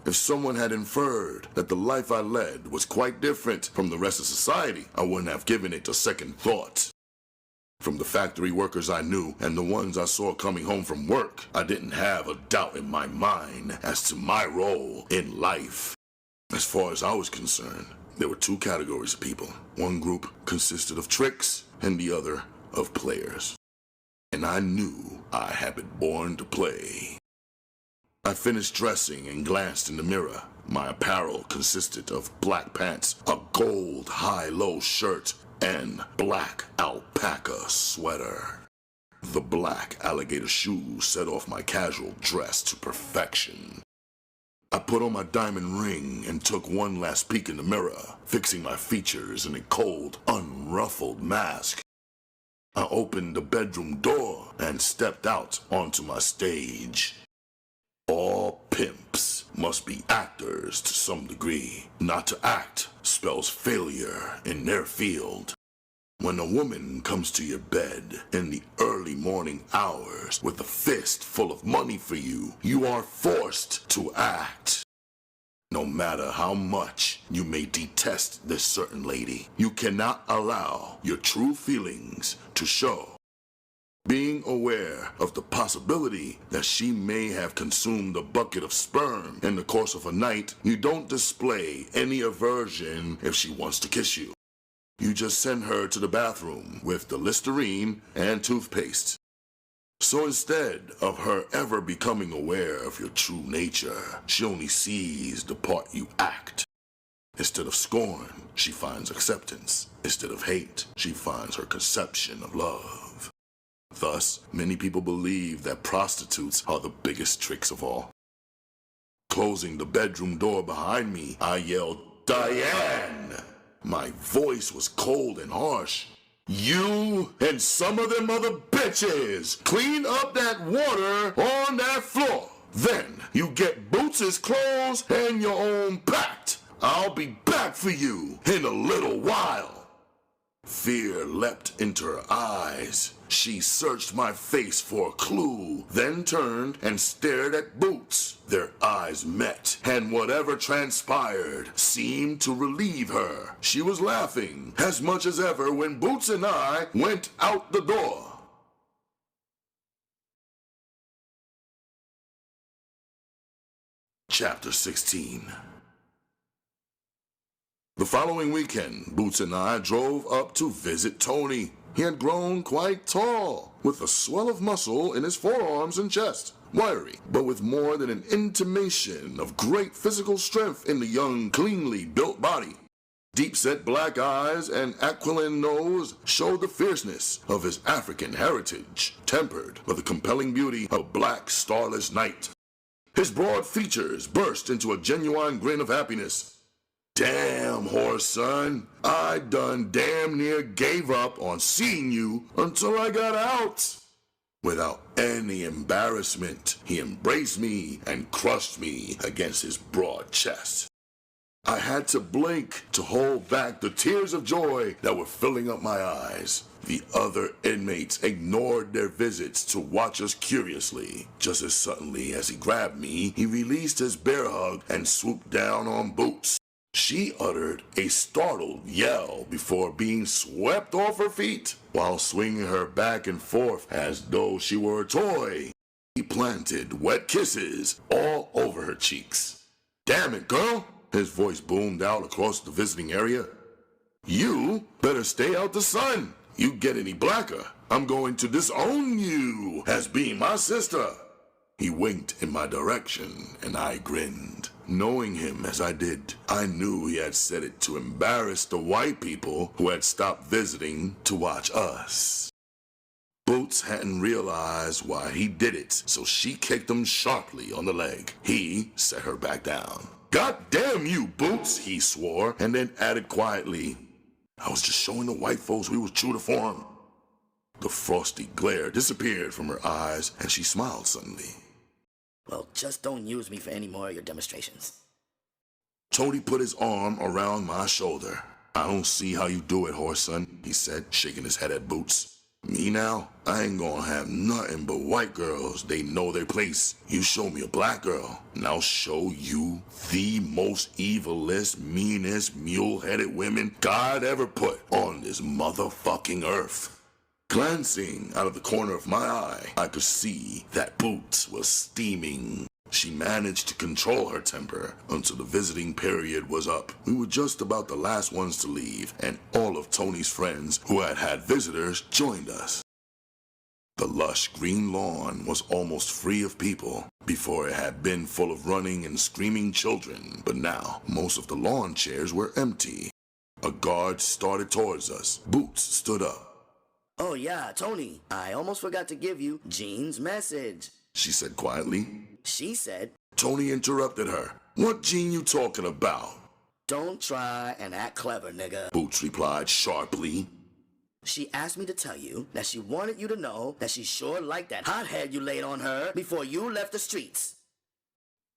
If someone had inferred that the life I led was quite different from the rest of society, I wouldn't have given it a second thought. From the factory workers I knew and the ones I saw coming home from work, I didn't have a doubt in my mind as to my role in life. As far as I was concerned, there were 2 categories of people. One group consisted of tricks and the other of players. And I knew I had been born to play. I finished dressing and glanced in the mirror. My apparel consisted of black pants, a gold high-low shirt, and black alpaca sweater. The black alligator shoes set off my casual dress to perfection. I put on my diamond ring and took one last peek in the mirror, fixing my features in a cold, unruffled mask. I opened the bedroom door and stepped out onto my stage. All pimps must be actors to some degree. Not to act spells failure in their field. When a woman comes to your bed in the early morning hours with a fist full of money for you, you are forced to act. No matter how much you may detest this certain lady, you cannot allow your true feelings to show. Being aware of the possibility that she may have consumed a bucket of sperm in the course of a night, you don't display any aversion if she wants to kiss you. You just send her to the bathroom with the Listerine and toothpaste. So instead of her ever becoming aware of your true nature, she only sees the part you act. Instead of scorn, she finds acceptance. Instead of hate, she finds her conception of love. Thus, many people believe that prostitutes are the biggest tricks of all. Closing the bedroom door behind me, I yelled, "Diane!" My voice was cold and harsh. "You and some of them other bitches clean up that water on that floor. Then you get Boots' clothes and your own packed. I'll be back for you in a little while." Fear leapt into her eyes. She searched my face for a clue, then turned and stared at Boots. Their eyes met, and whatever transpired seemed to relieve her. She was laughing as much as ever when Boots and I went out the door. Chapter 16. The following weekend, Boots and I drove up to visit Tony. He had grown quite tall, with a swell of muscle in his forearms and chest. Wiry, but with more than an intimation of great physical strength in the young, cleanly built body. Deep-set black eyes and aquiline nose showed the fierceness of his African heritage, tempered by the compelling beauty of a black, starless night. His broad features burst into a genuine grin of happiness. Damn, Whoreson, I done damn near gave up on seeing you until I got out. Without any embarrassment, he embraced me and crushed me against his broad chest. I had to blink to hold back the tears of joy that were filling up my eyes. The other inmates ignored their visits to watch us curiously. Just as suddenly as he grabbed me, he released his bear hug and swooped down on Boots. She uttered a startled yell before being swept off her feet, while swinging her back and forth as though she were a toy. He planted wet kisses all over her cheeks. Damn it, girl! His voice boomed out across the visiting area. You better stay out the sun. You get any blacker, I'm going to disown you as being my sister. He winked in my direction, and I grinned. Knowing him as I did, I knew he had said it to embarrass the white people who had stopped visiting to watch us. Boots hadn't realized why he did it, so she kicked him sharply on the leg. He set her back down. God damn you, Boots, he swore, and then added quietly, I was just showing the white folks we was true to form. The frosty glare disappeared from her eyes, and she smiled suddenly. Well, just don't use me for any more of your demonstrations. Tony put his arm around my shoulder. I don't see how you do it, Whoreson, he said, shaking his head at Boots. Me now? I ain't gonna have nothing but white girls. They know their place. You show me a black girl, and I'll show you the most evilest, meanest, mule-headed women God ever put on this motherfucking earth. Glancing out of the corner of my eye, I could see that Boots was steaming. She managed to control her temper until the visiting period was up. We were just about the last ones to leave, and all of Tony's friends who had had visitors joined us. The lush green lawn was almost free of people. Before it had been full of running and screaming children, but now most of the lawn chairs were empty. A guard started towards us. Boots stood up. Oh yeah, Tony, I almost forgot to give you Jean's message, she said quietly. She said, Tony interrupted her. What Jean you talking about? Don't try and act clever, nigga, Boots replied sharply. She asked me to tell you that she wanted you to know that she sure liked that hothead you laid on her before you left the streets.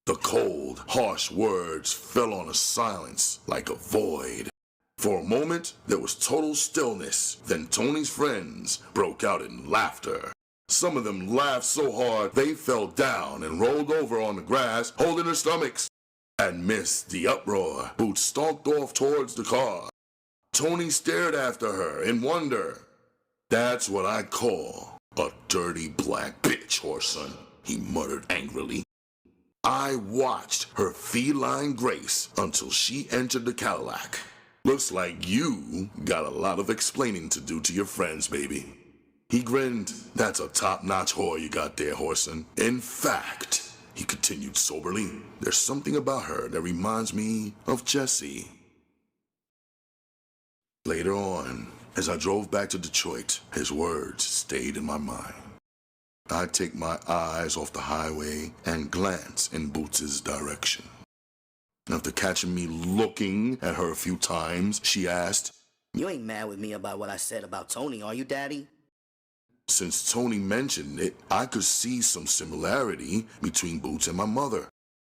The cold, harsh words fell on a silence like a void. For a moment, there was total stillness. Then Tony's friends broke out in laughter. Some of them laughed so hard they fell down and rolled over on the grass, holding their stomachs. Amidst the uproar, Boots stalked off towards the car. Tony stared after her in wonder. That's what I call a dirty black bitch, Whoreson, he muttered angrily. I watched her feline grace until she entered the Cadillac. Looks like you got a lot of explaining to do to your friends, baby. He grinned. That's a top-notch whore you got there, Whoreson. In fact, he continued soberly, there's something about her that reminds me of Jessie. Later on, as I drove back to Detroit, his words stayed in my mind. I'd take my eyes off the highway and glance in Boots' direction. After catching me looking at her a few times, she asked, You ain't mad with me about what I said about Tony, are you, Daddy? Since Tony mentioned it, I could see some similarity between Boots and my mother.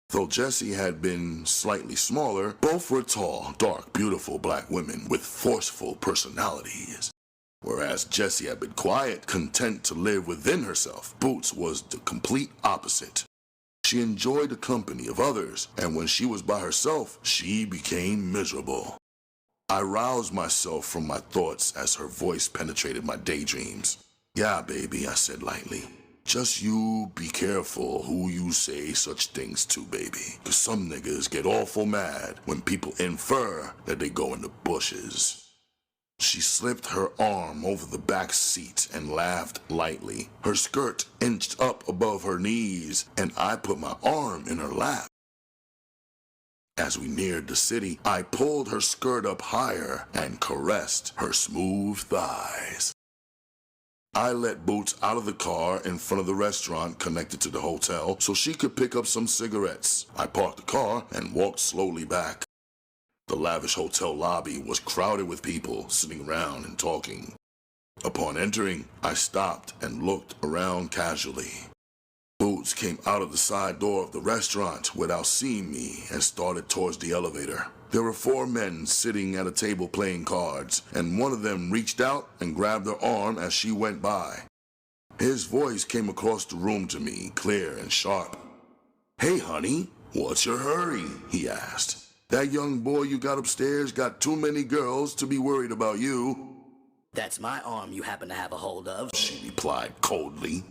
Though Jessie had been slightly smaller, both were tall, dark, beautiful black women with forceful personalities. Whereas Jessie had been quiet, content to live within herself, Boots was the complete opposite. She enjoyed the company of others, and when she was by herself, she became miserable. I roused myself from my thoughts as her voice penetrated my daydreams. Yeah, baby, I said lightly. Just you be careful who you say such things to, baby. 'Cause some niggas get awful mad when people infer that they go in the bushes. She slipped her arm over the back seat and laughed lightly. Her skirt inched up above her knees, and I put my arm in her lap. As we neared the city, I pulled her skirt up higher and caressed her smooth thighs. I let Boots out of the car in front of the restaurant connected to the hotel so she could pick up some cigarettes. I parked the car and walked slowly back. The lavish hotel lobby was crowded with people sitting around and talking. Upon entering, I stopped and looked around casually. Boots came out of the side door of the restaurant without seeing me and started towards the elevator. There were 4 men sitting at a table playing cards, and one of them reached out and grabbed her arm as she went by. His voice came across the room to me, clear and sharp. "Hey, honey, what's your hurry?" he asked. "That young boy you got upstairs got too many girls to be worried about you." "That's my arm you happen to have a hold of," she replied coldly.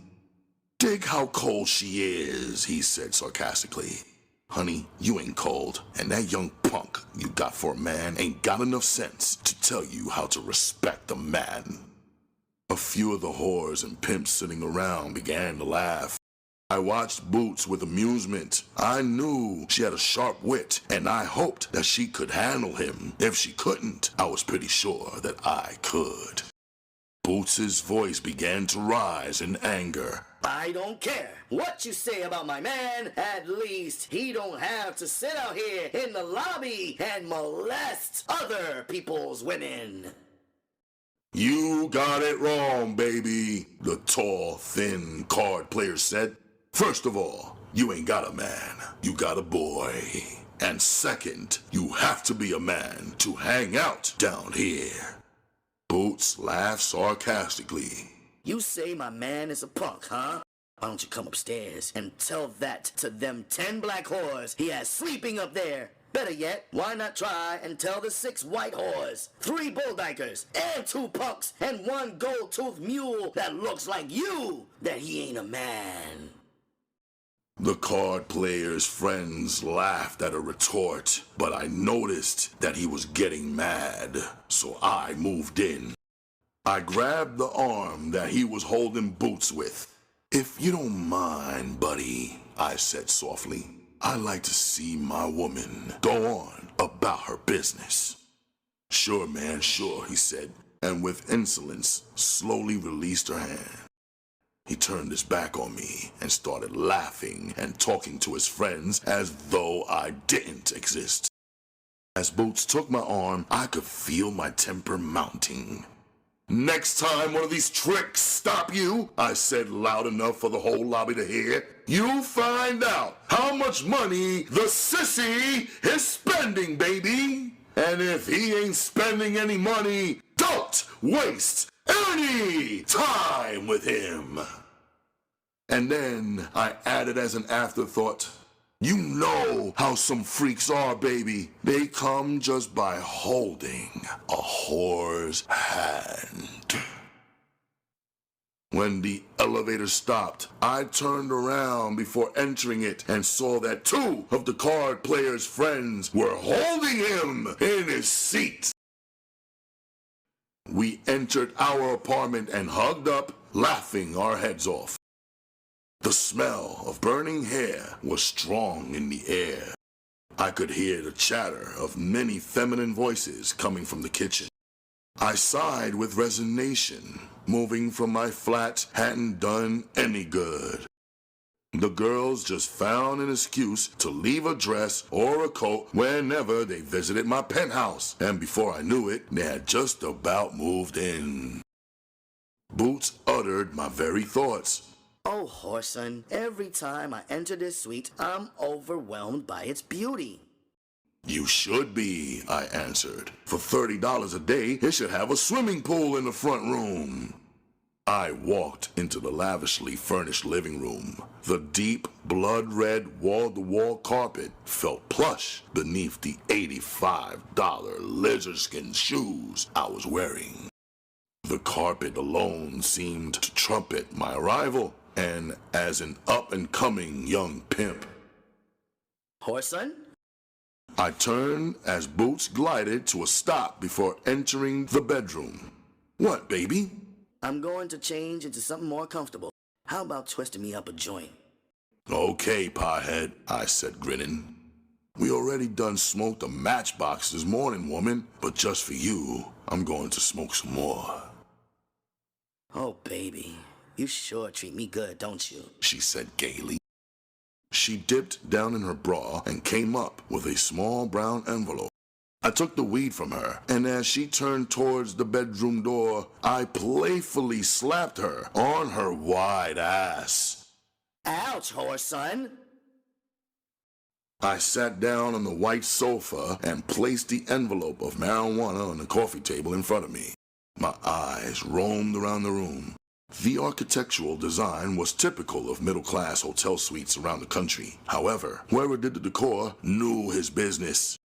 "Dig how cold she is," he said sarcastically. "Honey, you ain't cold, and that young punk you got for a man ain't got enough sense to tell you how to respect a man." A few of the whores and pimps sitting around began to laugh. I watched Boots with amusement. I knew she had a sharp wit, and I hoped that she could handle him. If she couldn't, I was pretty sure that I could. Boots's voice began to rise in anger. "I don't care what you say about my man. At least he don't have to sit out here in the lobby and molest other people's women." "You got it wrong, baby," the tall, thin card player said. "First of all, you ain't got a man, you got a boy. And second, you have to be a man to hang out down here." Boots laughed sarcastically. "You say my man is a punk, huh? Why don't you come upstairs and tell that to them 10 black whores he has sleeping up there? Better yet, why not try and tell the 6 white whores, 3 bulldikers, and 2 punks, and 1 gold-toothed mule that looks like you that he ain't a man?" The card player's friends laughed at a retort, but I noticed that he was getting mad, so I moved in. I grabbed the arm that he was holding Boots with. "If you don't mind, buddy," I said softly, "I'd like to see my woman go on about her business." "Sure, man, sure," he said, and with insolence slowly released her hand. He turned his back on me and started laughing and talking to his friends as though I didn't exist. As Boots took my arm, I could feel my temper mounting. "Next time one of these tricks stop you," I said loud enough for the whole lobby to hear, "you'll find out how much money the sissy is spending, baby. And if he ain't spending any money, don't waste any time with him." And then I added as an afterthought, "You know how some freaks are, baby. They come just by holding a whore's hand." When the elevator stopped, I turned around before entering it and saw that 2 of the card player's friends were holding him in his seat. We entered our apartment and hugged up, laughing our heads off. The smell of burning hair was strong in the air. I could hear the chatter of many feminine voices coming from the kitchen. I sighed with resignation. Moving from my flat hadn't done any good. The girls just found an excuse to leave a dress or a coat whenever they visited my penthouse, and before I knew it, they had just about moved in. Boots uttered my very thoughts. "Oh, Whoreson, every time I enter this suite, I'm overwhelmed by its beauty." "You should be," I answered. "For $30 a day, it should have a swimming pool in the front room." I walked into the lavishly furnished living room. The deep, blood-red wall-to-wall carpet felt plush beneath the $85 lizardskin shoes I was wearing. The carpet alone seemed to trumpet my arrival. and as an up-and-coming young pimp. Whoreson? I turned as Boots glided to a stop before entering the bedroom. What, baby? I'm going to change into something more comfortable. How about twisting me up a joint? Okay, pothead, I said, grinning. We already done smoked a matchbox this morning, woman, but just for you, I'm going to smoke some more. Oh, baby, you sure treat me good, don't you? She said gaily. She dipped down in her bra and came up with a small brown envelope. I took the weed from her, and as she turned towards the bedroom door, I playfully slapped her on her wide ass. Ouch, Whoreson! I sat down on the white sofa and placed the envelope of marijuana on the coffee table in front of me. My eyes roamed around the room. The architectural design was typical of middle-class hotel suites around the country. However, whoever did the decor knew his business.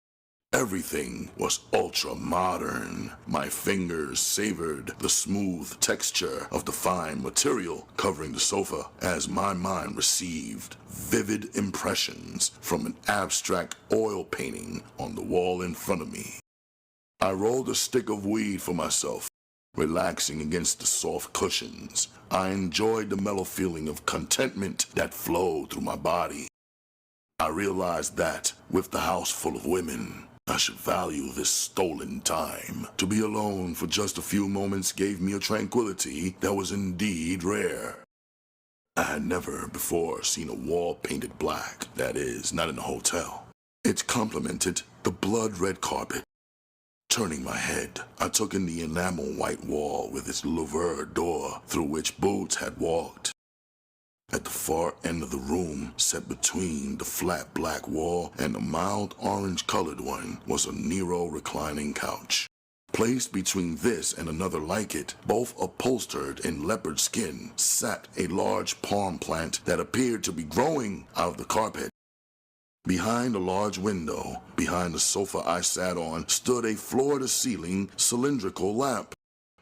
Everything was ultra-modern. My fingers savored the smooth texture of the fine material covering the sofa as my mind received vivid impressions from an abstract oil painting on the wall in front of me. I rolled a stick of weed for myself, relaxing against the soft cushions. I enjoyed the mellow feeling of contentment that flowed through my body. I realized that, with the house full of women, I should value this stolen time. To be alone for just a few moments gave me a tranquility that was indeed rare. I had never before seen a wall painted black, that is, not in a hotel. It complemented the blood-red carpet. Turning my head, I took in the enamel white wall with its louvered door through which Boots had walked. At the far end of the room, set between the flat black wall and the mild orange-colored one, was a Nero reclining couch. Placed between this and another like it, both upholstered in leopard skin, sat a large palm plant that appeared to be growing out of the carpet. Behind a large window, behind the sofa I sat on, stood a floor-to-ceiling cylindrical lamp.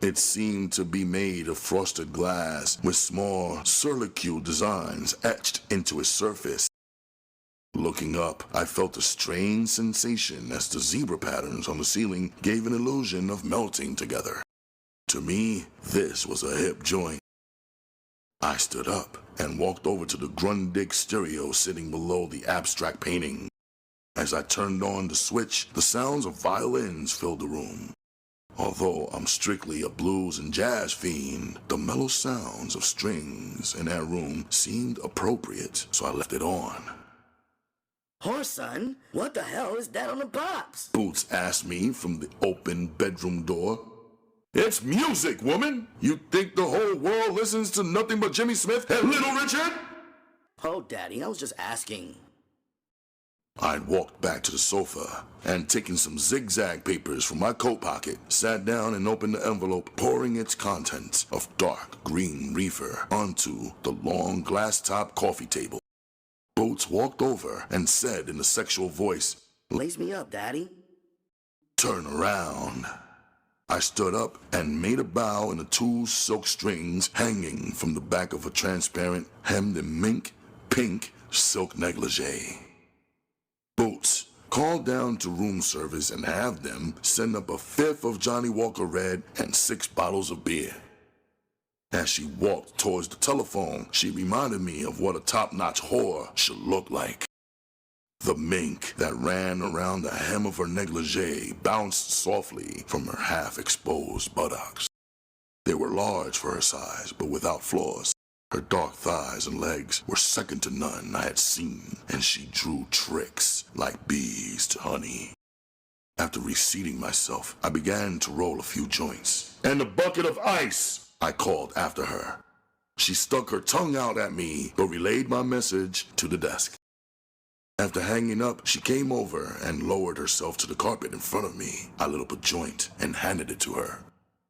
It seemed to be made of frosted glass with small circular designs etched into its surface. Looking up, I felt a strange sensation as the zebra patterns on the ceiling gave an illusion of melting together. To me, this was a hip joint. I stood up and walked over to the Grundig stereo sitting below the abstract painting. As I turned on the switch, the sounds of violins filled the room. Although I'm strictly a blues and jazz fiend, the mellow sounds of strings in that room seemed appropriate, so I left it on. Whoreson, what the hell is that on the box? Boots asked me from the open bedroom door. It's music, woman! You think the whole world listens to nothing but Jimmy Smith and Little Richard? Oh, Daddy, I was just asking. I'd walked back to the sofa and, taking some zigzag papers from my coat pocket, sat down and opened the envelope, pouring its contents of dark green reefer onto the long glass-top coffee table. Boots walked over and said in a sexual voice, Lace me up, Daddy. Turn around. I stood up and made a bow in the two silk strings hanging from the back of a transparent, hemmed in mink pink silk negligee. Boots, call down to room service and have them send up a fifth of Johnny Walker Red and 6 bottles of beer. As she walked towards the telephone, she reminded me of what a top-notch whore should look like. The mink that ran around the hem of her negligee bounced softly from her half-exposed buttocks. They were large for her size, but without flaws. Her dark thighs and legs were second to none I had seen, and she drew tricks like bees to honey. After reseating myself, I began to roll a few joints. And a bucket of ice, I called after her. She stuck her tongue out at me, but relayed my message to the desk. After hanging up, she came over and lowered herself to the carpet in front of me. I lit up a joint and handed it to her.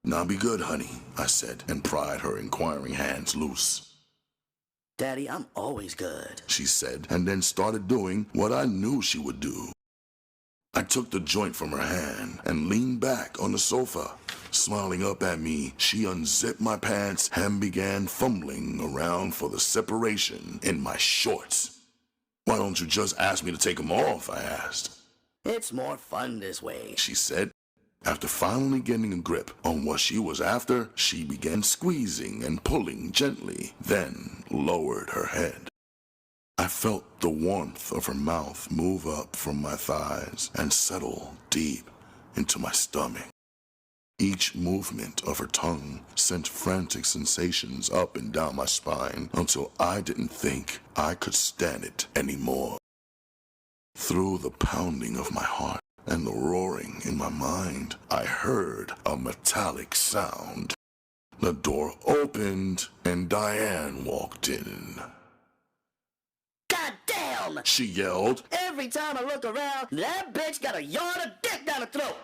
Now be good, honey, I said, and pried her inquiring hands loose. Daddy, I'm always good, she said, and then started doing what I knew she would do. I took the joint from her hand and leaned back on the sofa. Smiling up at me, she unzipped my pants and began fumbling around for the separation in my shorts. "Why don't you just ask me to take them off?" I asked. "It's more fun this way," she said. After finally getting a grip on what she was after, she began squeezing and pulling gently, then lowered her head. I felt the warmth of her mouth move up from my thighs and settle deep into my stomach. Each movement of her tongue sent frantic sensations up and down my spine until I didn't think I could stand it anymore. Through the pounding of my heart and the roaring in my mind, I heard a metallic sound. The door opened and Diane walked in. "God damn!" she yelled. "Every time I look around, that bitch got a yard of dick down her throat."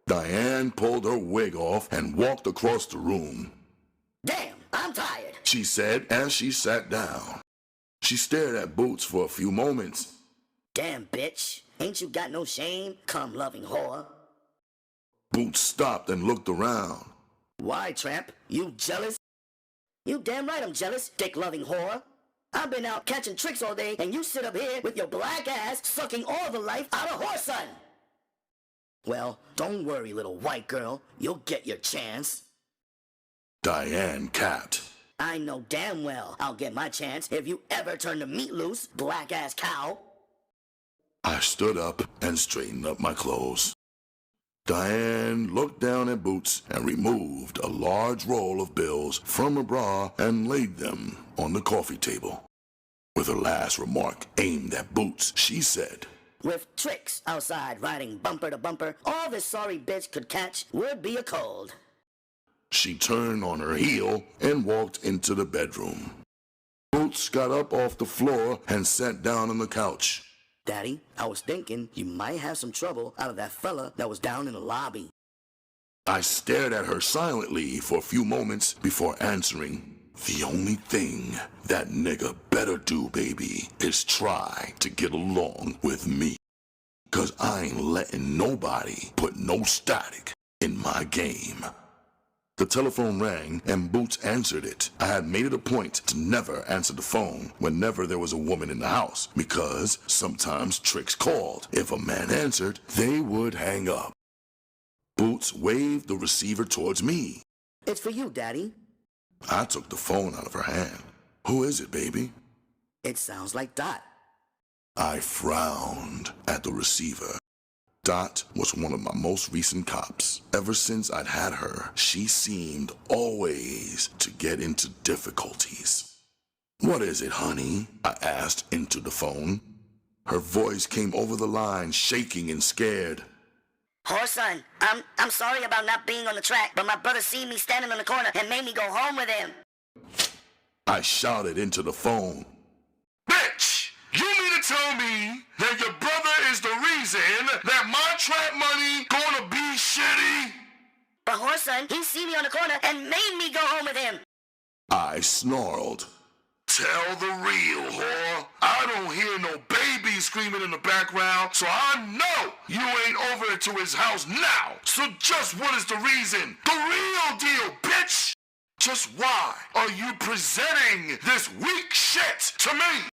Diane pulled her wig off and walked across the room. "Damn, I'm tired," she said as she sat down. She stared at Boots for a few moments. "Damn, bitch. Ain't you got no shame, cum-loving whore?" Boots stopped and looked around. "Why, tramp? You jealous?" "You damn right I'm jealous, dick-loving whore. I've been out catching tricks all day, and you sit up here with your black ass sucking all the life out of Whoreson." "Well, don't worry, little white girl. You'll get your chance." Diane capped. "I know damn well I'll get my chance if you ever turn the meat loose, black-ass cow." I stood up and straightened up my clothes. Diane looked down at Boots and removed a large roll of bills from her bra and laid them on the coffee table. With her last remark aimed at Boots, she said, "With tricks outside riding bumper to bumper, all this sorry bitch could catch would be a cold." She turned on her heel and walked into the bedroom. Boots got up off the floor and sat down on the couch. "Daddy, I was thinking you might have some trouble out of that fella that was down in the lobby." I stared at her silently for a few moments before answering, "The only thing that nigga better do, baby, is try to get along with me. 'Cause I ain't letting nobody put no static in my game." The telephone rang and Boots answered it. I had made it a point to never answer the phone whenever there was a woman in the house, because sometimes tricks called. If a man answered, they would hang up. Boots waved the receiver towards me. "It's for you, Daddy." I took the phone out of her hand. "Who is it, baby?" "It sounds like Dot." I frowned at the receiver. Dot was one of my most recent cops. Ever since I'd had her, she seemed always to get into difficulties. "What is it, honey?" I asked into the phone. Her voice came over the line, shaking and scared. "Whoreson, I'm sorry about not being on the track, but my brother seen me standing on the corner and made me go home with him." I shouted into the phone. "Bitch! You mean to tell me that your brother is the reason that my trap money gonna be shitty?" "But Whoreson, he seen me on the corner and made me go home with him." I snarled. "Tell the real, whore. I don't hear no baby screaming in the background, so I know you ain't over to his house now. So just what is the reason? The real deal, bitch! Just why are you presenting this weak shit to me?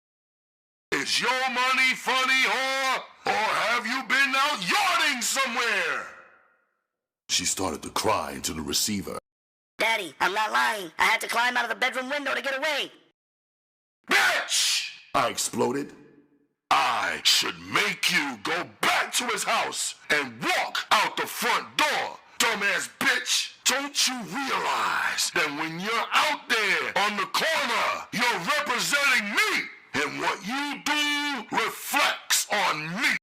Is your money funny, whore? Or have you been out yarding somewhere?" She started to cry into the receiver. "Daddy, I'm not lying. I had to climb out of the bedroom window to get away." "Bitch!" I exploded. "I should make you go back to his house and walk out the front door, dumbass bitch. Don't you realize that when you're out there on the corner, you're representing me, and what you do reflects on me?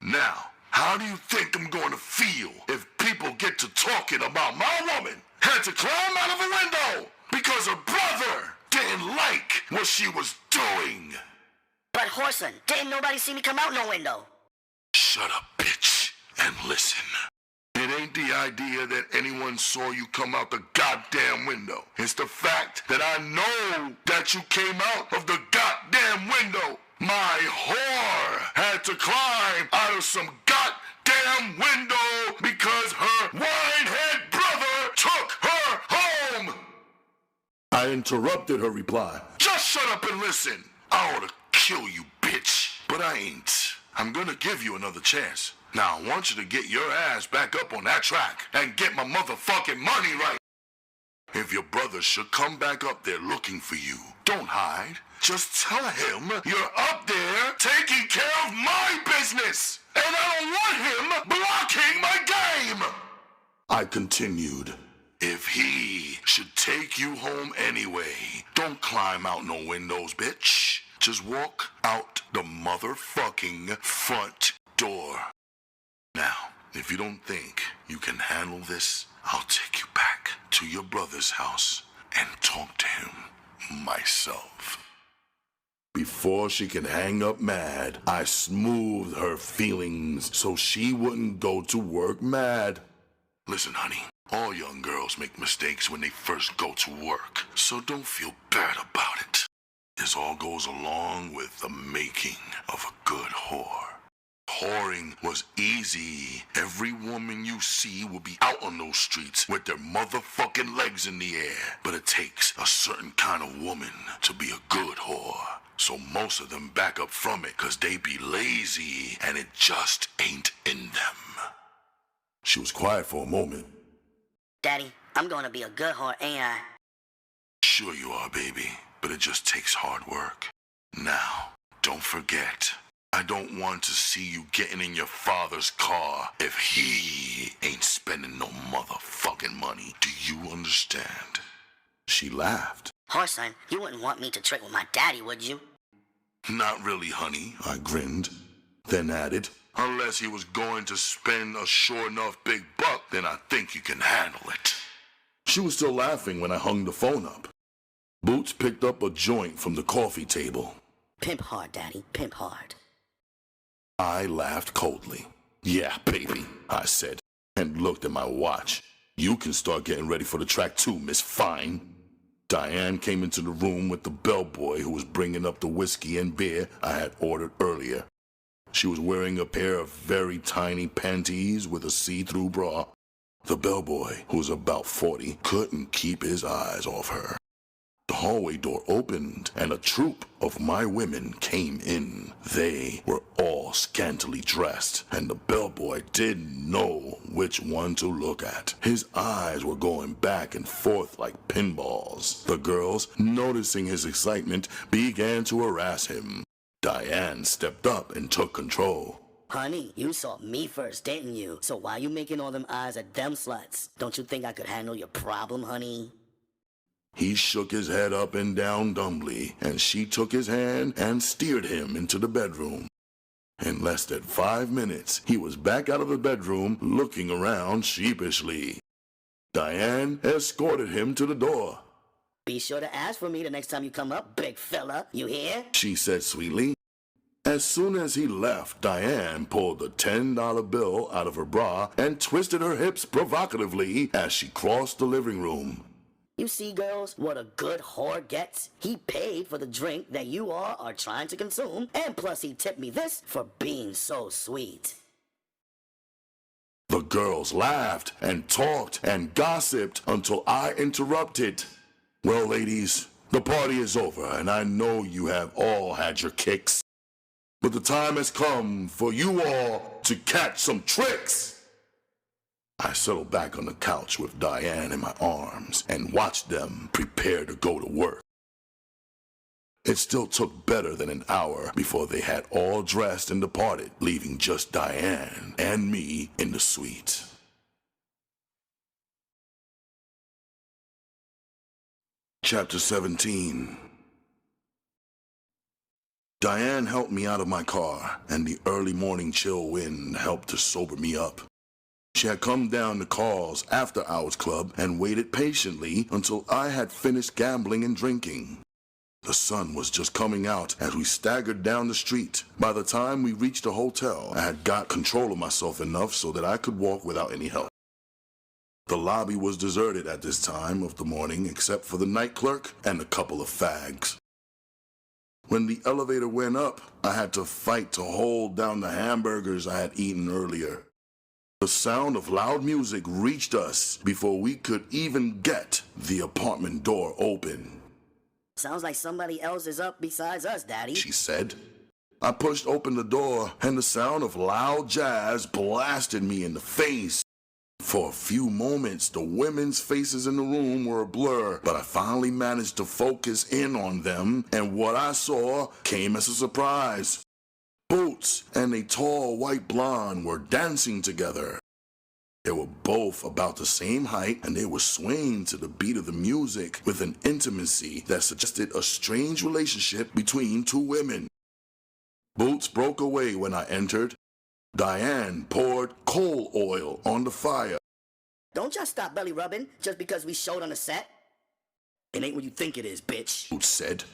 Now, how do you think I'm going to feel if people get to talking about my woman had to climb out of a window because her brother didn't like what she was doing?" "But Whoreson, didn't nobody see me come out no window?" "Shut up, bitch, and listen. It ain't the idea that anyone saw you come out the goddamn window. It's the fact that I know that you came out of the goddamn window. My whore had to climb out of some goddamn damn window because her winehead brother took her home! I interrupted her reply. Just shut up and listen. I ought to kill you, bitch. But I ain't. I'm gonna give you another chance. Now I want you to get your ass back up on that track and get my motherfucking money right. If your brother should come back up there looking for you, don't hide. Just tell him you're up there taking care of my business. And I don't want him blocking my game. I continued. If he should take you home anyway, don't climb out no windows, bitch. Just walk out the motherfucking front door. Now, if you don't think you can handle this, I'll take you back to your brother's house and talk to him myself. Before she could hang up mad, I smoothed her feelings so she wouldn't go to work mad. Listen, honey, all young girls make mistakes when they first go to work, so don't feel bad about it. This all goes along with the making of a good whore. Whoring was easy. Every woman you see will be out on those streets with their motherfucking legs in the air. But it takes a certain kind of woman to be a good whore. So most of them back up from it because they be lazy and it just ain't in them. She was quiet for a moment. Daddy, I'm gonna be a good whore, ain't I? Sure you are, baby, but it just takes hard work. Now, don't forget, I don't want to see you getting in your father's car if he ain't spending no motherfucking money. Do you understand? She laughed. Whoreson, you wouldn't want me to trick with my daddy, would you? Not really, honey. I grinned, then added, Unless he was going to spend a sure enough big buck, then I think you can handle it. She was still laughing when I hung the phone up. Boots picked up a joint from the coffee table. Pimp hard, Daddy, pimp hard. I laughed coldly. Yeah, baby, I said, and looked at my watch. You can start getting ready for the track too, Miss Fine. Diane came into the room with the bellboy who was bringing up the whiskey and beer I had ordered earlier. She was wearing a pair of very tiny panties with a see-through bra. The bellboy, who was about 40, couldn't keep his eyes off her. The hallway door opened, and a troop of my women came in. They were all scantily dressed, and the bellboy didn't know which one to look at. His eyes were going back and forth like pinballs. The girls, noticing his excitement, began to harass him. Diane stepped up and took control. Honey, you saw me first, didn't you? So why you making all them eyes at them sluts? Don't you think I could handle your problem, honey? He shook his head up and down dumbly, and she took his hand and steered him into the bedroom. In less than 5 minutes, he was back out of the bedroom, looking around sheepishly. Diane escorted him to the door. Be sure to ask for me the next time you come up, big fella. You hear? She said sweetly. As soon as he left, Diane pulled a $10 bill out of her bra and twisted her hips provocatively as she crossed the living room. You see, girls, what a good whore gets? He paid for the drink that you all are trying to consume, and plus he tipped me this for being so sweet. The girls laughed and talked and gossiped until I interrupted. Well, ladies, the party is over, and I know you have all had your kicks. But the time has come for you all to catch some tricks. I settled back on the couch with Diane in my arms and watched them prepare to go to work. It still took better than an hour before they had all dressed and departed, leaving just Diane and me in the suite. Chapter 17. Diane helped me out of my car, and the early morning chill wind helped to sober me up. She had come down to Carl's after-hours club and waited patiently until I had finished gambling and drinking. The sun was just coming out as we staggered down the street. By the time we reached the hotel, I had got control of myself enough so that I could walk without any help. The lobby was deserted at this time of the morning except for the night clerk and a couple of fags. When the elevator went up, I had to fight to hold down the hamburgers I had eaten earlier. The sound of loud music reached us before we could even get the apartment door open. Sounds like somebody else is up besides us, Daddy, she said. I pushed open the door, and the sound of loud jazz blasted me in the face. For a few moments, the women's faces in the room were a blur, but I finally managed to focus in on them, and what I saw came as a surprise. Boots and a tall white blonde were dancing together. They were both about the same height, and they were swaying to the beat of the music with an intimacy that suggested a strange relationship between two women. Boots broke away when I entered. Diane poured coal oil on the fire. Don't y'all stop belly rubbing just because we showed on the set. It ain't what you think it is, bitch, Boots said.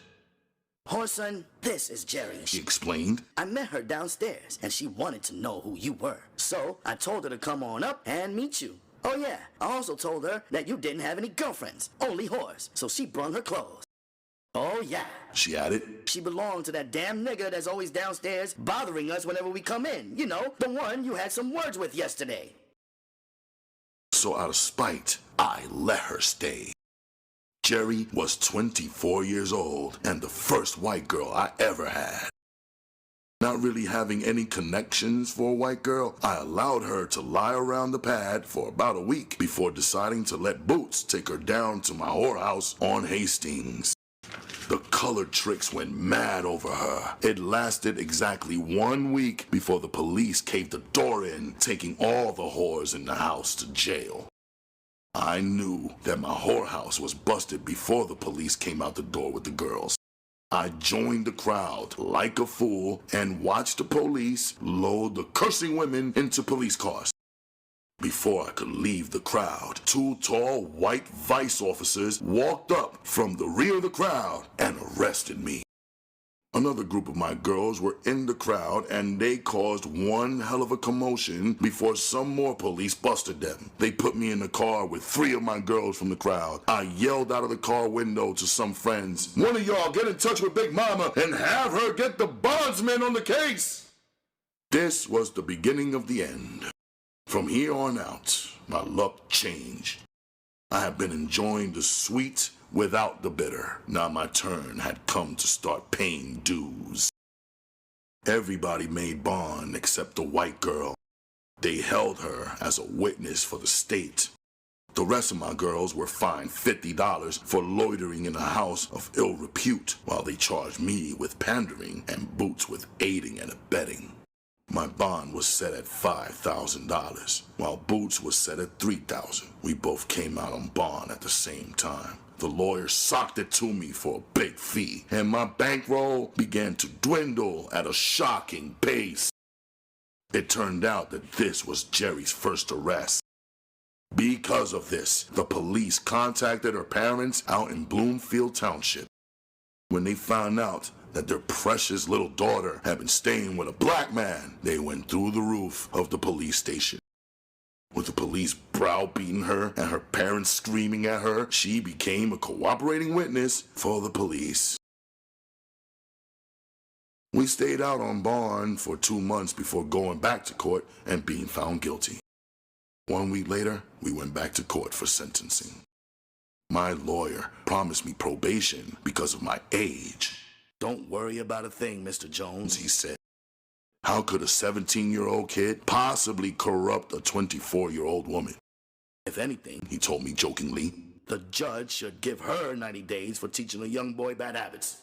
Whoreson, this is Jerry, She explained. I met her downstairs, and she wanted to know who you were. So I told her to come on up and meet you. Oh yeah, I also told her that you didn't have any girlfriends, only whores. So she brung her clothes. Oh yeah, She added. she belonged to that damn nigga that's always downstairs bothering us whenever we come in. You know, the one you had some words with yesterday. So out of spite, I let her stay. Jerry was 24 years old and the first white girl I ever had. Not really having any connections for a white girl, I allowed her to lie around the pad for about a week before deciding to let Boots take her down to my whorehouse on Hastings. The colored tricks went mad over her. It lasted exactly 1 week before the police caved the door in, taking all the whores in the house to jail. I knew that my whorehouse was busted before the police came out the door with the girls. I joined the crowd like a fool and watched the police load the cursing women into police cars. Before I could leave the crowd, 2 tall white vice officers walked up from the rear of the crowd and arrested me. Another group of my girls were in the crowd and they caused one hell of a commotion before some more police busted them. They put me in the car with 3 of my girls from the crowd. I yelled out of the car window to some friends, "One of y'all get in touch with Big Mama and have her get the bondsman on the case." This was the beginning of the end. From here on out, my luck changed. I had been enjoying the sweet without the bitter. Now my turn had come to start paying dues. Everybody made bond except the white girl. They held her as a witness for the state. The rest of my girls were fined $50 for loitering in a house of ill repute, while they charged me with pandering and Boots with aiding and abetting. My bond was set at $5,000, while Boots was set at $3,000. We both came out on bond at the same time. The lawyer socked it to me for a big fee, and my bankroll began to dwindle at a shocking pace. It turned out that this was Jerry's first arrest. Because of this, the police contacted her parents out in Bloomfield Township. When they found out that their precious little daughter had been staying with a black man, they went through the roof of the police station. With the police browbeating her and her parents screaming at her, she became a cooperating witness for the police. We stayed out on bond for 2 months before going back to court and being found guilty. 1 week later, we went back to court for sentencing. My lawyer promised me probation because of my age. "Don't worry about a thing, Mr. Jones," he said. "How could a 17-year-old kid possibly corrupt a 24-year-old woman? If anything," he told me jokingly, "the judge should give her 90 days for teaching a young boy bad habits."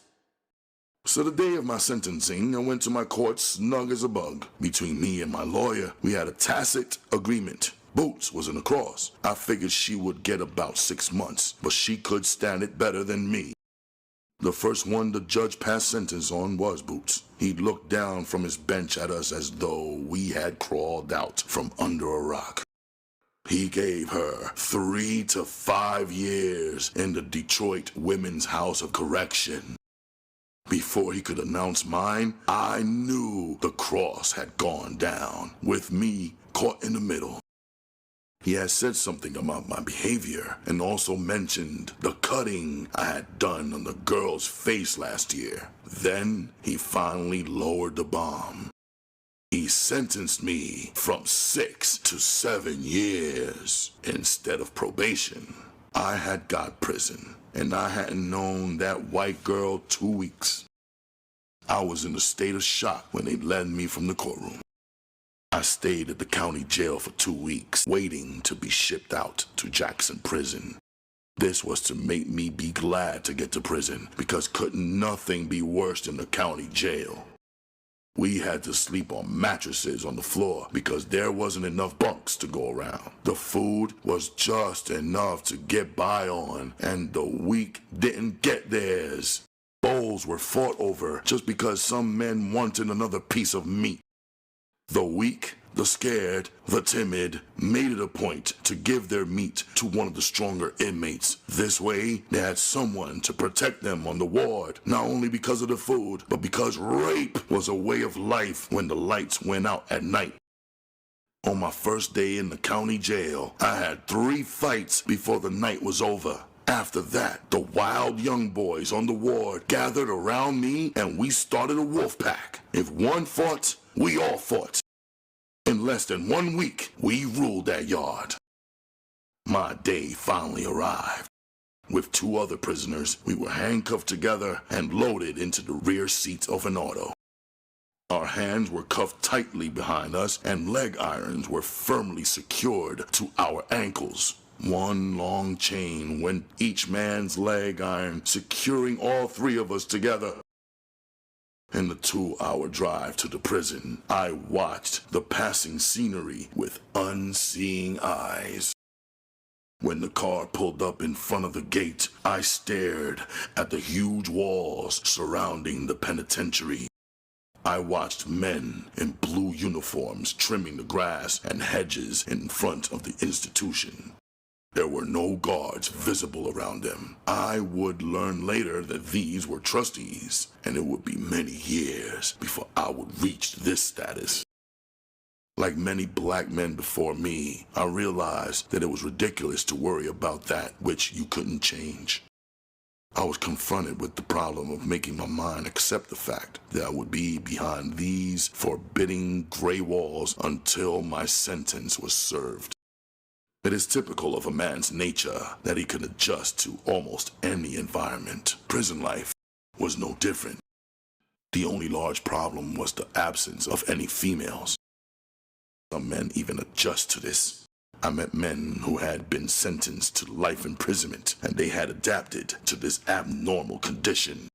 So the day of my sentencing, I went to my court snug as a bug. Between me and my lawyer, we had a tacit agreement. Boots was in the cross. I figured she would get about 6 months, but she could stand it better than me. The first one the judge passed sentence on was Boots. He looked down from his bench at us as though we had crawled out from under a rock. He gave her 3 to 5 years in the Detroit Women's House of Correction. Before he could announce mine, I knew the cross had gone down, with me caught in the middle. He had said something about my behavior and also mentioned the cutting I had done on the girl's face last year. Then he finally lowered the bomb. He he sentenced me from 6 to 7 years instead of probation. I had got prison, and I hadn't known that white girl 2 weeks. I was in a state of shock when they led me from the courtroom. I stayed at the county jail for 2 weeks, waiting to be shipped out to Jackson Prison. This was to make me be glad to get to prison, because couldn't nothing be worse than the county jail. We had to sleep on mattresses on the floor because there wasn't enough bunks to go around. The food was just enough to get by on, and the weak didn't get theirs. Bowls were fought over just because some men wanted another piece of meat. The weak, the scared, the timid made it a point to give their meat to one of the stronger inmates. This way, they had someone to protect them on the ward, not only because of the food, but because rape was a way of life when the lights went out at night. On my first day in the county jail, I had 3 fights before the night was over. After that, the wild young boys on the ward gathered around me and we started a wolf pack. If one fought, we all fought. In less than 1 week, we ruled that yard. My day finally arrived. With 2 other prisoners, we were handcuffed together and loaded into the rear seat of an auto. Our hands were cuffed tightly behind us and leg irons were firmly secured to our ankles. 1 long chain went each man's leg iron, securing all 3 of us together. In the 2-hour drive to the prison, I watched the passing scenery with unseeing eyes. When the car pulled up in front of the gate, I stared at the huge walls surrounding the penitentiary. I watched men in blue uniforms trimming the grass and hedges in front of the institution. There were no guards visible around them. I would learn later that these were trustees, and it would be many years before I would reach this status. Like many black men before me, I realized that it was ridiculous to worry about that which you couldn't change. I was confronted with the problem of making my mind accept the fact that I would be behind these forbidding gray walls until my sentence was served. It is typical of a man's nature that he could adjust to almost any environment. Prison life was no different. The only large problem was the absence of any females. Some men even adjust to this. I met men who had been sentenced to life imprisonment, and they had adapted to this abnormal condition.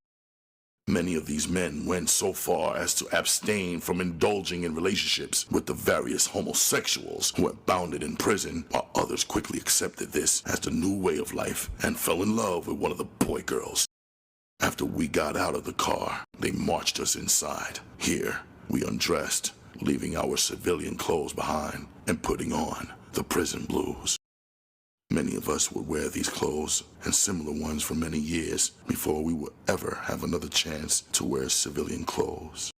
Many of these men went so far as to abstain from indulging in relationships with the various homosexuals who abounded in prison, while others quickly accepted this as the new way of life and fell in love with one of the boy girls. After we got out of the car, they marched us inside. Here, we undressed, leaving our civilian clothes behind and putting on the prison blues. Many of us would wear these clothes and similar ones for many years before we would ever have another chance to wear civilian clothes.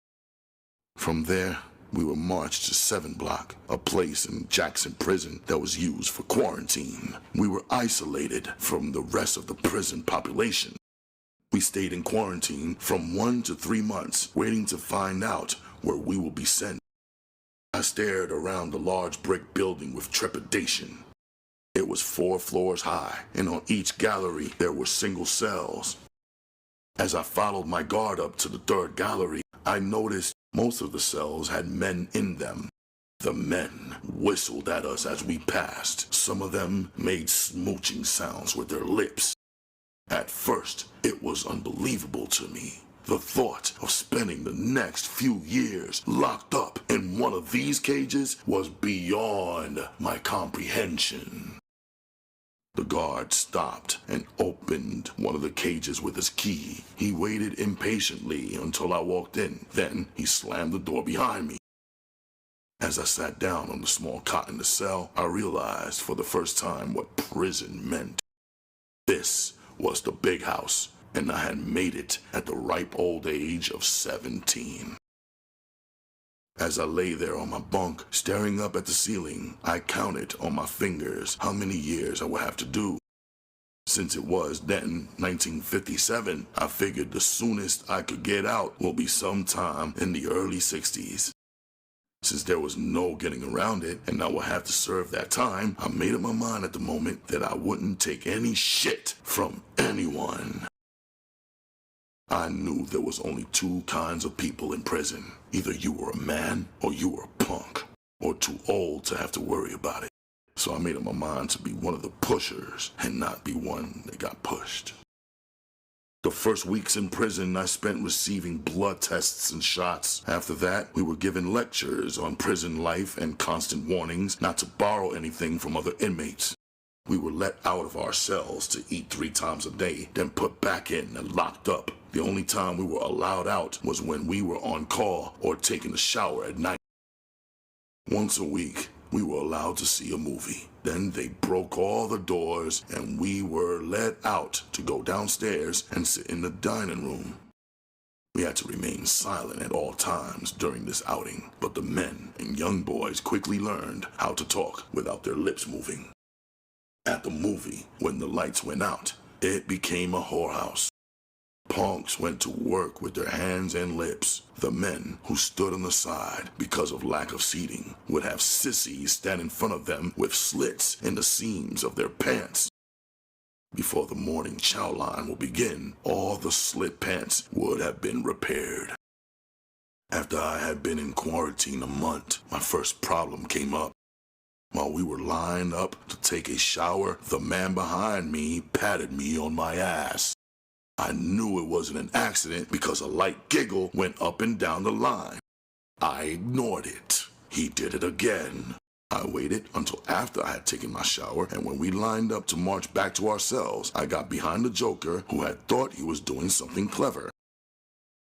From there, we were marched to 7 Block, a place in Jackson Prison that was used for quarantine. We were isolated from the rest of the prison population. We stayed in quarantine from 1 to 3 months, waiting to find out where we will be sent. I stared around the large brick building with trepidation. It was 4 floors high, and on each gallery there were single cells. As I followed my guard up to the 3rd gallery, I noticed most of the cells had men in them. The men whistled at us as we passed. Some of them made smooching sounds with their lips. At first, it was unbelievable to me. The thought of spending the next few years locked up in one of these cages was beyond my comprehension. The guard stopped and opened one of the cages with his key. He waited impatiently until I walked in. Then he slammed the door behind me. As I sat down on the small cot in the cell, I realized for the first time what prison meant. This was the big house, and I had made it at the ripe old age of 17. As I lay there on my bunk, staring up at the ceiling, I counted on my fingers how many years I would have to do. Since it was then 1957, I figured the soonest I could get out will be sometime in the early 60s. Since there was no getting around it, and I would have to serve that time, I made up my mind at the moment that I wouldn't take any shit from anyone. I knew there was only two kinds of people in prison. Either you were a man, or you were a punk, or too old to have to worry about it. So I made up my mind to be one of the pushers, and not be one that got pushed. The first weeks in prison I spent receiving blood tests and shots. After that, we were given lectures on prison life and constant warnings not to borrow anything from other inmates. We were let out of our cells to eat 3 times a day, then put back in and locked up. The only time we were allowed out was when we were on call or taking a shower at night. Once a week, we were allowed to see a movie. Then they broke all the doors and we were let out to go downstairs and sit in the dining room. We had to remain silent at all times during this outing, but the men and young boys quickly learned how to talk without their lips moving. At the movie, when the lights went out, it became a whorehouse. Punks went to work with their hands and lips. The men who stood on the side because of lack of seating would have sissies stand in front of them with slits in the seams of their pants. Before the morning chow line will begin, all the slit pants would have been repaired. After I had been in quarantine a month, my first problem came up. While we were lined up to take a shower, the man behind me patted me on my ass. I knew it wasn't an accident because a light giggle went up and down the line. I ignored it. He did it again. I waited until after I had taken my shower, and when we lined up to march back to our cells, I got behind the joker who had thought he was doing something clever.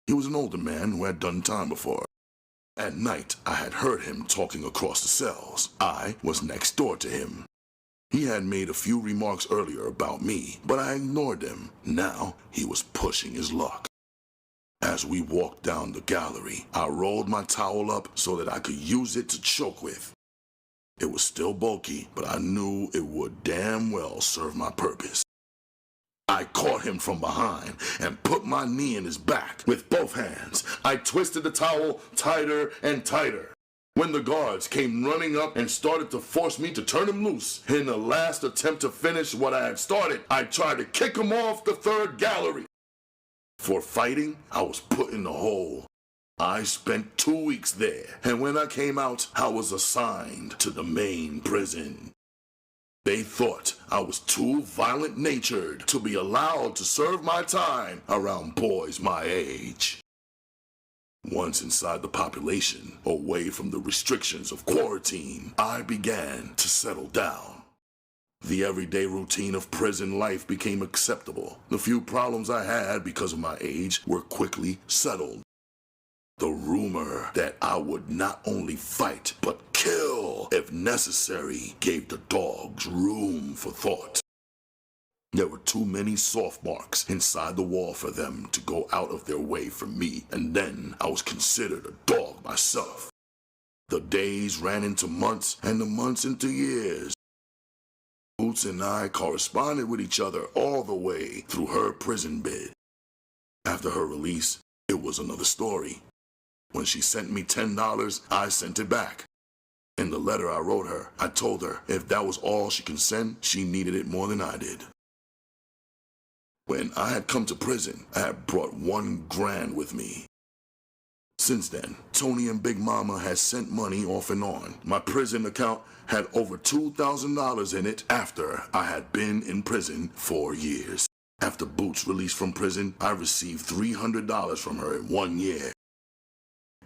He was an older man who had done time before. At night, I had heard him talking across the cells. I was next door to him. He had made a few remarks earlier about me, but I ignored them. Now, he was pushing his luck. As we walked down the gallery, I rolled my towel up so that I could use it to choke with. It was still bulky, but I knew it would damn well serve my purpose. I caught him from behind and put my knee in his back with both hands. I twisted the towel tighter and tighter. When the guards came running up and started to force me to turn him loose, in the last attempt to finish what I had started, I tried to kick him off the 3rd gallery. For fighting, I was put in the hole. I spent 2 weeks there, and when I came out, I was assigned to the main prison. They thought I was too violent-natured to be allowed to serve my time around boys my age. Once inside the population, away from the restrictions of quarantine, I began to settle down. The everyday routine of prison life became acceptable. The few problems I had because of my age were quickly settled. The rumor that I would not only fight, but kill if necessary, gave the dogs room for thought. There were too many soft marks inside the wall for them to go out of their way for me, and then I was considered a dog myself. The days ran into months, and the months into years. Boots and I corresponded with each other all the way through her prison bid. After her release, it was another story. When she sent me $10, I sent it back. In the letter I wrote her, I told her if that was all she could send, she needed it more than I did. When I had come to prison, I had brought $1 grand with me. Since then, Tony and Big Mama had sent money off and on. My prison account had over $2,000 in it after I had been in prison 4 years. After Boots released from prison, I received $300 from her in 1 year.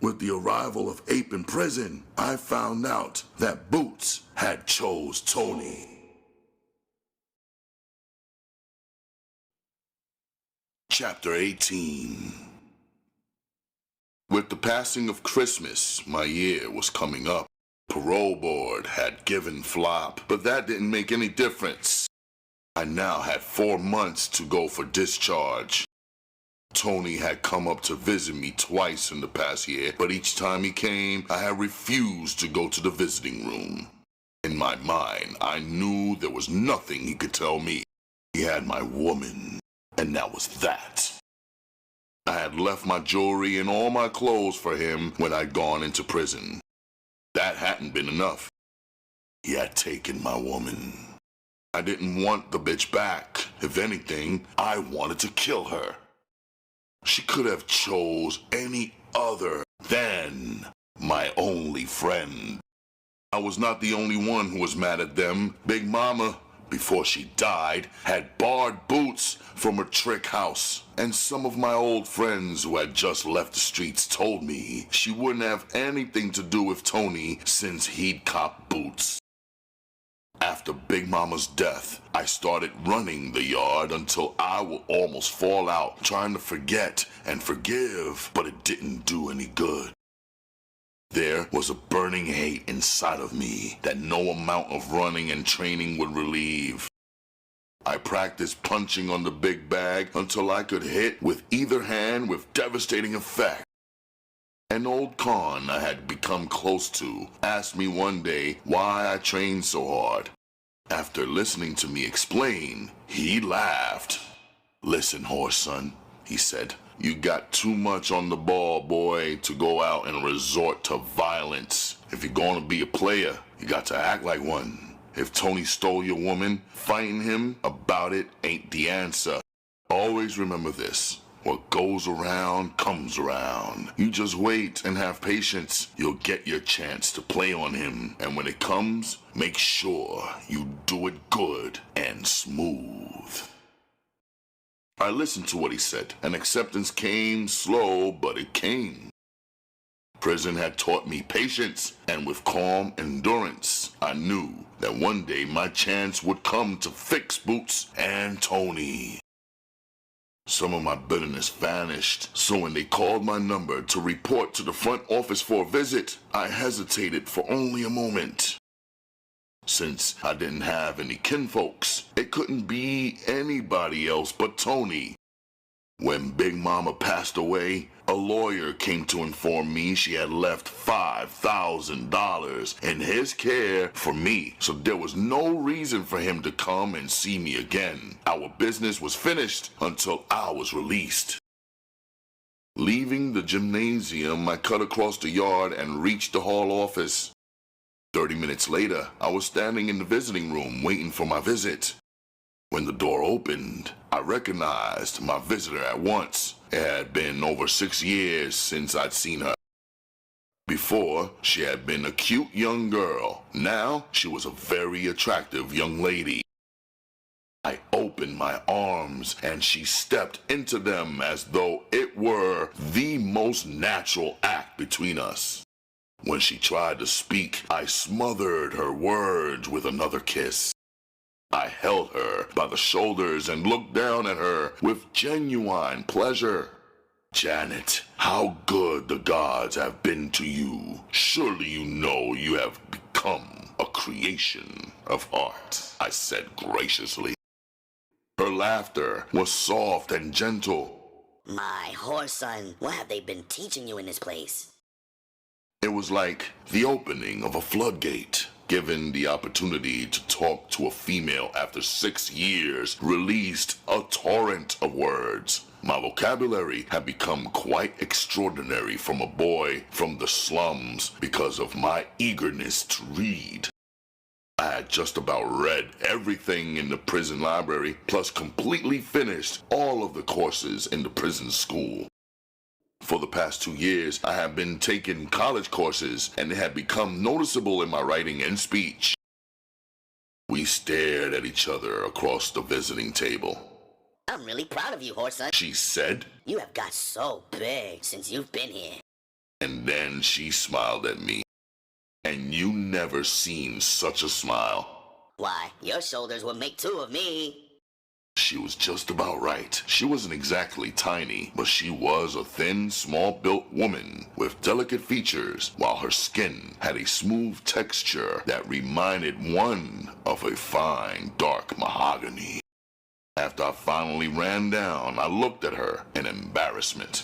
With the arrival of Ape in prison, I found out that Boots had chose Tony. Chapter 18. With the passing of Christmas, my year was coming up. Parole board had given flop, but that didn't make any difference. I now had 4 months to go for discharge. Tony had come up to visit me twice in the past year, but each time he came, I had refused to go to the visiting room. In my mind, I knew there was nothing he could tell me. He had my woman. And that was that. I had left my jewelry and all my clothes for him when I'd gone into prison. that hadn't been enough. He had taken my woman. I didn't want the bitch back. If anything, I wanted to kill her. She could have chose any other than my only friend. I was not the only one who was mad at them. Big Mama, before she died, had barred boots from her trick house. And some of my old friends who had just left the streets told me she wouldn't have anything to do with Tony since he'd copped boots. After Big Mama's death, I started running the yard until I would almost fall out, trying to forget and forgive, but it didn't do any good. There was a burning hate inside of me that no amount of running and training would relieve. I practiced punching on the big bag until I could hit with either hand with devastating effect. An old con I had become close to asked me one day why I trained so hard. After listening to me explain, he laughed. "Listen, Whoreson," he said, "you got too much on the ball, boy, to go out and resort to violence. If you're gonna be a player, you got to act like one. If Tony stole your woman, fighting him about it ain't the answer. Always remember this. What goes around comes around. You just wait and have patience. You'll get your chance to play on him. And when it comes, make sure you do it good and smooth." I listened to what he said, and acceptance came slow, but it came. Prison had taught me patience, and with calm endurance, I knew that one day my chance would come to fix Boots and Tony. Some of my bitterness vanished, so when they called my number to report to the front office for a visit, I hesitated for only a moment. Since I didn't have any kinfolks, it couldn't be anybody else but Tony. When Big Mama passed away, a lawyer came to inform me she had left $5,000 in his care for me, so there was no reason for him to come and see me again. Our business was finished until I was released. Leaving the gymnasium, I cut across the yard and reached the hall office. 30 minutes later, I was standing in the visiting room waiting for my visit. When the door opened, I recognized my visitor at once. It had been over 6 years since I'd seen her. Before, she had been a cute young girl. Now, she was a very attractive young lady. I opened my arms, and she stepped into them as though it were the most natural act between us. When she tried to speak, I smothered her words with another kiss. I held her by the shoulders and looked down at her with genuine pleasure. "Janet, how good the gods have been to you. Surely you know you have become a creation of art," I said graciously. Her laughter was soft and gentle. "My Whoreson, what have they been teaching you in this place?" It was like the opening of a floodgate. Given the opportunity to talk to a female after 6 years, released a torrent of words. My vocabulary had become quite extraordinary from a boy from the slums because of my eagerness to read. I had just about read everything in the prison library, plus completely finished all of the courses in the prison school. For the past 2 years, I have been taking college courses, and it had become noticeable in my writing and speech. We stared at each other across the visiting table. "I'm really proud of you, Whoreson," she said. "You have got so big since you've been here." And then she smiled at me. And you never seen such a smile. "Why, your shoulders would make 2 of me." She was just about right. She wasn't exactly tiny, but she was a thin, small-built woman with delicate features, while her skin had a smooth texture that reminded one of a fine, dark mahogany. After I finally ran down, I looked at her in embarrassment.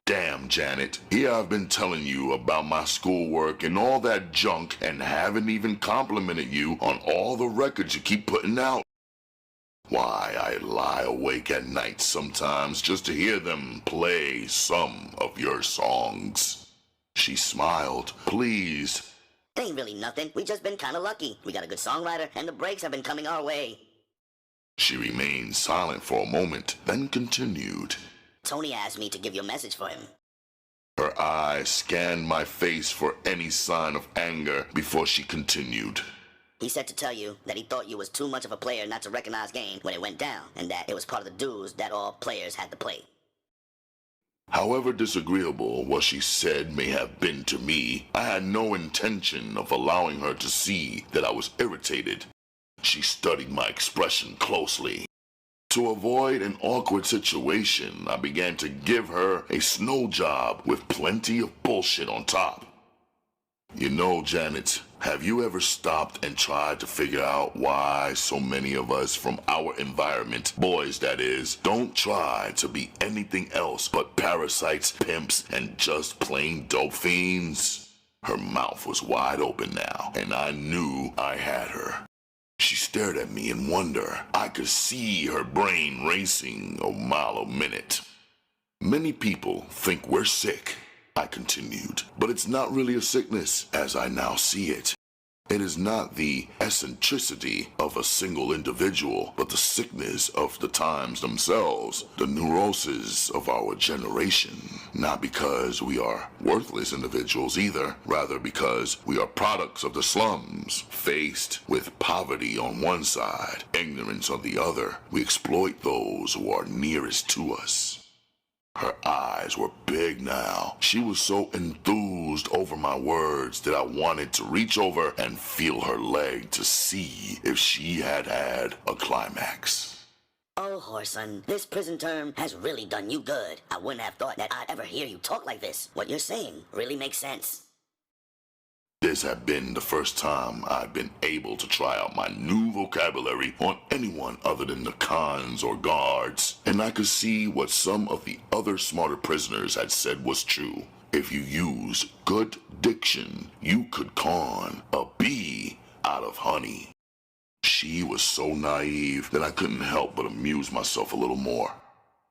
"Damn, Janet, here I've been telling you about my schoolwork and all that junk and haven't even complimented you on all the records you keep putting out. Why, I lie awake at night sometimes just to hear them play some of your songs." She smiled, pleased. It ain't really nothing. We just been kinda lucky. We got a good songwriter, and the breaks have been coming our way. She remained silent for a moment, then continued. Tony asked me to give you a message for him. Her eyes scanned my face for any sign of anger before she continued. He said to tell you that he thought you was too much of a player not to recognize game when it went down, and that it was part of the dues that all players had to play. However disagreeable what she said may have been to me, I had no intention of allowing her to see that I was irritated. She studied my expression closely. To avoid an awkward situation, I began to give her a snow job with plenty of bullshit on top. You know, Janet, have you ever stopped and tried to figure out why so many of us from our environment, boys that is, don't try to be anything else but parasites, pimps, and just plain dope fiends? Her mouth was wide open now, and I knew I had her. She stared at me in wonder. I could see her brain racing a mile a minute. Many people think we're sick, I continued, but it's not really a sickness as I now see it. It is not the eccentricity of a single individual, but the sickness of the times themselves, the neurosis of our generation. Not because we are worthless individuals either, rather because we are products of the slums. Faced with poverty on one side, ignorance on the other, we exploit those who are nearest to us. Her eyes were big now. She was so enthused over my words that I wanted to reach over and feel her leg to see if she had had a climax. Oh, Whoreson, this prison term has really done you good. I wouldn't have thought that I'd ever hear you talk like this. What you're saying really makes sense. This had been the first time I'd been able to try out my new vocabulary on anyone other than the cons or guards, and I could see what some of the other smarter prisoners had said was true. If you use good diction, you could con a bee out of honey. She was so naive that I couldn't help but amuse myself a little more.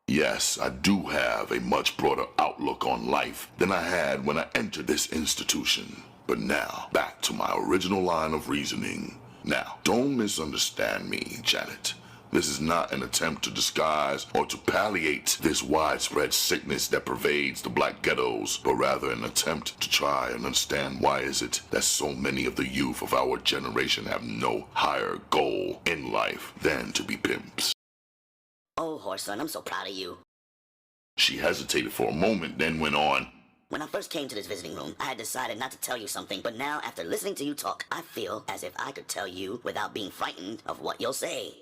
Yes, I do have a much broader outlook on life than I had when I entered this institution. But now, back to my original line of reasoning. Now, don't misunderstand me, Janet. This is not an attempt to disguise or to palliate this widespread sickness that pervades the black ghettos, but rather an attempt to try and understand why is it that so many of the youth of our generation have no higher goal in life than to be pimps. Oh, Whoreson, I'm so proud of you. She hesitated for a moment, then went on. When I first came to this visiting room, I had decided not to tell you something, but now, after listening to you talk, I feel as if I could tell you without being frightened of what you'll say.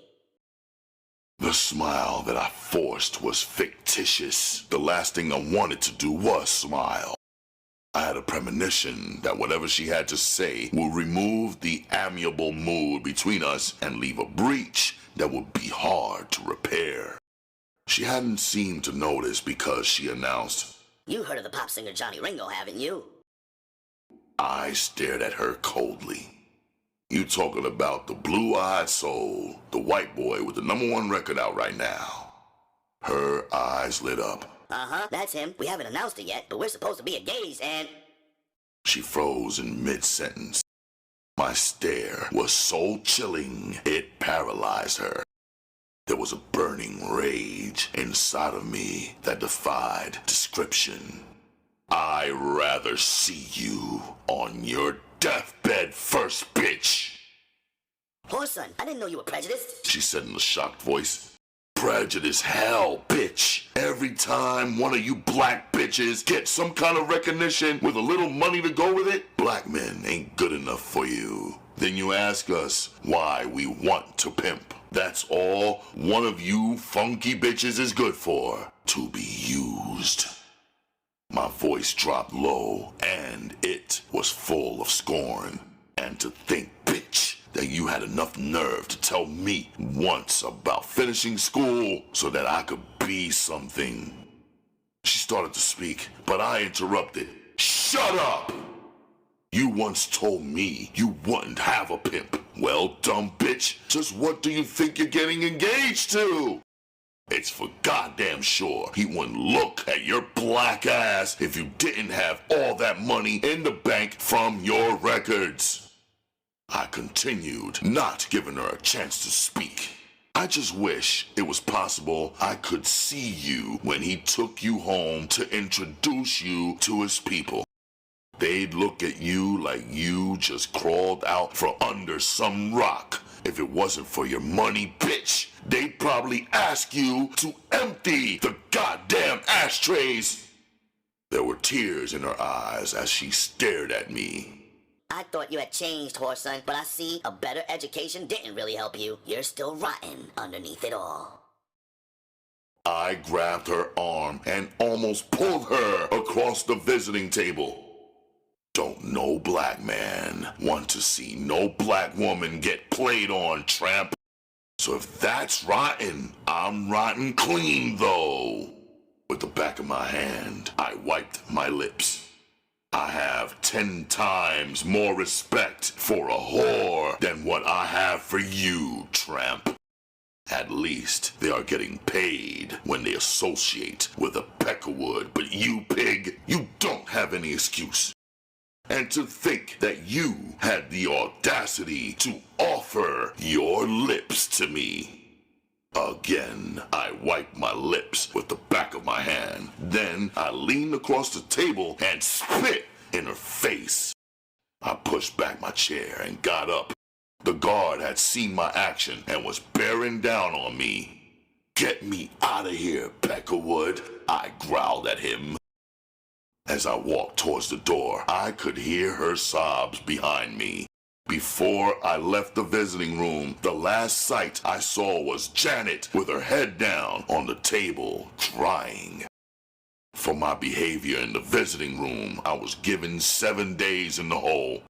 The smile that I forced was fictitious. The last thing I wanted to do was smile. I had a premonition that whatever she had to say would remove the amiable mood between us and leave a breach that would be hard to repair. She hadn't seemed to notice because she announced, You heard of the pop singer Johnny Ringo, haven't you? I stared at her coldly. You talking about the blue-eyed soul, the white boy with the #1 record out right now. Her eyes lit up. Uh-huh, that's him. We haven't announced it yet, but we're supposed to be engaged and... She froze in mid-sentence. My stare was so chilling, it paralyzed her. There was a burning rage inside of me that defied description. I'd rather see you on your deathbed first, bitch. Whoreson, I didn't know you were prejudiced. She said in a shocked voice. Prejudice hell, bitch. Every time one of you black bitches get some kind of recognition with a little money to go with it, black men ain't good enough for you. Then you ask us why we want to pimp. That's all one of you funky bitches is good for, to be used. My voice dropped low, and it was full of scorn. And to think, bitch, that you had enough nerve to tell me once about finishing school so that I could be something. She started to speak, but I interrupted. Shut up! You once told me you wouldn't have a pimp. Well, dumb bitch, just what do you think you're getting engaged to? It's for goddamn sure he wouldn't look at your black ass if you didn't have all that money in the bank from your records. I continued, not giving her a chance to speak. I just wish it was possible I could see you when he took you home to introduce you to his people. They'd look at you like you just crawled out from under some rock. If it wasn't for your money, bitch, they'd probably ask you to empty the goddamn ashtrays. There were tears in her eyes as she stared at me. I thought you had changed, Whoreson, but I see a better education didn't really help you. You're still rotten underneath it all. I grabbed her arm and almost pulled her across the visiting table. Don't no black man want to see no black woman get played on, tramp. So if that's rotten, I'm rotten clean, though. With the back of my hand, I wiped my lips. I have 10 times more respect for a whore than what I have for you, tramp. At least they are getting paid when they associate with a peckerwood, but you, pig, you don't have any excuse. And to think that you had the audacity to offer your lips to me. Again, I wiped my lips with the back of my hand. Then I leaned across the table and spit in her face. I pushed back my chair and got up. The guard had seen my action and was bearing down on me. Get me out of here, peckerwood, I growled at him. As I walked towards the door, I could hear her sobs behind me. Before I left the visiting room, the last sight I saw was Janet with her head down on the table, crying. For my behavior in the visiting room, I was given 7 days in the hole.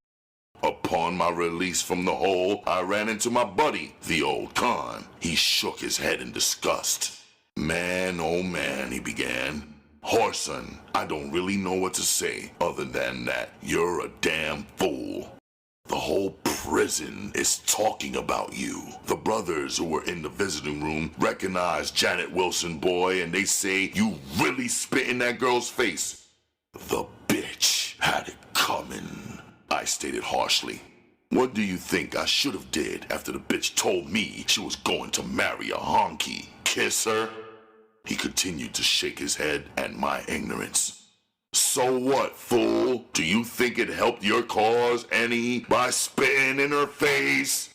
Upon my release from the hole, I ran into my buddy, the old con. He shook his head in disgust. Man, oh man, he began. Whoreson, I don't really know what to say other than that you're a damn fool. The whole prison is talking about you. The brothers who were in the visiting room recognized Janet Wilson, boy, and they say you really spit in that girl's face. The bitch had it coming, I stated harshly. What do you think I should have did after the bitch told me she was going to marry a honky? Kiss her? He continued to shake his head at my ignorance. So what, fool? Do you think it helped your cause any by spitting in her face?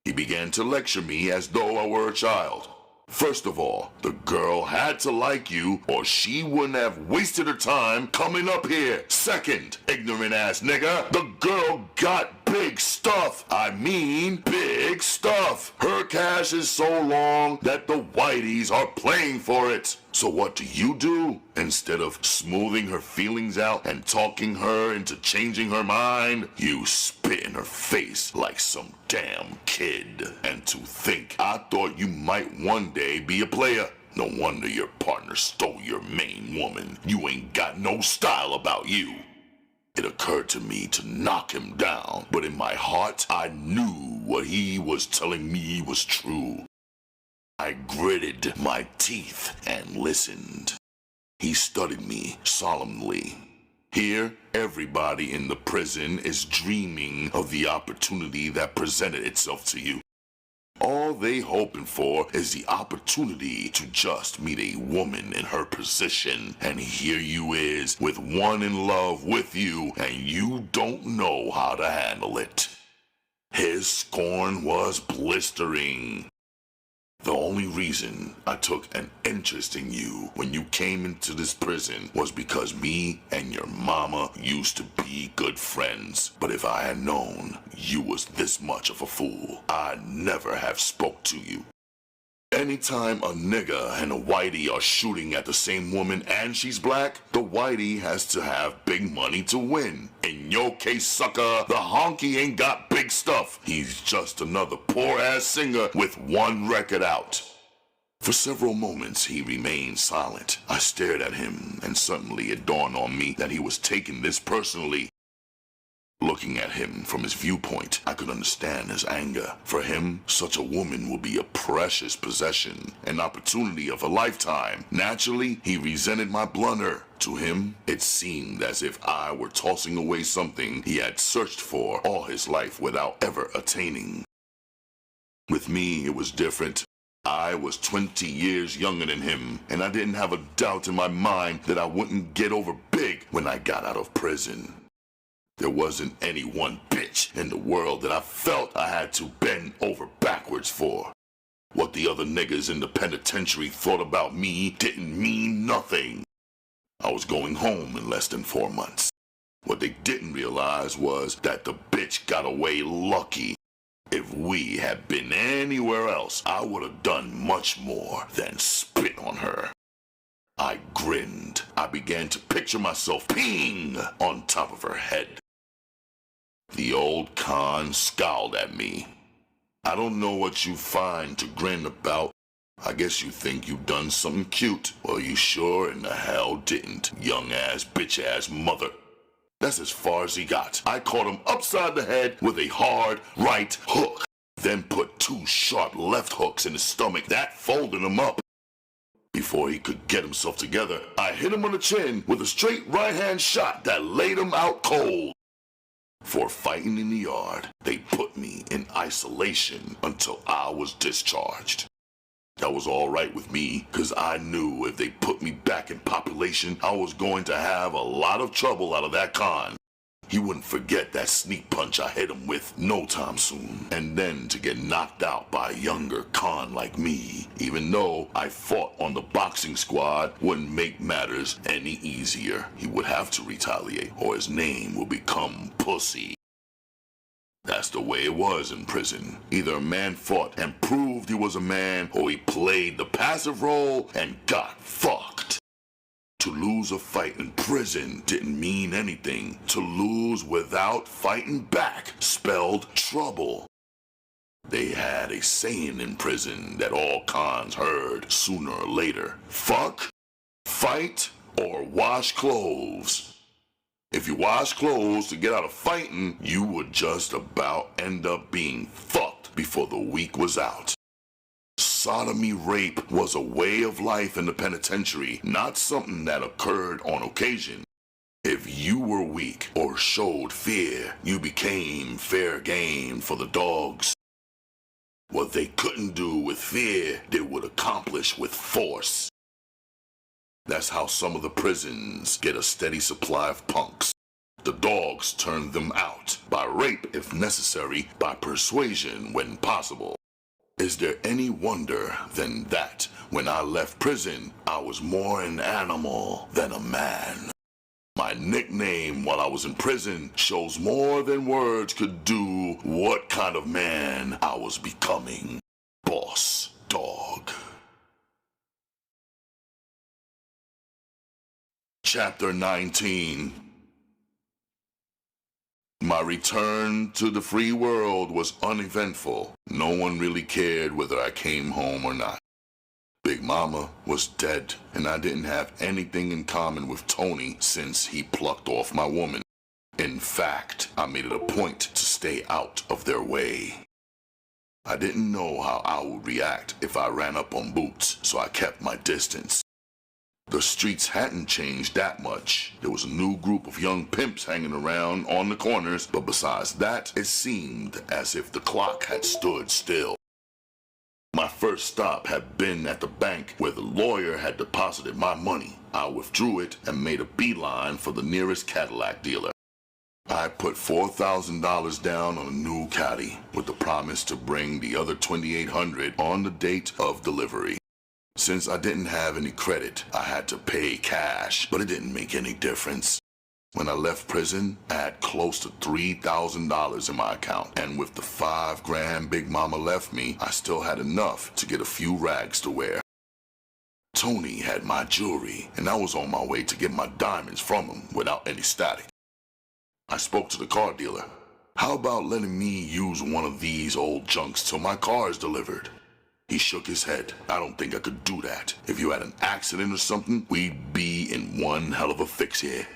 He began to lecture me as though I were a child. First of all, the girl had to like you or she wouldn't have wasted her time coming up here. Second, ignorant ass nigga, the girl got big stuff. I mean big stuff. Her cash is so long that the whiteys are playing for it. So what do? Instead of smoothing her feelings out and talking her into changing her mind, you spit in her face like some damn kid. And to think I thought you might one day be a player. No wonder your partner stole your main woman. You ain't got no style about you. It occurred to me to knock him down, but in my heart, I knew what he was telling me was true. I gritted my teeth and listened. He studied me solemnly. Here, everybody in the prison is dreaming of the opportunity that presented itself to you. All they hoping for is the opportunity to just meet a woman in her position, and here you is with one in love with you, and you don't know how to handle it. His scorn was blistering. The only reason I took an interest in you when you came into this prison was because me and your mama used to be good friends. But if I had known you was this much of a fool, I'd never have spoke to you. Anytime a nigga and a whitey are shooting at the same woman and she's black, the whitey has to have big money to win. In your case, sucker, the honky ain't got big stuff. He's just another poor-ass singer with one record out. For several moments, he remained silent. I stared at him, and suddenly it dawned on me that he was taking this personally. Looking at him from his viewpoint, I could understand his anger. For him, such a woman would be a precious possession, an opportunity of a lifetime. Naturally, he resented my blunder. To him, it seemed as if I were tossing away something he had searched for all his life without ever attaining. With me, it was different. I was 20 years younger than him, and I didn't have a doubt in my mind that I wouldn't get over big when I got out of prison. There wasn't any one bitch in the world that I felt I had to bend over backwards for. What the other niggas in the penitentiary thought about me didn't mean nothing. I was going home in less than 4 months. What they didn't realize was that the bitch got away lucky. If we had been anywhere else, I would have done much more than spit on her. I grinned. I began to picture myself peeing on top of her head. The old con scowled at me. I don't know what you find to grin about. I guess you think you've done something cute. Well, you sure in the hell didn't, young-ass, bitch-ass mother. That's as far as he got. I caught him upside the head with a hard right hook, then put 2 sharp left hooks in his stomach. That folded him up. Before he could get himself together, I hit him on the chin with a straight right-hand shot that laid him out cold. For fighting in the yard, they put me in isolation until I was discharged. That was all right with me, because I knew if they put me back in population, I was going to have a lot of trouble out of that con. He wouldn't forget that sneak punch I hit him with no time soon. And then to get knocked out by a younger con like me, even though I fought on the boxing squad, wouldn't make matters any easier. He would have to retaliate, or his name would become Pussy. That's the way it was in prison. Either a man fought and proved he was a man, or he played the passive role and got fucked. To lose a fight in prison didn't mean anything. To lose without fighting back spelled trouble. They had a saying in prison that all cons heard sooner or later. Fuck, fight, or wash clothes. If you wash clothes to get out of fighting, you would just about end up being fucked before the week was out. Sodomy rape was a way of life in the penitentiary, not something that occurred on occasion. If you were weak or showed fear, you became fair game for the dogs. What they couldn't do with fear, they would accomplish with force. That's how some of the prisons get a steady supply of punks. The dogs turn them out, by rape if necessary, by persuasion when possible. Is there any wonder then that when I left prison, I was more an animal than a man? My nickname while I was in prison shows more than words could do what kind of man I was becoming. Boss Dog. Chapter 19. My return to the free world was uneventful. No one really cared whether I came home or not. Big Mama was dead, and I didn't have anything in common with Tony since he plucked off my woman. In fact, I made it a point to stay out of their way. I didn't know how I would react if I ran up on Boots, so I kept my distance. The streets hadn't changed that much. There was a new group of young pimps hanging around on the corners, but besides that, it seemed as if the clock had stood still. My first stop had been at the bank where the lawyer had deposited my money. I withdrew it and made a beeline for the nearest Cadillac dealer. I put $4,000 down on a new Caddy with the promise to bring the other $2,800 on the date of delivery. Since I didn't have any credit, I had to pay cash, but it didn't make any difference. When I left prison, I had close to $3,000 in my account, and with the $5,000 Big Mama left me, I still had enough to get a few rags to wear. Tony had my jewelry, and I was on my way to get my diamonds from him without any static. I spoke to the car dealer. How about letting me use one of these old junks till my car is delivered? He shook his head. I don't think I could do that. If you had an accident or something, we'd be in one hell of a fix here.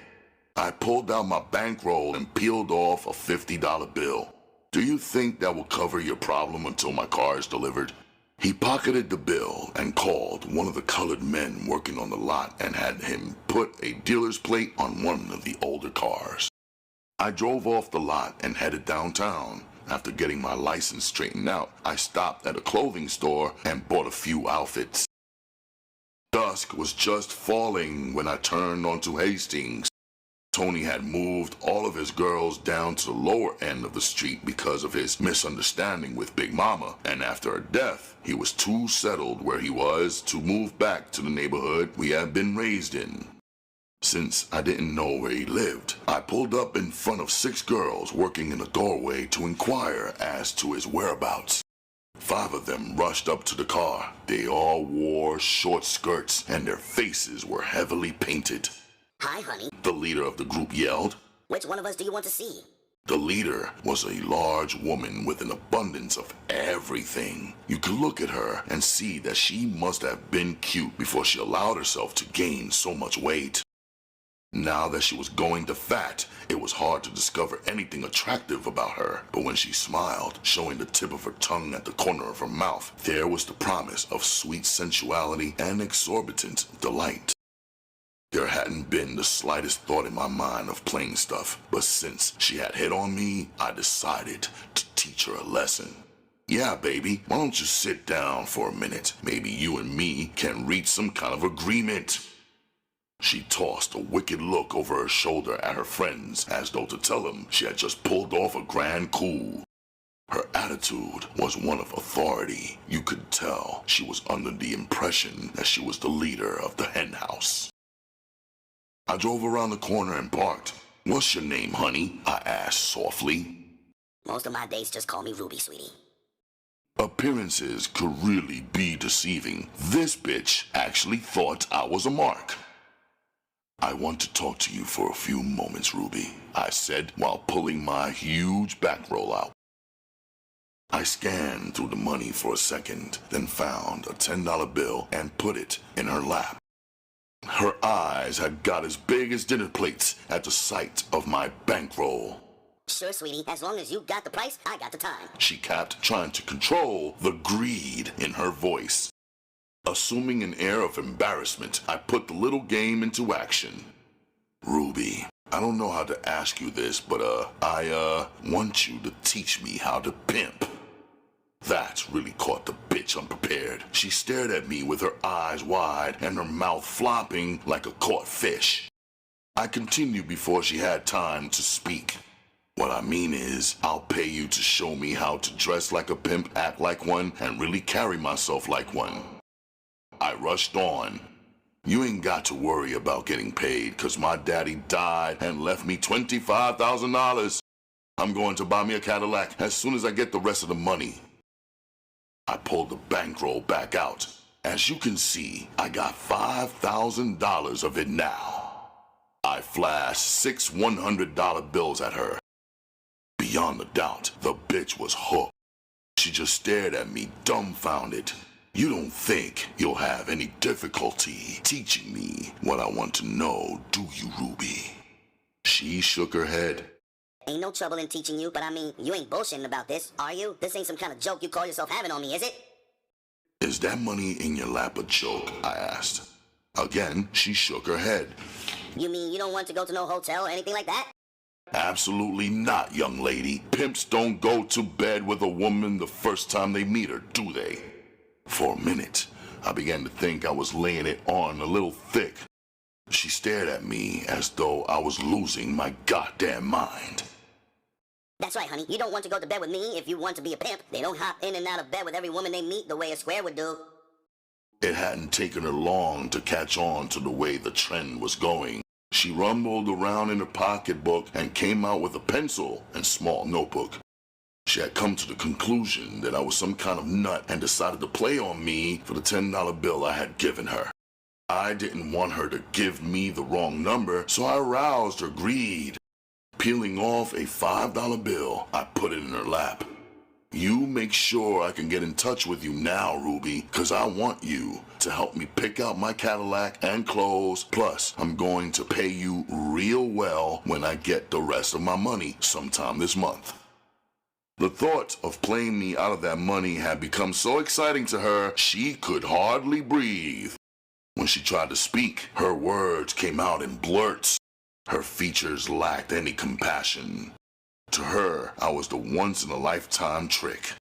I pulled out my bankroll and peeled off a $50 bill. Do you think that will cover your problem until my car is delivered? He pocketed the bill and called one of the colored men working on the lot and had him put a dealer's plate on one of the older cars. I drove off the lot and headed downtown. After getting my license straightened out, I stopped at a clothing store and bought a few outfits. Dusk was just falling when I turned onto Hastings. Tony had moved all of his girls down to the lower end of the street because of his misunderstanding with Big Mama, and after her death, he was too settled where he was to move back to the neighborhood we had been raised in. Since I didn't know where he lived, I pulled up in front of 6 girls working in a doorway to inquire as to his whereabouts. 5 of them rushed up to the car. They all wore short skirts and their faces were heavily painted. Hi, honey. The leader of the group yelled. Which one of us do you want to see? The leader was a large woman with an abundance of everything. You could look at her and see that she must have been cute before she allowed herself to gain so much weight. Now that she was going to fat, it was hard to discover anything attractive about her. But when she smiled, showing the tip of her tongue at the corner of her mouth, there was the promise of sweet sensuality and exorbitant delight. There hadn't been the slightest thought in my mind of playing stuff, but since she had hit on me, I decided to teach her a lesson. Yeah, baby, why don't you sit down for a minute? Maybe you and me can reach some kind of agreement. She tossed a wicked look over her shoulder at her friends, as though to tell them she had just pulled off a grand coup. Her attitude was one of authority. You could tell she was under the impression that she was the leader of the hen house. I drove around the corner and parked. What's your name, honey? I asked softly. Most of my dates just call me Ruby, sweetie. Appearances could really be deceiving. This bitch actually thought I was a mark. I want to talk to you for a few moments, Ruby, I said while pulling my huge bankroll out. I scanned through the money for a second, then found a $10 bill and put it in her lap. Her eyes had got as big as dinner plates at the sight of my bankroll. Sure, sweetie. As long as you got the price, I got the time. She capped, trying to control the greed in her voice. Assuming an air of embarrassment, I put the little game into action. Ruby, I don't know how to ask you this, but I want you to teach me how to pimp. That really caught the bitch unprepared. She stared at me with her eyes wide and her mouth flopping like a caught fish. I continued before she had time to speak. What I mean is, I'll pay you to show me how to dress like a pimp, act like one, and really carry myself like one. I rushed on. You ain't got to worry about getting paid, 'cause my daddy died and left me $25,000. I'm going to buy me a Cadillac as soon as I get the rest of the money. I pulled the bankroll back out. As you can see, I got $5,000 of it now. I flashed 6 $100 bills at her. Beyond a doubt, the bitch was hooked. She just stared at me, dumbfounded. You don't think you'll have any difficulty teaching me what I want to know, do you, Ruby? She shook her head. Ain't no trouble in teaching you, but I mean, you ain't bullshitting about this, are you? This ain't some kind of joke you call yourself having on me, is it? Is that money in your lap a joke? I asked. Again, she shook her head. You mean you don't want to go to no hotel or anything like that? Absolutely not, young lady. Pimps don't go to bed with a woman the first time they meet her, do they? For a minute, I began to think I was laying it on a little thick. She stared at me as though I was losing my goddamn mind. That's right, honey. You don't want to go to bed with me if you want to be a pimp. They don't hop in and out of bed with every woman they meet the way a square would do. It hadn't taken her long to catch on to the way the trend was going. She rumbled around in her pocketbook and came out with a pencil and small notebook. She had come to the conclusion that I was some kind of nut and decided to play on me for the $10 bill I had given her. I didn't want her to give me the wrong number, so I aroused her greed. Peeling off a $5 bill, I put it in her lap. You make sure I can get in touch with you now, Ruby, because I want you to help me pick out my Cadillac and clothes. Plus, I'm going to pay you real well when I get the rest of my money sometime this month. The thought of playing me out of that money had become so exciting to her, she could hardly breathe. When she tried to speak, her words came out in blurts. Her features lacked any compassion. To her, I was the once-in-a-lifetime trick.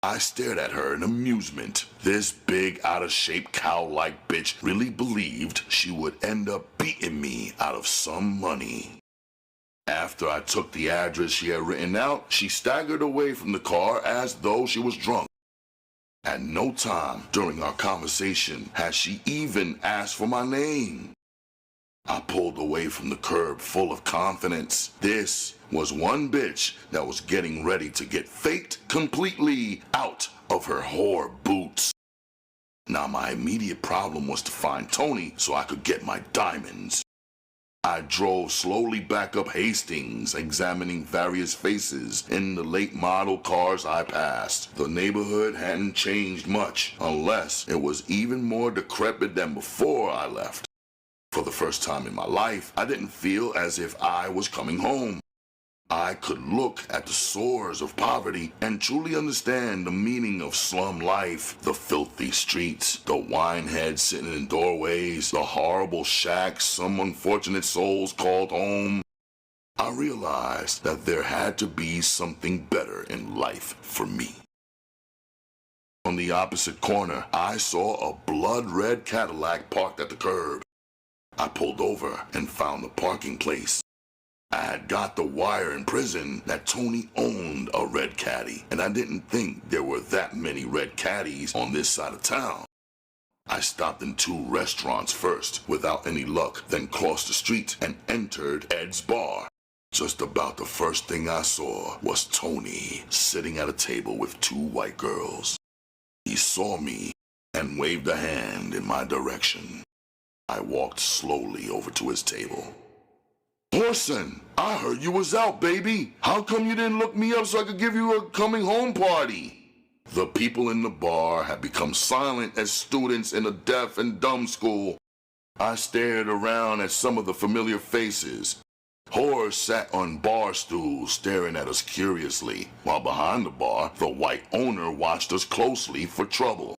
I stared at her in amusement. This big, out-of-shape, cow-like bitch really believed she would end up beating me out of some money. After I took the address she had written out, she staggered away from the car as though she was drunk. At no time during our conversation had she even asked for my name. I pulled away from the curb full of confidence. This was one bitch that was getting ready to get faked completely out of her whore boots. Now my immediate problem was to find Tony so I could get my diamonds. I drove slowly back up Hastings, examining various faces in the late model cars I passed. The neighborhood hadn't changed much, unless it was even more decrepit than before I left. For the first time in my life, I didn't feel as if I was coming home. I could look at the sores of poverty and truly understand the meaning of slum life, the filthy streets, the wineheads sitting in doorways, the horrible shacks some unfortunate souls called home. I realized that there had to be something better in life for me. On the opposite corner, I saw a blood-red Cadillac parked at the curb. I pulled over and found the parking place. I had got the wire in prison that Tony owned a red caddy, and I didn't think there were that many red caddies on this side of town. I stopped in 2 restaurants first, without any luck, then crossed the street and entered Ed's bar. Just about the first thing I saw was Tony sitting at a table with 2 white girls. He saw me and waved a hand in my direction. I walked slowly over to his table. "Whoreson, I heard you was out, baby. How come you didn't look me up so I could give you a coming home party?" The people in the bar had become silent as students in a deaf and dumb school. I stared around at some of the familiar faces. Whores sat on bar stools staring at us curiously, while behind the bar, the white owner watched us closely for trouble.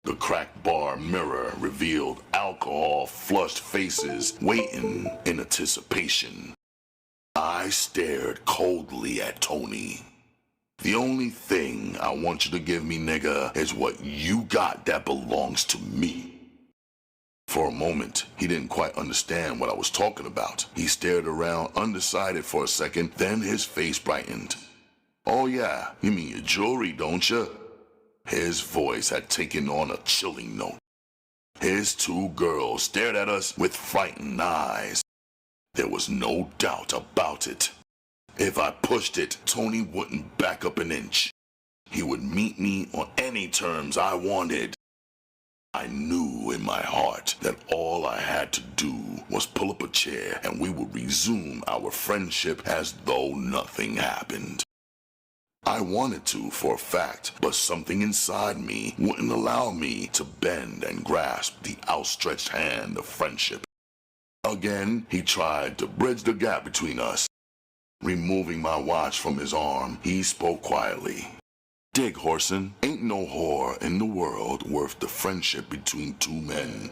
The cracked bar mirror revealed alcohol-flushed faces waiting in anticipation. I stared coldly at Tony. "The only thing I want you to give me, nigga, is what you got that belongs to me." For a moment, he didn't quite understand what I was talking about. He stared around undecided for a second, then his face brightened. "Oh yeah, you mean your jewelry, don't you?" His voice had taken on a chilling note. His 2 girls stared at us with frightened eyes. There was no doubt about it. If I pushed it, Tony wouldn't back up an inch. He would meet me on any terms I wanted. I knew in my heart that all I had to do was pull up a chair and we would resume our friendship as though nothing happened. I wanted to, for a fact, but something inside me wouldn't allow me to bend and grasp the outstretched hand of friendship. Again, he tried to bridge the gap between us. Removing my watch from his arm, he spoke quietly. "Dig, Whoreson, ain't no whore in the world worth the friendship between 2 men.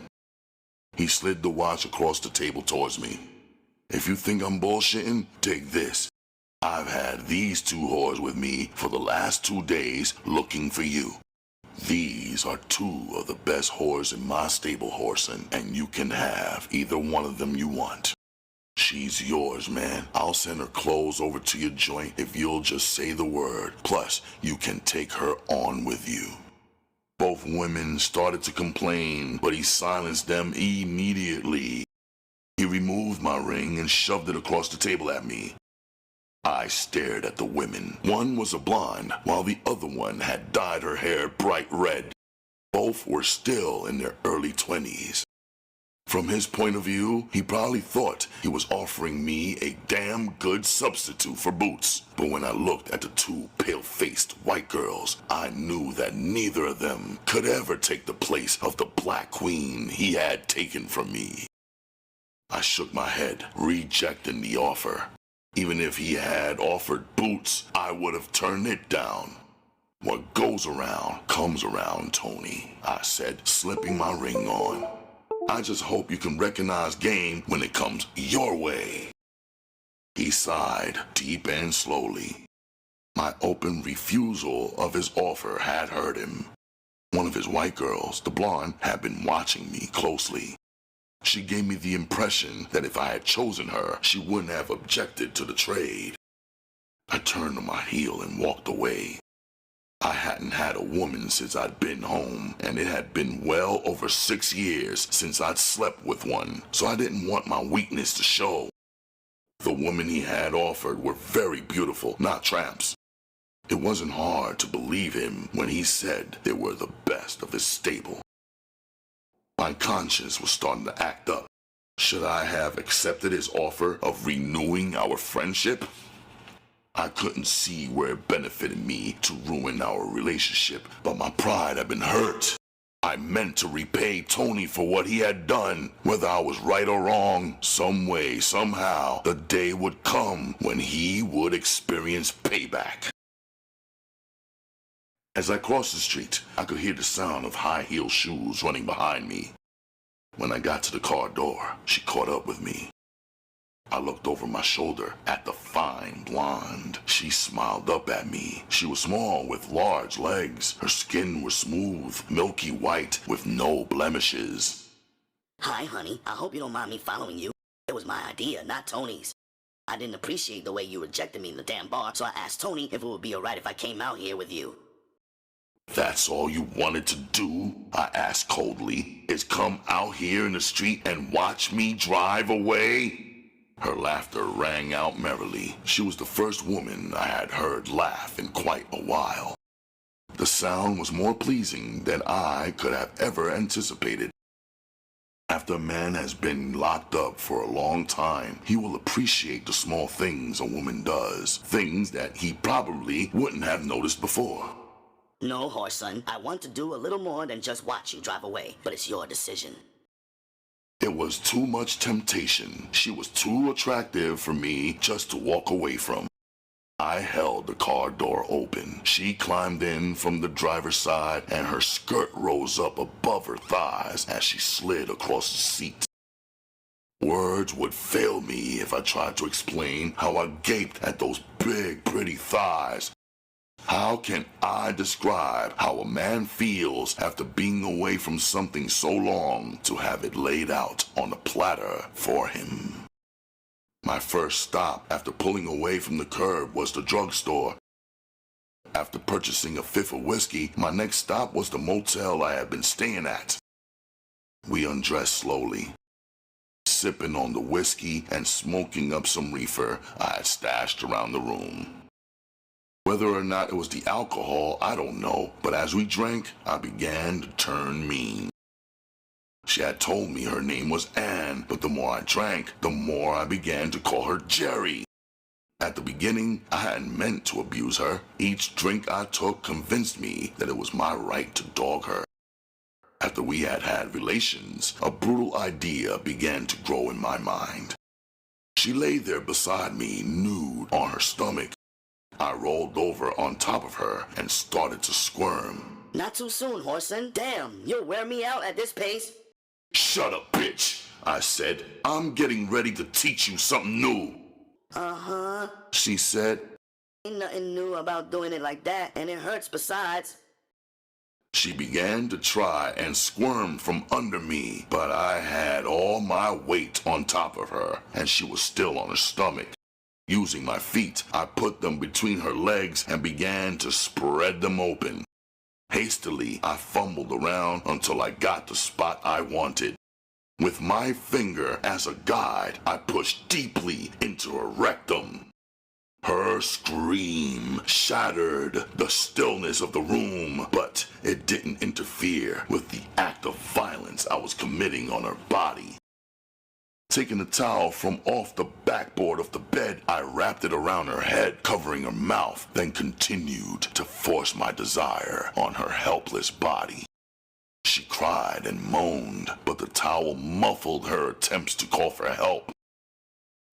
He slid the watch across the table towards me. "If you think I'm bullshitting, dig this. I've had these 2 whores with me for the last 2 days looking for you. These are 2 of the best whores in my stable, Whoreson, and you can have either one of them you want. She's yours, man. I'll send her clothes over to your joint if you'll just say the word. Plus, you can take her on with you." Both women started to complain, but he silenced them immediately. He removed my ring and shoved it across the table at me. I stared at the women. One was a blonde, while the other one had dyed her hair bright red. Both were still in their early 20s. From his point of view, he probably thought he was offering me a damn good substitute for Boots. But when I looked at the two pale-faced white girls, I knew that neither of them could ever take the place of the black queen he had taken from me. I shook my head, rejecting the offer. Even if he had offered Boots, I would have turned it down. What goes around comes around, Tony, I said, slipping my ring on. I just hope you can recognize game when it comes your way. He sighed, deep and slowly. My open refusal of his offer had hurt him. One of his white girls, the blonde, had been watching me closely. She gave me the impression that if I had chosen her, she wouldn't have objected to the trade. I turned on my heel and walked away. I hadn't had a woman since I'd been home, and it had been well over 6 years since I'd slept with one, so I didn't want my weakness to show. The women he had offered were very beautiful, not tramps. It wasn't hard to believe him when he said they were the best of his stable. My conscience was starting to act up. Should I have accepted his offer of renewing our friendship? I couldn't see where it benefited me to ruin our relationship, but my pride had been hurt. I meant to repay Tony for what he had done, whether I was right or wrong. Some way, somehow, the day would come when he would experience payback. As I crossed the street, I could hear the sound of high-heeled shoes running behind me. When I got to the car door, she caught up with me. I looked over my shoulder at the fine blonde. She smiled up at me. She was small with large legs. Her skin was smooth, milky white with no blemishes. Hi, honey. I hope you don't mind me following you. It was my idea, not Tony's. I didn't appreciate the way you rejected me in the damn bar, so I asked Tony if it would be alright if I came out here with you. That's all you wanted to do? I asked coldly. Is come out here in the street and watch me drive away? Her laughter rang out merrily. She was the first woman I had heard laugh in quite a while. The sound was more pleasing than I could have ever anticipated. After a man has been locked up for a long time, he will appreciate the small things a woman does, things that he probably wouldn't have noticed before. No, Whoreson, I want to do a little more than just watch you drive away, but it's your decision. It was too much temptation. She was too attractive for me just to walk away from. I held the car door open. She climbed in from the driver's side, and her skirt rose up above her thighs as she slid across the seat. Words would fail me if I tried to explain how I gaped at those big, pretty thighs. How can I describe how a man feels after being away from something so long to have it laid out on a platter for him? My first stop after pulling away from the curb was the drugstore. After purchasing a fifth of whiskey, my next stop was the motel I had been staying at. We undressed slowly, sipping on the whiskey and smoking up some reefer I had stashed around the room. Whether or not it was the alcohol, I don't know, but as we drank, I began to turn mean. She had told me her name was Anne, but the more I drank, the more I began to call her Jerry. At the beginning, I hadn't meant to abuse her. Each drink I took convinced me that it was my right to dog her. After we had had relations, a brutal idea began to grow in my mind. She lay there beside me, nude on her stomach. I rolled over on top of her and started to squirm. Not too soon, Whoreson. Damn, you'll wear me out at this pace. Shut up, bitch, I said. I'm getting ready to teach you something new. Uh-huh, She said. Ain't nothing new about doing it like that, and it hurts besides. She began to try and squirm from under me, but I had all my weight on top of her, and she was still on her stomach. Using my feet, I put them between her legs and began to spread them open. Hastily, I fumbled around until I got the spot I wanted. With my finger as a guide, I pushed deeply into her rectum. Her scream shattered the stillness of the room, but it didn't interfere with the act of violence I was committing on her body. Taking the towel from off the backboard of the bed, I wrapped it around her head, covering her mouth, then continued to force my desire on her helpless body. She cried and moaned, but the towel muffled her attempts to call for help.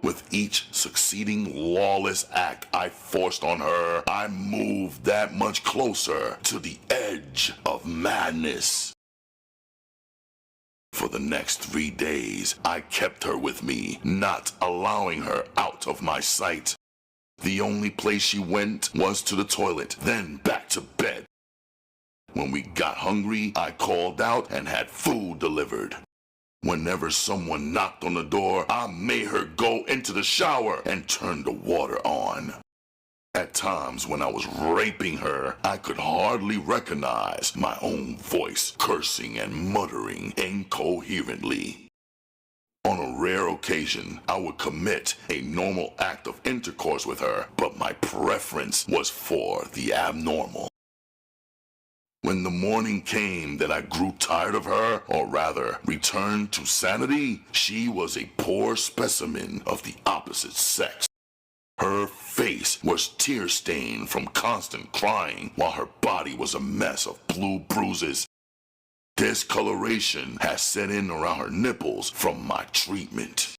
With each succeeding lawless act I forced on her, I moved that much closer to the edge of madness. For the next 3 days, I kept her with me, not allowing her out of my sight. The only place she went was to the toilet, then back to bed. When we got hungry, I called out and had food delivered. Whenever someone knocked on the door, I made her go into the shower and turn the water on. At times when I was raping her, I could hardly recognize my own voice, cursing and muttering incoherently. On a rare occasion, I would commit a normal act of intercourse with her, but my preference was for the abnormal. When the morning came that I grew tired of her, or rather, returned to sanity, she was a poor specimen of the opposite sex. Her face was tear-stained from constant crying, while her body was a mess of blue bruises. Discoloration had set in around her nipples from my treatment.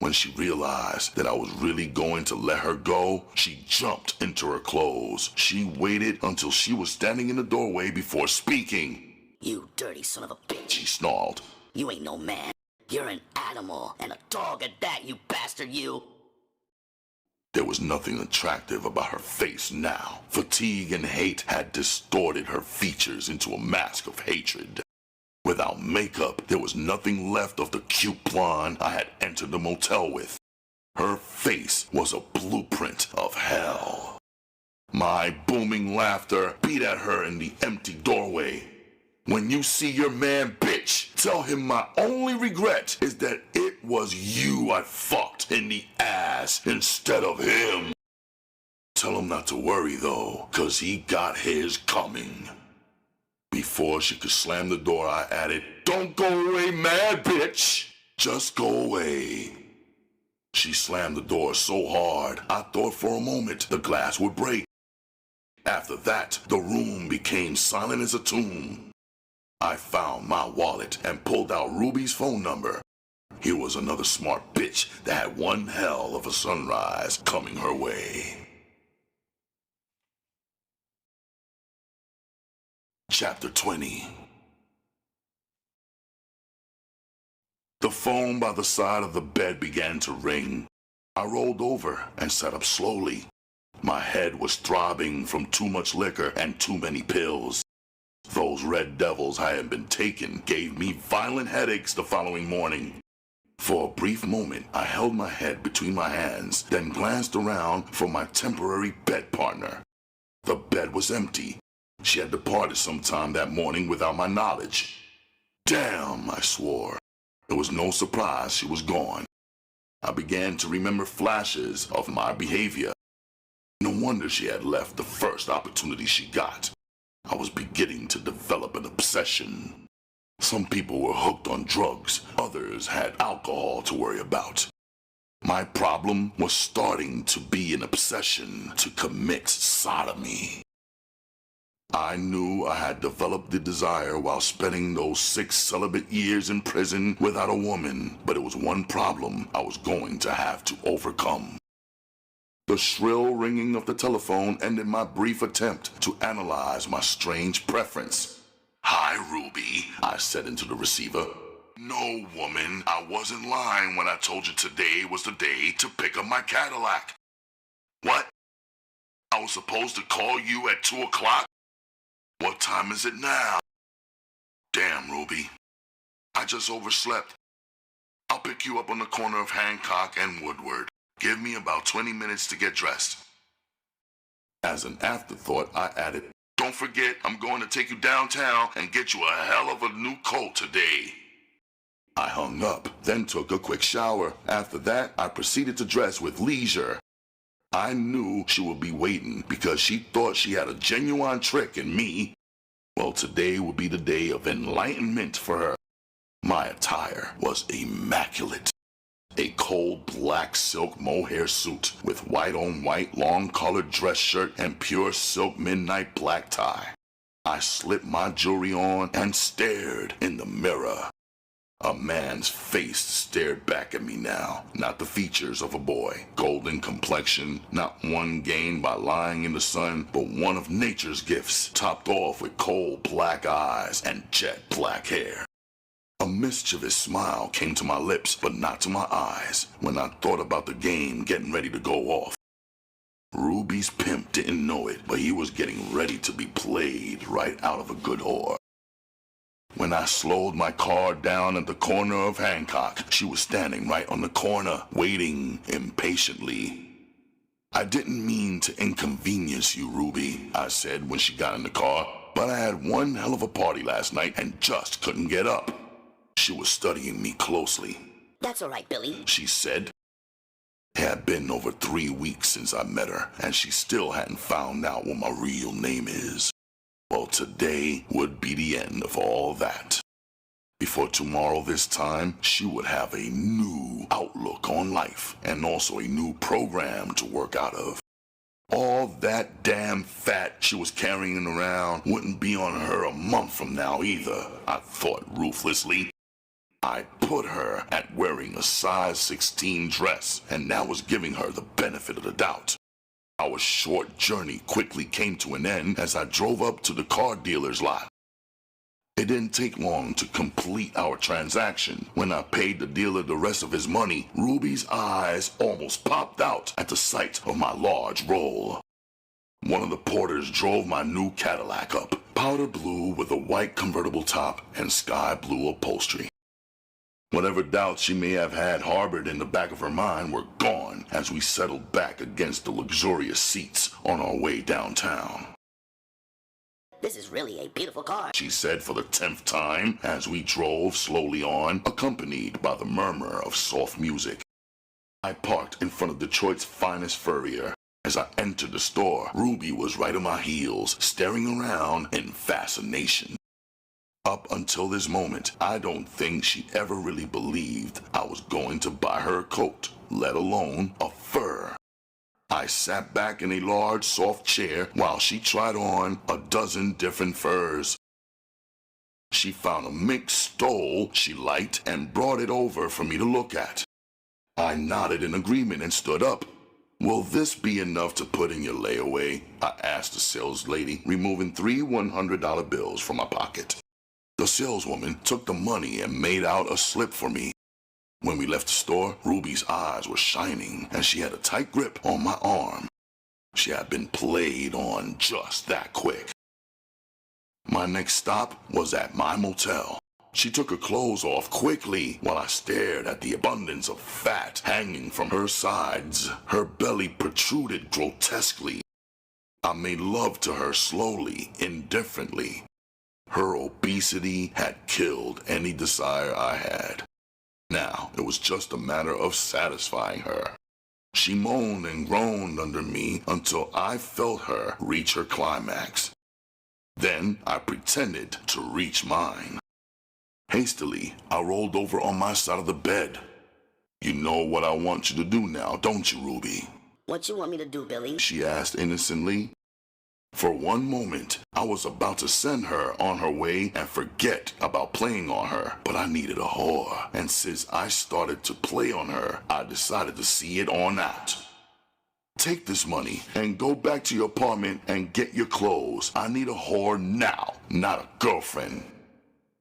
When she realized that I was really going to let her go, she jumped into her clothes. She waited until she was standing in the doorway before speaking. "You dirty son of a bitch," she snarled. "You ain't no man. You're an animal, and a dog at that, you bastard, you." There was nothing attractive about her face now. Fatigue and hate had distorted her features into a mask of hatred. Without makeup, there was nothing left of the cute blonde I had entered the motel with. Her face was a blueprint of hell. My booming laughter beat at her in the empty doorway. "When you see your man, bitch, tell him my only regret is that it was you I fucked in the ass instead of him. Tell him not to worry though, 'cause he got his coming." Before she could slam the door, I added, "Don't go away, mad bitch. Just go away." She slammed the door so hard, I thought for a moment the glass would break. After that, the room became silent as a tomb. I found my wallet and pulled out Ruby's phone number. Here was another smart bitch that had one hell of a sunrise coming her way. Chapter 20. The phone by the side of the bed began to ring. I rolled over and sat up slowly. My head was throbbing from too much liquor and too many pills. Those red devils I had been taking gave me violent headaches the following morning. For a brief moment, I held my head between my hands, then glanced around for my temporary bed partner. The bed was empty. She had departed sometime that morning without my knowledge. Damn, I swore. It was no surprise she was gone. I began to remember flashes of my behavior. No wonder she had left the first opportunity she got. I was beginning to develop an obsession. Some people were hooked on drugs, others had alcohol to worry about. My problem was starting to be an obsession to commit sodomy. I knew I had developed the desire while spending those 6 celibate years in prison without a woman, but it was one problem I was going to have to overcome. The shrill ringing of the telephone ended my brief attempt to analyze my strange preference. "Hi, Ruby," I said into the receiver. "No, woman, I wasn't lying when I told you today was the day to pick up my Cadillac." "What? I was supposed to call you at 2 o'clock? What time is it now?" "Damn, Ruby. I just overslept. I'll pick you up on the corner of Hancock and Woodward. Give me about 20 minutes to get dressed." As an afterthought, I added, "Don't forget, I'm going to take you downtown and get you a hell of a new coat today." I hung up, then took a quick shower. After that, I proceeded to dress with leisure. I knew she would be waiting because she thought she had a genuine trick in me. Well, today would be the day of enlightenment for her. My attire was immaculate. A cold black silk mohair suit with white-on-white long-colored dress shirt and pure silk midnight black tie. I slipped my jewelry on and stared in the mirror. A man's face stared back at me now, not the features of a boy. Golden complexion, not one gained by lying in the sun, but one of nature's gifts, topped off with coal black eyes and jet black hair. A mischievous smile came to my lips, but not to my eyes, when I thought about the game getting ready to go off. Ruby's pimp didn't know it, but he was getting ready to be played right out of a good whore. When I slowed my car down at the corner of Hancock, she was standing right on the corner, waiting impatiently. "I didn't mean to inconvenience you, Ruby," I said when she got in the car, "but I had one hell of a party last night and just couldn't get up." She was studying me closely. "That's all right, Billy," she said. It had been over 3 weeks since I met her, and she still hadn't found out what my real name is. Well, today would be the end of all that. Before tomorrow this time, she would have a new outlook on life, and also a new program to work out of. All that damn fat she was carrying around wouldn't be on her a month from now either, I thought ruthlessly. I put her at wearing a size 16 dress, and that was giving her the benefit of the doubt. Our short journey quickly came to an end as I drove up to the car dealer's lot. It didn't take long to complete our transaction. When I paid the dealer the rest of his money, Ruby's eyes almost popped out at the sight of my large roll. One of the porters drove my new Cadillac up, powder blue with a white convertible top and sky blue upholstery. Whatever doubts she may have had harbored in the back of her mind were gone as we settled back against the luxurious seats on our way downtown. "This is really a beautiful car," she said for the 10th time as we drove slowly on, accompanied by the murmur of soft music. I parked in front of Detroit's finest furrier. As I entered the store, Ruby was right on my heels, staring around in fascination. Up until this moment, I don't think she ever really believed I was going to buy her a coat, let alone a fur. I sat back in a large, soft chair while she tried on a dozen different furs. She found a mixed stole she liked and brought it over for me to look at. I nodded in agreement and stood up. "Will this be enough to put in your layaway?" I asked the sales lady, removing 3 $100 bills from my pocket. The saleswoman took the money and made out a slip for me. When we left the store, Ruby's eyes were shining, and she had a tight grip on my arm. She had been played on just that quick. My next stop was at my motel. She took her clothes off quickly while I stared at the abundance of fat hanging from her sides. Her belly protruded grotesquely. I made love to her slowly, indifferently. Her obesity had killed any desire I had. Now it was just a matter of satisfying her. She moaned and groaned under me until I felt her reach her climax. Then I pretended to reach mine. Hastily, I rolled over on my side of the bed. "You know what I want you to do now, don't you, Ruby?" "What you want me to do, Billy?" she asked innocently. For one moment, I was about to send her on her way and forget about playing on her, but I needed a whore, and since I started to play on her, I decided to see it on out. "Take this money and go back to your apartment and get your clothes. I need a whore now, not a girlfriend."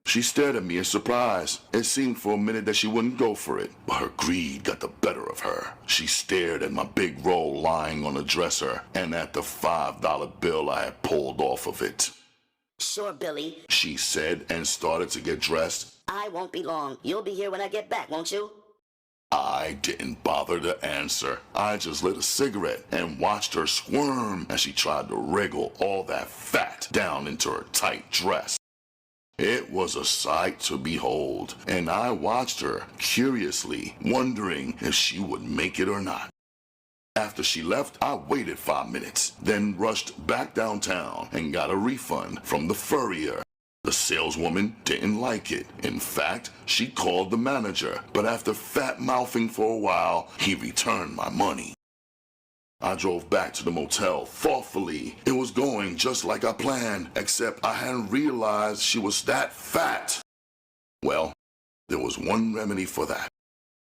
She stared at me in surprise. It seemed for a minute that she wouldn't go for it, but her greed got the better of her. She stared at my big roll lying on the dresser and at the $5 bill I had pulled off of it. "Sure, Billy," she said and started to get dressed. "I won't be long. You'll be here when I get back, won't you?" I didn't bother to answer. I just lit a cigarette and watched her squirm as she tried to wriggle all that fat down into her tight dress. It was a sight to behold, and I watched her curiously, wondering if she would make it or not. After she left, I waited 5 minutes, then rushed back downtown and got a refund from the furrier. The saleswoman didn't like it. In fact, she called the manager, but after fat-mouthing for a while, he returned my money. I drove back to the motel thoughtfully. It was going just like I planned, except I hadn't realized she was that fat. Well, there was one remedy for that.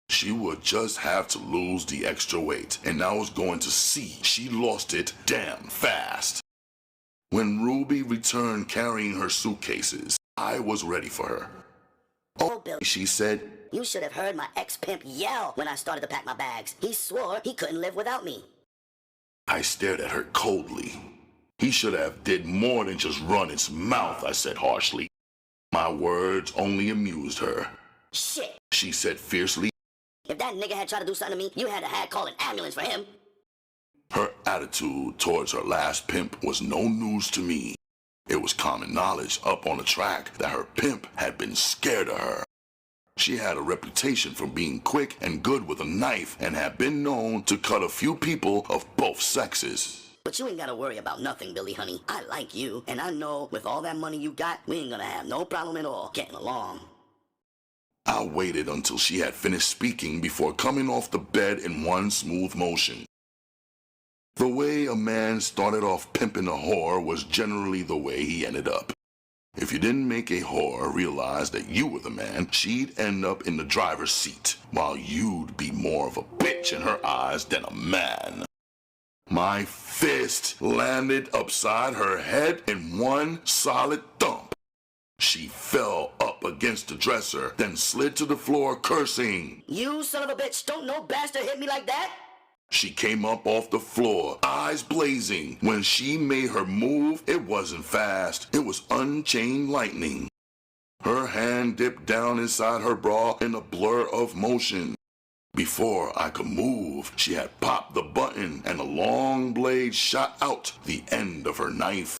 She would just have to lose the extra weight, and I was going to see she lost it damn fast. When Ruby returned carrying her suitcases, I was ready for her. Oh, Bill, she said, you should have heard my ex-pimp yell when I started to pack my bags. He swore he couldn't live without me. I stared at her coldly. He should have did more than just run his mouth, I said harshly. My words only amused her. Shit, she said fiercely. If that nigga had tried to do something to me, you had to have called an ambulance for him. Her attitude towards her last pimp was no news to me. It was common knowledge up on the track that her pimp had been scared of her. She had a reputation for being quick and good with a knife and had been known to cut a few people of both sexes. But you ain't gotta worry about nothing, Billy, honey. I like you, and I know with all that money you got, we ain't gonna have no problem at all getting along. I waited until she had finished speaking before coming off the bed in one smooth motion. The way a man started off pimping a whore was generally the way he ended up. If you didn't make a whore realize that you were the man, she'd end up in the driver's seat, while you'd be more of a bitch in her eyes than a man. My fist landed upside her head in one solid thump. She fell up against the dresser, then slid to the floor cursing. You son of a bitch, don't no bastard hit me like that? She came up off the floor, eyes blazing. When she made her move, it wasn't fast. It was unchained lightning. Her hand dipped down inside her bra in a blur of motion. Before I could move, she had popped the button and a long blade shot out the end of her knife.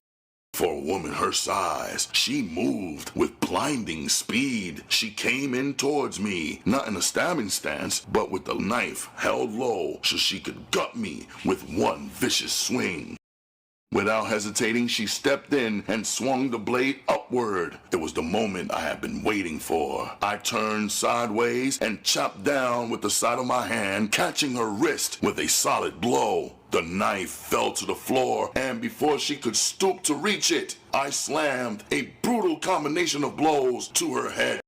For a woman her size, she moved with blinding speed. She came in towards me, not in a stabbing stance, but with the knife held low so she could gut me with one vicious swing. Without hesitating, she stepped in and swung the blade upward. It was the moment I had been waiting for. I turned sideways and chopped down with the side of my hand, catching her wrist with a solid blow. The knife fell to the floor, and before she could stoop to reach it, I slammed a brutal combination of blows to her head.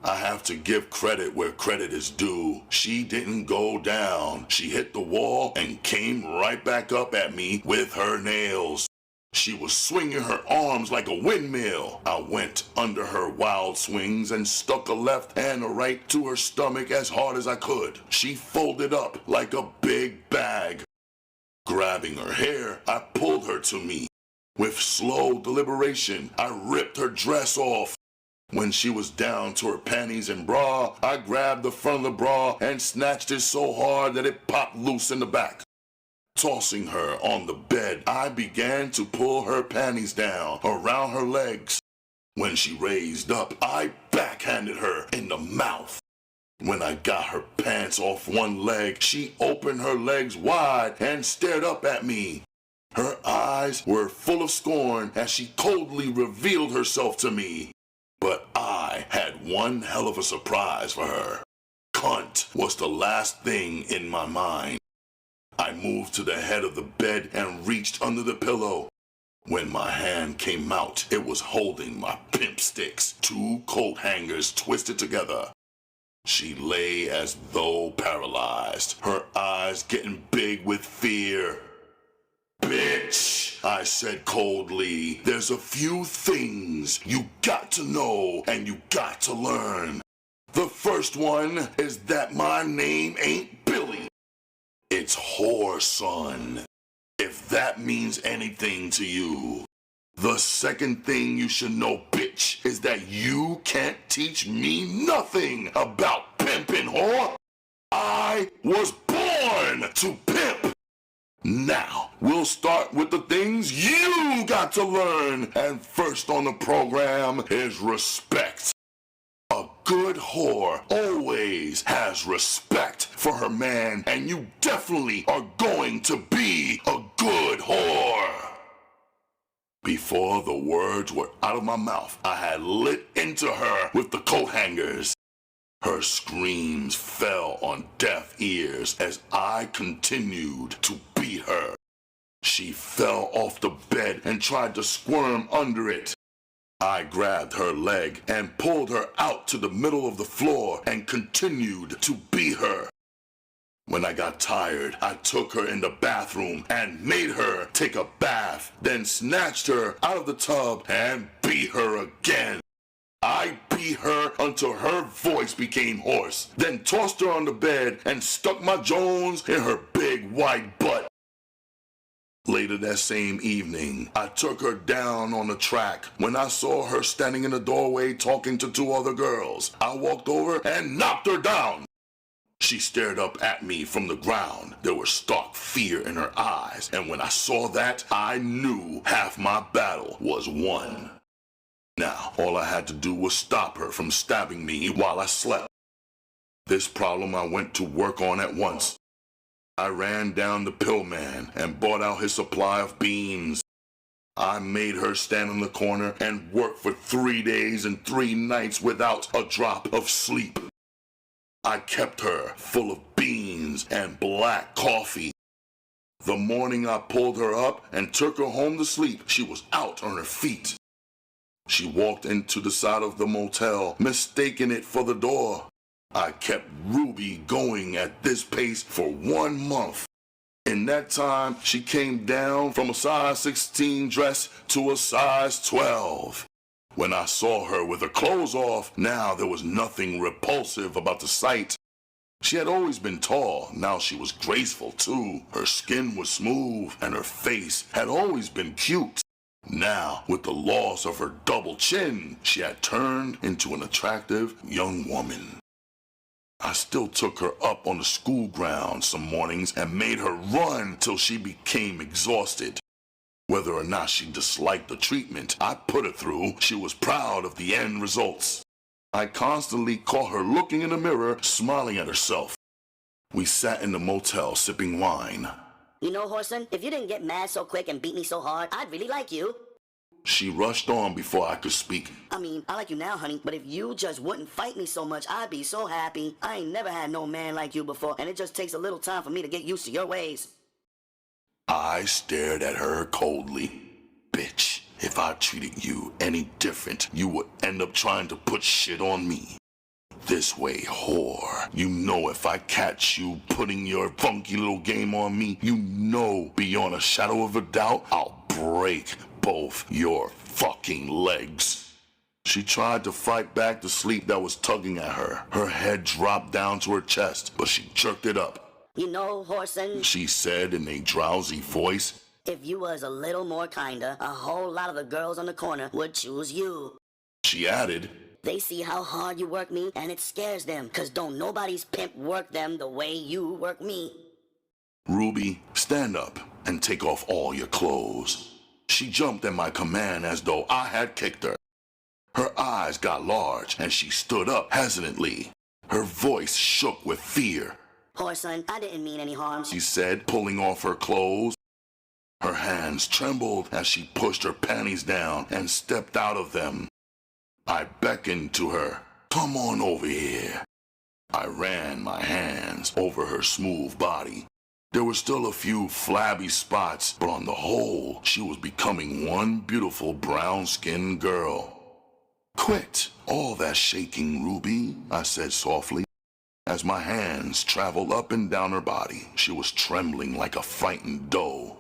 I have to give credit where credit is due. She didn't go down. She hit the wall and came right back up at me with her nails. She was swinging her arms like a windmill. I went under her wild swings and stuck a left and a right to her stomach as hard as I could. She folded up like a big bag. Grabbing her hair, I pulled her to me. With slow deliberation, I ripped her dress off. When she was down to her panties and bra, I grabbed the front of the bra and snatched it so hard that it popped loose in the back. Tossing her on the bed, I began to pull her panties down around her legs. When she raised up, I backhanded her in the mouth. When I got her pants off one leg, she opened her legs wide and stared up at me. Her eyes were full of scorn as she coldly revealed herself to me. But I had one hell of a surprise for her. Cunt was the last thing in my mind. I moved to the head of the bed and reached under the pillow. When my hand came out, it was holding my pimp sticks, 2 coat hangers twisted together. She lay as though paralyzed, her eyes getting big with fear. Bitch, I said coldly, there's a few things you got to know and you got to learn. The first one is that my name ain't Billy. It's Whoreson, if that means anything to you. The second thing you should know, bitch, is that you can't teach me nothing about pimping, whore. I was born to pimp. Now, we'll start with the things you got to learn. And first on the program is respect. A good whore always has respect for her man, and you definitely are going to be a good whore. Before the words were out of my mouth, I had lit into her with the coat hangers. Her screams fell on deaf ears as I continued to beat her. She fell off the bed and tried to squirm under it. I grabbed her leg and pulled her out to the middle of the floor and continued to beat her. When I got tired, I took her in the bathroom and made her take a bath, then snatched her out of the tub and beat her again. I beat her until her voice became hoarse, then tossed her on the bed and stuck my Jones in her big white butt. Later that same evening, I took her down on the track. When I saw her standing in the doorway talking to two other girls, I walked over and knocked her down. She stared up at me from the ground. There was stark fear in her eyes, and when I saw that, I knew half my battle was won. Now, all I had to do was stop her from stabbing me while I slept. This problem I went to work on at once. I ran down the pill man and bought out his supply of beans. I made her stand in the corner and work for 3 days and 3 nights without a drop of sleep. I kept her full of beans and black coffee. The morning I pulled her up and took her home to sleep, she was out on her feet. She walked into the side of the motel, mistaking it for the door. I kept Ruby going at this pace for 1 month. In that time, she came down from a size 16 dress to a size 12. When I saw her with her clothes off, now there was nothing repulsive about the sight. She had always been tall, now she was graceful too. Her skin was smooth, and her face had always been cute. Now, with the loss of her double chin, she had turned into an attractive young woman. I still took her up on the school grounds some mornings and made her run till she became exhausted. Whether or not she disliked the treatment I put her through, she was proud of the end results. I constantly caught her looking in the mirror, smiling at herself. We sat in the motel sipping wine. You know, Whoreson, if you didn't get mad so quick and beat me so hard, I'd really like you. She rushed on before I could speak. I mean, I like you now, honey, but if you just wouldn't fight me so much, I'd be so happy. I ain't never had no man like you before, and it just takes a little time for me to get used to your ways. I stared at her coldly. Bitch, if I treated you any different, you would end up trying to put shit on me. This way, whore. You know if I catch you putting your funky little game on me, you know beyond a shadow of a doubt, I'll break both your fucking legs. She tried to fight back the sleep that was tugging at her. Her head dropped down to her chest, but she jerked it up. You know, Whoreson, she said in a drowsy voice, if you was a little more kinder, a whole lot of the girls on the corner would choose you. She added, they see how hard you work me, and it scares them, 'cause don't nobody's pimp work them the way you work me. Ruby, stand up and take off all your clothes. She jumped at my command as though I had kicked her. Her eyes got large, and she stood up hesitantly. Her voice shook with fear. Whoreson, I didn't mean any harm, she said, pulling off her clothes. Her hands trembled as she pushed her panties down and stepped out of them. I beckoned to her. Come on over here. I ran my hands over her smooth body. There were still a few flabby spots, but on the whole, she was becoming one beautiful brown-skinned girl. Quit all that shaking, Ruby, I said softly. As my hands traveled up and down her body, she was trembling like a frightened doe.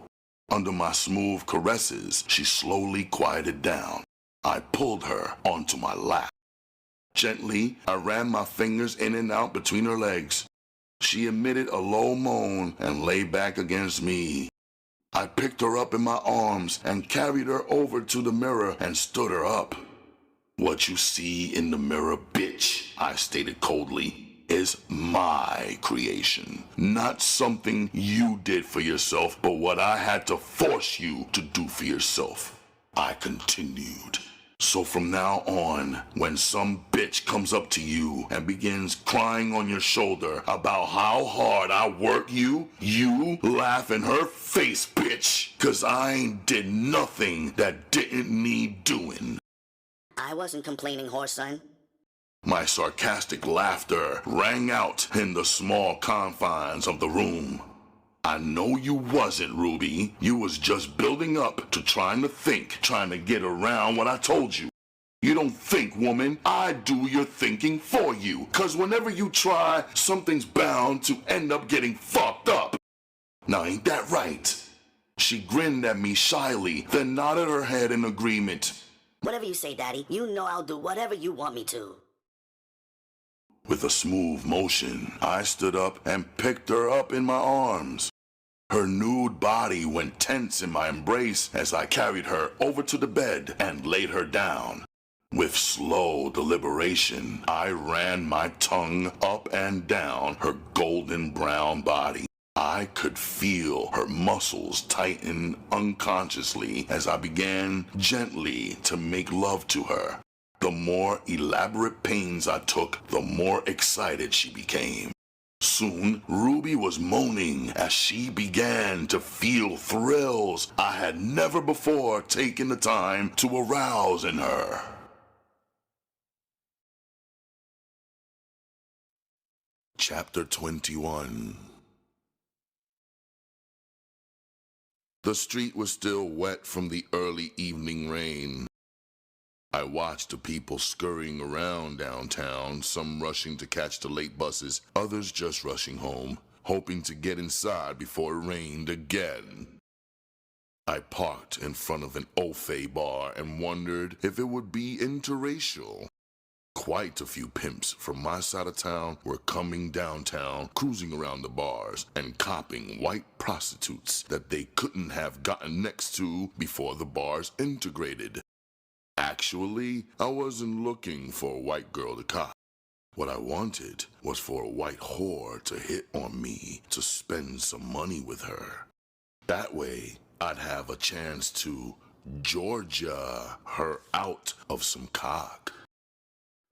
Under my smooth caresses, she slowly quieted down. I pulled her onto my lap. Gently, I ran my fingers in and out between her legs. She emitted a low moan and lay back against me. I picked her up in my arms and carried her over to the mirror and stood her up. What you see in the mirror, bitch, I stated coldly, is my creation. Not something you did for yourself, but what I had to force you to do for yourself. I continued. So from now on, when some bitch comes up to you and begins crying on your shoulder about how hard I work you laugh in her face, bitch. 'Cause I ain't did nothing that didn't need doing. I wasn't complaining, Whoreson. My sarcastic laughter rang out in the small confines of the room. I know you wasn't, Ruby. You was just building up to trying to get around what I told you. You don't think, woman. I do your thinking for you. 'Cause whenever you try, something's bound to end up getting fucked up. Now ain't that right? She grinned at me shyly, then nodded her head in agreement. Whatever you say, Daddy. You know I'll do whatever you want me to. With a smooth motion, I stood up and picked her up in my arms. Her nude body went tense in my embrace as I carried her over to the bed and laid her down. With slow deliberation, I ran my tongue up and down her golden brown body. I could feel her muscles tighten unconsciously as I began gently to make love to her. The more elaborate pains I took, the more excited she became. Soon, Ruby was moaning as she began to feel thrills I had never before taken the time to arouse in her. Chapter 21. The street was still wet from the early evening rain. I watched the people scurrying around downtown, some rushing to catch the late buses, others just rushing home, hoping to get inside before it rained again. I parked in front of an Ofe bar and wondered if it would be interracial. Quite a few pimps from my side of town were coming downtown, cruising around the bars and copping white prostitutes that they couldn't have gotten next to before the bars integrated. Actually, I wasn't looking for a white girl to cop. What I wanted was for a white whore to hit on me to spend some money with her. That way, I'd have a chance to Georgia her out of some cock.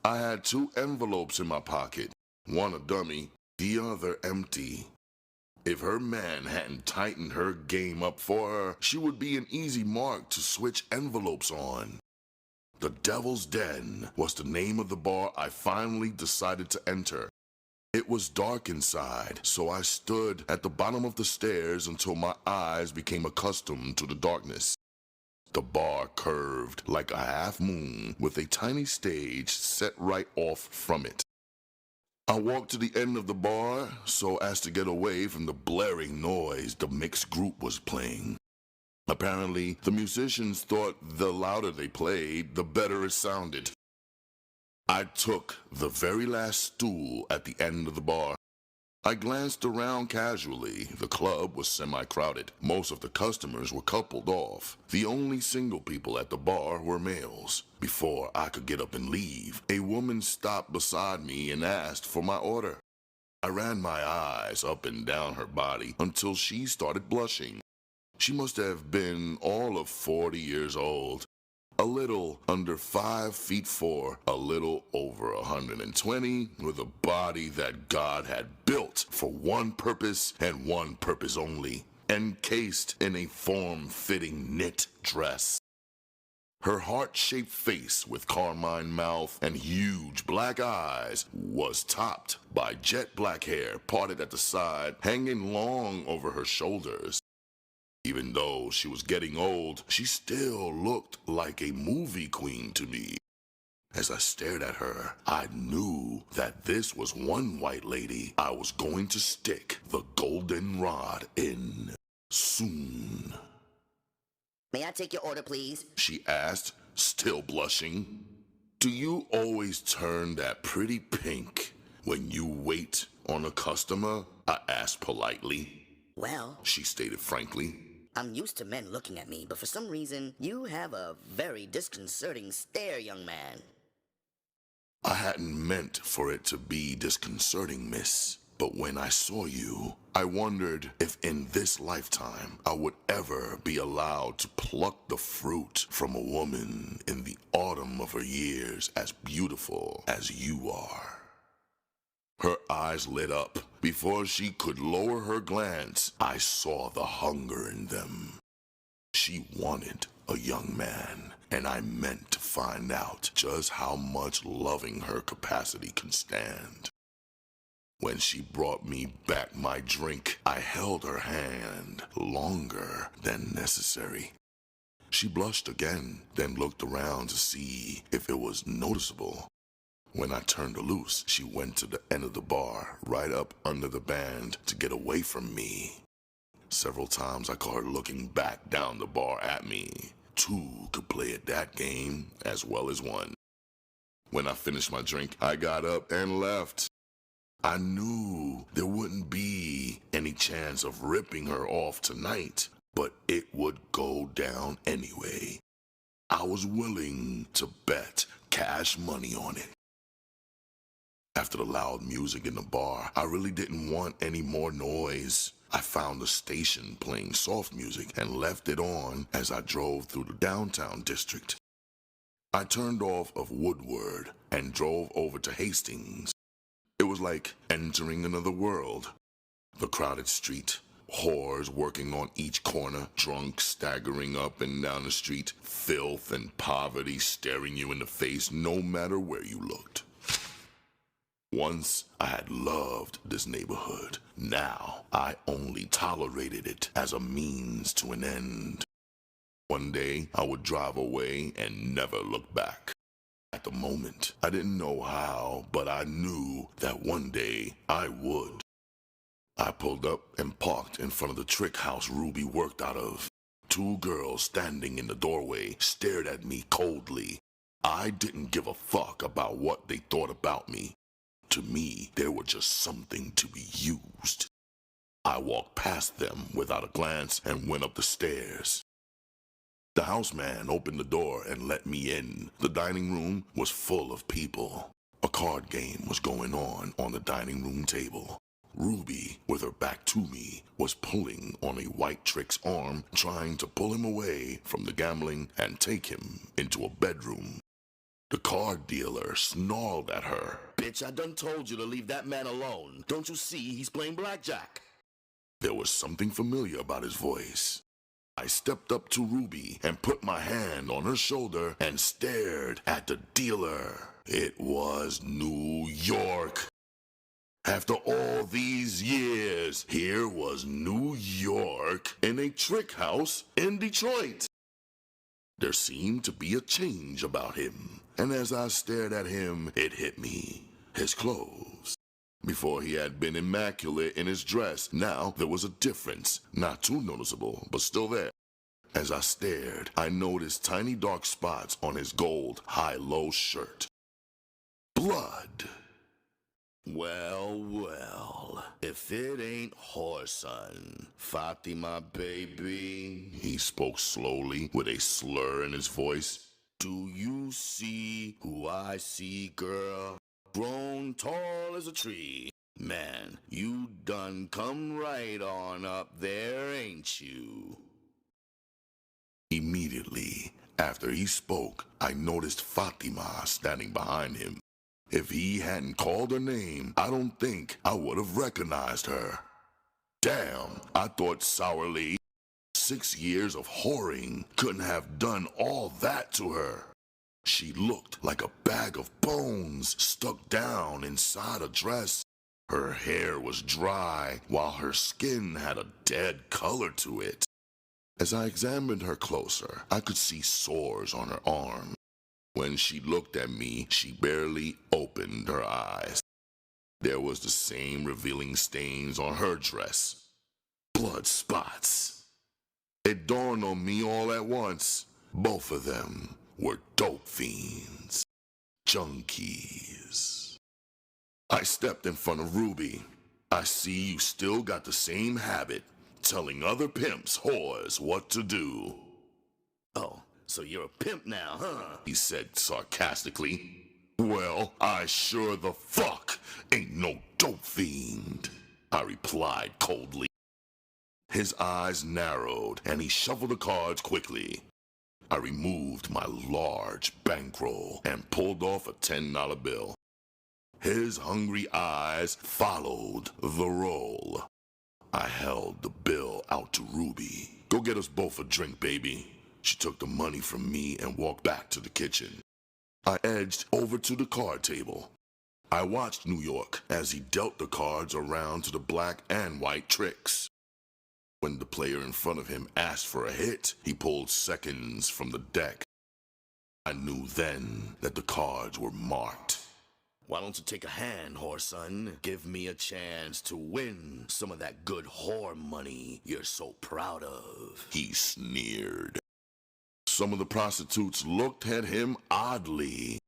I had 2 envelopes in my pocket, one a dummy, the other empty. If her man hadn't tightened her game up for her, she would be an easy mark to switch envelopes on. The Devil's Den was the name of the bar I finally decided to enter. It was dark inside, so I stood at the bottom of the stairs until my eyes became accustomed to the darkness. The bar curved like a half moon with a tiny stage set right off from it. I walked to the end of the bar so as to get away from the blaring noise the mixed group was playing. Apparently, the musicians thought the louder they played, the better it sounded. I took the very last stool at the end of the bar. I glanced around casually. The club was semi-crowded. Most of the customers were coupled off. The only single people at the bar were males. Before I could get up and leave, a woman stopped beside me and asked for my order. I ran my eyes up and down her body until she started blushing. She must have been all of 40 years old. A little under 5'4", a little over 120, with a body that God had built for one purpose and one purpose only, encased in a form-fitting knit dress. Her heart-shaped face with carmine mouth and huge black eyes was topped by jet black hair parted at the side, hanging long over her shoulders. Even though she was getting old, she still looked like a movie queen to me. As I stared at her, I knew that this was one white lady I was going to stick the golden rod in soon. May I take your order, please? She asked, still blushing. Do you always turn that pretty pink when you wait on a customer? I asked politely. Well, she stated frankly. I'm used to men looking at me, but for some reason, you have a very disconcerting stare, young man. I hadn't meant for it to be disconcerting, miss. But when I saw you, I wondered if in this lifetime I would ever be allowed to pluck the fruit from a woman in the autumn of her years as beautiful as you are. Her eyes lit up. Before she could lower her glance, I saw the hunger in them. She wanted a young man, and I meant to find out just how much loving her capacity can stand. When she brought me back my drink, I held her hand longer than necessary. She blushed again, then looked around to see if it was noticeable. When I turned her loose, she went to the end of the bar, right up under the band, to get away from me. Several times I caught her looking back down the bar at me. Two could play at that game as well as one. When I finished my drink, I got up and left. I knew there wouldn't be any chance of ripping her off tonight, but it would go down anyway. I was willing to bet cash money on it. After the loud music in the bar, I really didn't want any more noise. I found the station playing soft music and left it on as I drove through the downtown district. I turned off of Woodward and drove over to Hastings. It was like entering another world. The crowded street, whores working on each corner, drunk staggering up and down the street, filth and poverty staring you in the face no matter where you looked. Once I had loved this neighborhood. Now I only tolerated it as a means to an end. One day I would drive away and never look back. At the moment, I didn't know how, but I knew that one day I would. I pulled up and parked in front of the trick house Ruby worked out of. Two girls standing in the doorway stared at me coldly. I didn't give a fuck about what they thought about me. To me, they were just something to be used. I walked past them without a glance and went up the stairs. The houseman opened the door and let me in. The dining room was full of people. A card game was going on the dining room table. Ruby, with her back to me, was pulling on a white trick's arm, trying to pull him away from the gambling and take him into a bedroom. The card dealer snarled at her. Bitch, I done told you to leave that man alone. Don't you see he's playing blackjack? There was something familiar about his voice. I stepped up to Ruby and put my hand on her shoulder and stared at the dealer. It was New York. After all these years, here was New York in a trick house in Detroit. There seemed to be a change about him, and as I stared at him, it hit me. His clothes. Before he had been immaculate in his dress, now there was a difference, not too noticeable, but still there. As I stared, I noticed tiny dark spots on his gold high-low shirt. Blood. Well, well, if it ain't Whoreson, Fatima, baby. He spoke slowly with a slur in his voice. Do you see who I see, girl? Grown tall as a tree. Man, you done come right on up there, ain't you? Immediately after he spoke, I noticed Fatima standing behind him. If he hadn't called her name, I don't think I would have recognized her. Damn, I thought sourly. 6 years of whoring couldn't have done all that to her. She looked like a bag of bones stuck down inside a dress. Her hair was dry, while her skin had a dead color to it. As I examined her closer, I could see sores on her arm. When she looked at me, she barely opened her eyes. There was the same revealing stains on her dress. Blood spots. It dawned on me all at once. Both of them were dope fiends. Junkies. I stepped in front of Ruby. I see you still got the same habit, telling other pimps, whores, what to do. Oh, so you're a pimp now, huh? He said sarcastically. Well, I sure the fuck ain't no dope fiend. I replied coldly. His eyes narrowed, and he shuffled the cards quickly. I removed my large bankroll and pulled off a $10 bill. His hungry eyes followed the roll. I held the bill out to Ruby. "Go get us both a drink, baby." She took the money from me and walked back to the kitchen. I edged over to the card table. I watched New York as he dealt the cards around to the black and white tricks. When the player in front of him asked for a hit, he pulled seconds from the deck. I knew then that the cards were marked. "Why don't you take a hand, Whoreson? Give me a chance to win some of that good whore money you're so proud of," he sneered. Some of the prostitutes looked at him oddly.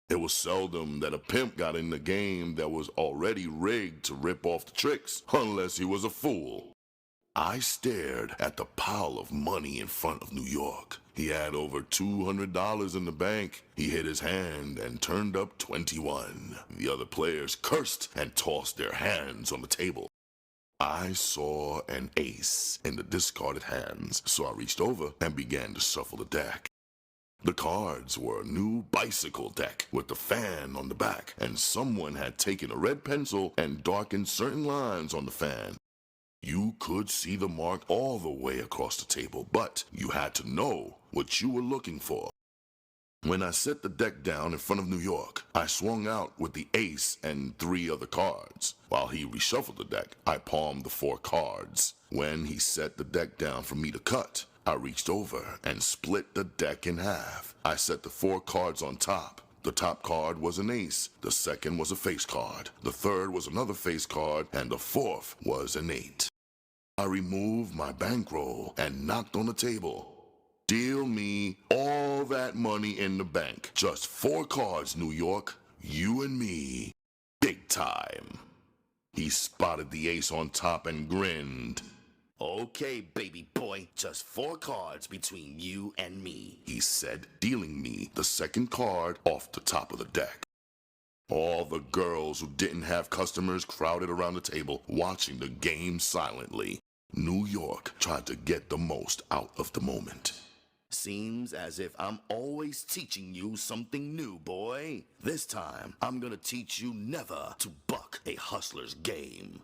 It was seldom that a pimp got in the game that was already rigged to rip off the tricks, unless he was a fool. I stared at the pile of money in front of New York. He had over $200 in the bank. He hit his hand and turned up 21. The other players cursed and tossed their hands on the table. I saw an ace in the discarded hands, so I reached over and began to shuffle the deck. The cards were a new bicycle deck with the fan on the back, and someone had taken a red pencil and darkened certain lines on the fan. You could see the mark all the way across the table, but you had to know what you were looking for. When I set the deck down in front of New York, I swung out with the ace and 3 other cards. While he reshuffled the deck, I palmed the 4 cards. When he set the deck down for me to cut, I reached over and split the deck in half. I set the 4 cards on top. The top card was an ace, the second was a face card, the third was another face card, and the fourth was an 8. I removed my bankroll and knocked on the table. "Deal me all that money in the bank. Just 4 cards, New York. You and me. Big time." He spotted the ace on top and grinned. "Okay, baby boy, just 4 cards between you and me," he said, dealing me the second card off the top of the deck. All the girls who didn't have customers crowded around the table, watching the game silently. New York tried to get the most out of the moment. "Seems as if I'm always teaching you something new, boy. This time, I'm gonna teach you never to buck a hustler's game."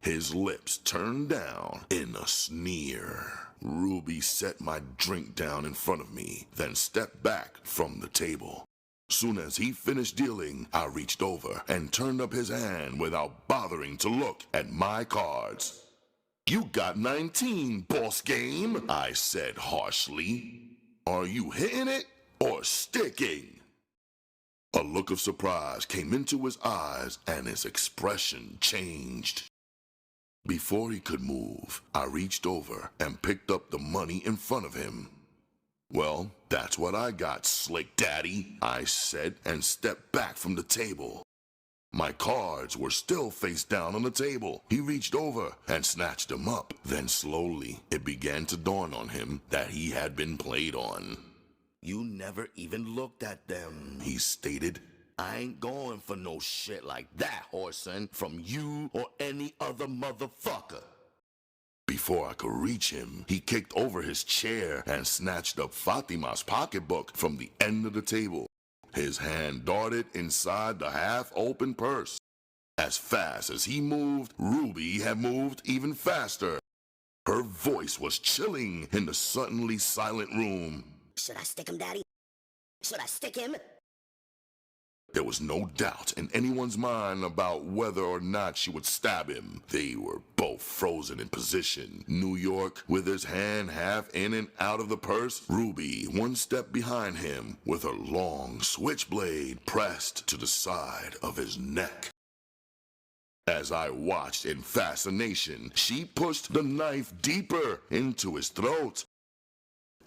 His lips turned down in a sneer. Ruby set my drink down in front of me, then stepped back from the table. Soon as he finished dealing, I reached over and turned up his hand without bothering to look at my cards. "You got 19, boss game," I said harshly. "Are you hitting it or sticking?" A look of surprise came into his eyes and his expression changed. Before he could move, I reached over and picked up the money in front of him. "Well, that's what I got, slick daddy," I said, and stepped back from the table. My cards were still face down on the table. He reached over and snatched them up. Then slowly, it began to dawn on him that he had been played on. "You never even looked at them," he stated. "I ain't going for no shit like that, Whoreson, from you or any other motherfucker." Before I could reach him, he kicked over his chair and snatched up Fatima's pocketbook from the end of the table. His hand darted inside the half-open purse. As fast as he moved, Ruby had moved even faster. Her voice was chilling in the suddenly silent room. "Should I stick him, Daddy? Should I stick him?" There was no doubt in anyone's mind about whether or not she would stab him. They were both frozen in position. New York, with his hand half in and out of the purse. Ruby, one step behind him, with her long switchblade pressed to the side of his neck. As I watched in fascination, she pushed the knife deeper into his throat.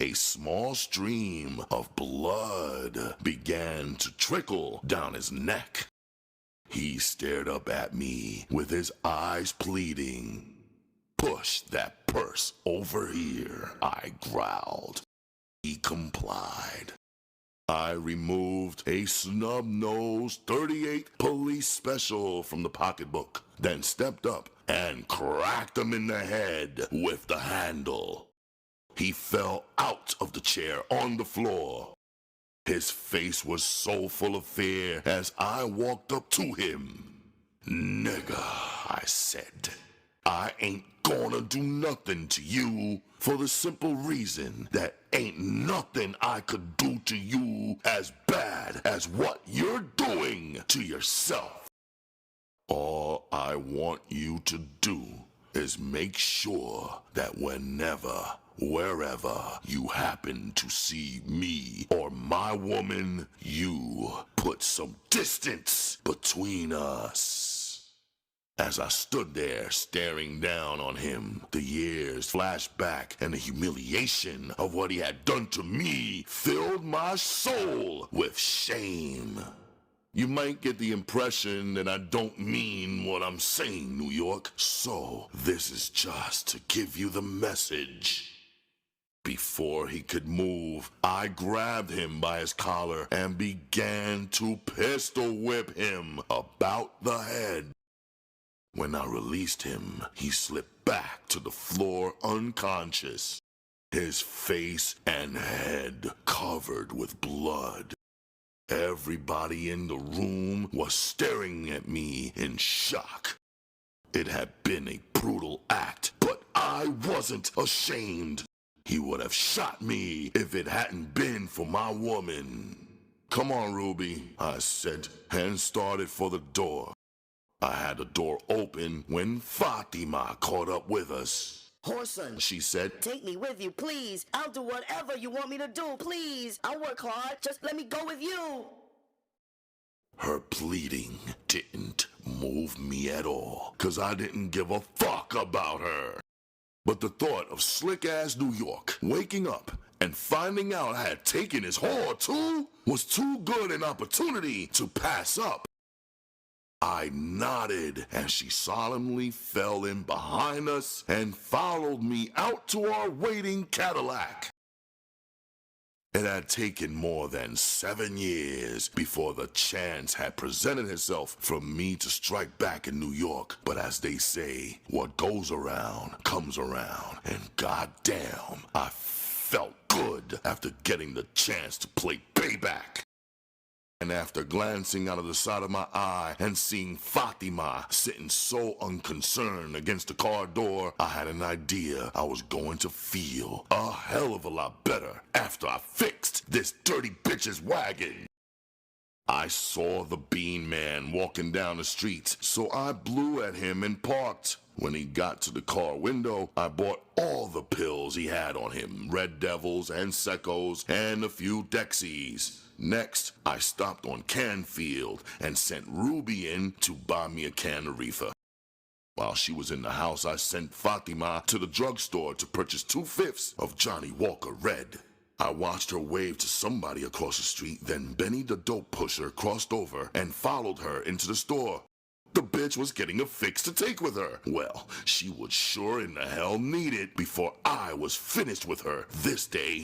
A small stream of blood began to trickle down his neck. He stared up at me with his eyes pleading. "Push that purse over here," I growled. He complied. I removed a snub-nosed 38 police special from the pocketbook, then stepped up and cracked him in the head with the handle. He fell out of the chair on the floor. His face was so full of fear as I walked up to him. "Nigga," I said, "I ain't gonna do nothing to you for the simple reason that ain't nothing I could do to you as bad as what you're doing to yourself. All I want you to do is make sure that whenever, wherever you happen to see me or my woman, you put some distance between us." As I stood there staring down on him, the years flashed back and the humiliation of what he had done to me filled my soul with shame. You might get the impression that I don't mean what I'm saying, New York, so this is just to give you the message. Before he could move, I grabbed him by his collar and began to pistol whip him about the head. When I released him, he slipped back to the floor unconscious, his face and head covered with blood. Everybody in the room was staring at me in shock. It had been a brutal act, but I wasn't ashamed. He would have shot me if it hadn't been for my woman. "Come on, Ruby," I said, and started for the door. I had the door open when Fatima caught up with us. "Whoreson," she said, "take me with you, please. I'll do whatever you want me to do, please. I'll work hard. Just let me go with you." Her pleading didn't move me at all, 'cause I didn't give a fuck about her. But the thought of slick-ass New York waking up and finding out I had taken his whore too was too good an opportunity to pass up. I nodded as she solemnly fell in behind us and followed me out to our waiting Cadillac. It had taken more than 7 years before the chance had presented itself for me to strike back in New York. But as they say, what goes around comes around, and goddamn, I felt good after getting the chance to play payback. And after glancing out of the side of my eye and seeing Fatima sitting so unconcerned against the car door, I had an idea I was going to feel a hell of a lot better after I fixed this dirty bitch's wagon. I saw the Bean Man walking down the street, so I blew at him and parked. When he got to the car window, I bought all the pills he had on him, Red Devils and Seccos and a few Dexies. Next, I stopped on Canfield and sent Ruby in to buy me a can of reefer. While she was in the house, I sent Fatima to the drugstore to purchase 2/5 of Johnny Walker Red. I watched her wave to somebody across the street, then Benny the dope pusher crossed over and followed her into the store. The bitch was getting a fix to take with her. Well, she would sure in the hell need it before I was finished with her this day.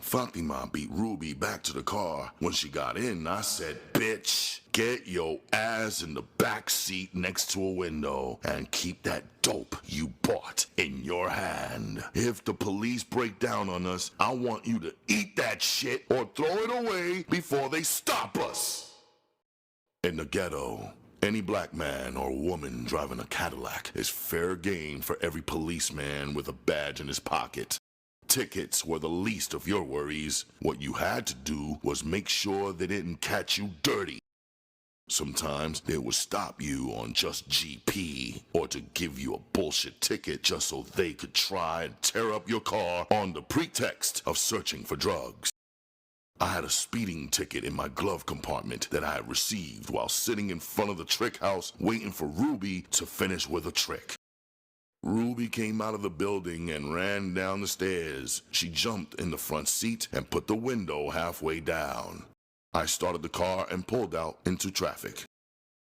Fatima beat Ruby back to the car. When she got in, I said, "Bitch, get your ass in the back seat next to a window and keep that dope you bought in your hand. If the police break down on us, I want you to eat that shit or throw it away before they stop us." In the ghetto, any black man or woman driving a Cadillac is fair game for every policeman with a badge in his pocket. Tickets were the least of your worries. What you had to do was make sure they didn't catch you dirty. Sometimes they would stop you on just GP or to give you a bullshit ticket just so they could try and tear up your car on the pretext of searching for drugs. I had a speeding ticket in my glove compartment that I had received while sitting in front of the trick house waiting for Ruby to finish with a trick. Ruby came out of the building and ran down the stairs. She jumped in the front seat and put the window halfway down. I started the car and pulled out into traffic.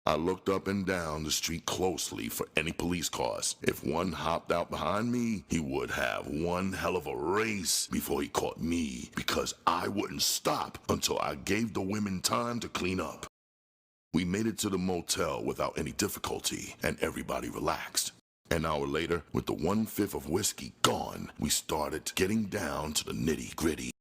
I looked up and down the street closely for any police cars. If one hopped out behind me, he would have one hell of a race before he caught me, because I wouldn't stop until I gave the women time to clean up. We made it to the motel without any difficulty, and everybody relaxed. An hour later, with the 1/5 of whiskey gone, we started getting down to the nitty-gritty.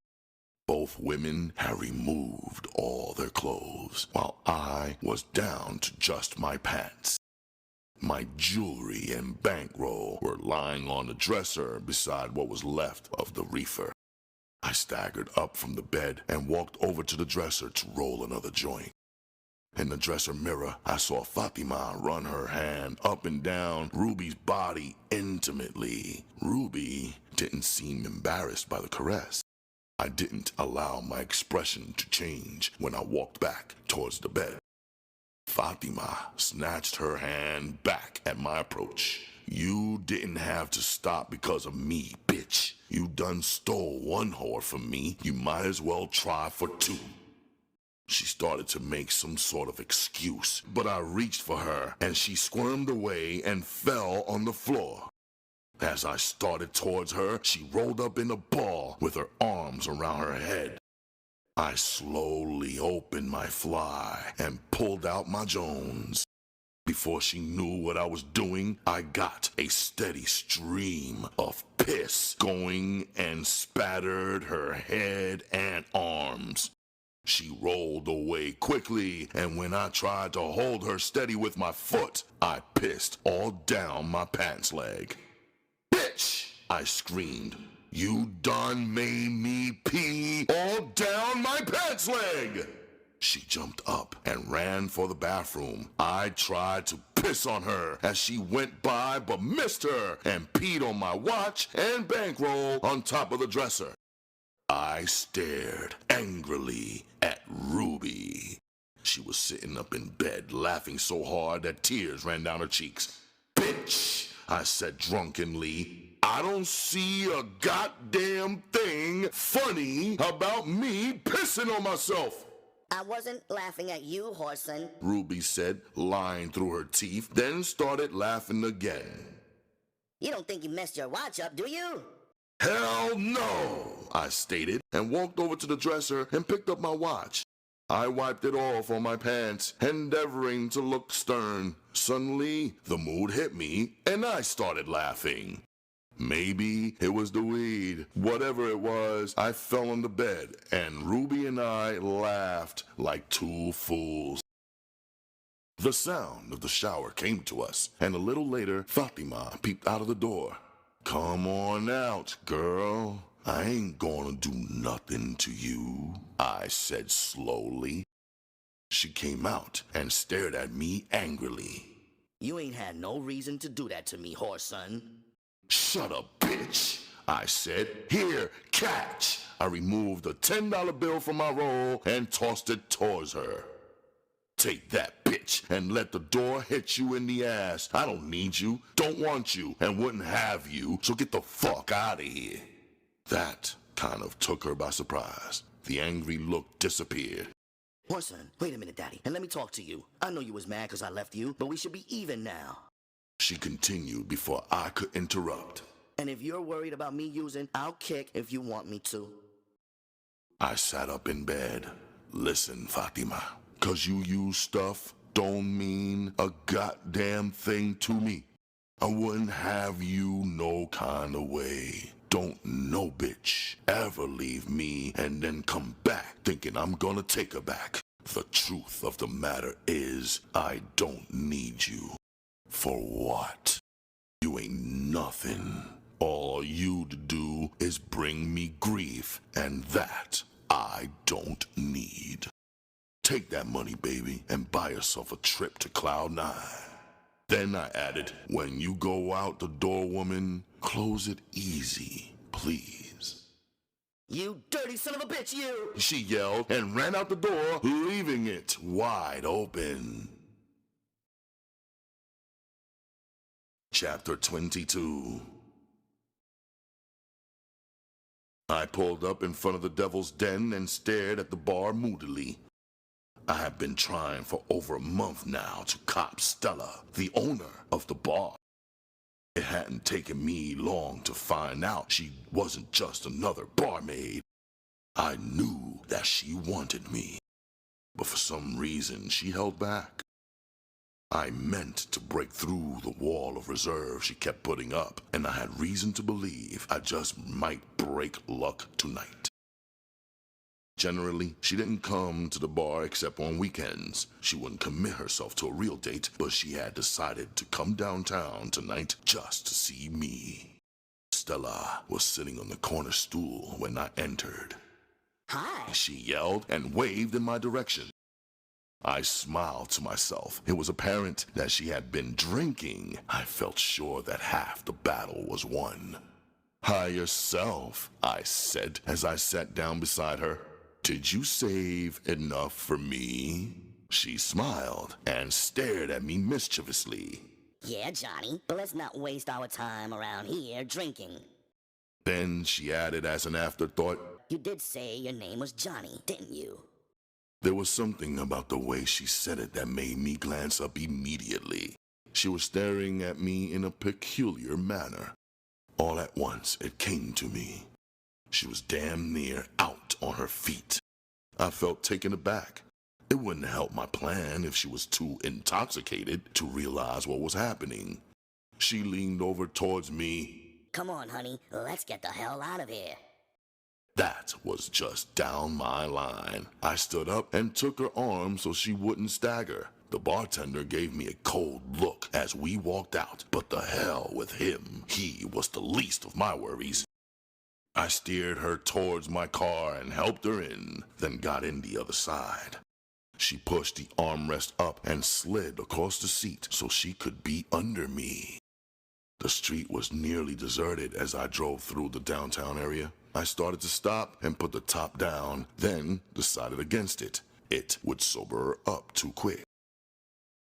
Both women had removed all their clothes, while I was down to just my pants. My jewelry and bankroll were lying on the dresser beside what was left of the reefer. I staggered up from the bed and walked over to the dresser to roll another joint. In the dresser mirror, I saw Fatima run her hand up and down Ruby's body intimately. Ruby didn't seem embarrassed by the caress. I didn't allow my expression to change when I walked back towards the bed. Fatima snatched her hand back at my approach. "You didn't have to stop because of me, bitch. You done stole one whore from me. You might as well try for two." She started to make some sort of excuse, but I reached for her, and she squirmed away and fell on the floor. As I started towards her, she rolled up in a ball with her arms around her head. I slowly opened my fly and pulled out my Jones. Before she knew what I was doing, I got a steady stream of piss going and spattered her head and arms. She rolled away quickly, and when I tried to hold her steady with my foot, I pissed all down my pants leg. "Bitch!" I screamed. "You done made me pee all down my pants leg!" She jumped up and ran for the bathroom. I tried to piss on her as she went by, but missed her and peed on my watch and bankroll on top of the dresser. I stared angrily at Ruby. She was sitting up in bed, laughing so hard that tears ran down her cheeks. "Bitch," I said drunkenly, "I don't see a goddamn thing funny about me pissing on myself." I wasn't laughing at you, Whoreson, Ruby said, lying through her teeth, then started laughing again. "You don't think you messed your watch up, do you?" "Hell no," I stated, and walked over to the dresser and picked up my watch. I wiped it off on my pants, endeavoring to look stern. Suddenly, the mood hit me, and I started laughing. Maybe it was the weed. Whatever it was, I fell on the bed, and Ruby and I laughed like two fools. The sound of the shower came to us, and a little later, Fatima peeped out of the door. "Come on out, girl. I ain't gonna do nothing to you," I said slowly. She came out and stared at me angrily. "You ain't had no reason to do that to me, Whoreson." "Shut up, bitch," I said. "Here, catch." I removed a $10 bill from my roll and tossed it towards her. "Take that, bitch, and let the door hit you in the ass. I don't need you, don't want you, and wouldn't have you, so get the fuck out of here." That kind of took her by surprise. The angry look disappeared. "Whoreson, wait a minute, Daddy, and let me talk to you. I know you was mad because I left you, but we should be even now." She continued before I could interrupt. "And if you're worried about me using, I'll kick if you want me to." I sat up in bed. "Listen, Fatima, 'cause you use stuff don't mean a goddamn thing to me. I wouldn't have you no kind of way. Don't no bitch ever leave me and then come back thinking I'm gonna take her back. The truth of the matter is, I don't need you. For what? You ain't nothing. All you'd do is bring me grief, and that I don't need. Take that money, baby, and buy yourself a trip to Cloud9. Then I added, when you go out the door, woman, close it easy, please." "You dirty son of a bitch, you!" she yelled and ran out the door, leaving it wide open. Chapter 22. I pulled up in front of the Devil's Den and stared at the bar moodily. I have been trying for over a month now to cop Stella, the owner of the bar. It hadn't taken me long to find out she wasn't just another barmaid. I knew that she wanted me, but for some reason she held back. I meant to break through the wall of reserve she kept putting up, and I had reason to believe I just might break luck tonight. Generally, she didn't come to the bar except on weekends. She wouldn't commit herself to a real date, but she had decided to come downtown tonight just to see me. Stella was sitting on the corner stool when I entered. Hi. She yelled and waved in my direction. I smiled to myself. It was apparent that she had been drinking. I felt sure that half the battle was won. Hi yourself, I said as I sat down beside her. Did you save enough for me? She smiled and stared at me mischievously. Yeah, Johnny, but let's not waste our time around here drinking. Then she added as an afterthought, You did say your name was Johnny, didn't you? There was something about the way she said it that made me glance up immediately. She was staring at me in a peculiar manner. All at once, it came to me. She was damn near out on her feet. I felt taken aback. It wouldn't help my plan if she was too intoxicated to realize what was happening. She leaned over towards me. Come on, honey, let's get the hell out of here. That was just down my line. I stood up and took her arm so she wouldn't stagger. The bartender gave me a cold look as we walked out, but the hell with him. He was the least of my worries. I steered her towards my car and helped her in, then got in the other side. She pushed the armrest up and slid across the seat so she could be under me. The street was nearly deserted as I drove through the downtown area. I started to stop and put the top down, then decided against it. It would sober her up too quick.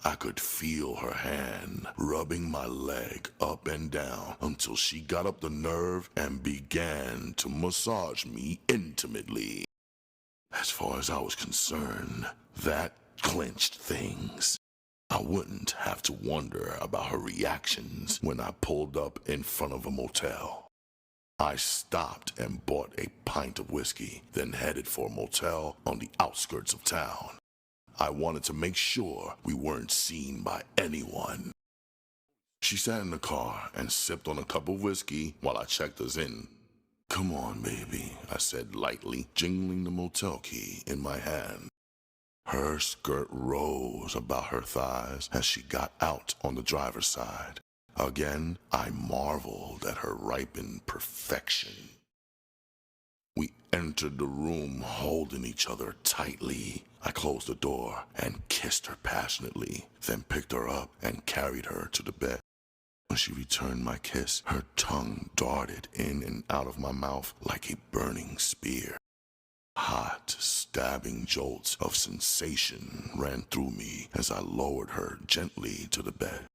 I could feel her hand rubbing my leg up and down until she got up the nerve and began to massage me intimately. As far as I was concerned, that clinched things. I wouldn't have to wonder about her reactions when I pulled up in front of a motel. I stopped and bought a pint of whiskey, then headed for a motel on the outskirts of town. I wanted to make sure we weren't seen by anyone. She sat in the car and sipped on a cup of whiskey while I checked us in. Come on, baby, I said lightly, jingling the motel key in my hand. Her skirt rose about her thighs as she got out on the driver's side. Again, I marveled at her ripened perfection. We entered the room holding each other tightly. I closed the door and kissed her passionately, then picked her up and carried her to the bed. When she returned my kiss, her tongue darted in and out of my mouth like a burning spear. Hot, stabbing jolts of sensation ran through me as I lowered her gently to the bed.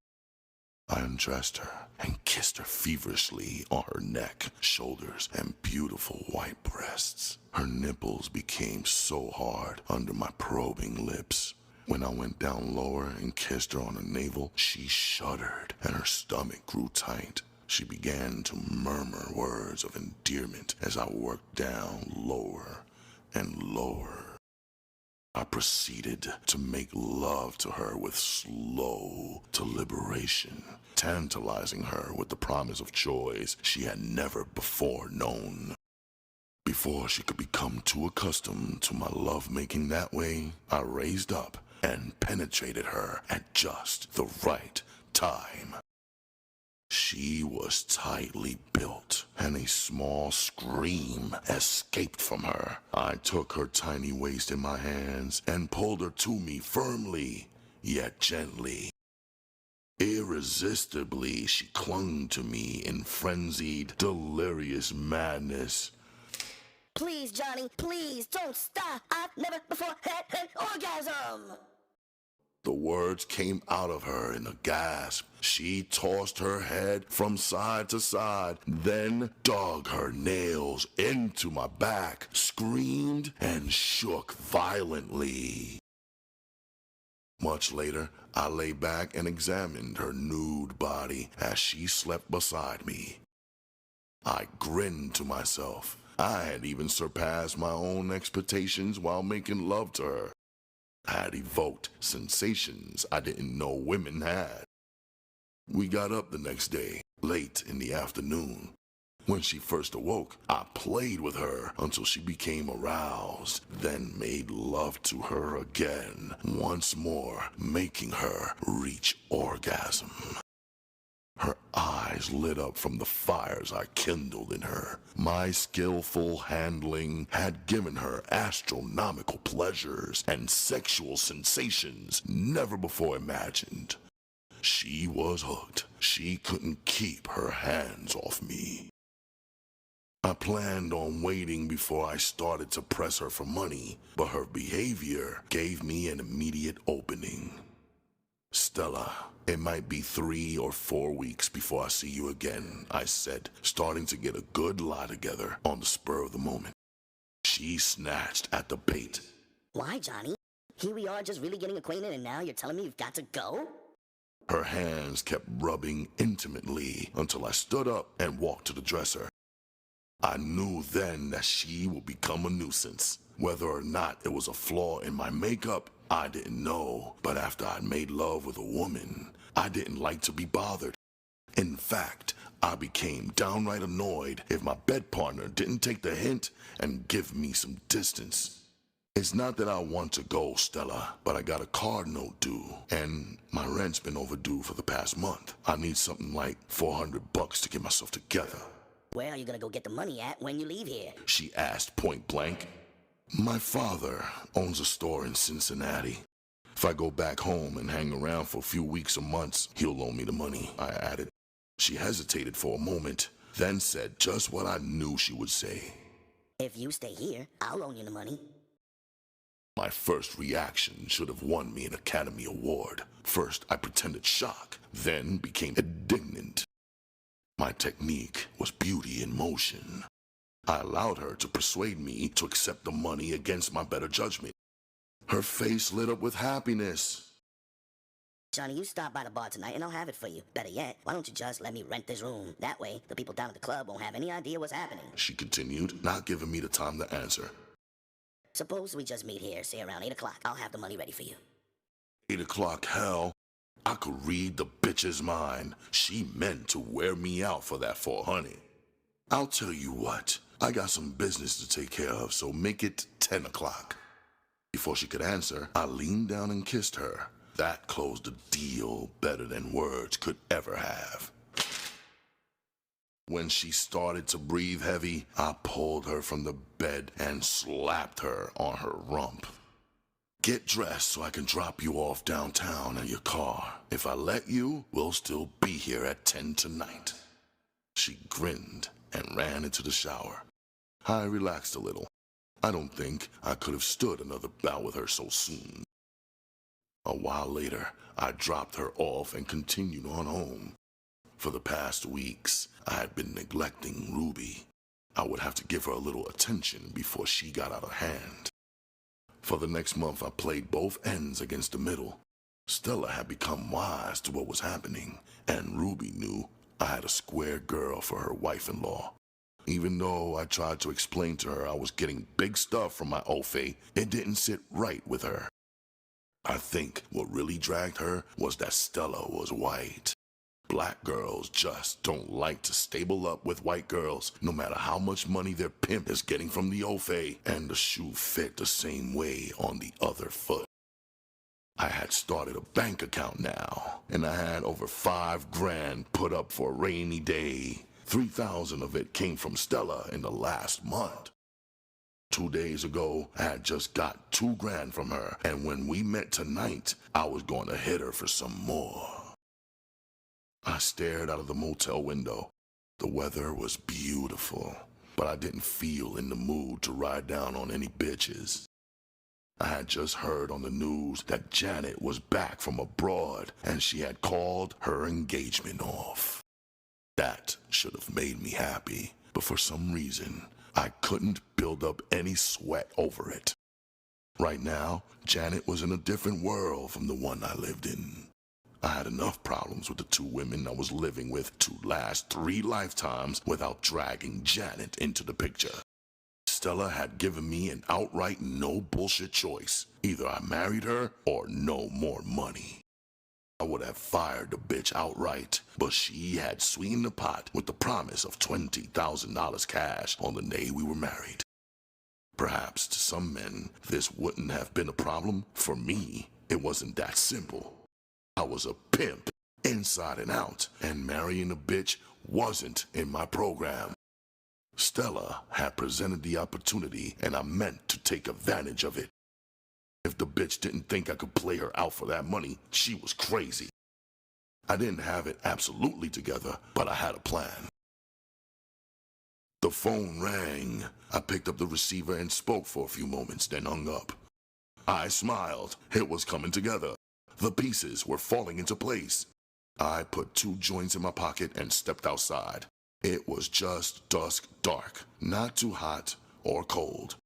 I undressed her and kissed her feverishly on her neck, shoulders, and beautiful white breasts. Her nipples became so hard under my probing lips. When I went down lower and kissed her on her navel, she shuddered and her stomach grew tight. She began to murmur words of endearment as I worked down lower and lower. I proceeded to make love to her with slow deliberation, tantalizing her with the promise of joys she had never before known. Before she could become too accustomed to my love-making that way, I raised up and penetrated her at just the right time. She was tightly built, and a small scream escaped from her. I took her tiny waist in my hands and pulled her to me firmly, yet gently. Irresistibly, she clung to me in frenzied, delirious madness. Please, Johnny, please, don't stop. I've never before had an orgasm. The words came out of her in a gasp. She tossed her head from side to side, then dug her nails into my back, screamed, and shook violently. Much later, I lay back and examined her nude body as she slept beside me. I grinned to myself. I had even surpassed my own expectations while making love to her. I had evoked sensations I didn't know women had. We got up the next day, late in the afternoon. When she first awoke, I played with her until she became aroused, then made love to her again, once more, making her reach orgasm. Her eyes lit up from the fires I kindled in her. My skillful handling had given her astronomical pleasures and sexual sensations never before imagined. She was hooked. She couldn't keep her hands off me. I planned on waiting before I started to press her for money, but her behavior gave me an immediate opening. "Stella, it might be 3 or 4 weeks before I see you again," I said, starting to get a good lie together on the spur of the moment. She snatched at the bait. Why, Johnny? Here we are just really getting acquainted and now you're telling me you've got to go? Her hands kept rubbing intimately until I stood up and walked to the dresser. I knew then that she would become a nuisance. Whether or not it was a flaw in my makeup, I didn't know. But after I'd made love with a woman, I didn't like to be bothered. In fact, I became downright annoyed if my bed partner didn't take the hint and give me some distance. It's not that I want to go, Stella, but I got a car note due, and my rent's been overdue for the past month. I need something like $400 to get myself together. Where are you gonna go get the money at when you leave here? She asked point blank. My father owns a store in Cincinnati. If I go back home and hang around for a few weeks or months, he'll loan me the money, I added. She hesitated for a moment, then said just what I knew she would say. If you stay here, I'll loan you the money. My first reaction should have won me an Academy Award. First, I pretended shock, then became indignant. My technique was beauty in motion. I allowed her to persuade me to accept the money against my better judgment. Her face lit up with happiness. Johnny, you stop by the bar tonight and I'll have it for you. Better yet, why don't you just let me rent this room? That way, the people down at the club won't have any idea what's happening. She continued, not giving me the time to answer. Suppose we just meet here, say around 8 o'clock. I'll have the money ready for you. 8 o'clock, hell. I could read the bitch's mind. She meant to wear me out for that $400. I'll tell you what, I got some business to take care of, so make it 10 o'clock. Before she could answer, I leaned down and kissed her. That closed the deal better than words could ever have. When she started to breathe heavy, I pulled her from the bed and slapped her on her rump. Get dressed so I can drop you off downtown in your car. If I let you, we'll still be here at 10 tonight. She grinned and ran into the shower. I relaxed a little. I don't think I could have stood another bout with her so soon. A while later, I dropped her off and continued on home. For the past weeks, I had been neglecting Ruby. I would have to give her a little attention before she got out of hand. For the next month, I played both ends against the middle. Stella had become wise to what was happening, and Ruby knew I had a square girl for her wife-in-law. Even though I tried to explain to her I was getting big stuff from my Ofe, it didn't sit right with her. I think what really dragged her was that Stella was white. Black girls just don't like to stable up with white girls, no matter how much money their pimp is getting from the Ofe, and the shoe fit the same way on the other foot. I had started a bank account now, and I had over $5,000 put up for a rainy day. 3,000 of it came from Stella in the last month. 2 days ago, I had just got $2,000 from her, and when we met tonight, I was going to hit her for some more. I stared out of the motel window. The weather was beautiful, but I didn't feel in the mood to ride down on any bitches. I had just heard on the news that Janet was back from abroad, and she had called her engagement off. That should have made me happy, but for some reason, I couldn't build up any sweat over it. Right now, Janet was in a different world from the one I lived in. I had enough problems with the 2 women I was living with to last 3 lifetimes without dragging Janet into the picture. Stella had given me an outright no bullshit choice. Either I married her or no more money. I would have fired the bitch outright, but she had sweetened the pot with the promise of $20,000 cash on the day we were married. Perhaps to some men, this wouldn't have been a problem. For me, it wasn't that simple. I was a pimp, inside and out, and marrying a bitch wasn't in my program. Stella had presented the opportunity, and I meant to take advantage of it. If the bitch didn't think I could play her out for that money, she was crazy. I didn't have it absolutely together, but I had a plan. The phone rang. I picked up the receiver and spoke for a few moments, then hung up. I smiled. It was coming together. The pieces were falling into place. I put 2 joints in my pocket and stepped outside. It was just dusk dark, not too hot or cold.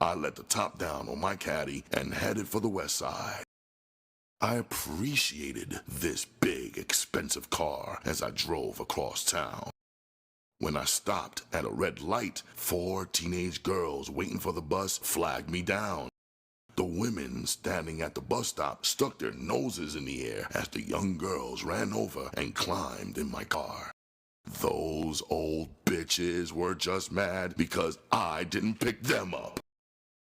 I let the top down on my caddy and headed for the west side. I appreciated this big, expensive car as I drove across town. When I stopped at a red light, 4 teenage girls waiting for the bus flagged me down. The women standing at the bus stop stuck their noses in the air as the young girls ran over and climbed in my car. Those old bitches were just mad because I didn't pick them up.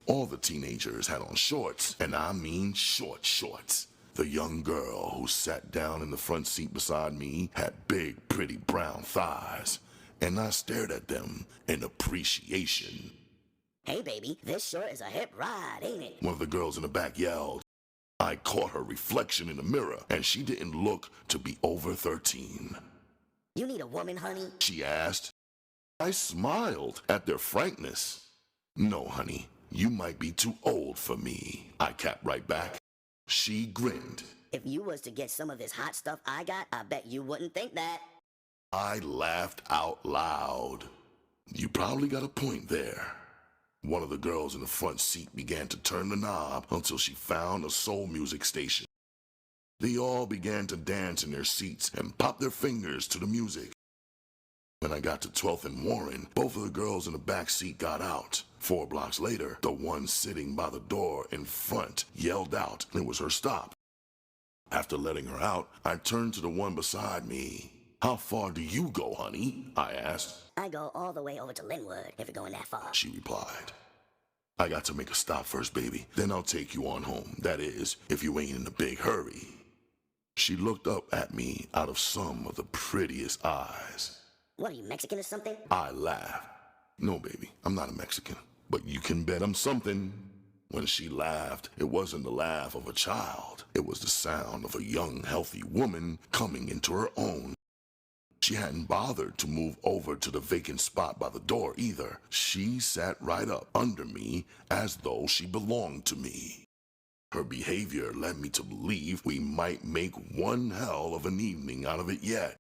All the teenagers had on shorts, and I mean short shorts. The young girl who sat down in the front seat beside me had big, pretty brown thighs, and I stared at them in appreciation. Hey, baby, this sure is a hip ride, ain't it? One of the girls in the back yelled. I caught her reflection in the mirror, and she didn't look to be over 13. You need a woman, honey? She asked. I smiled at their frankness. No, honey, you might be too old for me, I capped right back. She grinned. If you was to get some of this hot stuff I got, I bet you wouldn't think that. I laughed out loud. You probably got a point there. One of the girls in the front seat began to turn the knob until she found a soul music station. They all began to dance in their seats and pop their fingers to the music. When I got to 12th and Warren, both of the girls in the back seat got out. 4 blocks later, the one sitting by the door in front yelled out it was her stop. After letting her out, I turned to the one beside me. How far do you go, honey? I asked. I go all the way over to Linwood, if you're going that far. She replied. I got to make a stop first, baby. Then I'll take you on home. That is, if you ain't in a big hurry. She looked up at me out of some of the prettiest eyes. What, are you Mexican or something? I laughed. No, baby, I'm not a Mexican. But you can bet I'm something. When she laughed, it wasn't the laugh of a child. It was the sound of a young, healthy woman coming into her own. She hadn't bothered to move over to the vacant spot by the door either. She sat right up under me as though she belonged to me. Her behavior led me to believe we might make one hell of an evening out of it yet.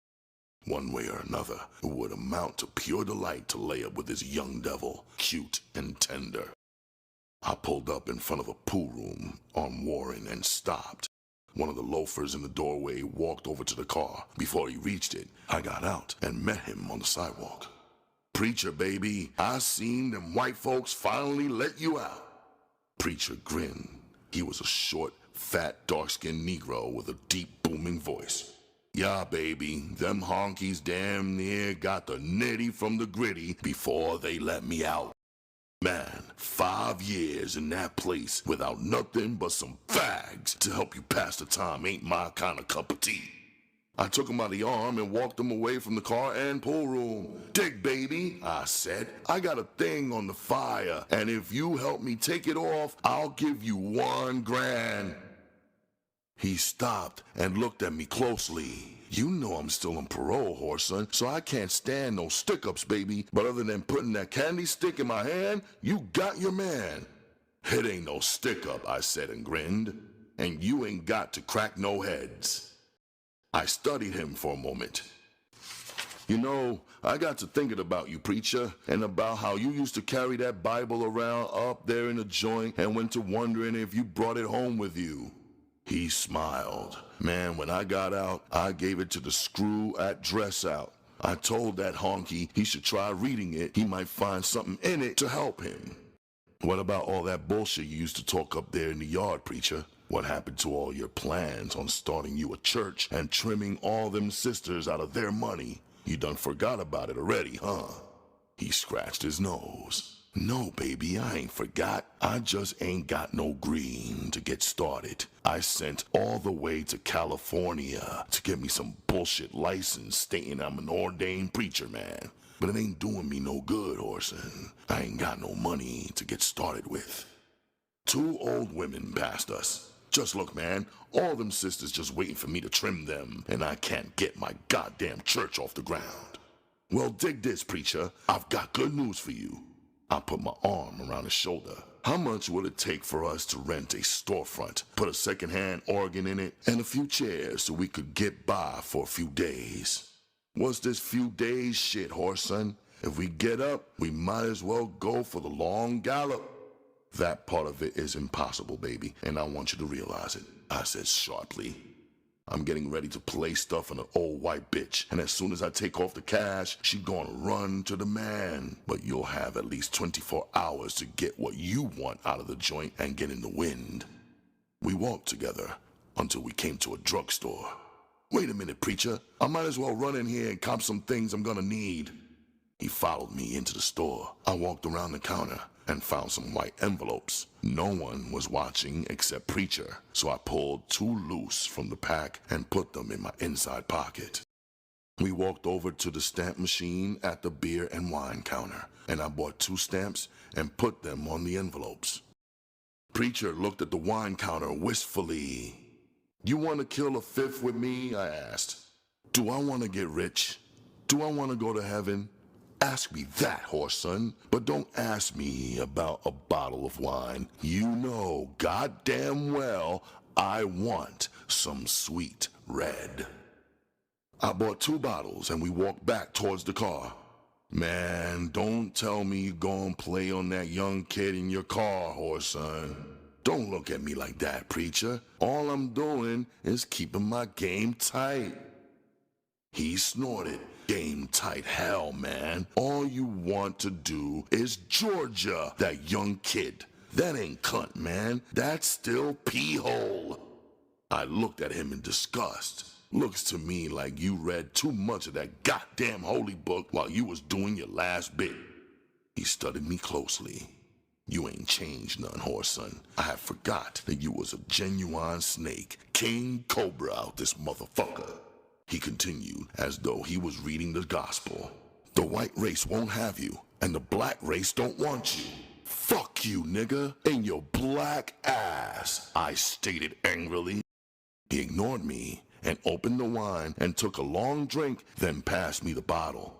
One way or another, it would amount to pure delight to lay up with this young devil, cute and tender. I pulled up in front of a pool room on Warren and stopped. One of the loafers in the doorway walked over to the car. Before he reached it, I got out and met him on the sidewalk. Preacher, baby, I seen them white folks finally let you out. Preacher grinned. He was a short, fat, dark-skinned Negro with a deep, booming voice. Yeah, baby, them honkies damn near got the nitty from the gritty before they let me out. Man, 5 years in that place without nothing but some fags to help you pass the time ain't my kind of cup of tea. I took him by the arm and walked him away from the car and pool room. Dig, baby, I said. I got a thing on the fire, and if you help me take it off, I'll give you $1 grand. He stopped and looked at me closely. You know I'm still on parole, Whoreson, so I can't stand no stick-ups, baby. But other than putting that candy stick in my hand, you got your man. It ain't no stick-up, I said and grinned. And you ain't got to crack no heads. I studied him for a moment. You know, I got to thinking about you, preacher, and about how you used to carry that Bible around up there in the joint and went to wondering if you brought it home with you. He smiled. Man, when I got out, I gave it to the screw at dress out. I told that honky he should try reading it. He might find something in it to help him. What about all that bullshit you used to talk up there in the yard, preacher? What happened to all your plans on starting you a church and trimming all them sisters out of their money? You done forgot about it already, huh? He scratched his nose. No, baby, I ain't forgot. I just ain't got no green to get started. I sent all the way to California to get me some bullshit license stating I'm an ordained preacher, man. But it ain't doing me no good, Whoreson. I ain't got no money to get started with. 2 old women passed us. Just look, man, all them sisters just waiting for me to trim them, and I can't get my goddamn church off the ground. Well, dig this, preacher. I've got good news for you. I put my arm around his shoulder. How much would it take for us to rent a storefront, put a secondhand organ in it, and a few chairs so we could get by for a few days? What's this few days shit, Whoreson? If we get up, we might as well go for the long gallop. That part of it is impossible, baby, and I want you to realize it, I said sharply. I'm getting ready to play stuff on an old white bitch, and as soon as I take off the cash, she gonna run to the man. But you'll have at least 24 hours to get what you want out of the joint and get in the wind. We walked together until we came to a drugstore. Wait a minute, preacher. I might as well run in here and cop some things I'm gonna need. He followed me into the store. I walked around the counter and found some white envelopes. No one was watching except preacher, so I pulled 2 loose from the pack and put them in my inside pocket. We walked over to the stamp machine at the beer and wine counter, and I bought 2 stamps and put them on the envelopes. Preacher looked at the wine counter wistfully. You want to kill a fifth with me? I asked. Do I want to get rich? Do I want to go to heaven? Ask me that, Whoreson, but don't ask me about a bottle of wine. You know goddamn well I want some sweet red. I bought 2 bottles and we walked back towards the car. Man, don't tell me you gonna play on that young kid in your car, Whoreson. Don't look at me like that, preacher. All I'm doing is keeping my game tight. He snorted. Game tight hell, man. All you want to do is Georgia, that young kid. That ain't cunt, man. That's still pee-hole. I looked at him in disgust. Looks to me like you read too much of that goddamn holy book while you was doing your last bit. He studied me closely. You ain't changed none, Whoreson. I had forgot that you was a genuine snake. King Cobra out this motherfucker. He continued as though he was reading the gospel. The white race won't have you, and the black race don't want you. Fuck you, nigga, in your black ass, I stated angrily. He ignored me and opened the wine and took a long drink, then passed me the bottle.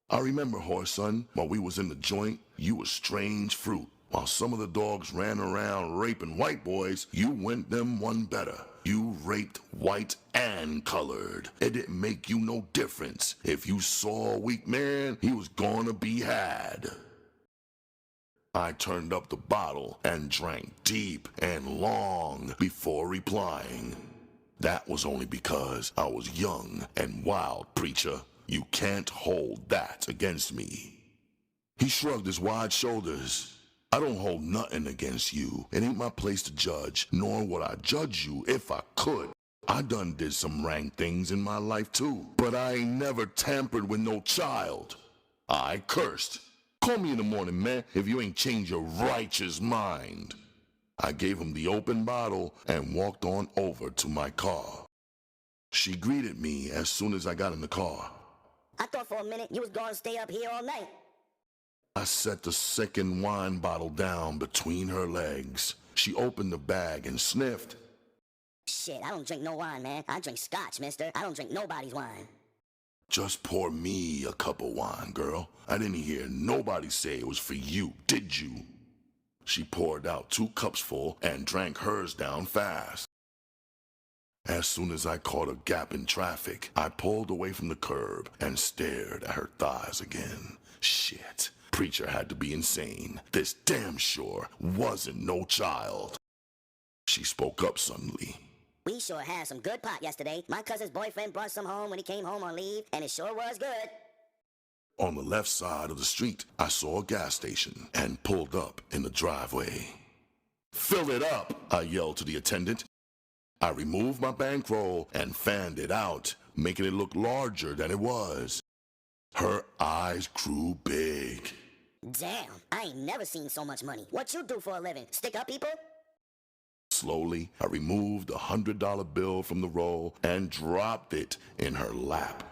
I remember, Whoreson, while we was in the joint, you was strange fruit. While some of the dogs ran around raping white boys, you went them one better. You raped white and colored. It didn't make you no difference. If you saw a weak man, he was gonna be had. I turned up the bottle and drank deep and long before replying. That was only because I was young and wild, preacher. You can't hold that against me. He shrugged his wide shoulders. I don't hold nothing against you. It ain't my place to judge, nor would I judge you if I could. I done did some rank things in my life too, but I ain't never tampered with no child. I cursed. Call me in the morning, man, if you ain't changed your righteous mind. I gave him the open bottle and walked on over to my car. She greeted me as soon as I got in the car. I thought for a minute you was gonna stay up here all night. I set the second wine bottle down between her legs. She opened the bag and sniffed. Shit, I don't drink no wine, man. I drink scotch, mister. I don't drink nobody's wine. Just pour me a cup of wine, girl. I didn't hear nobody say it was for you, did you? She poured out 2 cups full and drank hers down fast. As soon as I caught a gap in traffic, I pulled away from the curb and stared at her thighs again. Shit. Preacher had to be insane. This damn sure wasn't no child. She spoke up suddenly. We sure had some good pot yesterday. My cousin's boyfriend brought some home when he came home on leave, and it sure was good. On the left side of the street, I saw a gas station and pulled up in the driveway. "Fill it up," I yelled to the attendant. I removed my bankroll and fanned it out, making it look larger than it was. Her eyes grew big. Damn, I ain't never seen so much money. What you do for a living? Stick up people? Slowly, I removed a $100 bill from the roll and dropped it in her lap.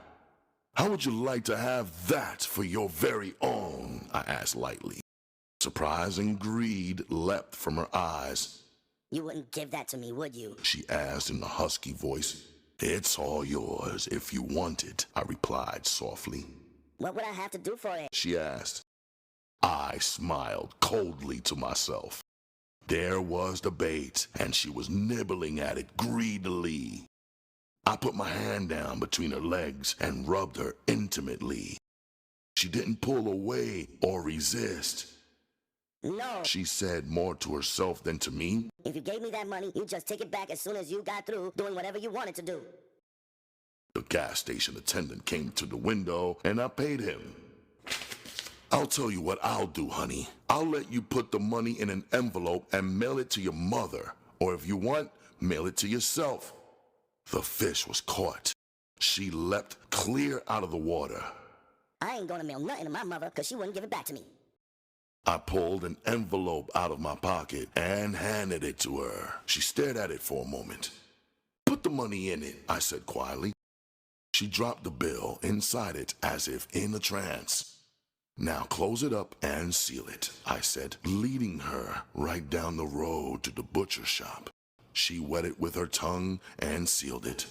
"How would you like to have that for your very own?" I asked lightly. Surprise and greed leapt from her eyes. You wouldn't give that to me, would you? She asked in a husky voice. "It's all yours if you want it," I replied softly. What would I have to do for it? She asked. I smiled coldly to myself. There was the bait, and she was nibbling at it greedily. I put my hand down between her legs and rubbed her intimately. She didn't pull away or resist. No. She said more to herself than to me. If you gave me that money, you'd just take it back as soon as you got through doing whatever you wanted to do. The gas station attendant came to the window, and I paid him. "I'll tell you what I'll do, honey. I'll let you put the money in an envelope and mail it to your mother. Or if you want, mail it to yourself." The fish was caught. She leapt clear out of the water. I ain't gonna mail nothing to my mother because she wouldn't give it back to me. I pulled an envelope out of my pocket and handed it to her. She stared at it for a moment. "Put the money in it," I said quietly. She dropped the bill inside it as if in a trance. "Now close it up and seal it," I said, leading her right down the road to the butcher shop. She wet it with her tongue and sealed it.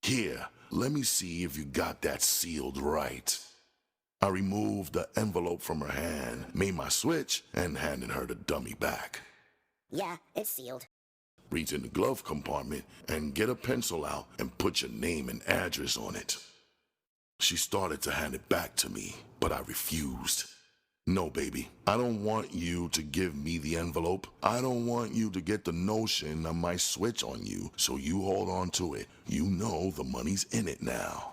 "Here, let me see if you got that sealed right." I removed the envelope from her hand, made my switch, and handed her the dummy back. Yeah, it's sealed. Reach in the glove compartment and get a pencil out and put your name and address on it. She started to hand it back to me, but I refused. "No, baby, I don't want you to give me the envelope. I don't want you to get the notion I might switch on you, so you hold on to it. You know the money's in it now."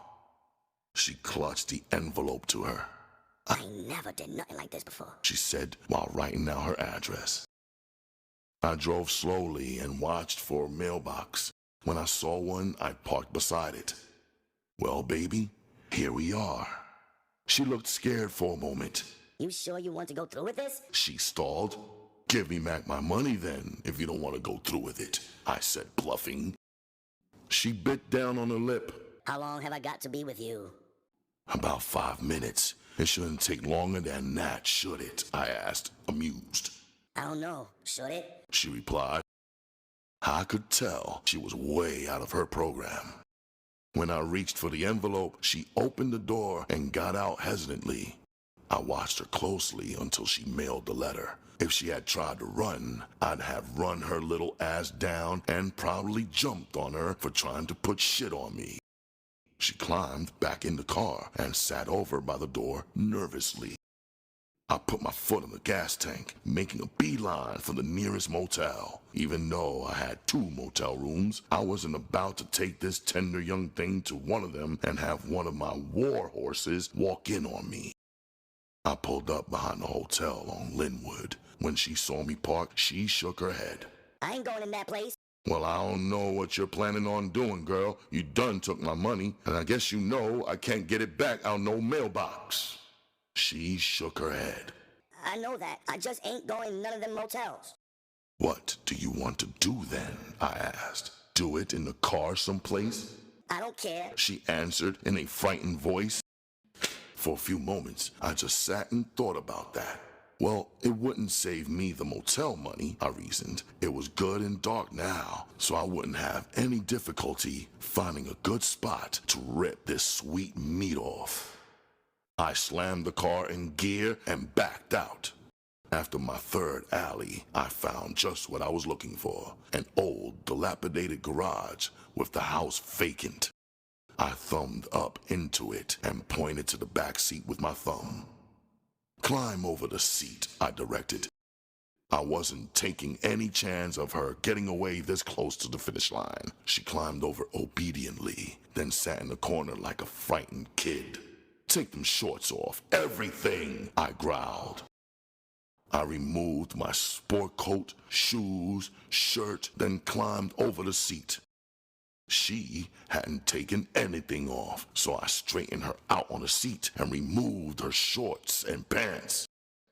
She clutched the envelope to her. I never did nothing like this before, she said while writing out her address. I drove slowly and watched for a mailbox. When I saw one, I parked beside it. "Well, baby, here we are." She looked scared for a moment. You sure you want to go through with this? She stalled. "Give me back my money then, if you don't want to go through with it," I said, bluffing. She bit down on her lip. How long have I got to be with you? "About 5 minutes. It shouldn't take longer than that, should it?" I asked, amused. I don't know. Should it? She replied. I could tell she was way out of her program. When I reached for the envelope, she opened the door and got out hesitantly. I watched her closely until she mailed the letter. If she had tried to run, I'd have run her little ass down and probably jumped on her for trying to put shit on me. She climbed back in the car and sat over by the door nervously. I put my foot in the gas tank, making a beeline for the nearest motel. Even though I had 2 motel rooms, I wasn't about to take this tender young thing to one of them and have one of my war horses walk in on me. I pulled up behind the hotel on Linwood. When she saw me park, she shook her head. I ain't going in that place. "Well, I don't know what you're planning on doing, girl. You done took my money, and I guess you know I can't get it back out no mailbox." She shook her head. I know that. I just ain't going in none of them motels. "What do you want to do then?" I asked. "Do it in the car someplace?" I don't care. She answered in a frightened voice. For a few moments, I just sat and thought about that. Well, it wouldn't save me the motel money, I reasoned. It was good and dark now, so I wouldn't have any difficulty finding a good spot to rip this sweet meat off. I slammed the car in gear and backed out. After my third alley, I found just what I was looking for, an old, dilapidated garage with the house vacant. I thumbed up into it and pointed to the back seat with my thumb. "Climb over the seat," I directed. I wasn't taking any chance of her getting away this close to the finish line. She climbed over obediently, then sat in the corner like a frightened kid. "Take them shorts off, everything," I growled. I removed my sport coat, shoes, shirt, then climbed over the seat. She hadn't taken anything off, so I straightened her out on the seat and removed her shorts and pants.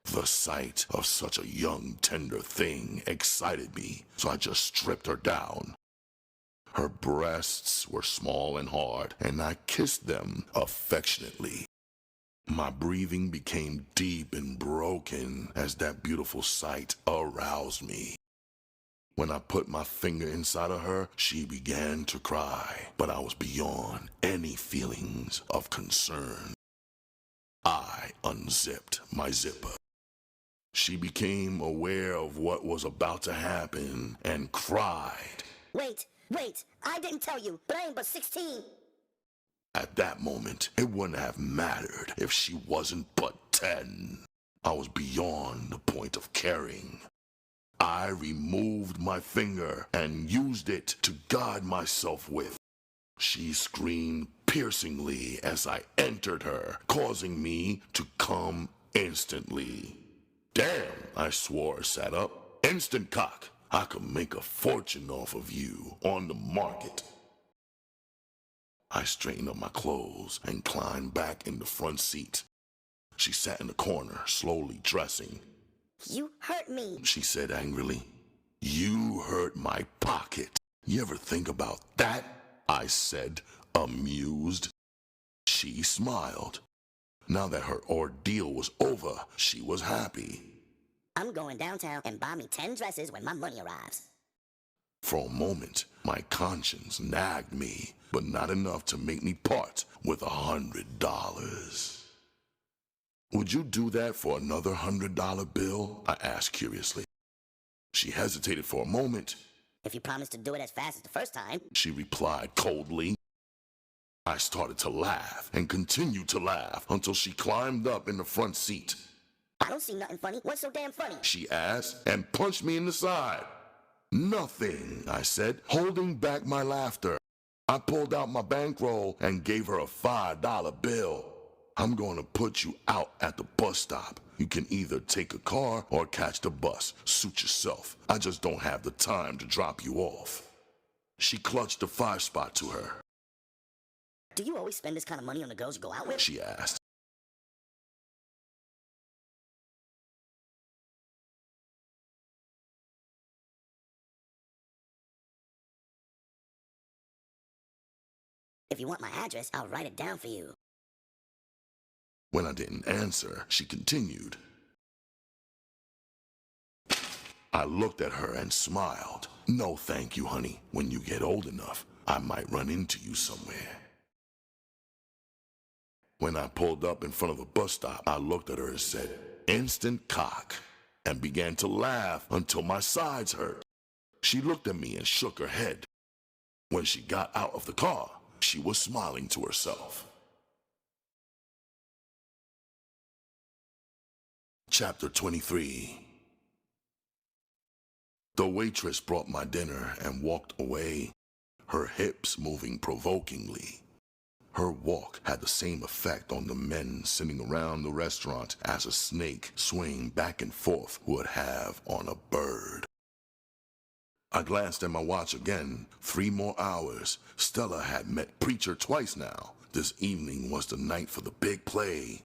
The sight of such a young, tender thing excited me, so I just stripped her down. Her breasts were small and hard, and I kissed them affectionately. My breathing became deep and broken as that beautiful sight aroused me. When I put my finger inside of her, she began to cry, but I was beyond any feelings of concern. I unzipped my zipper. She became aware of what was about to happen and cried. Wait, I didn't tell you, but I ain't but 16. At that moment, it wouldn't have mattered if she wasn't but 10. I was beyond the point of caring. I removed my finger and used it to guide myself with. She screamed piercingly as I entered her, causing me to come instantly. "Damn," I swore, sat up. "Instant cock. I could make a fortune off of you on the market." I straightened up my clothes and climbed back in the front seat. She sat in the corner, slowly dressing. "You hurt me," she said angrily. "You hurt my pocket. You ever think about that?" I said, amused. She smiled. Now that her ordeal was over, she was happy. "I'm going downtown and buy me 10 dresses when my money arrives." For a moment, my conscience nagged me, but not enough to make me part with $100. "Would you do that for another $100 bill?" I asked curiously. She hesitated for a moment. "If you promise to do it as fast as the first time," she replied coldly. I started to laugh and continued to laugh until she climbed up in the front seat. "I don't see nothing funny. What's so damn funny?" she asked and punched me in the side. "Nothing," I said, holding back my laughter. I pulled out my bankroll and gave her a $5 bill. "I'm going to put you out at the bus stop. You can either take a car or catch the bus. Suit yourself. I just don't have the time to drop you off." She clutched the 5 spot to her. "Do you always spend this kind of money on the girls you go out with?" she asked. "If you want my address, I'll write it down for you." When I didn't answer, she continued. I looked at her and smiled. "No, thank you, honey. When you get old enough, I might run into you somewhere." When I pulled up in front of the bus stop, I looked at her and said, "Instant cock," and began to laugh until my sides hurt. She looked at me and shook her head. When she got out of the car, she was smiling to herself. Chapter 23. The waitress brought my dinner and walked away, her hips moving provokingly. Her walk had the same effect on the men sitting around the restaurant as a snake swaying back and forth would have on a bird. I glanced at my watch again. 3 more hours. Stella had met Preacher twice now. This evening was the night for the big play.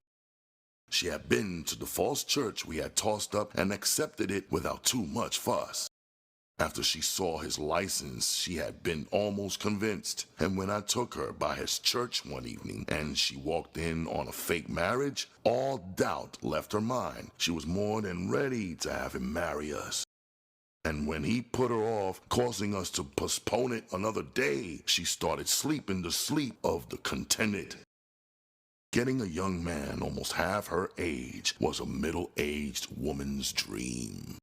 She had been to the false church we had tossed up and accepted it without too much fuss. After she saw his license, she had been almost convinced. And when I took her by his church one evening and she walked in on a fake marriage, all doubt left her mind. She was more than ready to have him marry us. And when he put her off, causing us to postpone it another day, she started sleeping the sleep of the contented. Getting a young man almost half her age was a middle-aged woman's dream.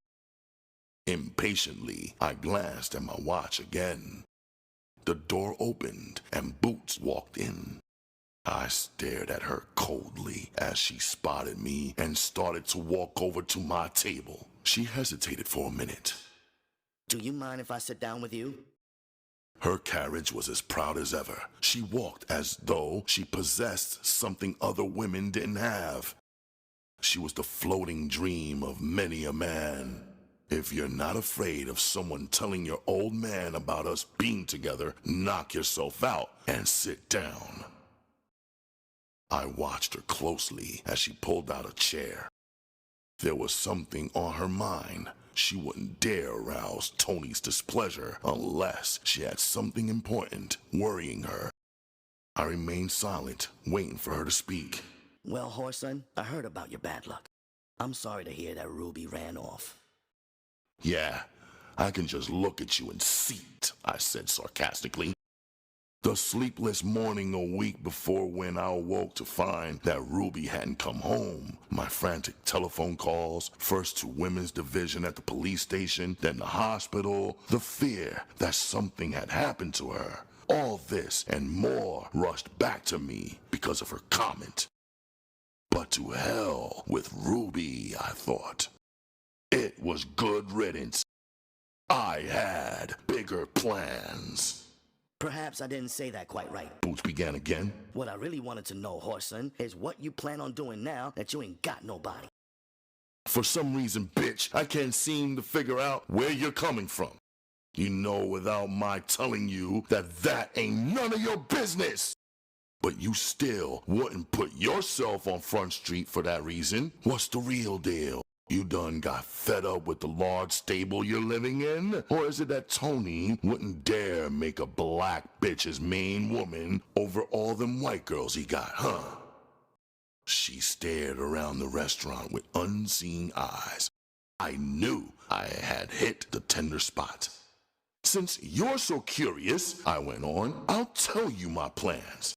Impatiently, I glanced at my watch again. The door opened and Boots walked in. I stared at her coldly as she spotted me and started to walk over to my table. She hesitated for a minute. Do you mind if I sit down with you? Her carriage was as proud as ever. She walked as though she possessed something other women didn't have. She was the floating dream of many a man. If you're not afraid of someone telling your old man about us being together, knock yourself out and sit down. I watched her closely as she pulled out a chair. There was something on her mind. She wouldn't dare arouse Tony's displeasure unless she had something important worrying her. I remained silent, waiting for her to speak. Well, Whoreson, I heard about your bad luck. I'm sorry to hear that Ruby ran off. Yeah, I can just look at you and see it, I said sarcastically. The sleepless morning a week before when I awoke to find that Ruby hadn't come home. My frantic telephone calls, first to women's division at the police station, then the hospital, the fear that something had happened to her. All this and more rushed back to me because of her comment. But to hell with Ruby, I thought. It was good riddance. I had bigger plans. Perhaps I didn't say that quite right. Boots began again. What I really wanted to know, Whoreson, is what you plan on doing now that you ain't got nobody. For some reason, bitch, I can't seem to figure out where you're coming from. You know without my telling you that ain't none of your business. But you still wouldn't put yourself on Front Street for that reason. What's the real deal? You done got fed up with the large stable you're living in? Or is it that Tony wouldn't dare make a black bitch his main woman over all them white girls he got, huh? She stared around the restaurant with unseeing eyes. I knew I had hit the tender spot. Since you're so curious, I went on, I'll tell you my plans.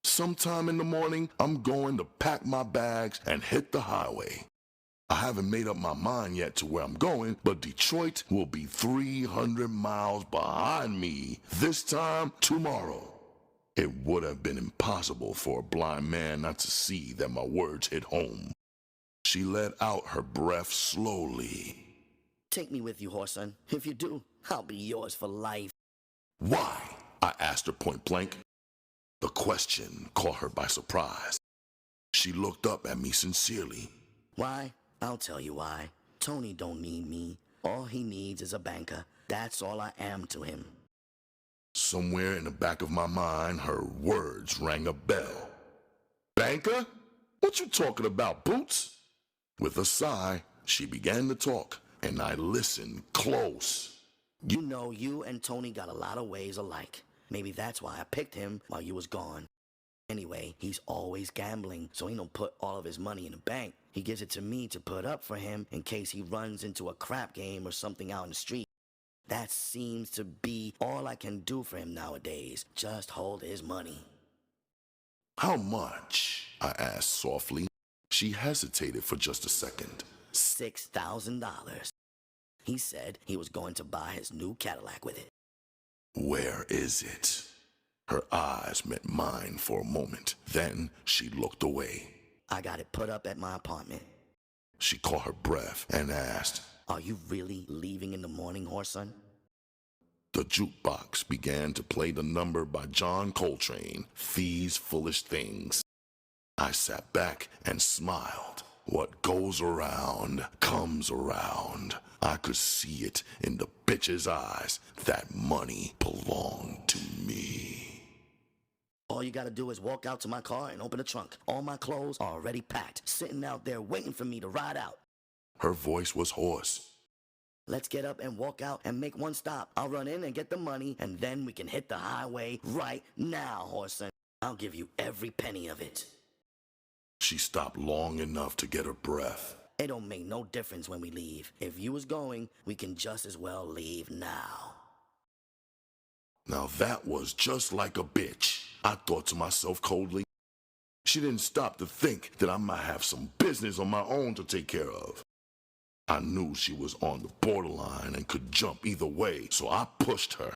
Sometime in the morning, I'm going to pack my bags and hit the highway. I haven't made up my mind yet to where I'm going, but Detroit will be 300 miles behind me this time tomorrow. It would have been impossible for a blind man not to see that my words hit home. She let out her breath slowly. Take me with you, Whoreson. If you do, I'll be yours for life. Why? I asked her point blank. The question caught her by surprise. She looked up at me sincerely. Why? I'll tell you why. Tony don't need me. All he needs is a banker. That's all I am to him. Somewhere in the back of my mind, her words rang a bell. Banker? What you talking about, Boots? With a sigh, she began to talk, and I listened close. You know you and Tony got a lot of ways alike. Maybe that's why I picked him while you was gone. Anyway, he's always gambling, so he don't put all of his money in the bank. He gives it to me to put up for him in case he runs into a crap game or something out in the street. That seems to be all I can do for him nowadays. Just hold his money. How much? I asked softly. She hesitated for just a second. $6,000. He said he was going to buy his new Cadillac with it. Where is it? Her eyes met mine for a moment. Then she looked away. I got it put up at my apartment. She caught her breath and asked, Are you really leaving in the morning, Whoreson? The jukebox began to play the number by John Coltrane, These Foolish Things. I sat back and smiled. What goes around comes around. I could see it in the bitch's eyes. That money belonged to me. All you gotta do is walk out to my car and open the trunk. All my clothes are already packed, sitting out there waiting for me to ride out. Her voice was hoarse. Let's get up and walk out and make one stop. I'll run in and get the money, and then we can hit the highway right now, Whoreson. I'll give you every penny of it. She stopped long enough to get her breath. It don't make no difference when we leave. If you was going, we can just as well leave now. Now that was just like a bitch, I thought to myself coldly. She didn't stop to think that I might have some business on my own to take care of. I knew she was on the borderline and could jump either way, so I pushed her.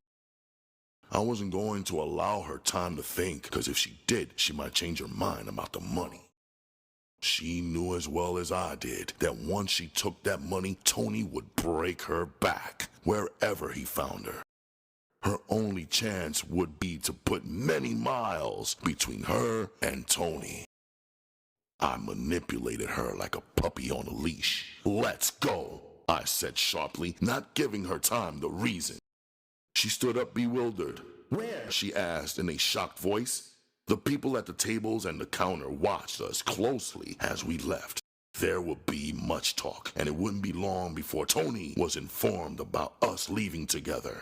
I wasn't going to allow her time to think, because if she did, she might change her mind about the money. She knew as well as I did that once she took that money, Tony would break her back, wherever he found her. Her only chance would be to put many miles between her and Tony. I manipulated her like a puppy on a leash. "Let's go," I said sharply, not giving her time to reason. She stood up bewildered. "Where?" she asked in a shocked voice. The people at the tables and the counter watched us closely as we left. There would be much talk, and it wouldn't be long before Tony was informed about us leaving together.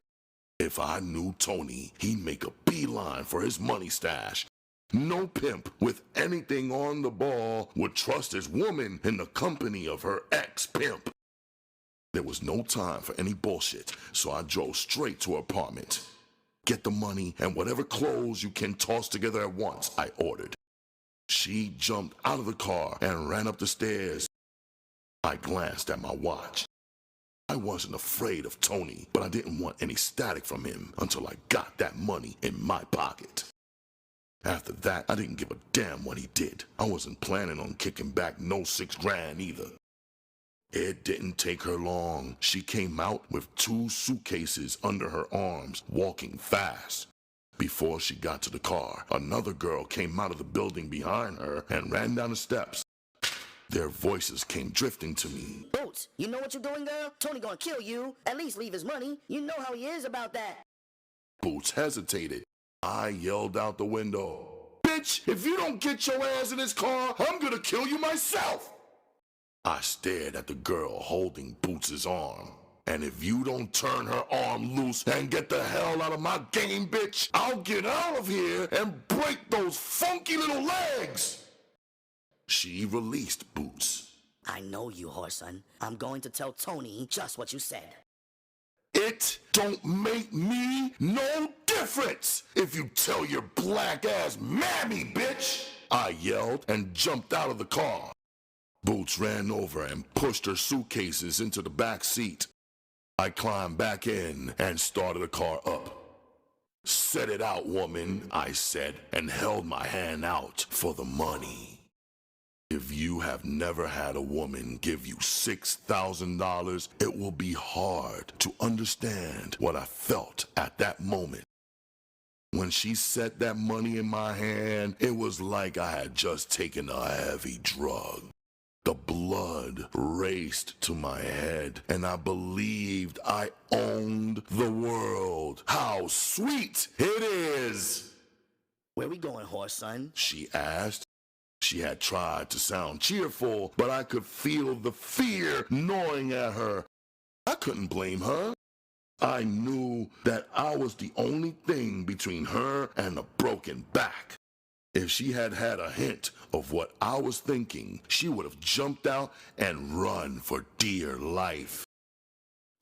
If I knew Tony, he'd make a beeline for his money stash. No pimp with anything on the ball would trust his woman in the company of her ex-pimp. There was no time for any bullshit, so I drove straight to her apartment. "Get the money and whatever clothes you can toss together at once," I ordered. She jumped out of the car and ran up the stairs. I glanced at my watch. I wasn't afraid of Tony, but I didn't want any static from him until I got that money in my pocket. After that, I didn't give a damn what he did. I wasn't planning on kicking back no $6,000 either. It didn't take her long. She came out with 2 suitcases under her arms, walking fast. Before she got to the car, another girl came out of the building behind her and ran down the steps. Their voices came drifting to me. Boots, you know what you're doing, girl? Tony gonna kill you. At least leave his money. You know how he is about that. Boots hesitated. I yelled out the window, "Bitch, if you don't get your ass in this car, I'm gonna kill you myself." I stared at the girl holding Boots' arm. "And if you don't turn her arm loose and get the hell out of my game, bitch, I'll get out of here and break those funky little legs." She released Boots. I know you, Whoreson. I'm going to tell Tony just what you said. "It don't make me no difference if you tell your black-ass mammy, bitch," I yelled and jumped out of the car. Boots ran over and pushed her suitcases into the back seat. I climbed back in and started the car up. "Set it out, woman," I said, and held my hand out for the money. If you have never had a woman give you $6,000, it will be hard to understand what I felt at that moment. When she set that money in my hand, it was like I had just taken a heavy drug. The blood raced to my head, and I believed I owned the world. "How sweet it is!" "Where we going, Whoreson?" she asked. She had tried to sound cheerful, but I could feel the fear gnawing at her. I couldn't blame her. I knew that I was the only thing between her and a broken back. If she had had a hint of what I was thinking, she would have jumped out and run for dear life.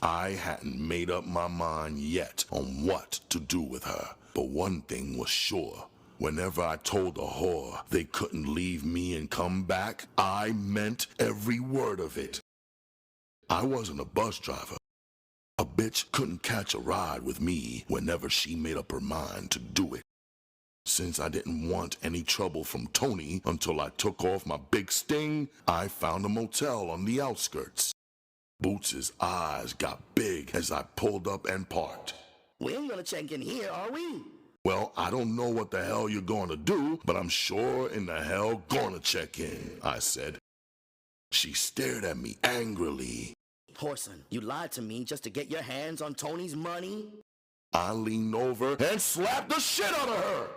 I hadn't made up my mind yet on what to do with her, but one thing was sure. Whenever I told a whore they couldn't leave me and come back, I meant every word of it. I wasn't a bus driver. A bitch couldn't catch a ride with me whenever she made up her mind to do it. Since I didn't want any trouble from Tony until I took off my big sting, I found a motel on the outskirts. Boots' eyes got big as I pulled up and parked. "We ain't gonna check in here, are we?" "Well, I don't know what the hell you're gonna do, but I'm sure in the hell gonna check in," I said. She stared at me angrily. "Whoreson, you lied to me just to get your hands on Tony's money?" I leaned over and slapped the shit out of her.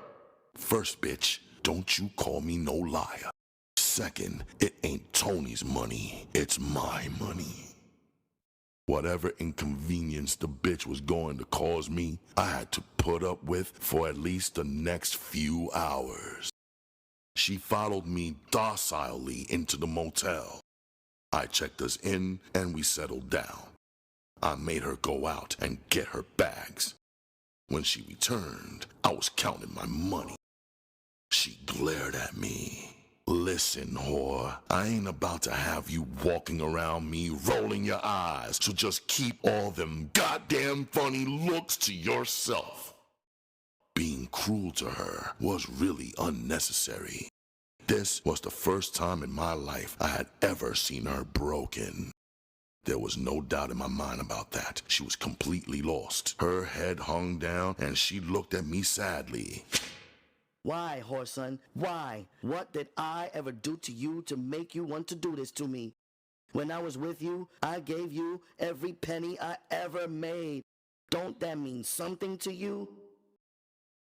"First, bitch, don't you call me no liar. Second, it ain't Tony's money, it's my money." Whatever inconvenience the bitch was going to cause me, I had to put up with for at least the next few hours. She followed me docilely into the motel. I checked us in and we settled down. I made her go out and get her bags. When she returned, I was counting my money. She glared at me. Listen, whore, I ain't about to have you walking around me rolling your eyes, so just keep all them goddamn funny looks to yourself. Being cruel to her was really unnecessary. This was the first time in my life I had ever seen her broken. There was no doubt in my mind about that. She was completely lost. Her head hung down and she looked at me sadly. Why, Whoreson? Why? What did I ever do to you to make you want to do this to me? When I was with you, I gave you every penny I ever made. Don't that mean something to you?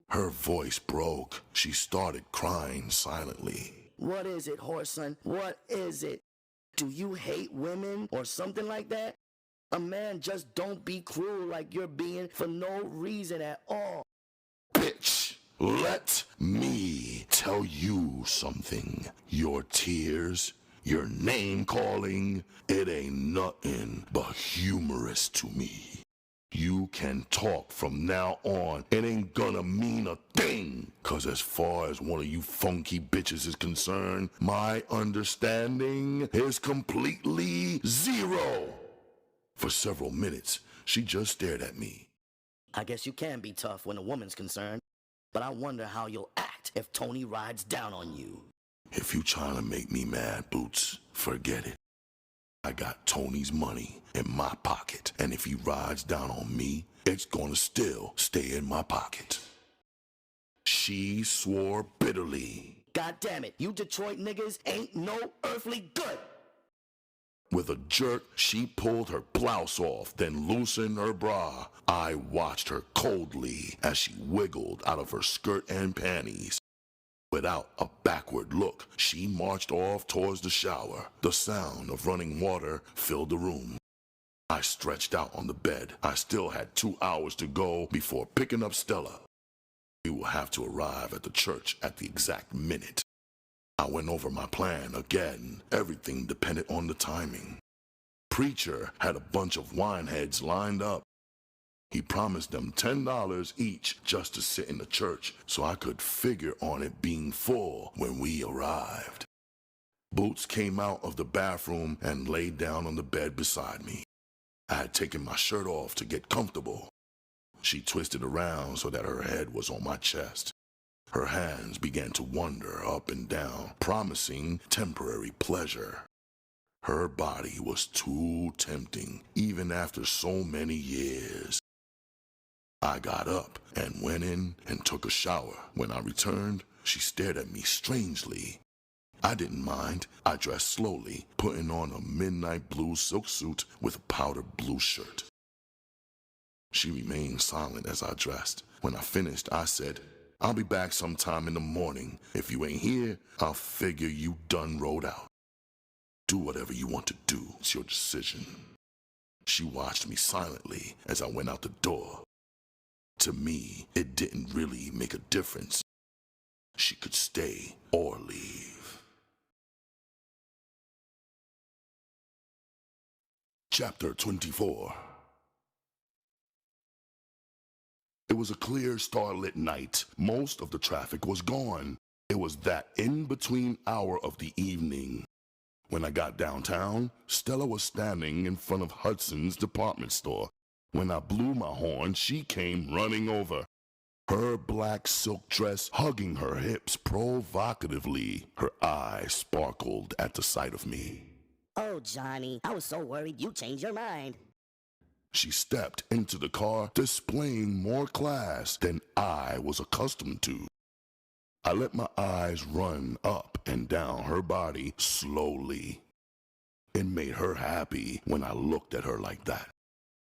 Her voice broke. She started crying silently. What is it, Whoreson? What is it? Do you hate women or something like that? A man just don't be cruel like you're being for no reason at all. Bitch, let me tell you something. Your tears, your name calling, it ain't nothing but humorous to me. You can talk from now on. It ain't gonna mean a thing. Cause as far as one of you funky bitches is concerned, my understanding is completely zero. For several minutes, she just stared at me. I guess you can be tough when a woman's concerned, but I wonder how you'll act if Tony rides down on you. If you trying to make me mad, Boots, forget it. I got Tony's money in my pocket, and if he rides down on me, it's gonna still stay in my pocket. She swore bitterly. God damn it, you Detroit niggas ain't no earthly good. With a jerk, she pulled her blouse off, then loosened her bra. I watched her coldly as she wiggled out of her skirt and panties. Without a backward look, she marched off towards the shower. The sound of running water filled the room. I stretched out on the bed. I still had 2 hours to go before picking up Stella. We will have to arrive at the church at the exact minute. I went over my plan again. Everything depended on the timing. Preacher had a bunch of wineheads lined up. He promised them $10 each just to sit in the church so I could figure on it being full when we arrived. Boots came out of the bathroom and laid down on the bed beside me. I had taken my shirt off to get comfortable. She twisted around so that her head was on my chest. Her hands began to wander up and down, promising temporary pleasure. Her body was too tempting, even after so many years. I got up and went in and took a shower. When I returned, she stared at me strangely. I didn't mind. I dressed slowly, putting on a midnight blue silk suit with a powder blue shirt. She remained silent as I dressed. When I finished, I said, "I'll be back sometime in the morning. If you ain't here, I'll figure you done rode out. Do whatever you want to do. It's your decision." She watched me silently as I went out the door. To me, it didn't really make a difference. She could stay or leave. Chapter 24. It was a clear, starlit night. Most of the traffic was gone. It was that in-between hour of the evening. When I got downtown, Stella was standing in front of Hudson's department store. When I blew my horn, she came running over. Her black silk dress hugging her hips provocatively. Her eyes sparkled at the sight of me. Oh, Johnny, I was so worried you changed your mind. She stepped into the car, displaying more class than I was accustomed to. I let my eyes run up and down her body slowly. It made her happy when I looked at her like that.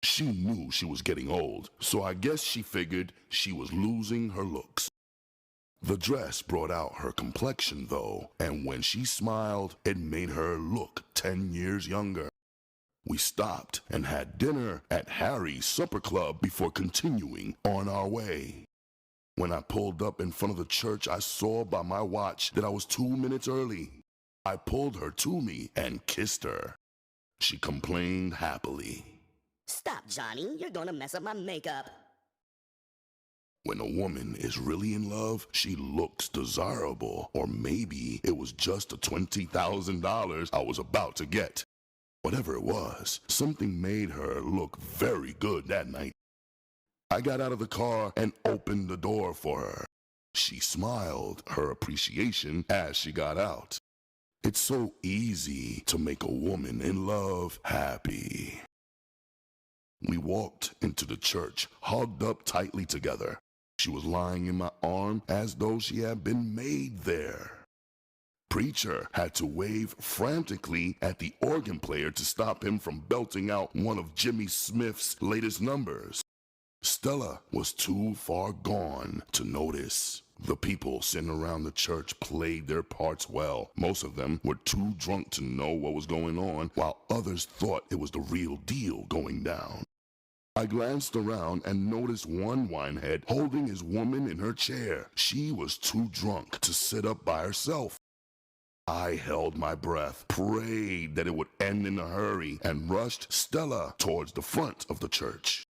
She knew she was getting old, so I guess she figured she was losing her looks. The dress brought out her complexion, though, and when she smiled, it made her look 10 years younger. We stopped and had dinner at Harry's Supper Club before continuing on our way. When I pulled up in front of the church, I saw by my watch that I was 2 minutes early. I pulled her to me and kissed her. She complained happily. Stop, Johnny. You're gonna mess up my makeup. When a woman is really in love, she looks desirable. Or maybe it was just the $20,000 I was about to get. Whatever it was, something made her look very good that night. I got out of the car and opened the door for her. She smiled her appreciation as she got out. It's so easy to make a woman in love happy. We walked into the church, hugged up tightly together. She was lying in my arm as though she had been made there. Preacher had to wave frantically at the organ player to stop him from belting out one of Jimmy Smith's latest numbers. Stella was too far gone to notice. The people sitting around the church played their parts well. Most of them were too drunk to know what was going on, while others thought it was the real deal going down. I glanced around and noticed one winehead holding his woman in her chair. She was too drunk to sit up by herself. I held my breath, prayed that it would end in a hurry, and rushed Stella towards the front of the church.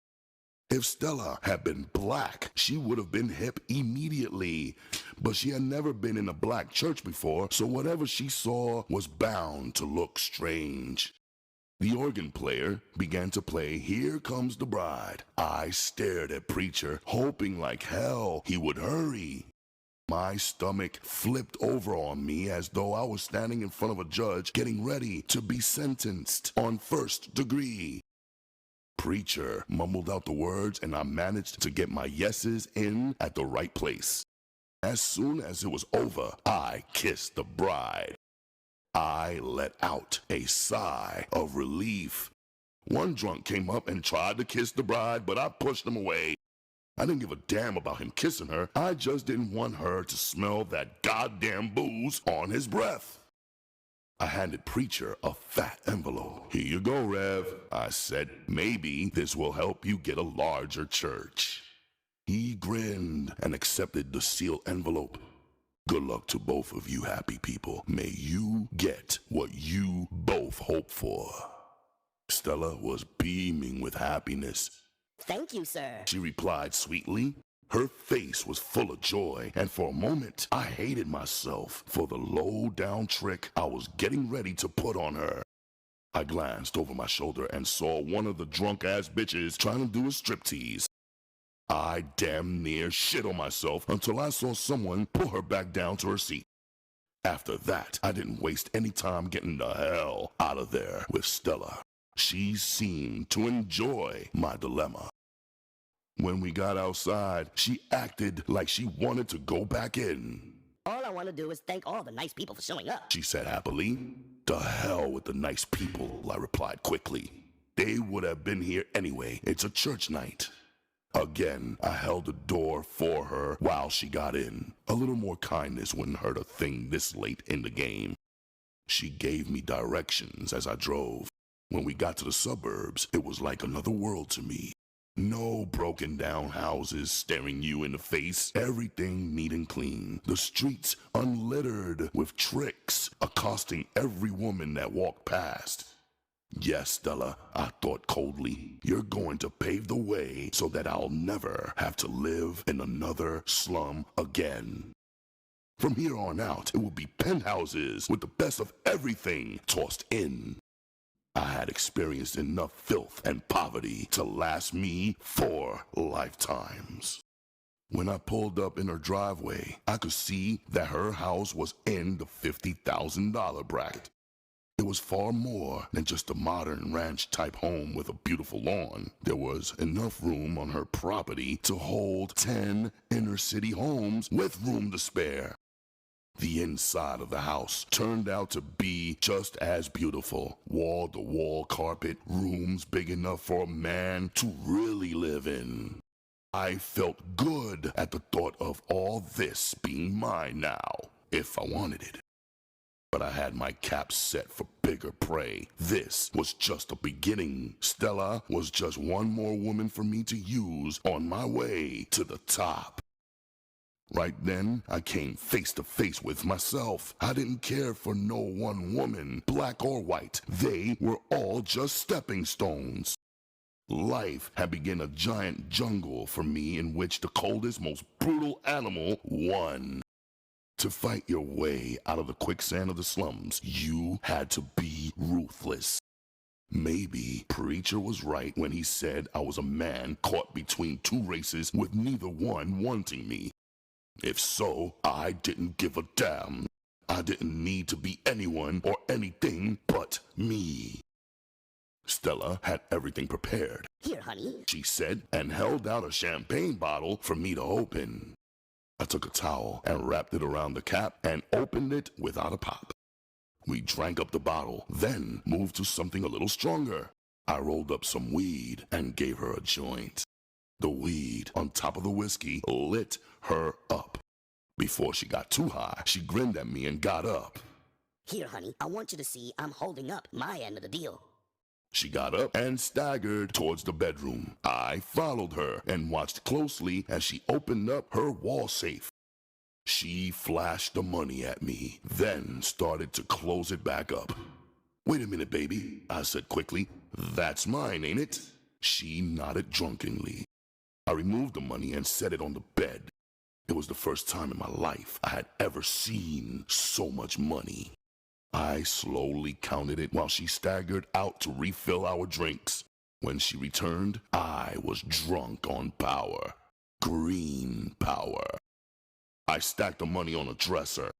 If Stella had been black, she would have been hip immediately. But she had never been in a black church before, so whatever she saw was bound to look strange. The organ player began to play "Here Comes the Bride." I stared at Preacher, hoping like hell he would hurry. My stomach flipped over on me as though I was standing in front of a judge getting ready to be sentenced on first degree. Preacher mumbled out the words, and I managed to get my yeses in at the right place. As soon as it was over, I kissed the bride. I let out a sigh of relief. One drunk came up and tried to kiss the bride, but I pushed him away. I didn't give a damn about him kissing her. I just didn't want her to smell that goddamn booze on his breath. I handed Preacher a fat envelope. "Here you go, Rev," I said. "Maybe this will help you get a larger church." He grinned and accepted the sealed envelope. "Good luck to both of you happy people. May you get what you both hope for." Stella was beaming with happiness. Thank you, sir, she replied sweetly. Her face was full of joy, and for a moment, I hated myself for the low-down trick I was getting ready to put on her. I glanced over my shoulder and saw one of the drunk-ass bitches trying to do a striptease. I damn near shit on myself until I saw someone pull her back down to her seat. After that, I didn't waste any time getting the hell out of there with Stella. She seemed to enjoy my dilemma. When we got outside, she acted like she wanted to go back in. "All I want to do is thank all the nice people for showing up," she said happily. "The hell with the nice people," I replied quickly. "They would have been here anyway. It's a church night." Again, I held the door for her while she got in. A little more kindness wouldn't hurt a thing this late in the game. She gave me directions as I drove. When we got to the suburbs, it was like another world to me. No broken down houses staring you in the face. Everything neat and clean. The streets unlittered with tricks accosting every woman that walked past. "Yes, Stella," I thought coldly. "You're going to pave the way so that I'll never have to live in another slum again. From here on out, it will be penthouses with the best of everything tossed in." I had experienced enough filth and poverty to last me 4 lifetimes. When I pulled up in her driveway, I could see that her house was in the $50,000 bracket. It was far more than just a modern ranch-type home with a beautiful lawn. There was enough room on her property to hold 10 inner-city homes with room to spare. The inside of the house turned out to be just as beautiful. Wall-to-wall carpet, rooms big enough for a man to really live in. I felt good at the thought of all this being mine now, if I wanted it. But I had my cap set for bigger prey. This was just a beginning. Stella was just one more woman for me to use on my way to the top. Right then, I came face to face with myself. I didn't care for no one woman, black or white. They were all just stepping stones. Life had begun a giant jungle for me in which the coldest, most brutal animal won. To fight your way out of the quicksand of the slums, you had to be ruthless. Maybe Preacher was right when he said I was a man caught between two races with neither one wanting me. If so, I didn't give a damn. I didn't need to be anyone or anything but me. Stella had everything prepared. Here, honey, She said, and held out a champagne bottle for me to open. I took a towel and wrapped it around the cap and opened it without a pop. We drank up the bottle, then moved to something a little stronger. I rolled up some weed and gave her a joint. The weed on top of the whiskey lit her up. Before she got too high, she grinned at me and got up. Here, honey, I want you to see I'm holding up my end of the deal. She got up and staggered towards the bedroom. I followed her and watched closely as she opened up her wall safe. She flashed the money at me, then started to close it back up. Wait a minute, baby, I said quickly. That's mine, ain't it? She nodded drunkenly. I removed the money and set it on the bed. It was the first time in my life I had ever seen so much money. I slowly counted it while she staggered out to refill our drinks. When she returned, I was drunk on power. Green power. I stacked the money on a dresser.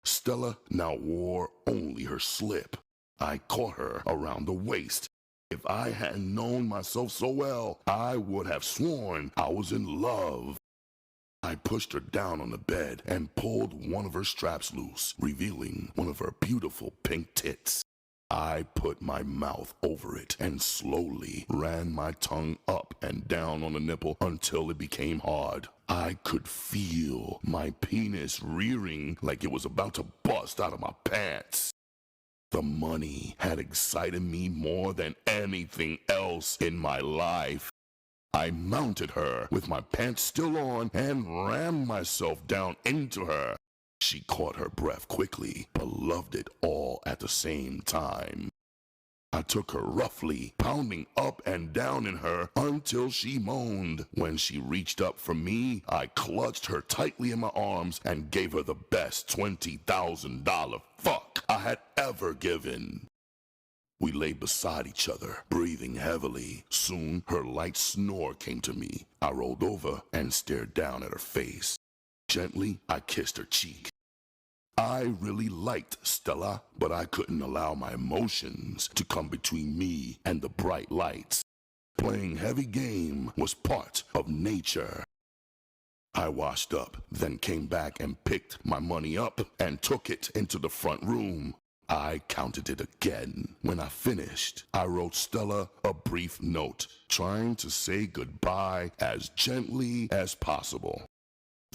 Stella now wore only her slip. I caught her around the waist. If I hadn't known myself so well, I would have sworn I was in love. I pushed her down on the bed and pulled one of her straps loose, revealing one of her beautiful pink tits. I put my mouth over it and slowly ran my tongue up and down on the nipple until it became hard. I could feel my penis rearing like it was about to bust out of my pants. The money had excited me more than anything else in my life. I mounted her with my pants still on and rammed myself down into her. She caught her breath quickly, but loved it all at the same time. I took her roughly, pounding up and down in her until she moaned. When she reached up for me, I clutched her tightly in my arms and gave her the best $20,000 fuck I had ever given. We lay beside each other, breathing heavily. Soon, her light snore came to me. I rolled over and stared down at her face. Gently, I kissed her cheek. I really liked Stella, but I couldn't allow my emotions to come between me and the bright lights. Playing heavy game was part of nature. I washed up, then came back and picked my money up and took it into the front room. I counted it again. When I finished, I wrote Stella a brief note, trying to say goodbye as gently as possible.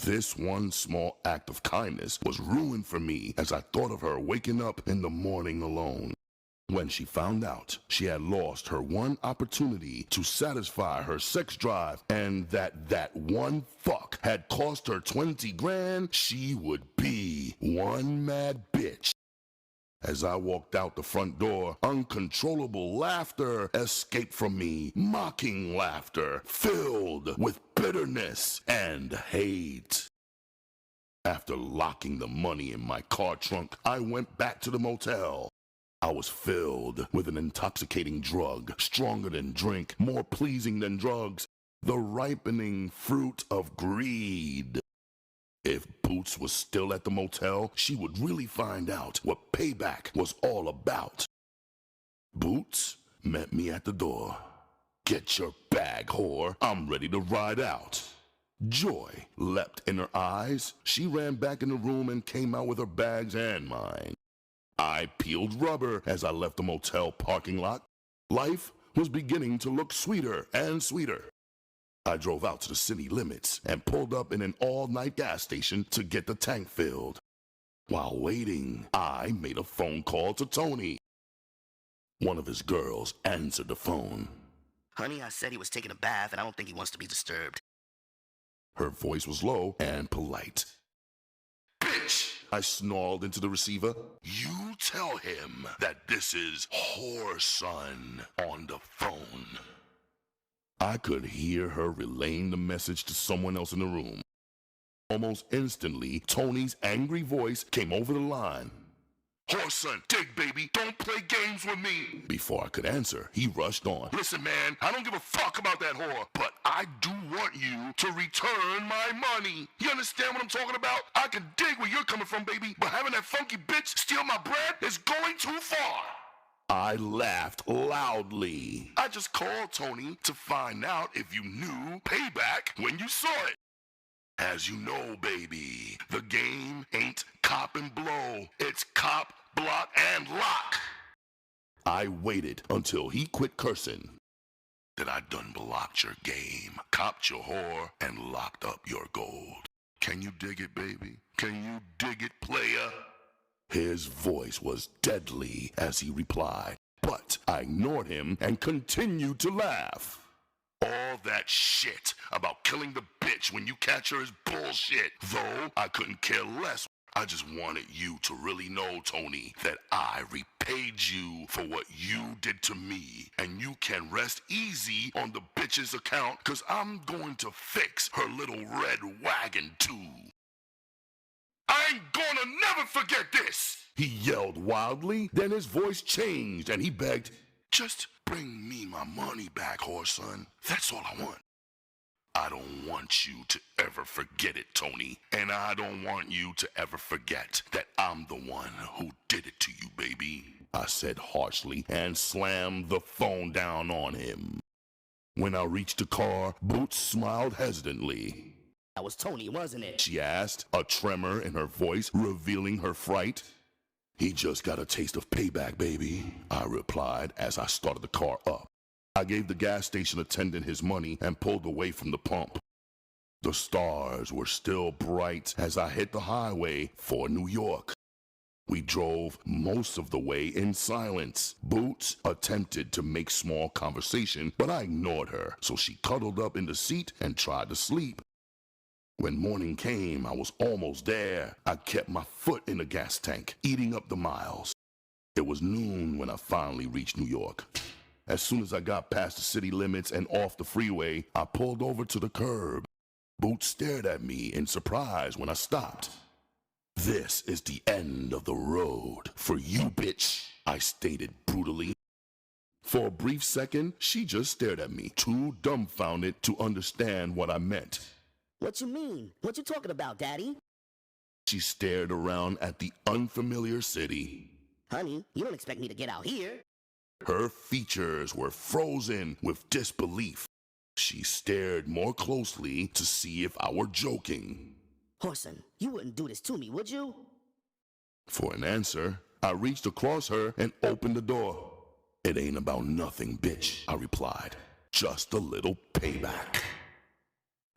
This one small act of kindness was ruined for me as I thought of her waking up in the morning alone. When she found out she had lost her one opportunity to satisfy her sex drive and that one fuck had cost her 20 grand, she would be one mad bitch. As I walked out the front door, uncontrollable laughter escaped from me, mocking laughter filled with bitterness and hate. After locking the money in my car trunk, I went back to the motel. I was filled with an intoxicating drug, stronger than drink, more pleasing than drugs, the ripening fruit of greed. If Boots was still at the motel, she would really find out what payback was all about. Boots met me at the door. Get your bag, whore. I'm ready to ride out. Joy leapt in her eyes. She ran back in the room and came out with her bags and mine. I peeled rubber as I left the motel parking lot. Life was beginning to look sweeter and sweeter. I drove out to the city limits and pulled up in an all-night gas station to get the tank filled. While waiting, I made a phone call to Tony. One of his girls answered the phone. Honey, I said he was taking a bath and I don't think he wants to be disturbed. Her voice was low and polite. Bitch! I snarled into the receiver. You tell him that this is Whoreson on the phone. I could hear her relaying the message to someone else in the room. Almost instantly, Tony's angry voice came over the line. Whoreson, dig, baby. Don't play games with me. Before I could answer, he rushed on. Listen, man, I don't give a fuck about that whore, but I do want you to return my money. You understand what I'm talking about? I can dig where you're coming from, baby, but having that funky bitch steal my bread is going too far. I laughed loudly. I just called Tony to find out if you knew payback when you saw it. As you know, baby, the game ain't cop and blow. It's cop, block, and lock. I waited until he quit cursing. That I done blocked your game, copped your whore, and locked up your gold. Can you dig it, baby? Can you dig it, player? His voice was deadly as he replied, but I ignored him and continued to laugh. All that shit about killing the bitch when you catch her is bullshit. Though I couldn't care less. I just wanted you to really know, Tony, that I repaid you for what you did to me. And you can rest easy on the bitch's account, cause I'm going to fix her little red wagon too. I ain't gonna never forget this! He yelled wildly, then his voice changed and he begged, Just bring me my money back, Whoreson. That's all I want. I don't want you to ever forget it, Tony. And I don't want you to ever forget that I'm the one who did it to you, baby. I said harshly and slammed the phone down on him. When I reached the car, Boots smiled hesitantly. That was Tony, wasn't it? She asked, a tremor in her voice revealing her fright. He just got a taste of payback, baby, I replied as I started the car up. I gave the gas station attendant his money and pulled away from the pump. The stars were still bright as I hit the highway for New York. We drove most of the way in silence. Boots attempted to make small conversation, but I ignored her, so she cuddled up in the seat and tried to sleep. When morning came, I was almost there. I kept my foot in the gas tank, eating up the miles. It was noon when I finally reached New York. As soon as I got past the city limits and off the freeway, I pulled over to the curb. Boots stared at me in surprise when I stopped. This is the end of the road for you, bitch, I stated brutally. For a brief second, she just stared at me, too dumbfounded to understand what I meant. What you mean? What you talking about, Daddy? She stared around at the unfamiliar city. Honey, you don't expect me to get out here. Her features were frozen with disbelief. She stared more closely to see if I were joking. Whoreson, you wouldn't do this to me, would you? For an answer, I reached across her and opened the door. It ain't about nothing, bitch, I replied. Just a little payback.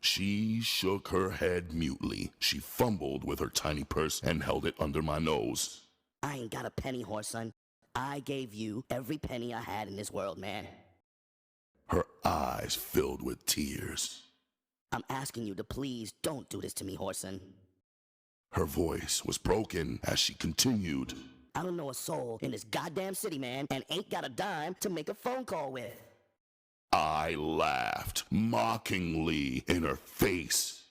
She shook her head mutely. She fumbled with her tiny purse and held it under my nose. I ain't got a penny, Whoreson. I gave you every penny I had in this world, man. Her eyes filled with tears. I'm asking you to please don't do this to me, Whoreson. Her voice was broken as she continued. I don't know a soul in this goddamn city, man, and ain't got a dime to make a phone call with. I laughed mockingly in her face.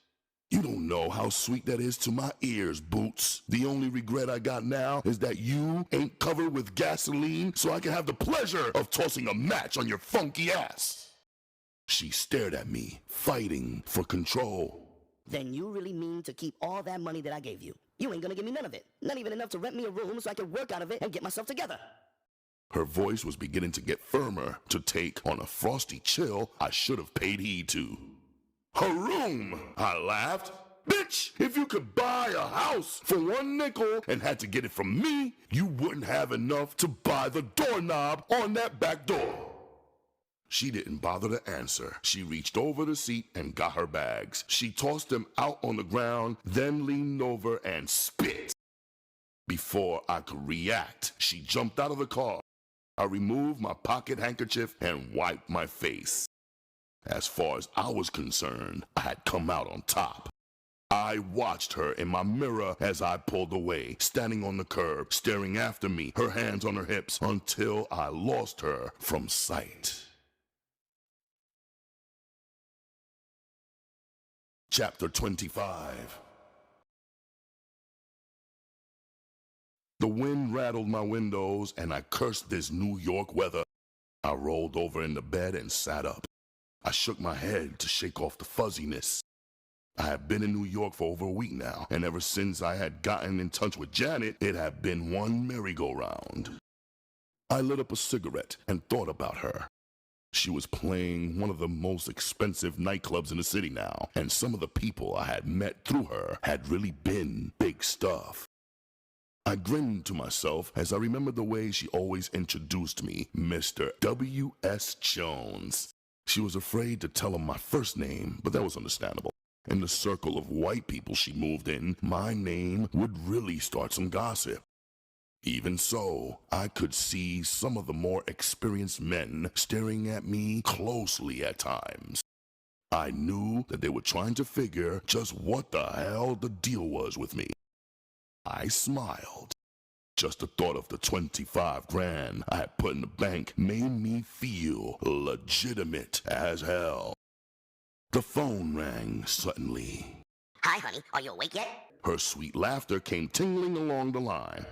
You don't know how sweet that is to my ears, Boots. The only regret I got now is that you ain't covered with gasoline so I can have the pleasure of tossing a match on your funky ass. She stared at me, fighting for control. Then you really mean to keep all that money that I gave you? You ain't gonna give me none of it. Not even enough to rent me a room so I can work out of it and get myself together. Her voice was beginning to get firmer to take on a frosty chill I should have paid heed to. Her room, I laughed. Bitch, if you could buy a house for one nickel and had to get it from me, you wouldn't have enough to buy the doorknob on that back door. She didn't bother to answer. She reached over the seat and got her bags. She tossed them out on the ground, then leaned over and spit. Before I could react, she jumped out of the car. I removed my pocket handkerchief and wiped my face. As far as I was concerned, I had come out on top. I watched her in my mirror as I pulled away, standing on the curb, staring after me, her hands on her hips, until I lost her from sight. Chapter 25. The wind rattled my windows, and I cursed this New York weather. I rolled over in the bed and sat up. I shook my head to shake off the fuzziness. I had been in New York for over a week now, and ever since I had gotten in touch with Janet, it had been one merry-go-round. I lit up a cigarette and thought about her. She was playing one of the most expensive nightclubs in the city now, and some of the people I had met through her had really been big stuff. I grinned to myself as I remembered the way she always introduced me, Mr. W.S. Jones. She was afraid to tell him my first name, but that was understandable. In the circle of white people she moved in, my name would really start some gossip. Even so, I could see some of the more experienced men staring at me closely at times. I knew that they were trying to figure just what the hell the deal was with me. I smiled. Just the thought of the 25 grand I had put in the bank made me feel legitimate as hell. The phone rang suddenly. Hi, honey. Are you awake yet? Her sweet laughter came tingling along the line.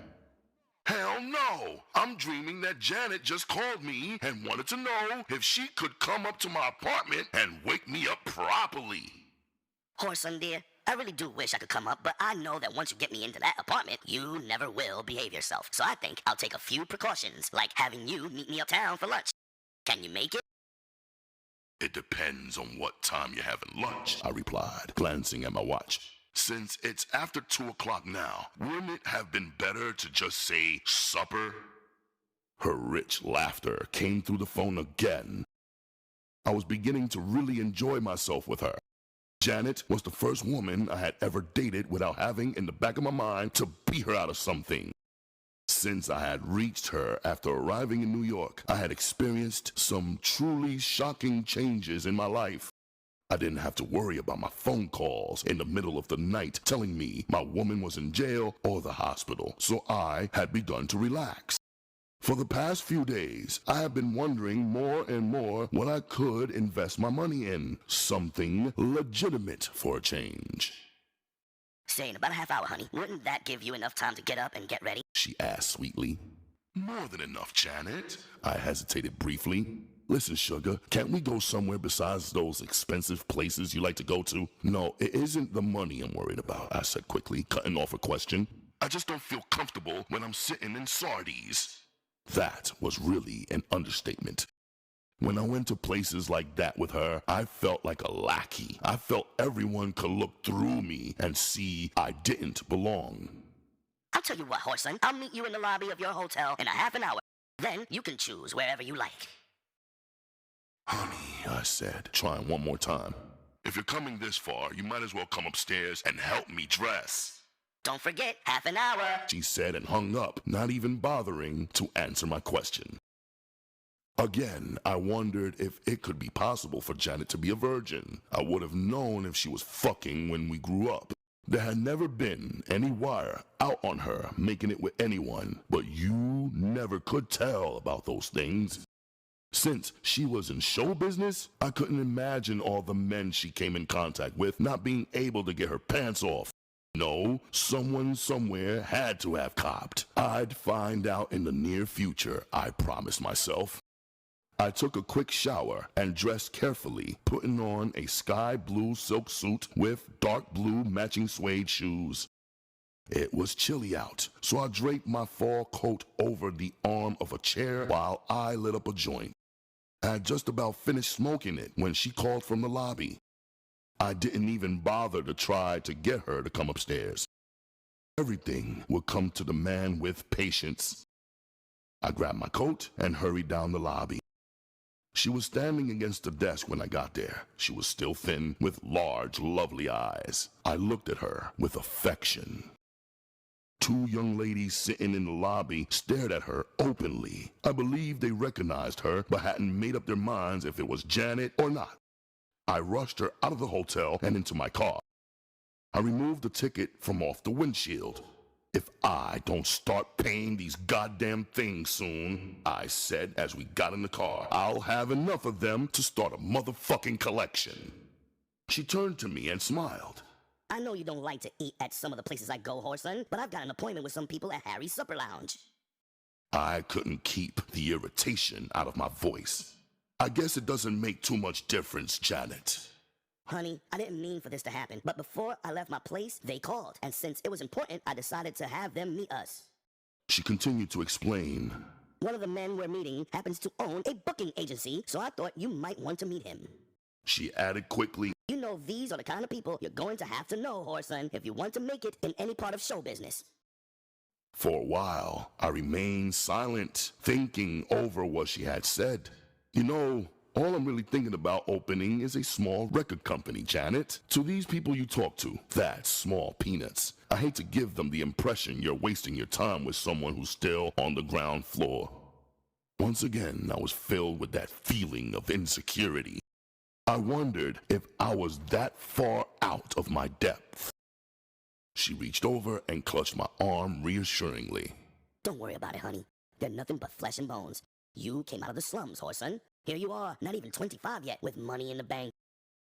Hell no! I'm dreaming that Janet just called me and wanted to know if she could come up to my apartment and wake me up properly. Whoreson, dear, I really do wish I could come up, but I know that once you get me into that apartment, you never will behave yourself. So I think I'll take a few precautions, like having you meet me uptown for lunch. Can you make it? It depends on what time you're having lunch, I replied, glancing at my watch. Since it's after 2 o'clock now, wouldn't it have been better to just say supper? Her rich laughter came through the phone again. I was beginning to really enjoy myself with her. Janet was the first woman I had ever dated without having in the back of my mind to beat her out of something. Since I had reached her after arriving in New York, I had experienced some truly shocking changes in my life. I didn't have to worry about my phone calls in the middle of the night telling me my woman was in jail or the hospital, so I had begun to relax. For the past few days, I have been wondering more and more what I could invest my money in, something legitimate for a change. Say, in about a half hour, honey. Wouldn't that give you enough time to get up and get ready? She asked sweetly. More than enough, Janet. I hesitated briefly. Listen, sugar, can't we go somewhere besides those expensive places you like to go to? No, it isn't the money I'm worried about, I said quickly, cutting off her question. I just don't feel comfortable when I'm sitting in Sardi's. That was really an understatement. When I went to places like that with her, I felt like a lackey. I felt everyone could look through me and see I didn't belong. I'll tell you what, Whoreson. I'll meet you in the lobby of your hotel in a half an hour. Then you can choose wherever you like. Honey, I said, trying one more time. If you're coming this far, you might as well come upstairs and help me dress. Don't forget, half an hour, she said and hung up, not even bothering to answer my question. Again, I wondered if it could be possible for Janet to be a virgin. I would have known if she was fucking when we grew up. There had never been any wire out on her making it with anyone, but you never could tell about those things. Since she was in show business, I couldn't imagine all the men she came in contact with not being able to get her pants off. No, someone somewhere had to have copped. I'd find out in the near future, I promised myself. I took a quick shower and dressed carefully, putting on a sky blue silk suit with dark blue matching suede shoes. It was chilly out, so I draped my fall coat over the arm of a chair while I lit up a joint. I had just about finished smoking it when she called from the lobby. I didn't even bother to try to get her to come upstairs. Everything would come to the man with patience. I grabbed my coat and hurried down the lobby. She was standing against the desk when I got there. She was still thin, with large, lovely eyes. I looked at her with affection. Two young ladies sitting in the lobby stared at her openly. I believe they recognized her, but hadn't made up their minds if it was Janet or not. I rushed her out of the hotel and into my car. I removed the ticket from off the windshield. If I don't start paying these goddamn things soon, I said as we got in the car, I'll have enough of them to start a motherfucking collection. She turned to me and smiled. I know you don't like to eat at some of the places I go, Whoreson, but I've got an appointment with some people at Harry's Supper Lounge. I couldn't keep the irritation out of my voice. I guess it doesn't make too much difference, Janet. Honey, I didn't mean for this to happen, but before I left my place, they called, and since it was important, I decided to have them meet us. She continued to explain. One of the men we're meeting happens to own a booking agency, so I thought you might want to meet him. She added quickly, You know these are the kind of people you're going to have to know, Whoreson, if you want to make it in any part of show business. For a while, I remained silent, thinking over what she had said. You know, all I'm really thinking about opening is a small record company, Janet. To these people you talk to, that's small peanuts. I hate to give them the impression you're wasting your time with someone who's still on the ground floor. Once again, I was filled with that feeling of insecurity. I wondered if I was that far out of my depth. She reached over and clutched my arm reassuringly. Don't worry about it, honey. They're nothing but flesh and bones. You came out of the slums, Whoreson. Here you are, not even 25 yet, with money in the bank.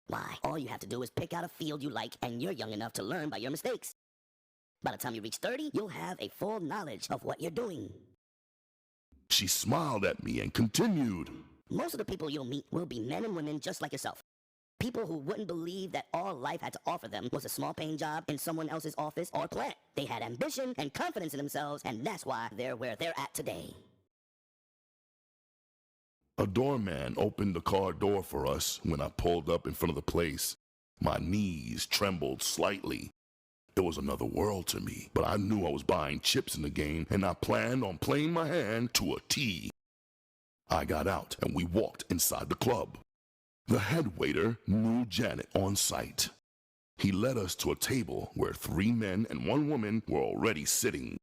Why, all you have to do is pick out a field you like, and you're young enough to learn by your mistakes. By the time you reach 30, you'll have a full knowledge of what you're doing. She smiled at me and continued. Most of the people you'll meet will be men and women just like yourself. People who wouldn't believe that all life had to offer them was a small-paying job in someone else's office or plant. They had ambition and confidence in themselves, and that's why they're where they're at today. A doorman opened the car door for us when I pulled up in front of the place. My knees trembled slightly. It was another world to me, but I knew I was buying chips in the game, and I planned on playing my hand to a T. I got out, and we walked inside the club. The head waiter knew Janet on sight. He led us to a table where 3 men and 1 woman were already sitting.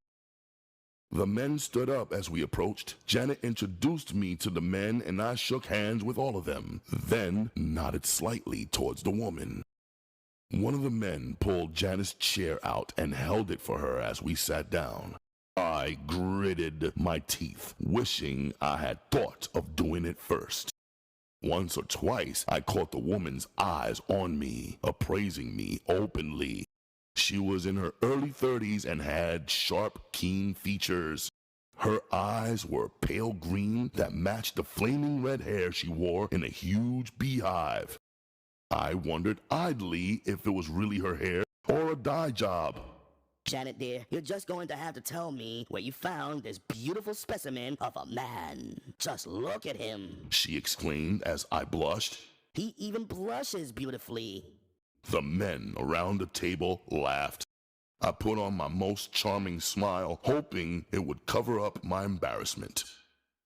The men stood up as we approached. Janet introduced me to the men, and I shook hands with all of them, then nodded slightly towards the woman. One of the men pulled Janet's chair out and held it for her as we sat down. I gritted my teeth, wishing I had thought of doing it first. Once or twice, I caught the woman's eyes on me, appraising me openly. She was in her early 30s and had sharp, keen features. Her eyes were pale green that matched the flaming red hair she wore in a huge beehive. I wondered idly if it was really her hair or a dye job. Janet, dear, you're just going to have to tell me where you found this beautiful specimen of a man. Just look at him, she exclaimed as I blushed. He even blushes beautifully. The men around the table laughed. I put on my most charming smile, hoping it would cover up my embarrassment.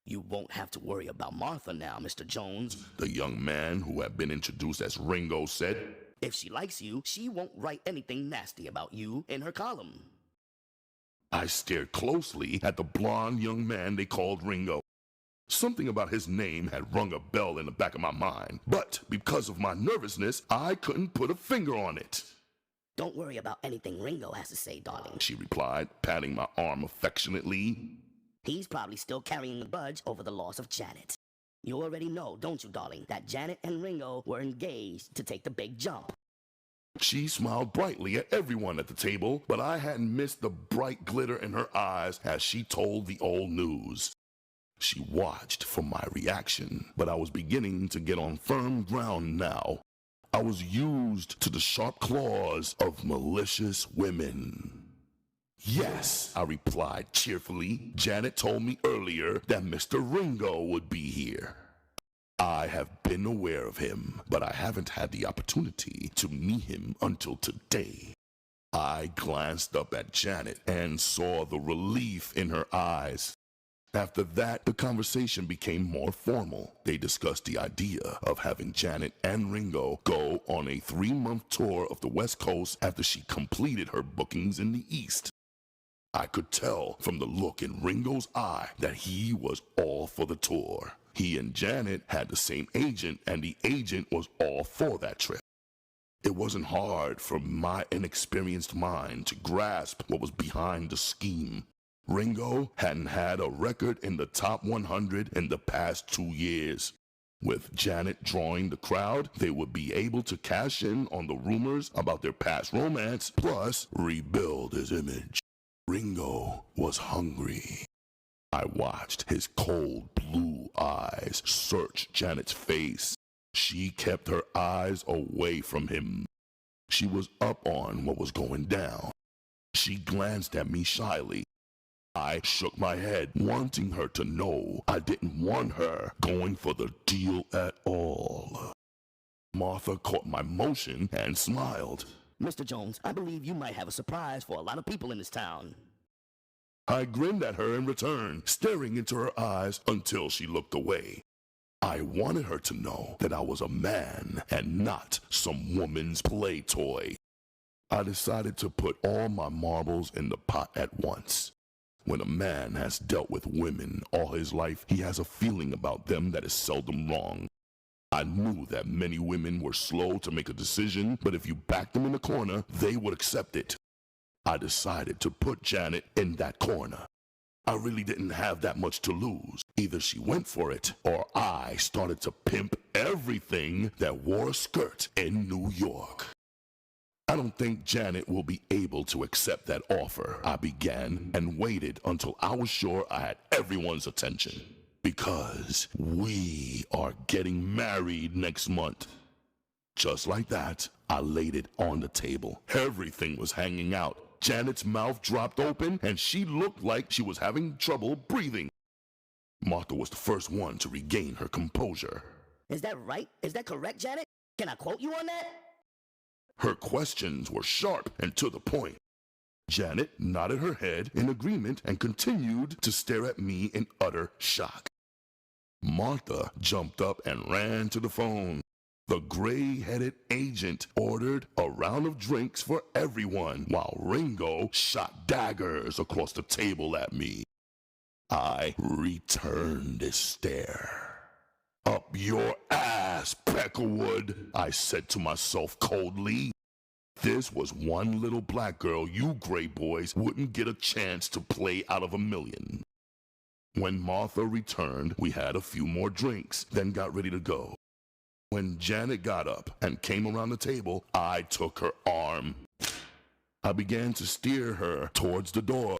You won't have to worry about Martha now, Mr. Jones, the young man who had been introduced as Ringo said. If she likes you, she won't write anything nasty about you in her column. I stared closely at the blond young man they called Ringo. Something about his name had rung a bell in the back of my mind, but because of my nervousness, I couldn't put a finger on it. Don't worry about anything Ringo has to say, darling, she replied, patting my arm affectionately. He's probably still carrying the grudge over the loss of Janet. You already know, don't you, darling, that Janet and Ringo were engaged to take the big jump. She smiled brightly at everyone at the table, but I hadn't missed the bright glitter in her eyes as she told the old news. She watched for my reaction, but I was beginning to get on firm ground now. I was used to the sharp claws of malicious women. Yes, I replied cheerfully. Janet told me earlier that Mr. Ringo would be here. I have been aware of him, but I haven't had the opportunity to meet him until today. I glanced up at Janet and saw the relief in her eyes. After that, the conversation became more formal. They discussed the idea of having Janet and Ringo go on a 3-month tour of the West Coast after she completed her bookings in the East. I could tell from the look in Ringo's eye that he was all for the tour. He and Janet had the same agent, and the agent was all for that trip. It wasn't hard for my inexperienced mind to grasp what was behind the scheme. Ringo hadn't had a record in the top 100 in the past 2 years. With Janet drawing the crowd, they would be able to cash in on the rumors about their past romance, plus rebuild his image. Ringo was hungry. I watched his cold blue eyes search Janet's face. She kept her eyes away from him. She was up on what was going down. She glanced at me shyly. I shook my head, wanting her to know I didn't want her going for the deal at all. Martha caught my motion and smiled. Mr. Jones, I believe you might have a surprise for a lot of people in this town. I grinned at her in return, staring into her eyes until she looked away. I wanted her to know that I was a man and not some woman's play toy. I decided to put all my marbles in the pot at once. When a man has dealt with women all his life, he has a feeling about them that is seldom wrong. I knew that many women were slow to make a decision, but if you backed them in the corner, they would accept it. I decided to put Janet in that corner. I really didn't have that much to lose. Either she went for it, or I started to pimp everything that wore a skirt in New York. I don't think Janet will be able to accept that offer, I began, and waited until I was sure I had everyone's attention. Because we are getting married next month. Just like that, I laid it on the table. Everything was hanging out. Janet's mouth dropped open, and she looked like she was having trouble breathing. Martha was the first one to regain her composure. Is that right? Is that correct, Janet? Can I quote you on that? Her questions were sharp and to the point. Janet nodded her head in agreement and continued to stare at me in utter shock. Martha jumped up and ran to the phone. The gray-headed agent ordered a round of drinks for everyone, while Ringo shot daggers across the table at me. I returned his stare. "Up your ass, Peckerwood," I said to myself coldly. This was one little black girl you gray boys wouldn't get a chance to play out of a million. When Martha returned, we had a few more drinks, then got ready to go. When Janet got up and came around the table, I took her arm. I began to steer her towards the door.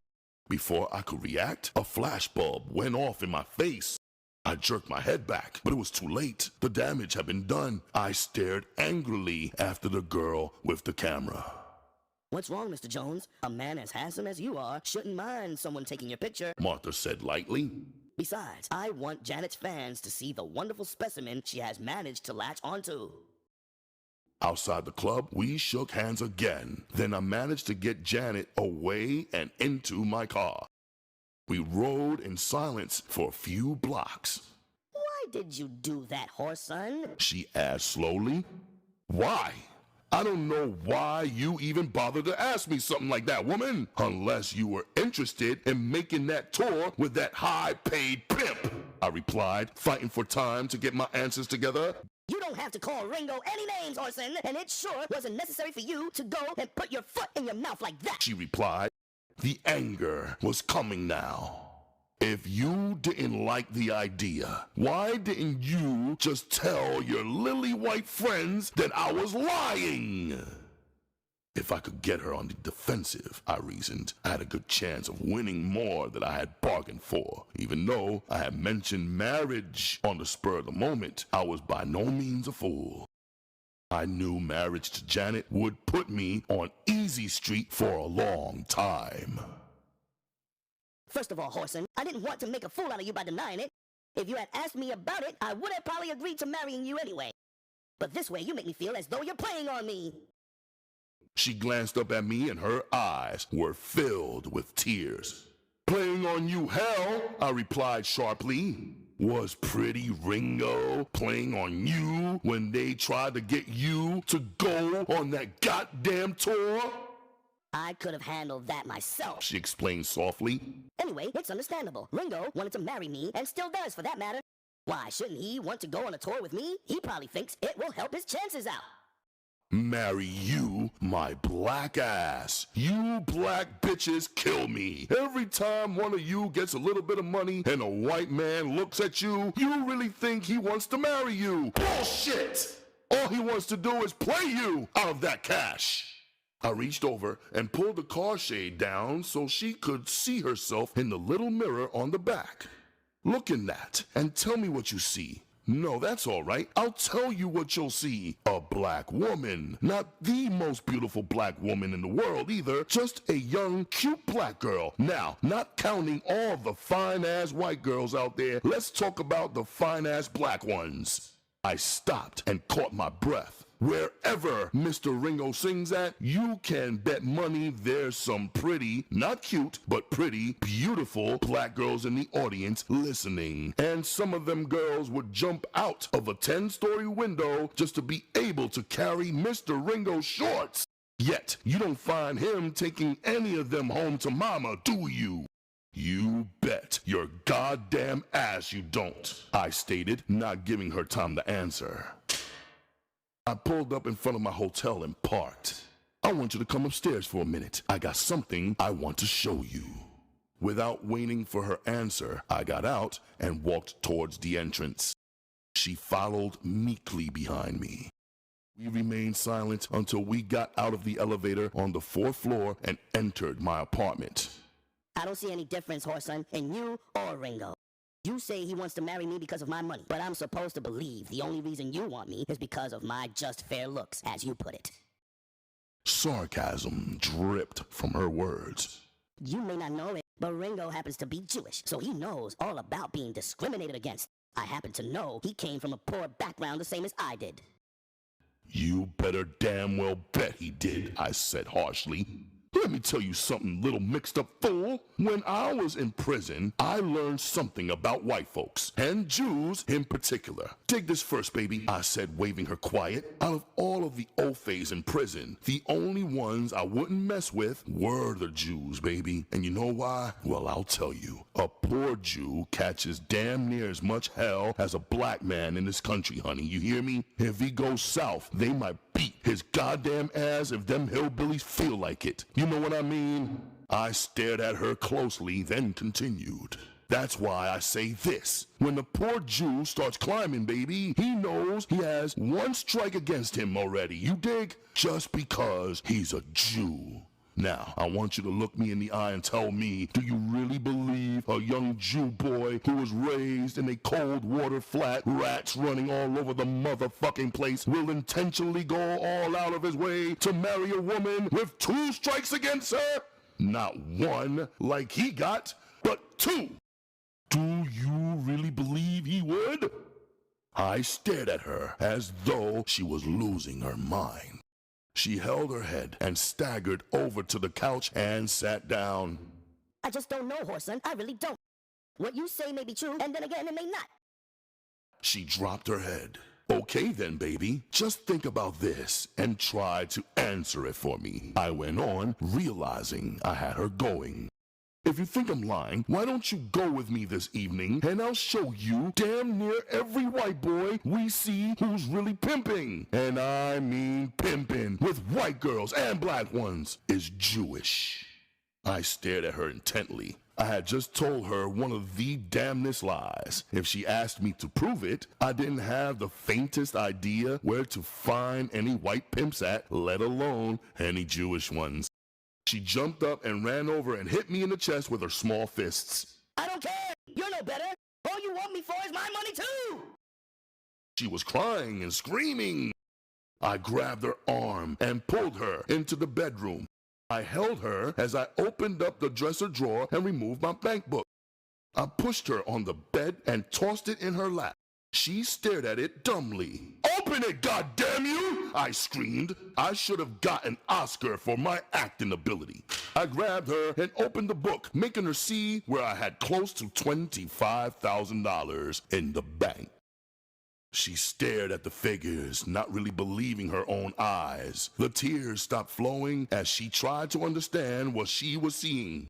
Before I could react, a flashbulb went off in my face. I jerked my head back, but it was too late. The damage had been done. I stared angrily after the girl with the camera. What's wrong, Mr. Jones? A man as handsome as you are shouldn't mind someone taking your picture. Martha said lightly. Besides, I want Janet's fans to see the wonderful specimen she has managed to latch onto. Outside the club, we shook hands again. Then I managed to get Janet away and into my car. We rode in silence for a few blocks. Why did you do that, Whoreson? She asked slowly. Why? I don't know why you even bothered to ask me something like that, woman. Unless you were interested in making that tour with that high-paid pimp, I replied, fighting for time to get my answers together. You don't have to call Ringo any names, Whoreson, and it sure wasn't necessary for you to go and put your foot in your mouth like that, she replied. The anger was coming now. If you didn't like the idea, why didn't you just tell your lily white friends that I was lying? If I could get her on the defensive, I reasoned, I had a good chance of winning more than I had bargained for. Even though I had mentioned marriage on the spur of the moment, I was by no means a fool. I knew marriage to Janet would put me on easy street for a long time. First of all, Whoreson, I didn't want to make a fool out of you by denying it. If you had asked me about it, I would have probably agreed to marrying you anyway. But this way, you make me feel as though you're playing on me. She glanced up at me and her eyes were filled with tears. Playing on you, hell, I replied sharply. Was Pretty Ringo playing on you when they tried to get you to go on that goddamn tour? I could have handled that myself, she explained softly. Anyway, it's understandable. Ringo wanted to marry me, and still does for that matter. Why shouldn't he want to go on a tour with me? He probably thinks it will help his chances out. Marry you, my black ass. You black bitches kill me. Every time one of you gets a little bit of money and a white man looks at you, you really think he wants to marry you. Bullshit! All he wants to do is play you out of that cash. I reached over and pulled the car shade down so she could see herself in the little mirror on the back. Look in that and tell me what you see. No, that's all right. I'll tell you what you'll see. A black woman. Not the most beautiful black woman in the world either. Just a young, cute black girl. Now, not counting all the fine-ass white girls out there, let's talk about the fine-ass black ones. I stopped and caught my breath. Wherever Mr. Ringo sings at, you can bet money there's some pretty, not cute, but pretty, beautiful black girls in the audience listening. And some of them girls would jump out of a 10-story window just to be able to carry Mr. Ringo's shorts. Yet, you don't find him taking any of them home to mama, do you? You bet your goddamn ass you don't, I stated, not giving her time to answer. I pulled up in front of my hotel and parked. I want you to come upstairs for a minute. I got something I want to show you. Without waiting for her answer, I got out and walked towards the entrance. She followed meekly behind me. We remained silent until we got out of the elevator on the 4th floor and entered my apartment. I don't see any difference, Whoreson, in you or Ringo. You say he wants to marry me because of my money, but I'm supposed to believe the only reason you want me is because of my just fair looks, as you put it. Sarcasm dripped from her words. You may not know it, but Ringo happens to be Jewish, so he knows all about being discriminated against. I happen to know he came from a poor background the same as I did. You better damn well bet he did, I said harshly. Let me tell you something, little mixed-up fool. When I was in prison, I learned something about white folks, and Jews in particular. Dig this first, baby, I said, waving her quiet. Out of all of the Ophes in prison, the only ones I wouldn't mess with were the Jews, baby. And you know why? Well, I'll tell you. A poor Jew catches damn near as much hell as a black man in this country, honey. You hear me? If he goes south, they might beat his goddamn ass if them hillbillies feel like it. You know what I mean? I stared at her closely, then continued. That's why I say this. When the poor Jew starts climbing, baby, he knows he has one strike against him already. You dig? Just because he's a Jew. Now, I want you to look me in the eye and tell me, do you really believe a young Jew boy who was raised in a cold water flat, rats running all over the motherfucking place, will intentionally go all out of his way to marry a woman with 2 strikes against her? Not 1, like he got, but 2. Do you really believe he would? I stared at her as though she was losing her mind. She held her head and staggered over to the couch and sat down. I just don't know, Whoreson. I really don't. What you say may be true, and then again it may not. She dropped her head. Okay then, baby. Just think about this and try to answer it for me. I went on, realizing I had her going. If you think I'm lying, why don't you go with me this evening and I'll show you damn near every white boy we see who's really pimping. And I mean pimping with white girls and black ones is Jewish. I stared at her intently. I had just told her one of the damnedest lies. If she asked me to prove it, I didn't have the faintest idea where to find any white pimps at, let alone any Jewish ones. She jumped up and ran over and hit me in the chest with her small fists. I don't care! You're no better! All you want me for is my money too! She was crying and screaming. I grabbed her arm and pulled her into the bedroom. I held her as I opened up the dresser drawer and removed my bank book. I pushed her on the bed and tossed it in her lap. She stared at it dumbly. Open it, goddamn you! I screamed. I should have got an Oscar for my acting ability. I grabbed her and opened the book, making her see where I had close to $25,000 in the bank. She stared at the figures, not really believing her own eyes. The tears stopped flowing as she tried to understand what she was seeing.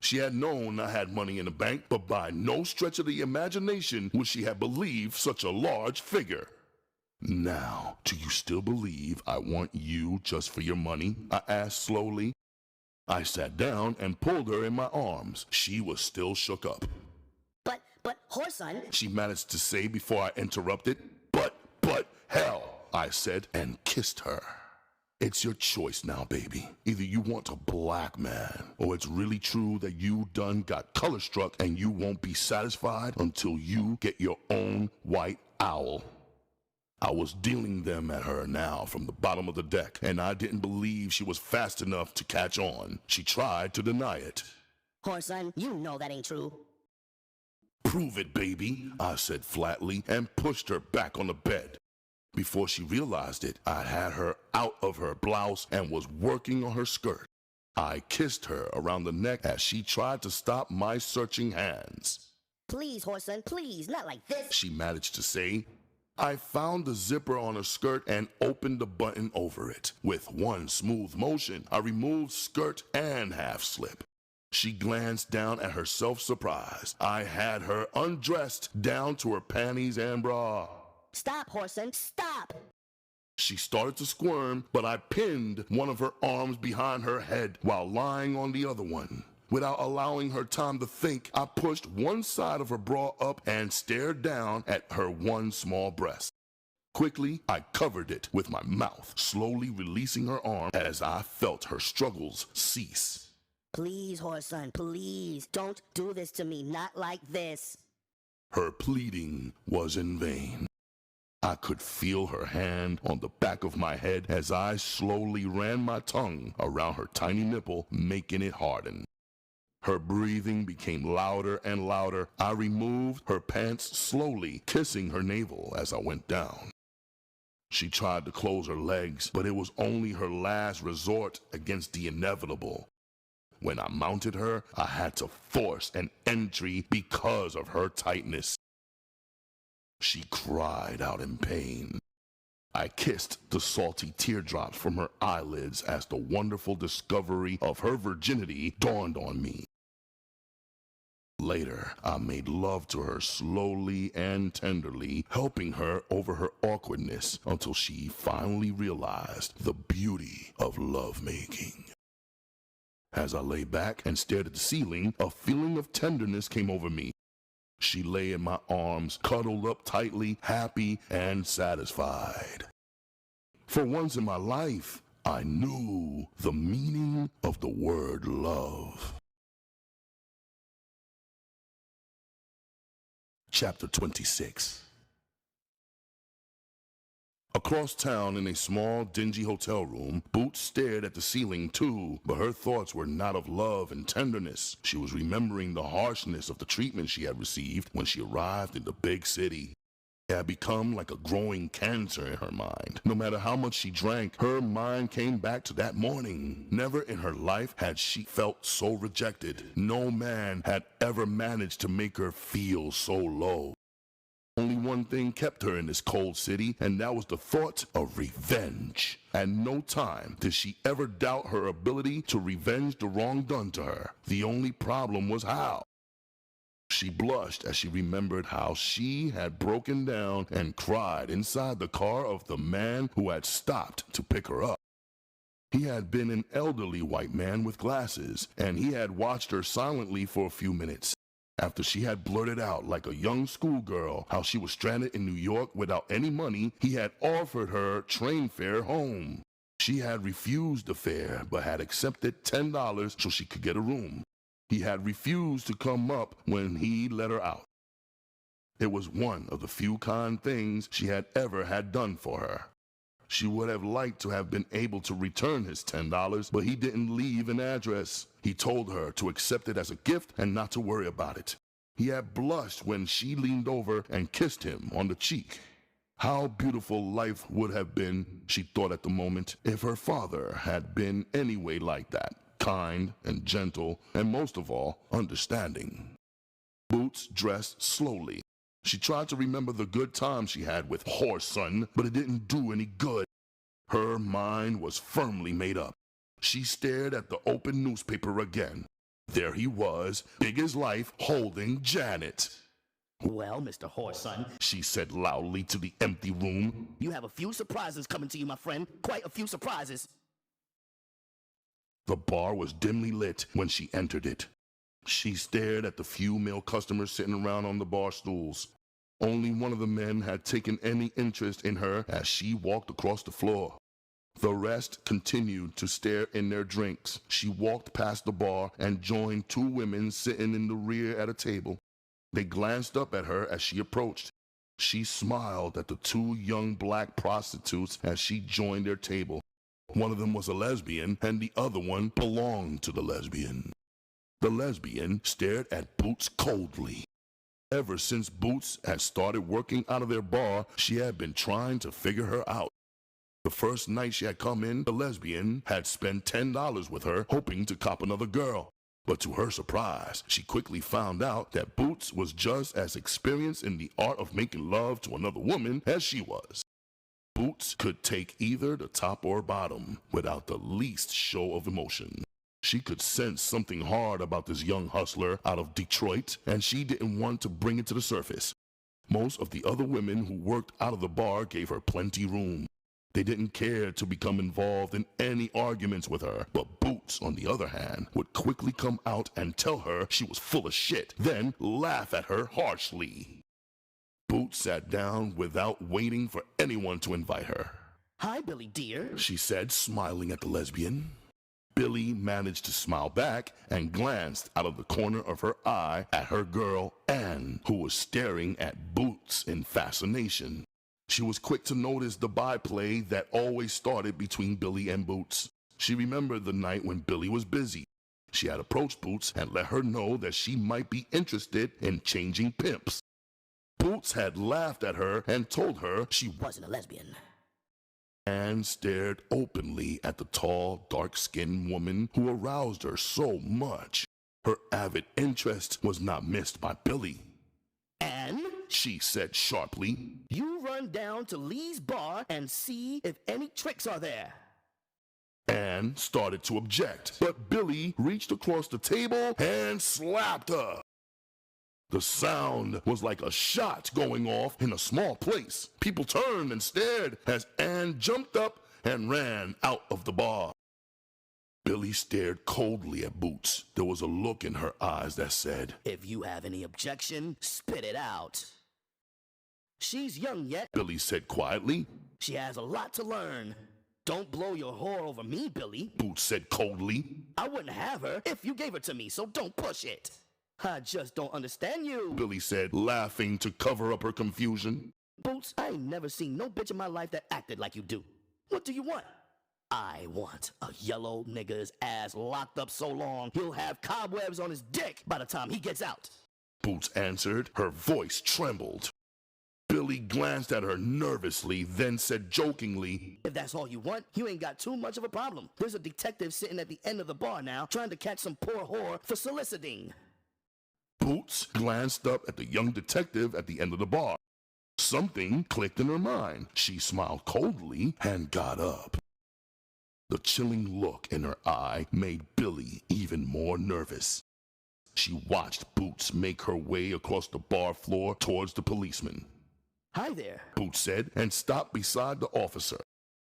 She had known I had money in the bank, but by no stretch of the imagination would she have believed such a large figure. Now, do you still believe I want you just for your money? I asked slowly. I sat down and pulled her in my arms. She was still shook up. But, Whoreson, she managed to say before I interrupted. But, hell, I said and kissed her. It's your choice now, baby. Either you want a black man, or it's really true that you done got color struck and you won't be satisfied until you get your own white owl. I was dealing them at her now from the bottom of the deck, and I didn't believe she was fast enough to catch on. She tried to deny it. Whoreson, you know that ain't true. Prove it, baby, I said flatly, and pushed her back on the bed. Before she realized it, I had her out of her blouse and was working on her skirt. I kissed her around the neck as she tried to stop my searching hands. Please, Whoreson, please, not like this, she managed to say. I found the zipper on her skirt and opened the button over it. With one smooth motion, I removed skirt and half slip. She glanced down at herself surprised. I had her undressed down to her panties and bra. Stop, Whoreson, stop! She started to squirm, but I pinned one of her arms behind her head while lying on the other one. Without allowing her time to think, I pushed one side of her bra up and stared down at her one small breast. Quickly, I covered it with my mouth, slowly releasing her arm as I felt her struggles cease. Please, Whoreson, please, don't do this to me, not like this. Her pleading was in vain. I could feel her hand on the back of my head as I slowly ran my tongue around her tiny nipple, making it harden. Her breathing became louder and louder. I removed her pants slowly, kissing her navel as I went down. She tried to close her legs, but it was only her last resort against the inevitable. When I mounted her, I had to force an entry because of her tightness. She cried out in pain. I kissed the salty teardrops from her eyelids as the wonderful discovery of her virginity dawned on me. Later, I made love to her slowly and tenderly, helping her over her awkwardness until she finally realized the beauty of lovemaking. As I lay back and stared at the ceiling, a feeling of tenderness came over me. She lay in my arms, cuddled up tightly, happy and satisfied. For once in my life, I knew the meaning of the word love. Chapter 26. Across town in a small, dingy hotel room, Boots stared at the ceiling too, but her thoughts were not of love and tenderness. She was remembering the harshness of the treatment she had received when she arrived in the big city. It had become like a growing cancer in her mind. No matter how much she drank, her mind came back to that morning. Never in her life had she felt so rejected. No man had ever managed to make her feel so low. Only one thing kept her in this cold city, and that was the thought of revenge. At no time did she ever doubt her ability to revenge the wrong done to her. The only problem was how. She blushed as she remembered how she had broken down and cried inside the car of the man who had stopped to pick her up. He had been an elderly white man with glasses, and he had watched her silently for a few minutes. After she had blurted out like a young schoolgirl how she was stranded in New York without any money, he had offered her train fare home. She had refused the fare, but had accepted $10 so she could get a room. He had refused to come up when he let her out. It was one of the few kind things she had ever had done for her. She would have liked to have been able to return his $10, but he didn't leave an address. He told her to accept it as a gift and not to worry about it. He had blushed when she leaned over and kissed him on the cheek. How beautiful life would have been, she thought at the moment, if her father had been anyway like that, kind and gentle, and most of all, understanding. Boots dressed slowly. She tried to remember the good times she had with Whoreson, but it didn't do any good. Her mind was firmly made up. She stared at the open newspaper again. There he was, big as life, holding Janet. Well, Mr. Whoreson, she said loudly to the empty room. You have a few surprises coming to you, my friend. Quite a few surprises. The bar was dimly lit when she entered it. She stared at the few male customers sitting around on the bar stools. Only one of the men had taken any interest in her as she walked across the floor. The rest continued to stare in their drinks. She walked past the bar and joined two women sitting in the rear at a table. They glanced up at her as she approached. She smiled at the two young black prostitutes as she joined their table. One of them was a lesbian, and the other one belonged to the lesbian. The lesbian stared at Boots coldly. Ever since Boots had started working out of their bar, she had been trying to figure her out. The first night she had come in, the lesbian had spent $10 with her, hoping to cop another girl. But to her surprise, she quickly found out that Boots was just as experienced in the art of making love to another woman as she was. Boots could take either the top or bottom without the least show of emotion. She could sense something hard about this young hustler out of Detroit, and she didn't want to bring it to the surface. Most of the other women who worked out of the bar gave her plenty room. They didn't care to become involved in any arguments with her, but Boots, on the other hand, would quickly come out and tell her she was full of shit, then laugh at her harshly. Boots sat down without waiting for anyone to invite her. Hi, Billy dear, she said, smiling at the lesbian. Billy managed to smile back and glanced out of the corner of her eye at her girl, Anne, who was staring at Boots in fascination. She was quick to notice the byplay that always started between Billy and Boots. She remembered the night when Billy was busy. She had approached Boots and let her know that she might be interested in changing pimps. Boots had laughed at her and told her she wasn't a lesbian. Anne stared openly at the tall, dark-skinned woman who aroused her so much. Her avid interest was not missed by Billy. Anne? She said sharply. You run down to Lee's bar and see if any tricks are there. Anne started to object, but Billy reached across the table and slapped her. The sound was like a shot going off in a small place. People turned and stared as Anne jumped up and ran out of the bar. Billy stared coldly at Boots. There was a look in her eyes that said, If you have any objection, spit it out. She's young yet, Billy said quietly. She has a lot to learn. Don't blow your whore over me, Billy, Boots said coldly. I wouldn't have her if you gave her to me, so don't push it. I just don't understand you, Billy said, laughing to cover up her confusion. Boots, I ain't never seen no bitch in my life that acted like you do. What do you want? I want a yellow nigga's ass locked up so long he'll have cobwebs on his dick by the time he gets out. Boots answered. Her voice trembled. Billy glanced at her nervously, then said jokingly, If that's all you want, you ain't got too much of a problem. There's a detective sitting at the end of the bar now trying to catch some poor whore for soliciting. Boots glanced up at the young detective at the end of the bar. Something clicked in her mind. She smiled coldly and got up. The chilling look in her eye made Billy even more nervous. She watched Boots make her way across the bar floor towards the policeman. Hi there, Boots said, and stopped beside the officer.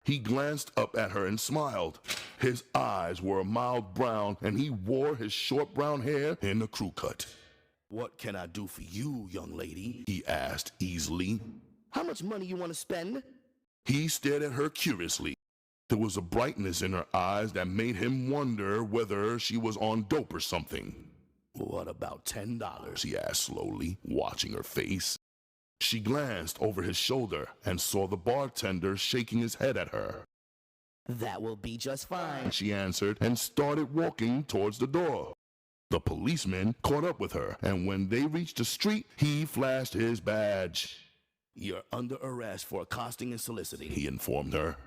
He glanced up at her and smiled. His eyes were a mild brown, and he wore his short brown hair in a crew cut. What can I do for you, young lady? He asked easily. How much money you want to spend? He stared at her curiously. There was a brightness in her eyes that made him wonder whether she was on dope or something. What about $10? He asked slowly, watching her face. She glanced over his shoulder and saw the bartender shaking his head at her. That will be just fine, she answered and started walking towards the door. The policeman caught up with her, and when they reached the street, he flashed his badge. You're under arrest for accosting and soliciting, he informed her.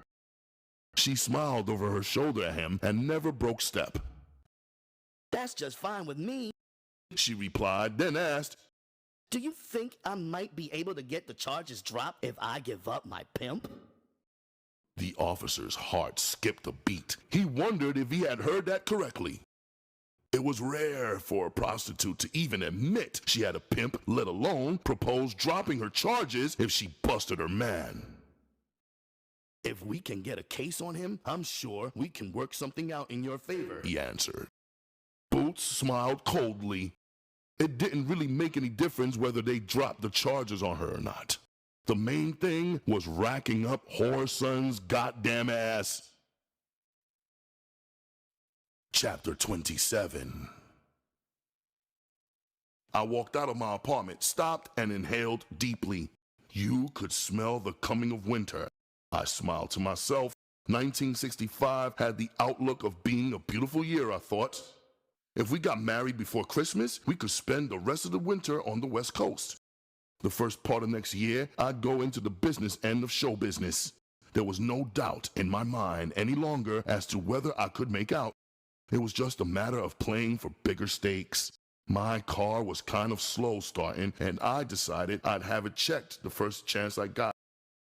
She smiled over her shoulder at him and never broke step. That's just fine with me, she replied, then asked, Do you think I might be able to get the charges dropped if I give up my pimp? The officer's heart skipped a beat. He wondered if he had heard that correctly. It was rare for a prostitute to even admit she had a pimp, let alone propose dropping her charges if she busted her man. If we can get a case on him, I'm sure we can work something out in your favor, he answered. Boots smiled coldly. It didn't really make any difference whether they dropped the charges on her or not. The main thing was racking up Whoreson's goddamn ass. Chapter 27. I walked out of my apartment, stopped, and inhaled deeply. You could smell the coming of winter. I smiled to myself. 1965 had the outlook of being a beautiful year, I thought. If we got married before Christmas, we could spend the rest of the winter on the West Coast. The first part of next year, I'd go into the business end of show business. There was no doubt in my mind any longer as to whether I could make out. It was just a matter of playing for bigger stakes. My car was kind of slow starting, and I decided I'd have it checked the first chance I got.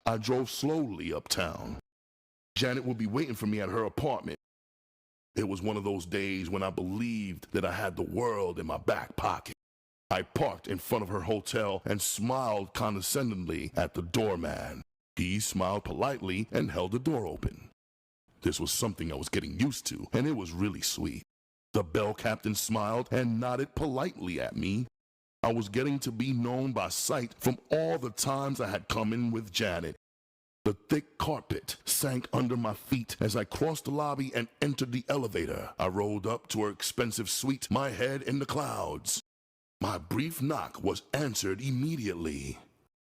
I drove slowly uptown. Janet would be waiting for me at her apartment. It was one of those days when I believed that I had the world in my back pocket. I parked in front of her hotel and smiled condescendingly at the doorman. He smiled politely and held the door open. This was something I was getting used to, and it was really sweet. The bell captain smiled and nodded politely at me. I was getting to be known by sight from all the times I had come in with Janet. The thick carpet sank under my feet as I crossed the lobby and entered the elevator. I rolled up to her expensive suite, my head in the clouds. My brief knock was answered immediately.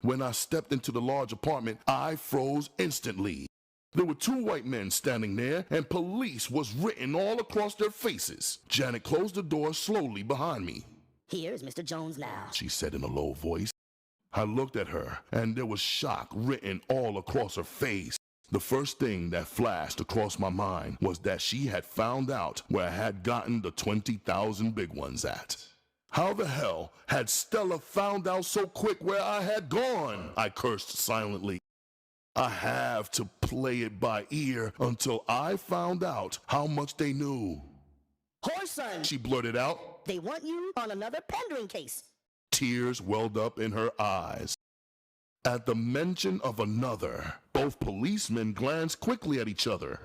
When I stepped into the large apartment, I froze instantly. There were two white men standing there, and police was written all across their faces. Janet closed the door slowly behind me. Here is Mr. Jones now, she said in a low voice. I looked at her, and there was shock written all across her face. The first thing that flashed across my mind was that she had found out where I had gotten the 20,000 big ones at. How the hell had Stella found out so quick where I had gone? I cursed silently. I have to play it by ear until I found out how much they knew. Whoreson, she blurted out. They want you on another pandering case. Tears welled up in her eyes. At the mention of another, both policemen glanced quickly at each other.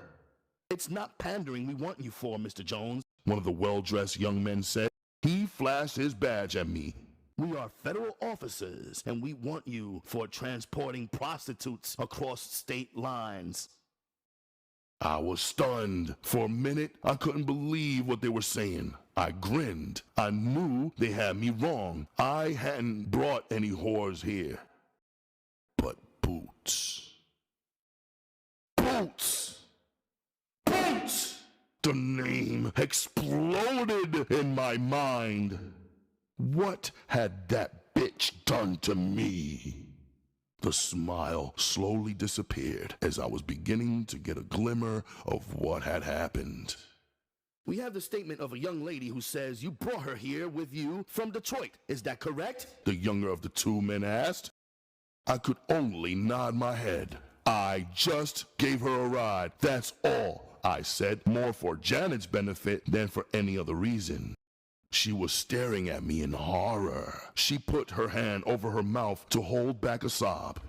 It's not pandering we want you for, Mr. Jones, one of the well-dressed young men said. He flashed his badge at me. We are federal officers, and we want you for transporting prostitutes across state lines. I was stunned. For a minute, I couldn't believe what they were saying. I grinned. I knew they had me wrong. I hadn't brought any whores here. But Boots. Boots! Boots! The name exploded in my mind. What had that bitch done to me? The smile slowly disappeared as I was beginning to get a glimmer of what had happened. We have the statement of a young lady who says you brought her here with you from Detroit. Is that correct? The younger of the two men asked. I could only nod my head. I just gave her a ride. That's all, I said, more for Janet's benefit than for any other reason. She was staring at me in horror. She put her hand over her mouth to hold back a sob.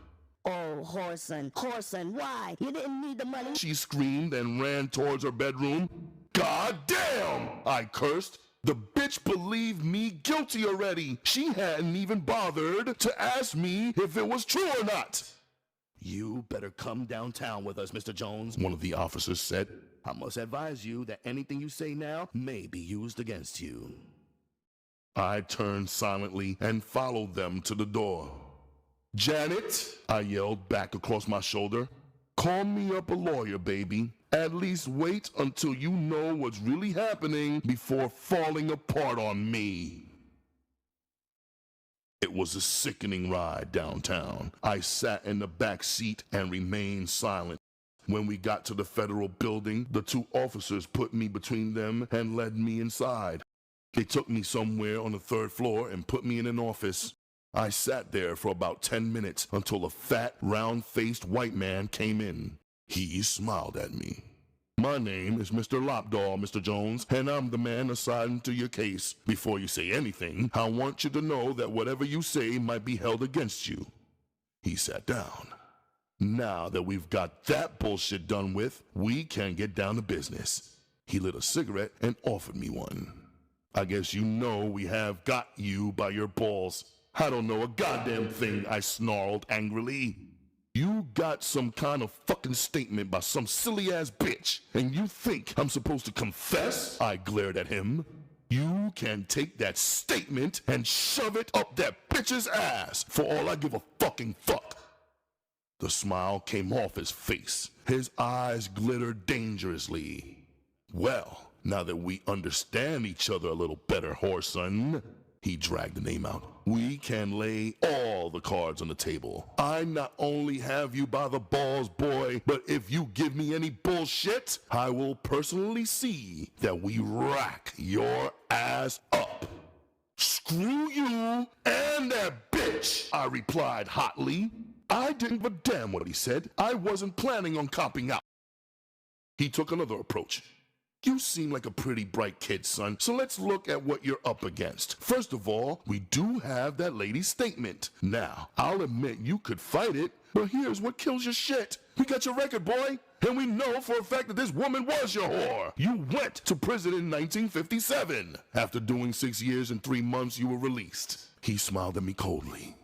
Oh, Whoreson, why? You didn't need the money? She screamed and ran towards her bedroom. God damn! I cursed. The bitch believed me guilty already. She hadn't even bothered to ask me if it was true or not. You better come downtown with us, Mr. Jones, one of the officers said. I must advise you that anything you say now may be used against you. I turned silently and followed them to the door. Janet, I yelled back across my shoulder. Call me up a lawyer, baby. At least wait until you know what's really happening before falling apart on me. It was a sickening ride downtown. I sat in the back seat and remained silent. When we got to the federal building, the two officers put me between them and led me inside. They took me somewhere on the third floor and put me in an office. I sat there for about 10 minutes until a fat, round-faced white man came in. He smiled at me. My name is Mr. Lopdaw, Mr. Jones, and I'm the man assigned to your case. Before you say anything, I want you to know that whatever you say might be held against you. He sat down. Now that we've got that bullshit done with, we can get down to business. He lit a cigarette and offered me one. I guess you know we have got you by your balls. I don't know a goddamn thing, I snarled angrily. You got some kind of fucking statement by some silly-ass bitch, and you think I'm supposed to confess? I glared at him. You can take that statement and shove it up that bitch's ass, for all I give a fucking fuck. The smile came off his face. His eyes glittered dangerously. Well, now that we understand each other a little better, Whoreson, he dragged the name out, we can lay all the cards on the table. I not only have you by the balls, boy, but if you give me any bullshit, I will personally see that we rack your ass up. Screw you and that bitch, I replied hotly. I didn't give a damn what he said. I wasn't planning on copping out. He took another approach. You seem like a pretty bright kid, son, so let's look at what you're up against. First of all, we do have that lady's statement. Now, I'll admit you could fight it, but here's what kills your shit. We got your record, boy, and we know for a fact that this woman was your whore. You went to prison in 1957. After doing 6 years and 3 months, you were released. He smiled at me coldly.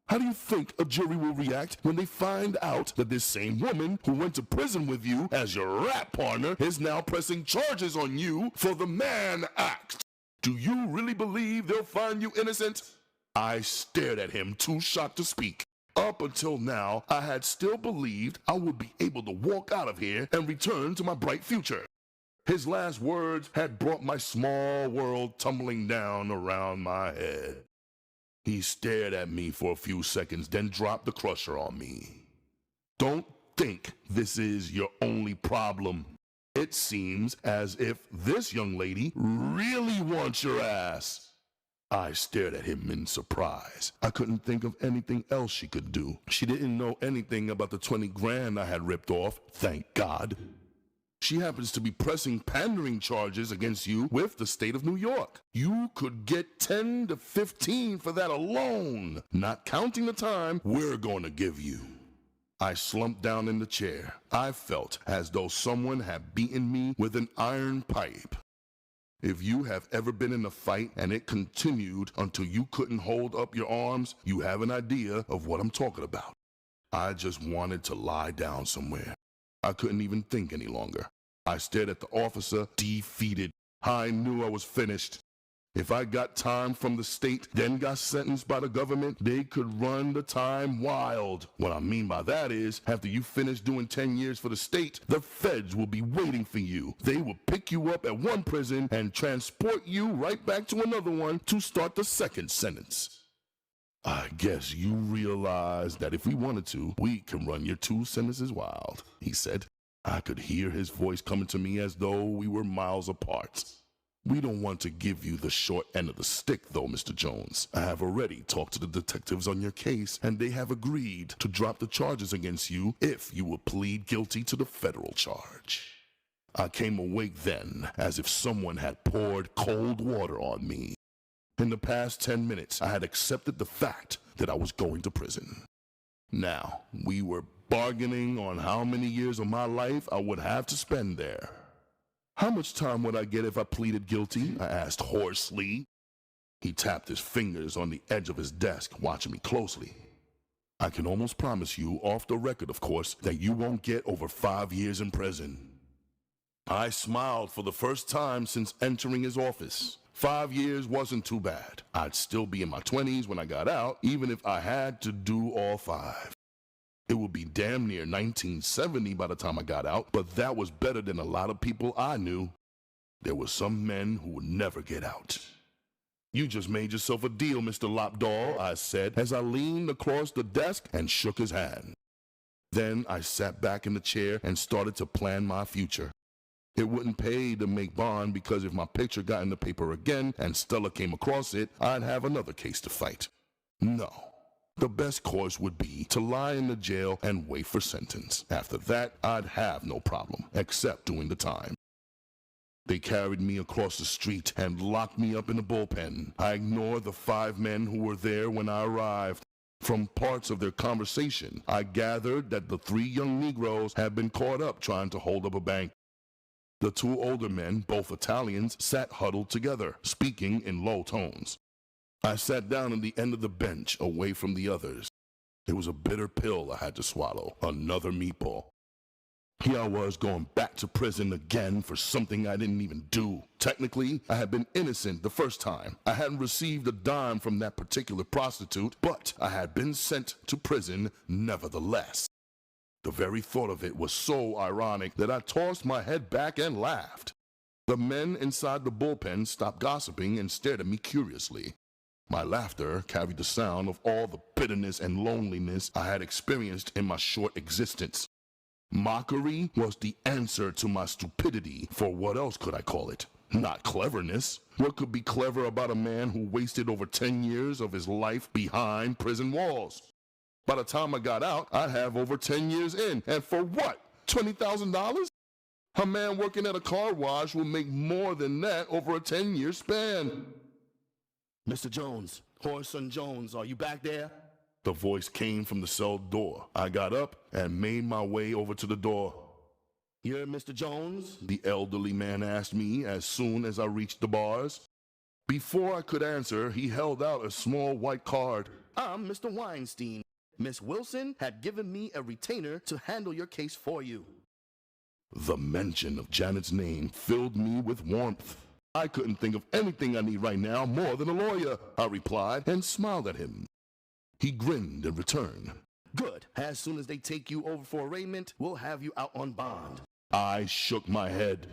How do you think a jury will react when they find out that this same woman who went to prison with you as your rap partner is now pressing charges on you for the Mann Act? Do you really believe they'll find you innocent? I stared at him, too shocked to speak. Up until now, I had still believed I would be able to walk out of here and return to my bright future. His last words had brought my small world tumbling down around my head. He stared at me for a few seconds, then dropped the crusher on me. Don't think this is your only problem. It seems as if this young lady really wants your ass. I stared at him in surprise. I couldn't think of anything else she could do. She didn't know anything about the 20 grand I had ripped off, thank God. She happens to be pressing pandering charges against you with the state of New York. You could get 10 to 15 for that alone, not counting the time we're going to give you. I slumped down in the chair. I felt as though someone had beaten me with an iron pipe. If you have ever been in a fight and it continued until you couldn't hold up your arms, you have an idea of what I'm talking about. I just wanted to lie down somewhere. I couldn't even think any longer. I stared at the officer, defeated. I knew I was finished. If I got time from the state, then got sentenced by the government, they could run the time wild. What I mean by that is, after you finish doing 10 years for the state, the feds will be waiting for you. They will pick you up at one prison and transport you right back to another one to start the second sentence. I guess you realize that if we wanted to, we can run your 2 sentences wild, he said. I could hear his voice coming to me as though we were miles apart. We don't want to give you the short end of the stick, though, Mr. Jones. I have already talked to the detectives on your case, and they have agreed to drop the charges against you if you will plead guilty to the federal charge. I came awake then as if someone had poured cold water on me. In the past 10 minutes, I had accepted the fact that I was going to prison. Now, we were bargaining on how many years of my life I would have to spend there. How much time would I get if I pleaded guilty? I asked hoarsely. He tapped his fingers on the edge of his desk, watching me closely. I can almost promise you, off the record of course, that you won't get over 5 years in prison. I smiled for the first time since entering his office. 5 years wasn't too bad. I'd still be in my 20s when I got out, even if I had to do all 5. It would be damn near 1970 by the time I got out, but that was better than a lot of people I knew. There were some men who would never get out. You just made yourself a deal, Mr. Lopdaw, I said as I leaned across the desk and shook his hand. Then I sat back in the chair and started to plan my future. It wouldn't pay to make bond because if my picture got in the paper again and Stella came across it, I'd have another case to fight. No, The best course would be to lie in the jail and wait for sentence. After that, I'd have no problem, except doing the time. They carried me across the street and locked me up in the bullpen. I ignored the 5 men who were there when I arrived. From parts of their conversation, I gathered that the 3 young Negroes had been caught up trying to hold up a bank. The 2 older men, both Italians, sat huddled together, speaking in low tones. I sat down at the end of the bench, away from the others. It was a bitter pill I had to swallow, another meatball. Here I was going back to prison again for something I didn't even do. Technically, I had been innocent the first time. I hadn't received a dime from that particular prostitute, but I had been sent to prison nevertheless. The very thought of it was so ironic that I tossed my head back and laughed. The men inside the bullpen stopped gossiping and stared at me curiously. My laughter carried the sound of all the bitterness and loneliness I had experienced in my short existence. Mockery was the answer to my stupidity, for what else could I call it? Not cleverness. What could be clever about a man who wasted over 10 years of his life behind prison walls? By the time I got out, I'd have over 10 years in. And for what? $20,000? A man working at a car wash will make more than that over a 10-year span. Mr. Jones, Whoreson Jones, are you back there? The voice came from the cell door. I got up and made my way over to the door. You're Mr. Jones? The elderly man asked me as soon as I reached the bars. Before I could answer, he held out a small white card. I'm Mr. Weinstein. Miss Wilson had given me a retainer to handle your case for you. The mention of Janet's name filled me with warmth. I couldn't think of anything I need right now more than a lawyer, I replied and smiled at him. He grinned in return. Good. As soon as they take you over for arraignment, we'll have you out on bond. I shook my head.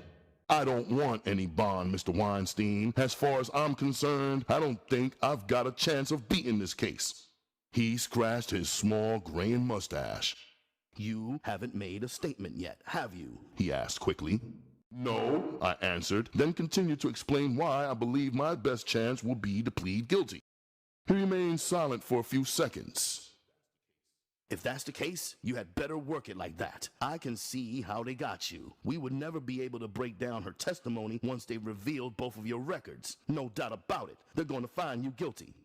I don't want any bond, Mr. Weinstein. As far as I'm concerned, I don't think I've got a chance of beating this case. He scratched his small graying mustache. You haven't made a statement yet, have you? He asked quickly. No, I answered, then continued to explain why I believe my best chance will be to plead guilty. He remained silent for a few seconds. If that's the case, you had better work it like that. I can see how they got you. We would never be able to break down her testimony once they revealed both of your records. No doubt about it. They're going to find you guilty.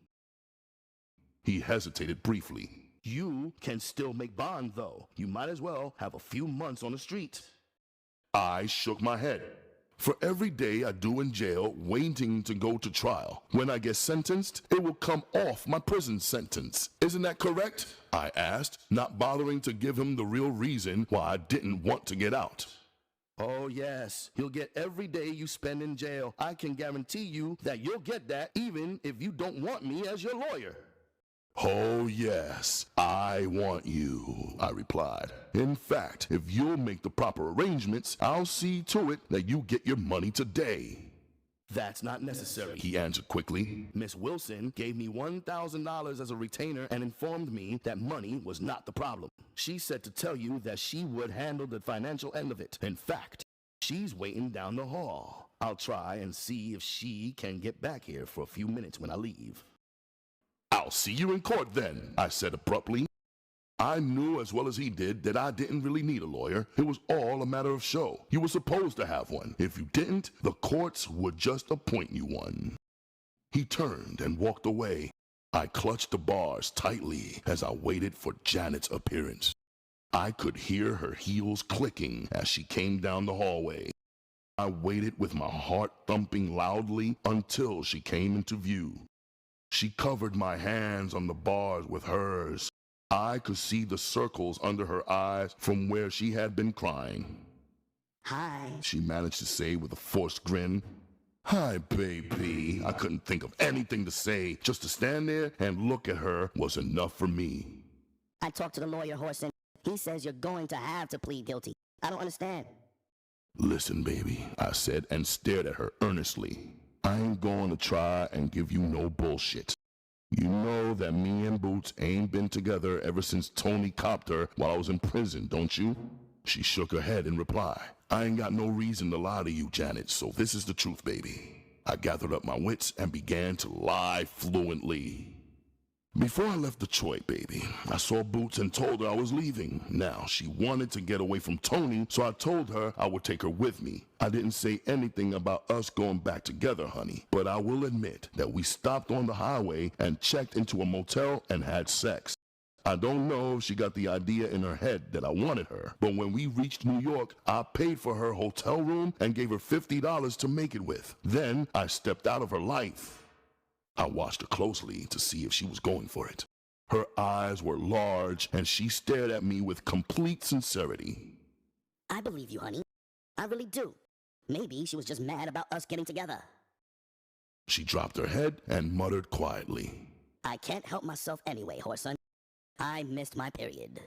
He hesitated briefly. You can still make bond, though. You might as well have a few months on the street. I shook my head. For every day I do in jail waiting to go to trial, when I get sentenced, it will come off my prison sentence. Isn't that correct? I asked, not bothering to give him the real reason why I didn't want to get out. Oh, yes. You'll get every day you spend in jail. I can guarantee you that you'll get that even if you don't want me as your lawyer. Oh, yes, I want you, I replied. In fact, if you'll make the proper arrangements, I'll see to it that you get your money today. That's not necessary, he answered quickly. Miss Wilson gave me $1,000 as a retainer and informed me that money was not the problem. She said to tell you that she would handle the financial end of it. In fact, she's waiting down the hall. I'll try and see if she can get back here for a few minutes when I leave. I'll see you in court then, I said abruptly. I knew as well as he did that I didn't really need a lawyer. It was all a matter of show. You were supposed to have one. If you didn't, the courts would just appoint you one. He turned and walked away. I clutched the bars tightly as I waited for Janet's appearance. I could hear her heels clicking as she came down the hallway. I waited with my heart thumping loudly until she came into view. She covered my hands on the bars with hers. I could see the circles under her eyes from where she had been crying. Hi, she managed to say with a forced grin. Hi, baby. I couldn't think of anything to say. Just to stand there and look at her was enough for me. I talked to the lawyer, Whoreson. He says you're going to have to plead guilty. I don't understand. Listen, baby, I said and stared at her earnestly. I ain't going to try and give you no bullshit. You know that me and Boots ain't been together ever since Tony copped her while I was in prison, don't you? She shook her head in reply. I ain't got no reason to lie to you, Janet, so this is the truth, baby. I gathered up my wits and began to lie fluently. Before I left Detroit, baby, I saw Boots and told her I was leaving. Now, she wanted to get away from Tony, so I told her I would take her with me. I didn't say anything about us going back together, honey, but I will admit that we stopped on the highway and checked into a motel and had sex. I don't know if she got the idea in her head that I wanted her, but when we reached New York, I paid for her hotel room and gave her $50 to make it with. Then I stepped out of her life. I watched her closely to see if she was going for it. Her eyes were large, and she stared at me with complete sincerity. I believe you, honey. I really do. Maybe she was just mad about us getting together. She dropped her head and muttered quietly. I can't help myself anyway, Whoreson. I missed my period.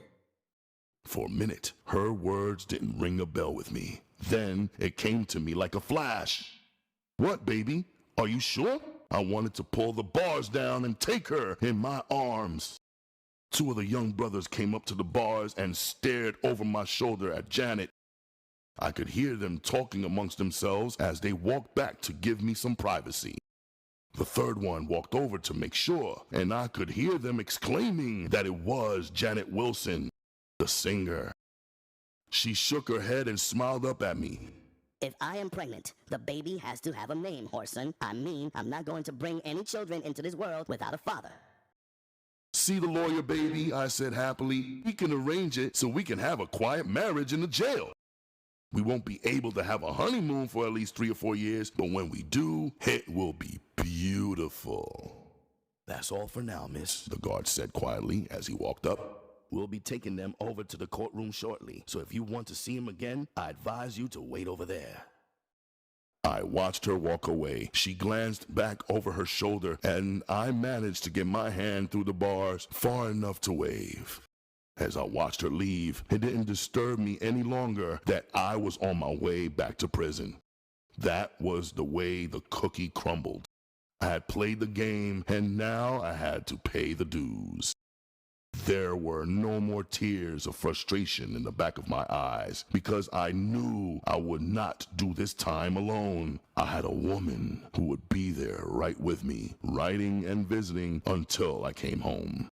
For a minute, her words didn't ring a bell with me. Then it came to me like a flash. What, baby? Are you sure? I wanted to pull the bars down and take her in my arms. Two of the young brothers came up to the bars and stared over my shoulder at Janet. I could hear them talking amongst themselves as they walked back to give me some privacy. The third one walked over to make sure, and I could hear them exclaiming that it was Janet Wilson, the singer. She shook her head and smiled up at me. If I am pregnant, the baby has to have a name, Whoreson. I mean, I'm not going to bring any children into this world without a father. See the lawyer, baby, I said happily. We can arrange it so we can have a quiet marriage in the jail. We won't be able to have a honeymoon for at least 3 or 4 years, but when we do, it will be beautiful. That's all for now, miss, the guard said quietly as he walked up. We'll be taking them over to the courtroom shortly, so if you want to see him again, I advise you to wait over there. I watched her walk away. She glanced back over her shoulder, and I managed to get my hand through the bars far enough to wave. As I watched her leave, it didn't disturb me any longer that I was on my way back to prison. That was the way the cookie crumbled. I had played the game, and now I had to pay the dues. There were no more tears of frustration in the back of my eyes because I knew I would not do this time alone. I had a woman who would be there right with me, writing and visiting until I came home.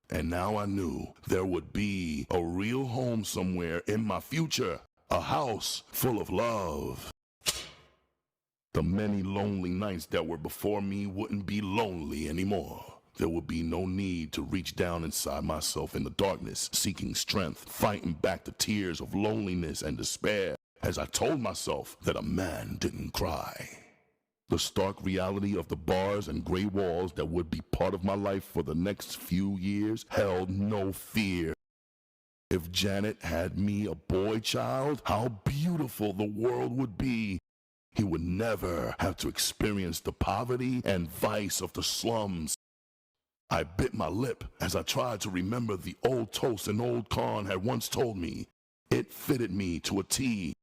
And now I knew there would be a real home somewhere in my future, a house full of love. The many lonely nights that were before me wouldn't be lonely anymore. There would be no need to reach down inside myself in the darkness, seeking strength, fighting back the tears of loneliness and despair, as I told myself that a man didn't cry. The stark reality of the bars and gray walls that would be part of my life for the next few years held no fear. If Janet had me a boy child, how beautiful the world would be. He would never have to experience the poverty and vice of the slums. I bit my lip as I tried to remember the old toast an old Khan had once told me. It fitted me to a T.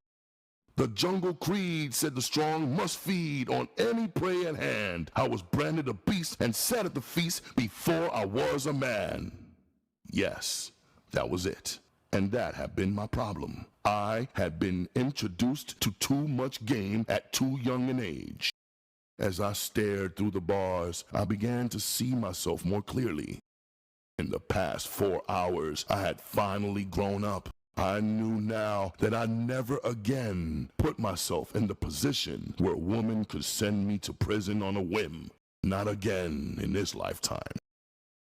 The jungle creed said the strong must feed on any prey at hand. I was branded a beast and sat at the feast before I was a man. Yes, that was it. And that had been my problem. I had been introduced to too much game at too young an age. As I stared through the bars, I began to see myself more clearly. In the past 4 hours, I had finally grown up. I knew now that I'd never again put myself in the position where a woman could send me to prison on a whim. Not again in this lifetime.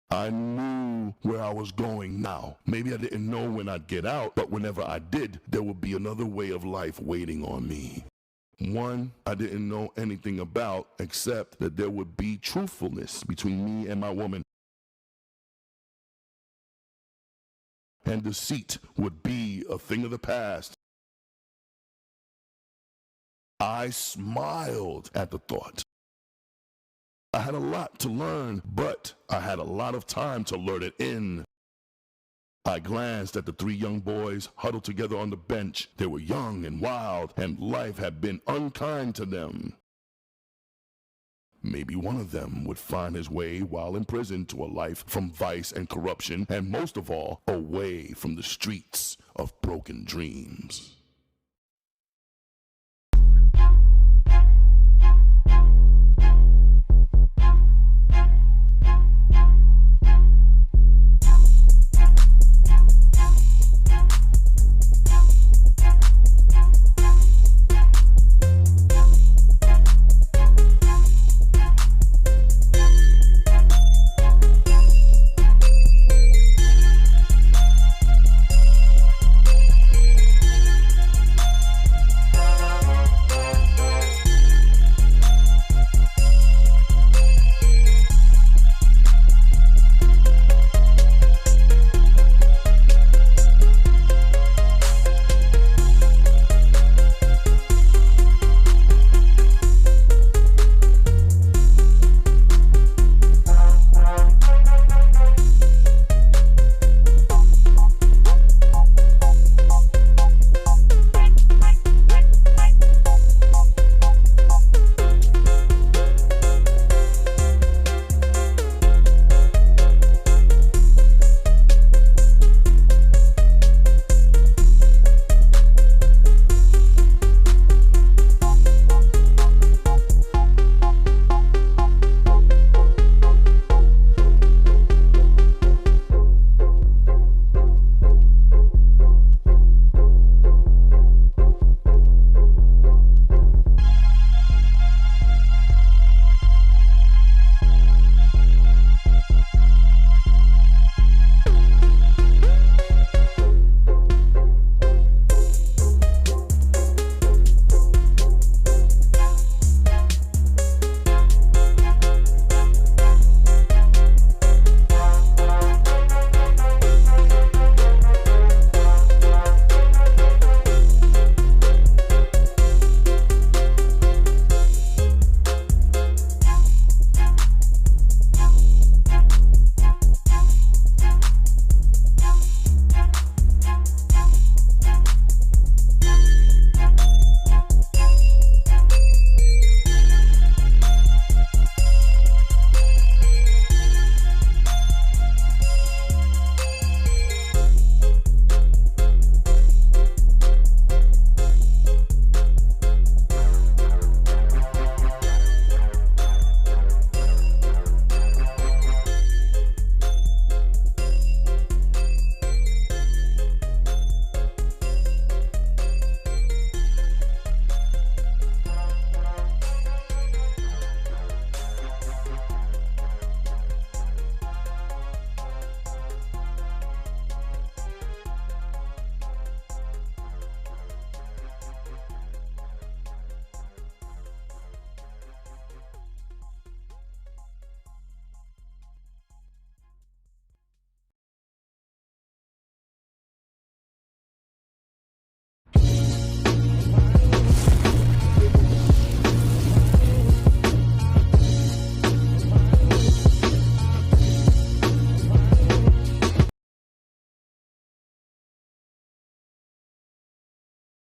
I knew where I was going now. Maybe I didn't know when I'd get out, but whenever I did, there would be another way of life waiting on me. One I didn't know anything about, except that there would be truthfulness between me and my woman. And deceit would be a thing of the past. I smiled at the thought. I had a lot to learn, but I had a lot of time to learn it in. I glanced at the 3 young boys huddled together on the bench. They were young and wild, and life had been unkind to them. Maybe one of them would find his way while in prison to a life from vice and corruption, and most of all, away from the streets of broken dreams.